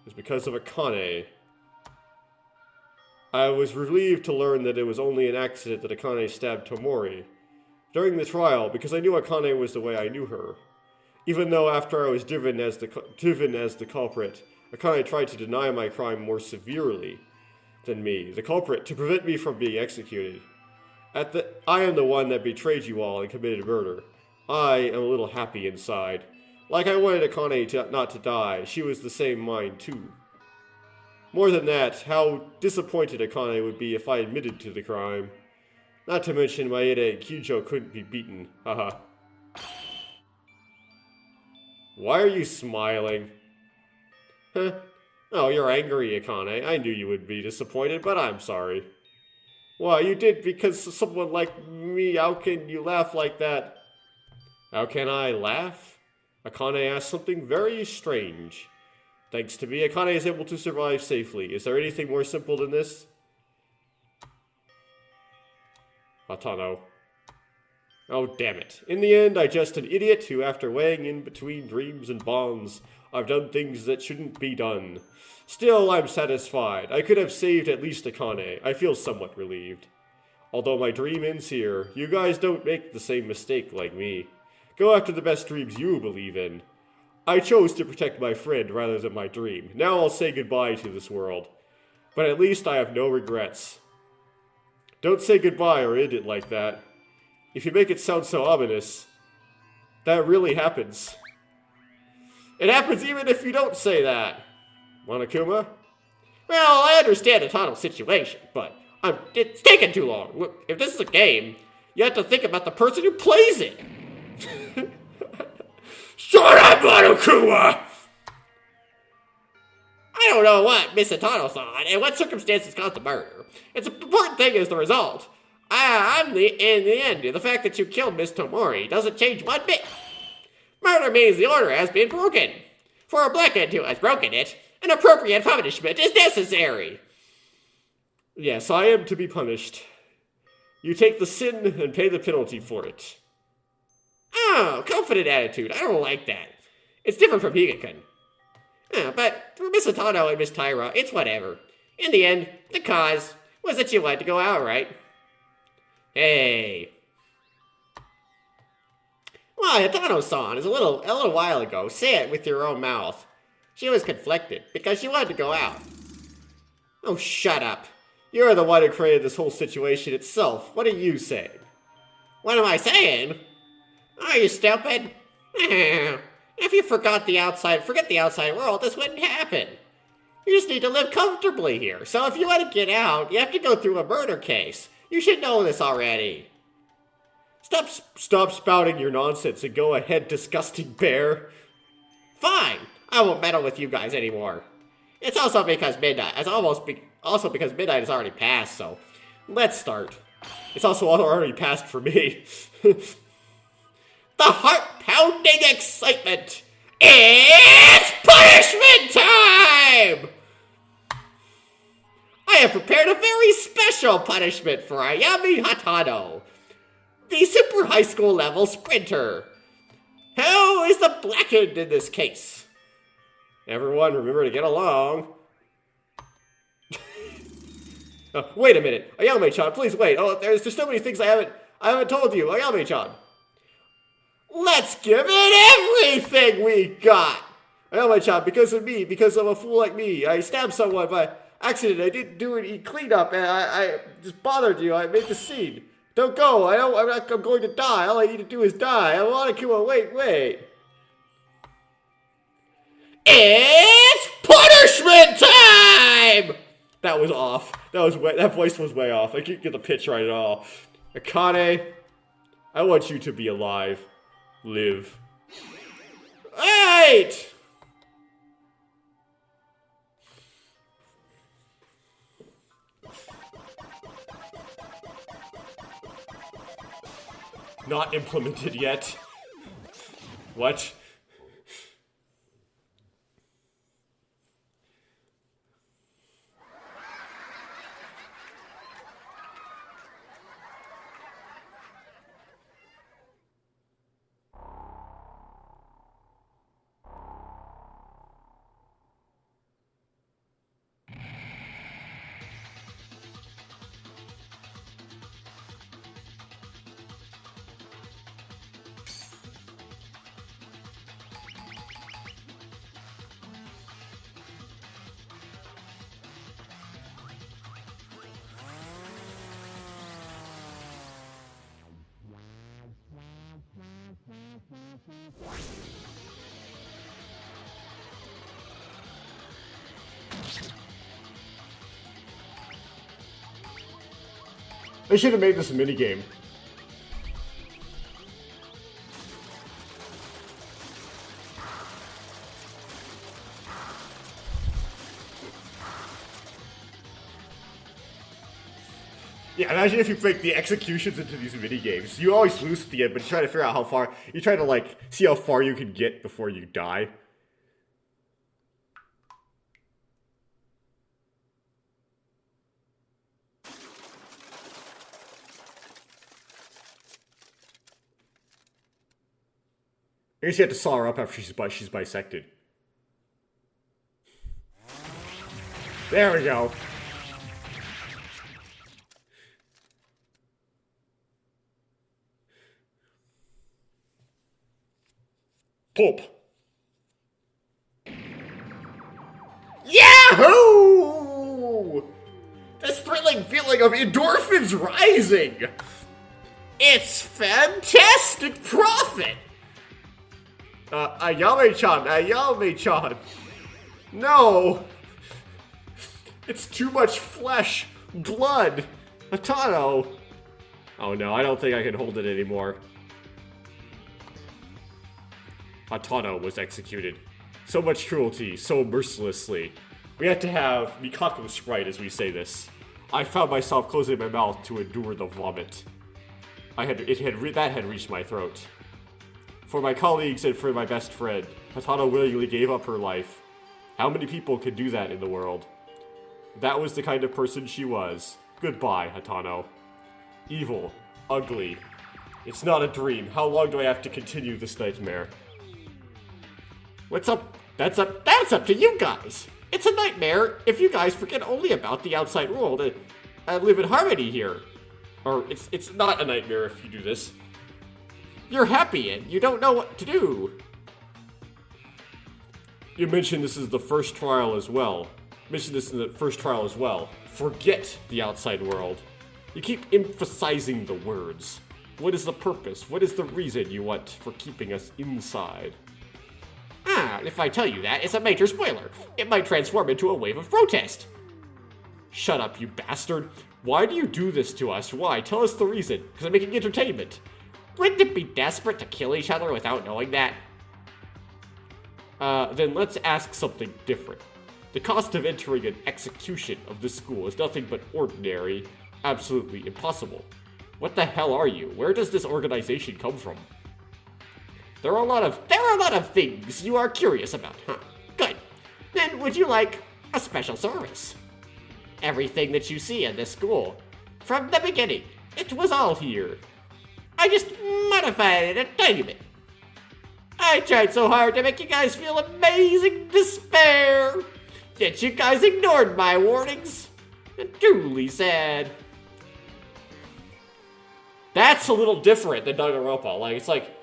was because of Akane. I was relieved to learn that it was only an accident that Akane stabbed Tomori. During the trial, because I knew Akane was the way I knew her. Even though after I was driven as the culprit, Akane tried to deny my crime more severely than me, the culprit, to prevent me from being executed. I am the one that betrayed you all and committed murder. I am a little happy inside. Like I wanted Akane not to die, she was the same mind too. More than that, how disappointed Akane would be if I admitted to the crime. Not to mention Maeda and Kyujo couldn't be beaten, haha. Why are you smiling? Huh? Oh, you're angry, Akane. I knew you would be disappointed, but I'm sorry. Why, you did because of someone like me. How can you laugh like that? How can I laugh? Akane asked something very strange. Thanks to me, Akane is able to survive safely. Is there anything more simple than this? Hatano. Oh, damn it. In the end, I'm just an idiot who, after weighing in between dreams and bonds, I've done things that shouldn't be done. Still, I'm satisfied. I could have saved at least Akane. I feel somewhat relieved. Although my dream ends here, you guys don't make the same mistake like me. Go after the best dreams you believe in. I chose to protect my friend rather than my dream. Now I'll say goodbye to this world. But at least I have no regrets. Don't say goodbye or end it like that. If you make it sound so ominous, that really happens. It happens even if you don't say that. Monokuma? Well, I understand the Tano's situation, but it's taking too long. Look, if this is a game, you have to think about the person who plays it. Shut up, Monokuma! I don't know what Miss Atano thought and what circumstances caused the murder. It's an important thing is the result. In the end, the fact that you killed Miss Tomori doesn't change one bit. Murder means the order has been broken. For a blackhead who has broken it, an appropriate punishment is necessary. Yes, I am to be punished. You take the sin and pay the penalty for it. Oh, confident attitude. I don't like that. It's different from Higakun. But for Miss Atano and Miss Taira, it's whatever. In the end, the cause was that you wanted to go out, right? Hey. Well, Atano-san is a little while ago. Say it with your own mouth. She was conflicted because she wanted to go out. Oh, shut up. You're the one who created this whole situation itself. What are you saying? What am I saying? Are you stupid? If you forget the outside world, this wouldn't happen. You just need to live comfortably here. So if you want to get out, you have to go through a murder case. You should know this already. Stop spouting your nonsense and go ahead, disgusting bear. Fine. I won't meddle with you guys anymore. It's also because midnight. Also because midnight has already passed, so let's start. It's also already passed for me. The heart-pounding excitement! It's punishment time! I have prepared a very special punishment for Ayami Hatano, the super high school level sprinter. Who is the blackened in this case? Everyone, remember to get along. Wait a minute, Ayame-chan, please wait. Oh, there's so many things I haven't told you, Ayame-chan. Let's give it everything we got! Ayame-chan, because of me, because of a fool like me, I stabbed someone by accident. I didn't do any cleanup, and I just bothered you. I made the scene. Don't go. I'm going to die. All I need to do is die. I want to kill. Wait. It's punishment time! That was off. That voice was way off. I couldn't get the pitch right at all. Akane, I want you to be alive. Live. Right! Not implemented yet. What? They should have made this a minigame. Yeah, imagine if you break the executions into these minigames. You always lose at the end, but you try to figure out how far, you try to like, see how far you can get before you die. I guess you have to saw her up after she's bisected. There we go. Pulp. Yahoo! This thrilling feeling of endorphins rising! It's fantastic profit! Ayame-chan. No! It's too much flesh, blood. Hatano. Oh no, I don't think I can hold it anymore. Hatano was executed. So much cruelty, so mercilessly. We had to have Mikako Sprite as we say this. I found myself closing my mouth to endure the vomit. That had reached my throat. For my colleagues and for my best friend, Hatano willingly gave up her life. How many people could do that in the world? That was the kind of person she was. Goodbye, Hatano. Evil. Ugly. It's not a dream. How long do I have to continue this nightmare? What's up? That's up to you guys. It's a nightmare if you guys forget only about the outside world and live in harmony here. Or it's not a nightmare if you do this. You're happy and you don't know what to do. You mentioned this is the first trial as well. Forget the outside world. You keep emphasizing the words. What is the purpose? What is the reason you want for keeping us inside? If I tell you that, it's a major spoiler. It might transform into a wave of protest. Shut up, you bastard. Why do you do this to us? Why? Tell us the reason. Because I'm making entertainment. Wouldn't it be desperate to kill each other without knowing that? Then let's ask something different. The cost of entering an execution of this school is nothing but ordinary, absolutely impossible. What the hell are you? Where does this organization come from? There are a lot of things you are curious about, huh? Good. Then would you like a special service? Everything that you see in this school, from the beginning, it was all here. I just modified it a tiny bit. I tried so hard to make you guys feel amazing despair, yet you guys ignored my warnings. Truly sad. That's a little different than Danganronpa. It's like,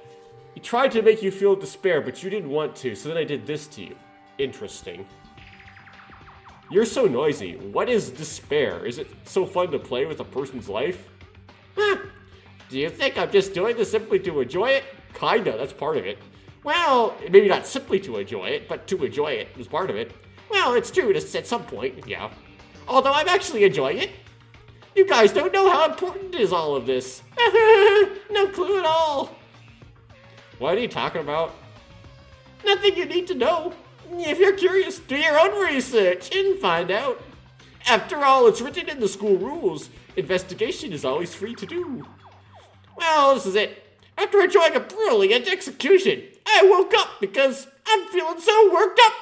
he tried to make you feel despair, but you didn't want to, so then I did this to you. Interesting. You're so noisy. What is despair? Is it so fun to play with a person's life? Do you think I'm just doing this simply to enjoy it? Kinda, that's part of it. Well, maybe not simply to enjoy it, but to enjoy it is part of it. Well, it's true at some point, yeah. Although I'm actually enjoying it. You guys don't know how important is all of this. No clue at all. What are you talking about? Nothing you need to know. If you're curious, do your own research and find out. After all, it's written in the school rules. Investigation is always free to do. Well, this is it. After enjoying a brilliant execution, I woke up because I'm feeling so worked up.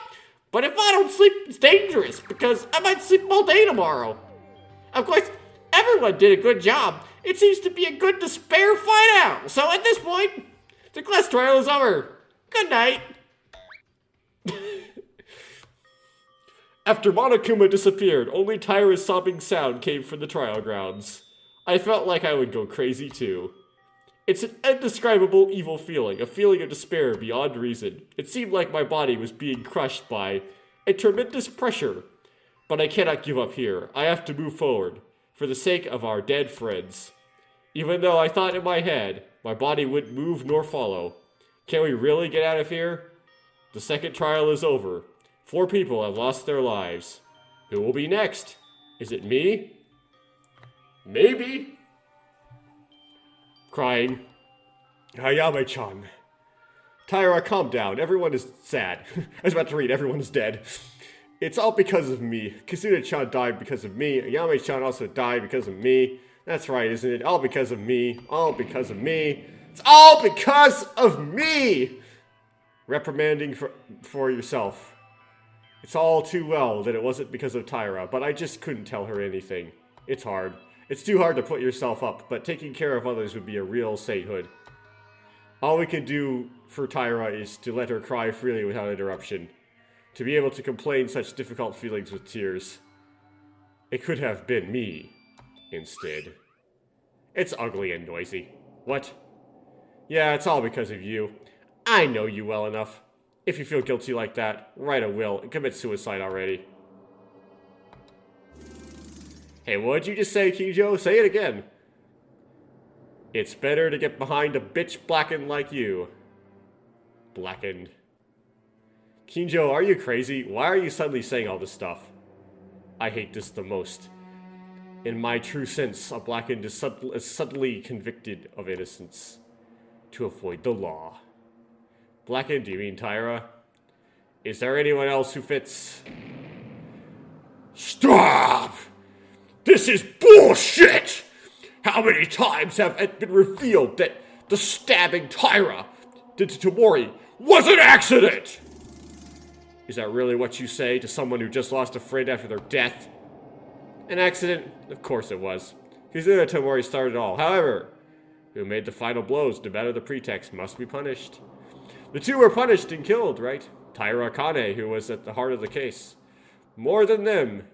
But if I don't sleep, it's dangerous because I might sleep all day tomorrow. Of course, everyone did a good job. It seems to be a good despair fight out. So at this point, the class trial is over. Good night. After Monokuma disappeared, only Tyra's sobbing sound came from the trial grounds. I felt like I would go crazy too. It's an indescribable evil feeling, a feeling of despair beyond reason. It seemed like my body was being crushed by a tremendous pressure. But I cannot give up here. I have to move forward, for the sake of our dead friends. Even though I thought in my head, my body wouldn't move nor follow. Can we really get out of here? The second trial is over. 4 people have lost their lives. Who will be next? Is it me? Maybe. Crying. Hayame-chan. Taira, calm down. Everyone is sad. I was about to read, everyone is dead. It's all because of me. Kasuna-chan died because of me. Ayame-chan also died because of me. That's right, isn't it? All because of me. All because of me. It's all because of me! Reprimanding for yourself. It's all too well that it wasn't because of Taira, but I just couldn't tell her anything. It's hard. It's too hard to put yourself up, but taking care of others would be a real sainthood. All we can do for Taira is to let her cry freely without interruption. To be able to complain such difficult feelings with tears. It could have been me, instead. It's ugly and noisy. What? Yeah, it's all because of you. I know you well enough. If you feel guilty like that, write a will and commit suicide already. Hey, what'd you just say, Kijo? Say it again. It's better to get behind a bitch blackened like you. Blackened. Kinjo, are you crazy? Why are you suddenly saying all this stuff? I hate this the most. In my true sense, a blackened is subtly convicted of innocence to avoid the law. Blackened, do you mean Tyra? Is there anyone else who fits? Stop! This is bullshit! How many times have it been revealed that the stabbing Tyra did to Tomori was an accident? Is that really what you say to someone who just lost a friend after their death? An accident? Of course it was. Consider Tomori started it all. However, who made the final blows, no matter the pretext, must be punished. The two were punished and killed, right? Tyra Akane, who was at the heart of the case. More than them,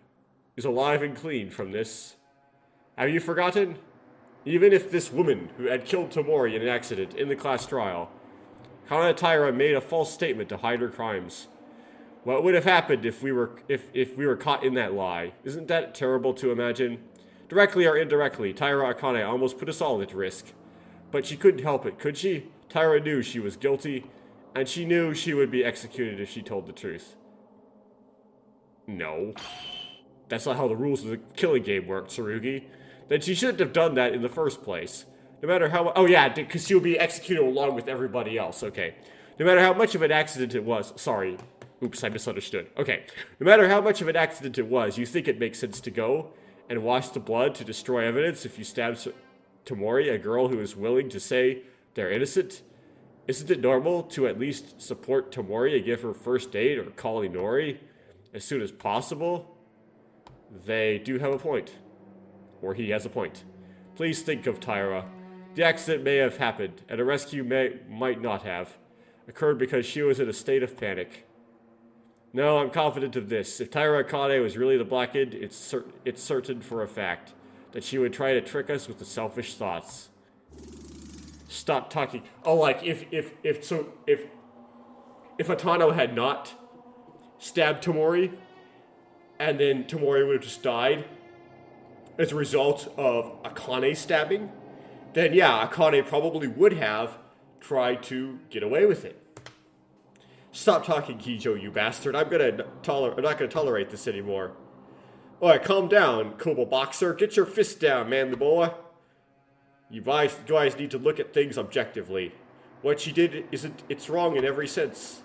is alive and clean from this. Have you forgotten? Even if this woman who had killed Tomori in an accident in the class trial, Kana Tyra made a false statement to hide her crimes. What would have happened if we were caught in that lie? Isn't that terrible to imagine? Directly or indirectly, Tyra Akane almost put us all at risk. But she couldn't help it, could she? Tyra knew she was guilty, and she knew she would be executed if she told the truth. No. That's not how the rules of the killing game work, Tsurugi. Then she shouldn't have done that in the first place. No matter how... Oh yeah, because she would be executed along with everybody else, okay. No matter how much of an accident it was... Sorry. Oops, I misunderstood. Okay. No matter how much of an accident it was, you think it makes sense to go and wash the blood to destroy evidence if you stab Tomori, a girl who is willing to say they're innocent? Isn't it normal to at least support Tomori and give her first aid or call Inori as soon as possible? They do have a point. Or he has a point. Please think of Tyra. The accident may have happened, and a rescue might not have occurred because she was in a state of panic. No, I'm confident of this. If Tyra Akane was really the Blackened, it's certain for a fact that she would try to trick us with the selfish thoughts. Stop talking. Oh, like if Atano had not stabbed Tomori, and then Tomori would have just died as a result of Akane stabbing, then yeah, Akane probably would have tried to get away with it. Stop talking, Kijo, you bastard. I'm not gonna tolerate this anymore. Alright, calm down, Kobo Boxer. Get your fist down, manly boy. You guys need to look at things objectively. What she did it's wrong in every sense.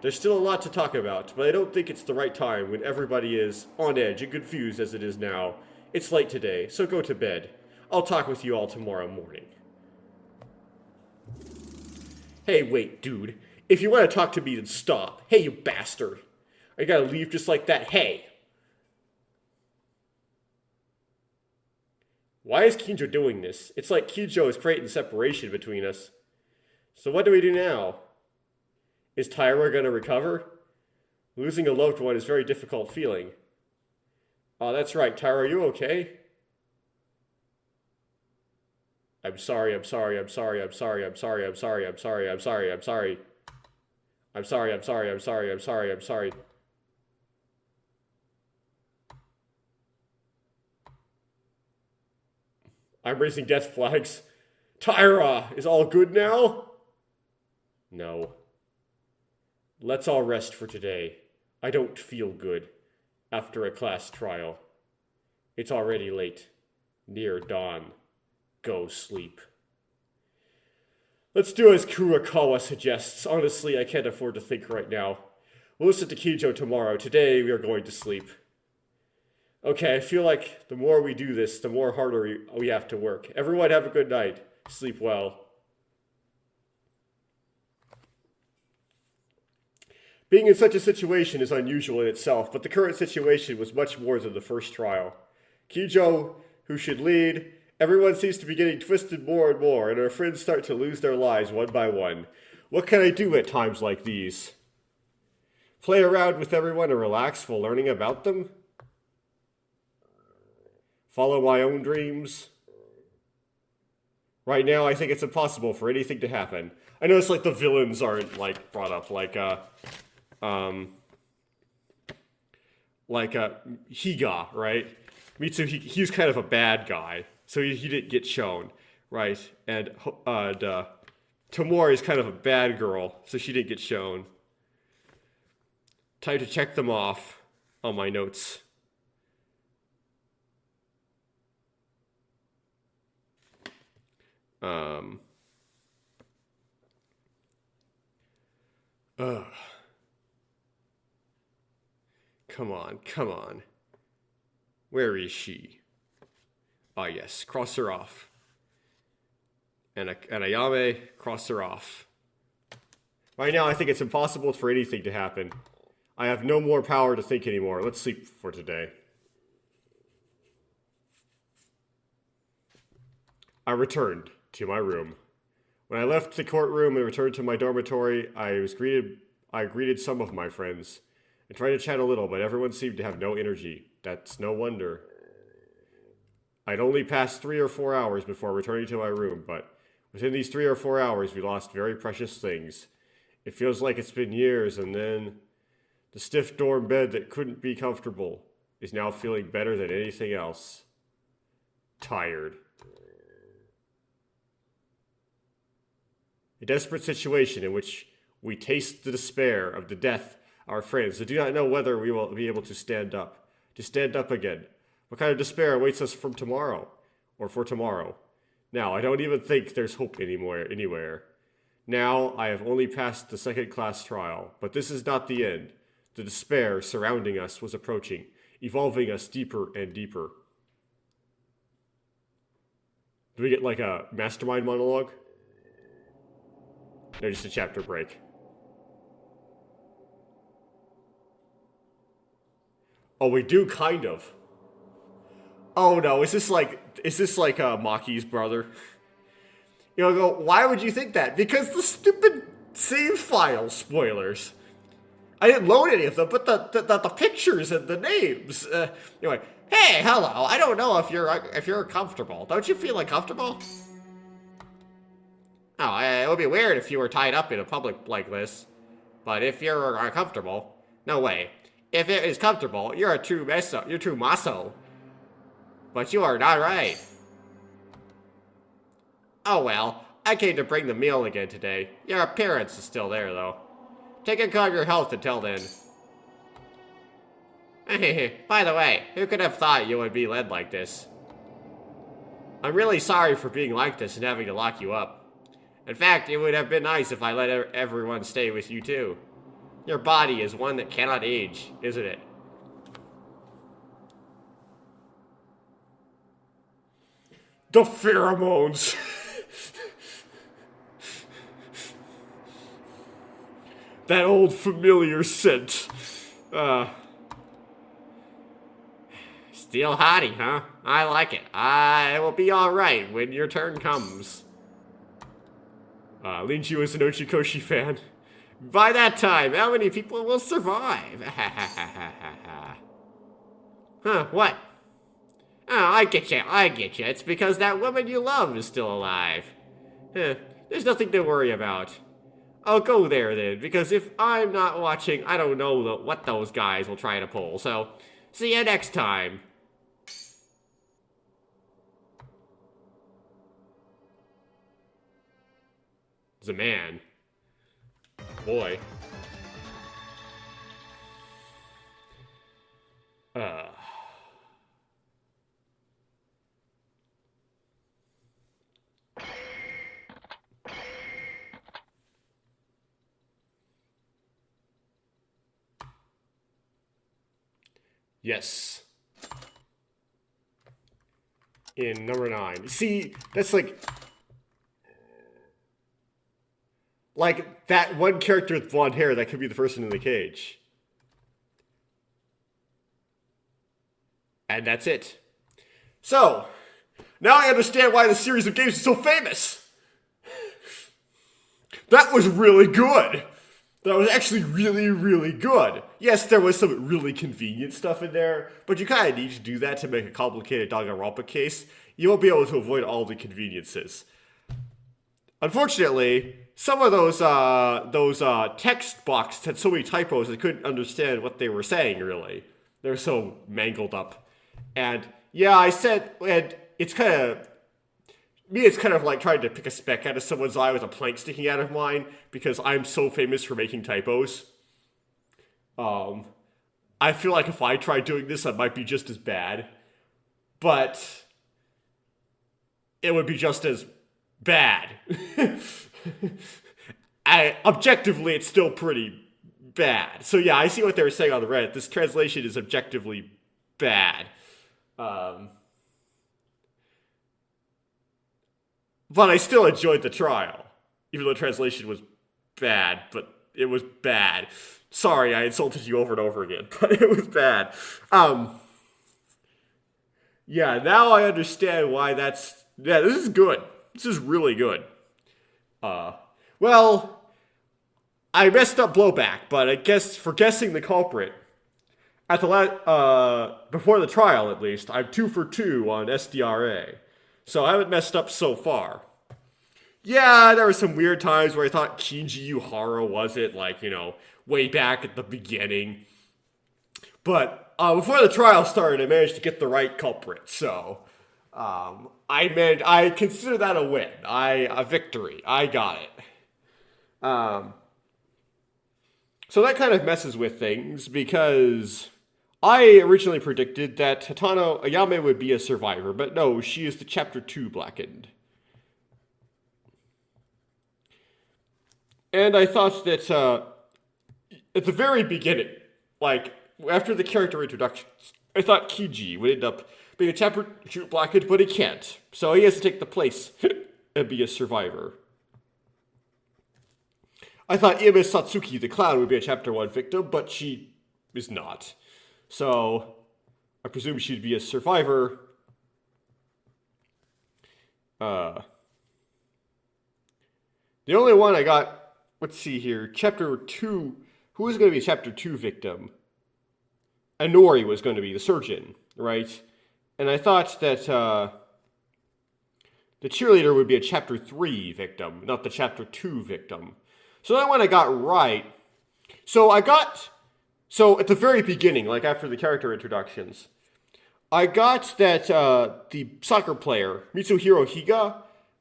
There's still a lot to talk about, but I don't think it's the right time when everybody is on edge and confused as it is now. It's late today, so go to bed. I'll talk with you all tomorrow morning. Hey, wait, dude. If you want to talk to me, then stop. Hey, you bastard. Are you gonna leave just like that? Hey! Why is Kinjo doing this? It's like Kinjo is creating separation between us. So what do we do now? Is Tyra gonna recover? Losing a loved one is a very difficult feeling. Oh, that's right. Tyra, are you okay? I'm sorry. I'm sorry. I'm sorry. I'm sorry. I'm sorry. I'm sorry. I'm sorry. I'm sorry. I'm sorry. I'm sorry. I'm sorry. I'm sorry. I'm sorry. I'm sorry. I'm raising death flags. Tyra, is all good now? No. Let's all rest for today. I don't feel good after a class trial. It's already late. Near dawn. Go sleep. Let's do as Kurokawa suggests. Honestly, I can't afford to think right now. We'll listen to Kijo tomorrow. Today, we are going to sleep. Okay, I feel like the more we do this, the more harder we have to work. Everyone have a good night. Sleep well. Being in such a situation is unusual in itself, but the current situation was much more than the first trial. Kijo, who should lead, everyone seems to be getting twisted more and more, and our friends start to lose their lives one by one. What can I do at times like these? Play around with everyone and relax while learning about them? Follow my own dreams? Right now, I think it's impossible for anything to happen. I noticed like the villains aren't like brought up Higa, right? Mitsu, he's kind of a bad guy, so he didn't get shown, right? And Tamori is kind of a bad girl, so she didn't get shown. Time to check them off on my notes. Come on, come on. Where is she? Ah, yes, cross her off. And Ayame, cross her off. Right now, I think it's impossible for anything to happen. I have no more power to think anymore. Let's sleep for today. I returned to my room. When I left the courtroom and returned to my dormitory, I greeted some of my friends. I tried to chat a little, but everyone seemed to have no energy. That's no wonder. I'd only passed 3 or 4 hours before returning to my room, but within these 3 or 4 hours, we lost very precious things. It feels like it's been years, and then the stiff dorm bed that couldn't be comfortable is now feeling better than anything else. Tired. A desperate situation in which we taste the despair of the death of our friends and do not know whether we will be able to stand up again. What kind of despair awaits us from tomorrow, or for tomorrow? Now, I don't even think there's hope anywhere. Now, I have only passed the second-class trial, but this is not the end. The despair surrounding us was approaching, evolving us deeper and deeper. Do we get like a mastermind monologue? No, just a chapter break. Oh, we do kind of. Oh no, is this like Maki's brother? You know, why would you think that? Because the stupid save file spoilers. I didn't load any of them, but the pictures and the names. Anyway, hey, hello. I don't know if you're comfortable. Don't you feel uncomfortable? Oh, it would be weird if you were tied up in a public like this. But if you're uncomfortable, no way. If it is comfortable, you're a true maso. But you are not right. Oh well, I came to bring the meal again today. Your appearance is still there, though. Take care of your health until then. By the way, who could have thought you would be led like this? I'm really sorry for being like this and having to lock you up. In fact, it would have been nice if I let everyone stay with you too. Your body is one that cannot age, isn't it? The pheromones! That old familiar scent. Still hottie, huh? I like it. It will be alright when your turn comes. Linju is an Ochikoshi fan. By that time, how many people will survive? Huh, what? Oh, I get you. It's because that woman you love is still alive. There's nothing to worry about. I'll go there then, because if I'm not watching, I don't know what those guys will try to pull. So, see you next time. It's a man. Boy. Yes. In number 9. See, that's like that one character with blonde hair that could be the person in the cage. And that's it. So, now I understand why the series of games is so famous. That was really good. That was actually really, really good. Yes, there was some really convenient stuff in there, but you kind of need to do that to make a complicated Danganronpa case. You won't be able to avoid all the conveniences. Unfortunately, some of those text boxes had so many typos I couldn't understand what they were saying. Really, they're so mangled up. And yeah, I said, and it's kind of me. It's kind of like trying to pick a speck out of someone's eye with a plank sticking out of mine because I'm so famous for making typos. I feel like if I tried doing this, I might be just as bad, but it would be just as bad. Objectively, it's still pretty bad. So yeah, I see what they were saying on the Reddit. This translation is objectively bad. But I still enjoyed the trial, even though the translation was bad, but it was bad. Sorry, I insulted you over and over again, but it was bad. Yeah, now I understand why that's... Yeah, this is good. This is really good. Well, I messed up Blowback, but I guess for guessing the culprit, at the before the trial at least, I'm 2 for 2 on SDRA. So I haven't messed up so far. Yeah, there were some weird times where I thought Kinji Yuhara was it, like, you know, way back at the beginning. But before the trial started, I managed to get the right culprit. So I consider that a win, a victory. I got it. So that kind of messes with things because I originally predicted that Hatano Ayame would be a survivor, but no, she is the Chapter 2 Blackened. And I thought that at the very beginning, like after the character introductions, I thought Kiji would end up being a Chapter 2 Blackened, but he can't. So he has to take the place and be a survivor. I thought Ime Satsuki, the clown, would be a Chapter 1 victim, but she is not. So I presume she'd be a survivor. The only one I got, let's see here, Chapter 2, who was going to be a Chapter 2 victim? Inori was going to be the surgeon, right? And I thought that the cheerleader would be a Chapter 3 victim, not the Chapter 2 victim. So that one I got right. So at the very beginning, like after the character introductions, I got that the soccer player, Mitsuhiro Higa,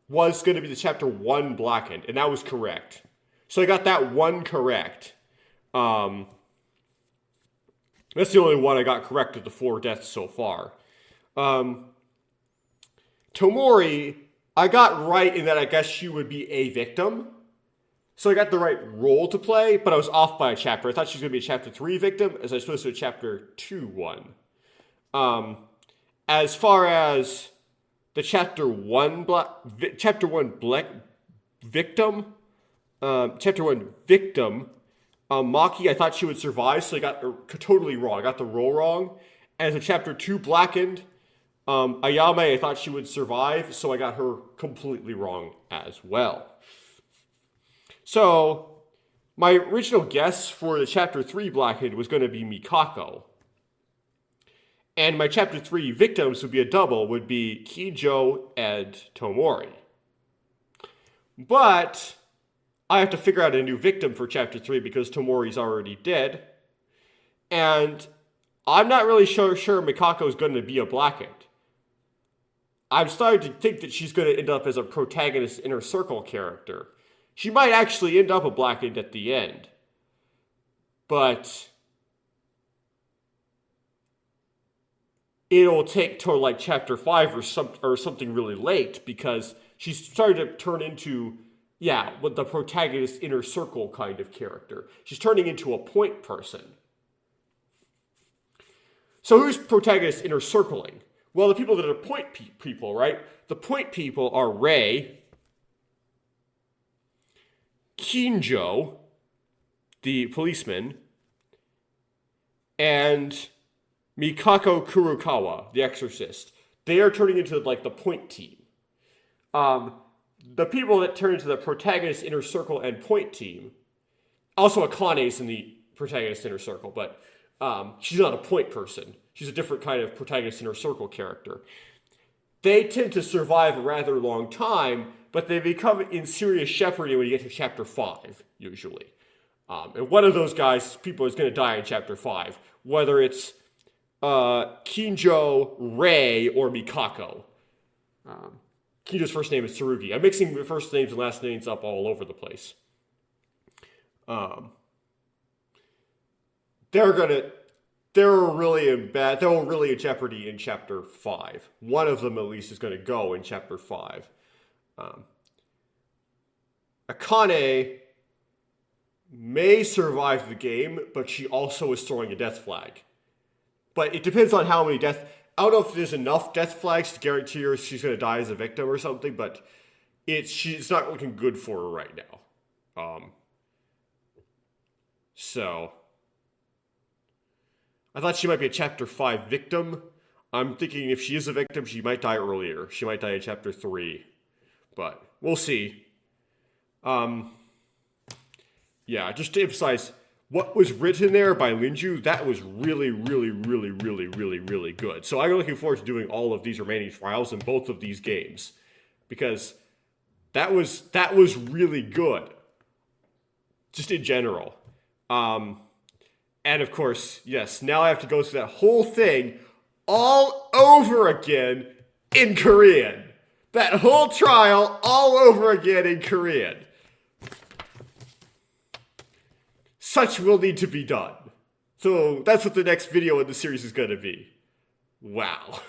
was going to be the Chapter 1 Blackened, and that was correct. So I got that one correct. That's the only one I got correct of the 4 deaths so far. Tomori, I got right in that I guess she would be a victim. So I got the right role to play, but I was off by a chapter. I thought she was going to be a Chapter 3 victim, as I was supposed to be a Chapter 2 one. As far as the Chapter 1 victim, Maki, I thought she would survive, so I got her totally wrong. I got the role wrong. As a Chapter 2 Blackened, Ayame, I thought she would survive, so I got her completely wrong as well. So, my original guess for the Chapter 3 Blackened was going to be Mikako. And my Chapter 3 victims would be a double, would be Kijo and Tomori. But I have to figure out a new victim for Chapter 3 because Tomori's already dead. And I'm not really sure Mikako is going to be a Blackened. I'm starting to think that she's going to end up as a protagonist inner circle character. She might actually end up a Blackened at the end. But it'll take till like Chapter 5 or something really late because she's starting to turn into, what the protagonist inner circle kind of character. She's turning into a point person. So who's protagonist inner circling? Well, the people that are point people, right? The point people are Rei, Kinjo, the policeman, and Mikako Kurokawa, the exorcist. They are turning into like the point team. The people that turn into the protagonist inner circle and point team, also Akane's in the protagonist inner circle, but she's not a point person. She's a different kind of protagonist inner circle character. They tend to survive a rather long time but they become in serious jeopardy when you get to chapter 5, usually. And one of those guys, people, is going to die in chapter 5, whether it's Kinjo, Rei, or Mikako. Kinjo's first name is Tsurugi. I'm mixing the first names and last names up all over the place. They're really in jeopardy in chapter 5. One of them, at least, is going to go in chapter 5. Akane may survive the game, but she also is throwing a death flag. But it depends on how many I don't know if there's enough death flags to guarantee her she's going to die as a victim or something, but it's not looking good for her right now. So I thought she might be a chapter 5 victim. I'm thinking if she is a victim, she might die earlier. She might die in chapter 3. But we'll see. Yeah, just to emphasize, what was written there by Linju, that was really, really, really, really, really, really good. So I'm looking forward to doing all of these remaining trials in both of these games. Because that was really good. Just in general. And of course, yes, now I have to go through that whole thing all over again in Korean. That whole trial all over again in Korean. Such will need to be done. So that's what the next video in the series is going to be. Wow.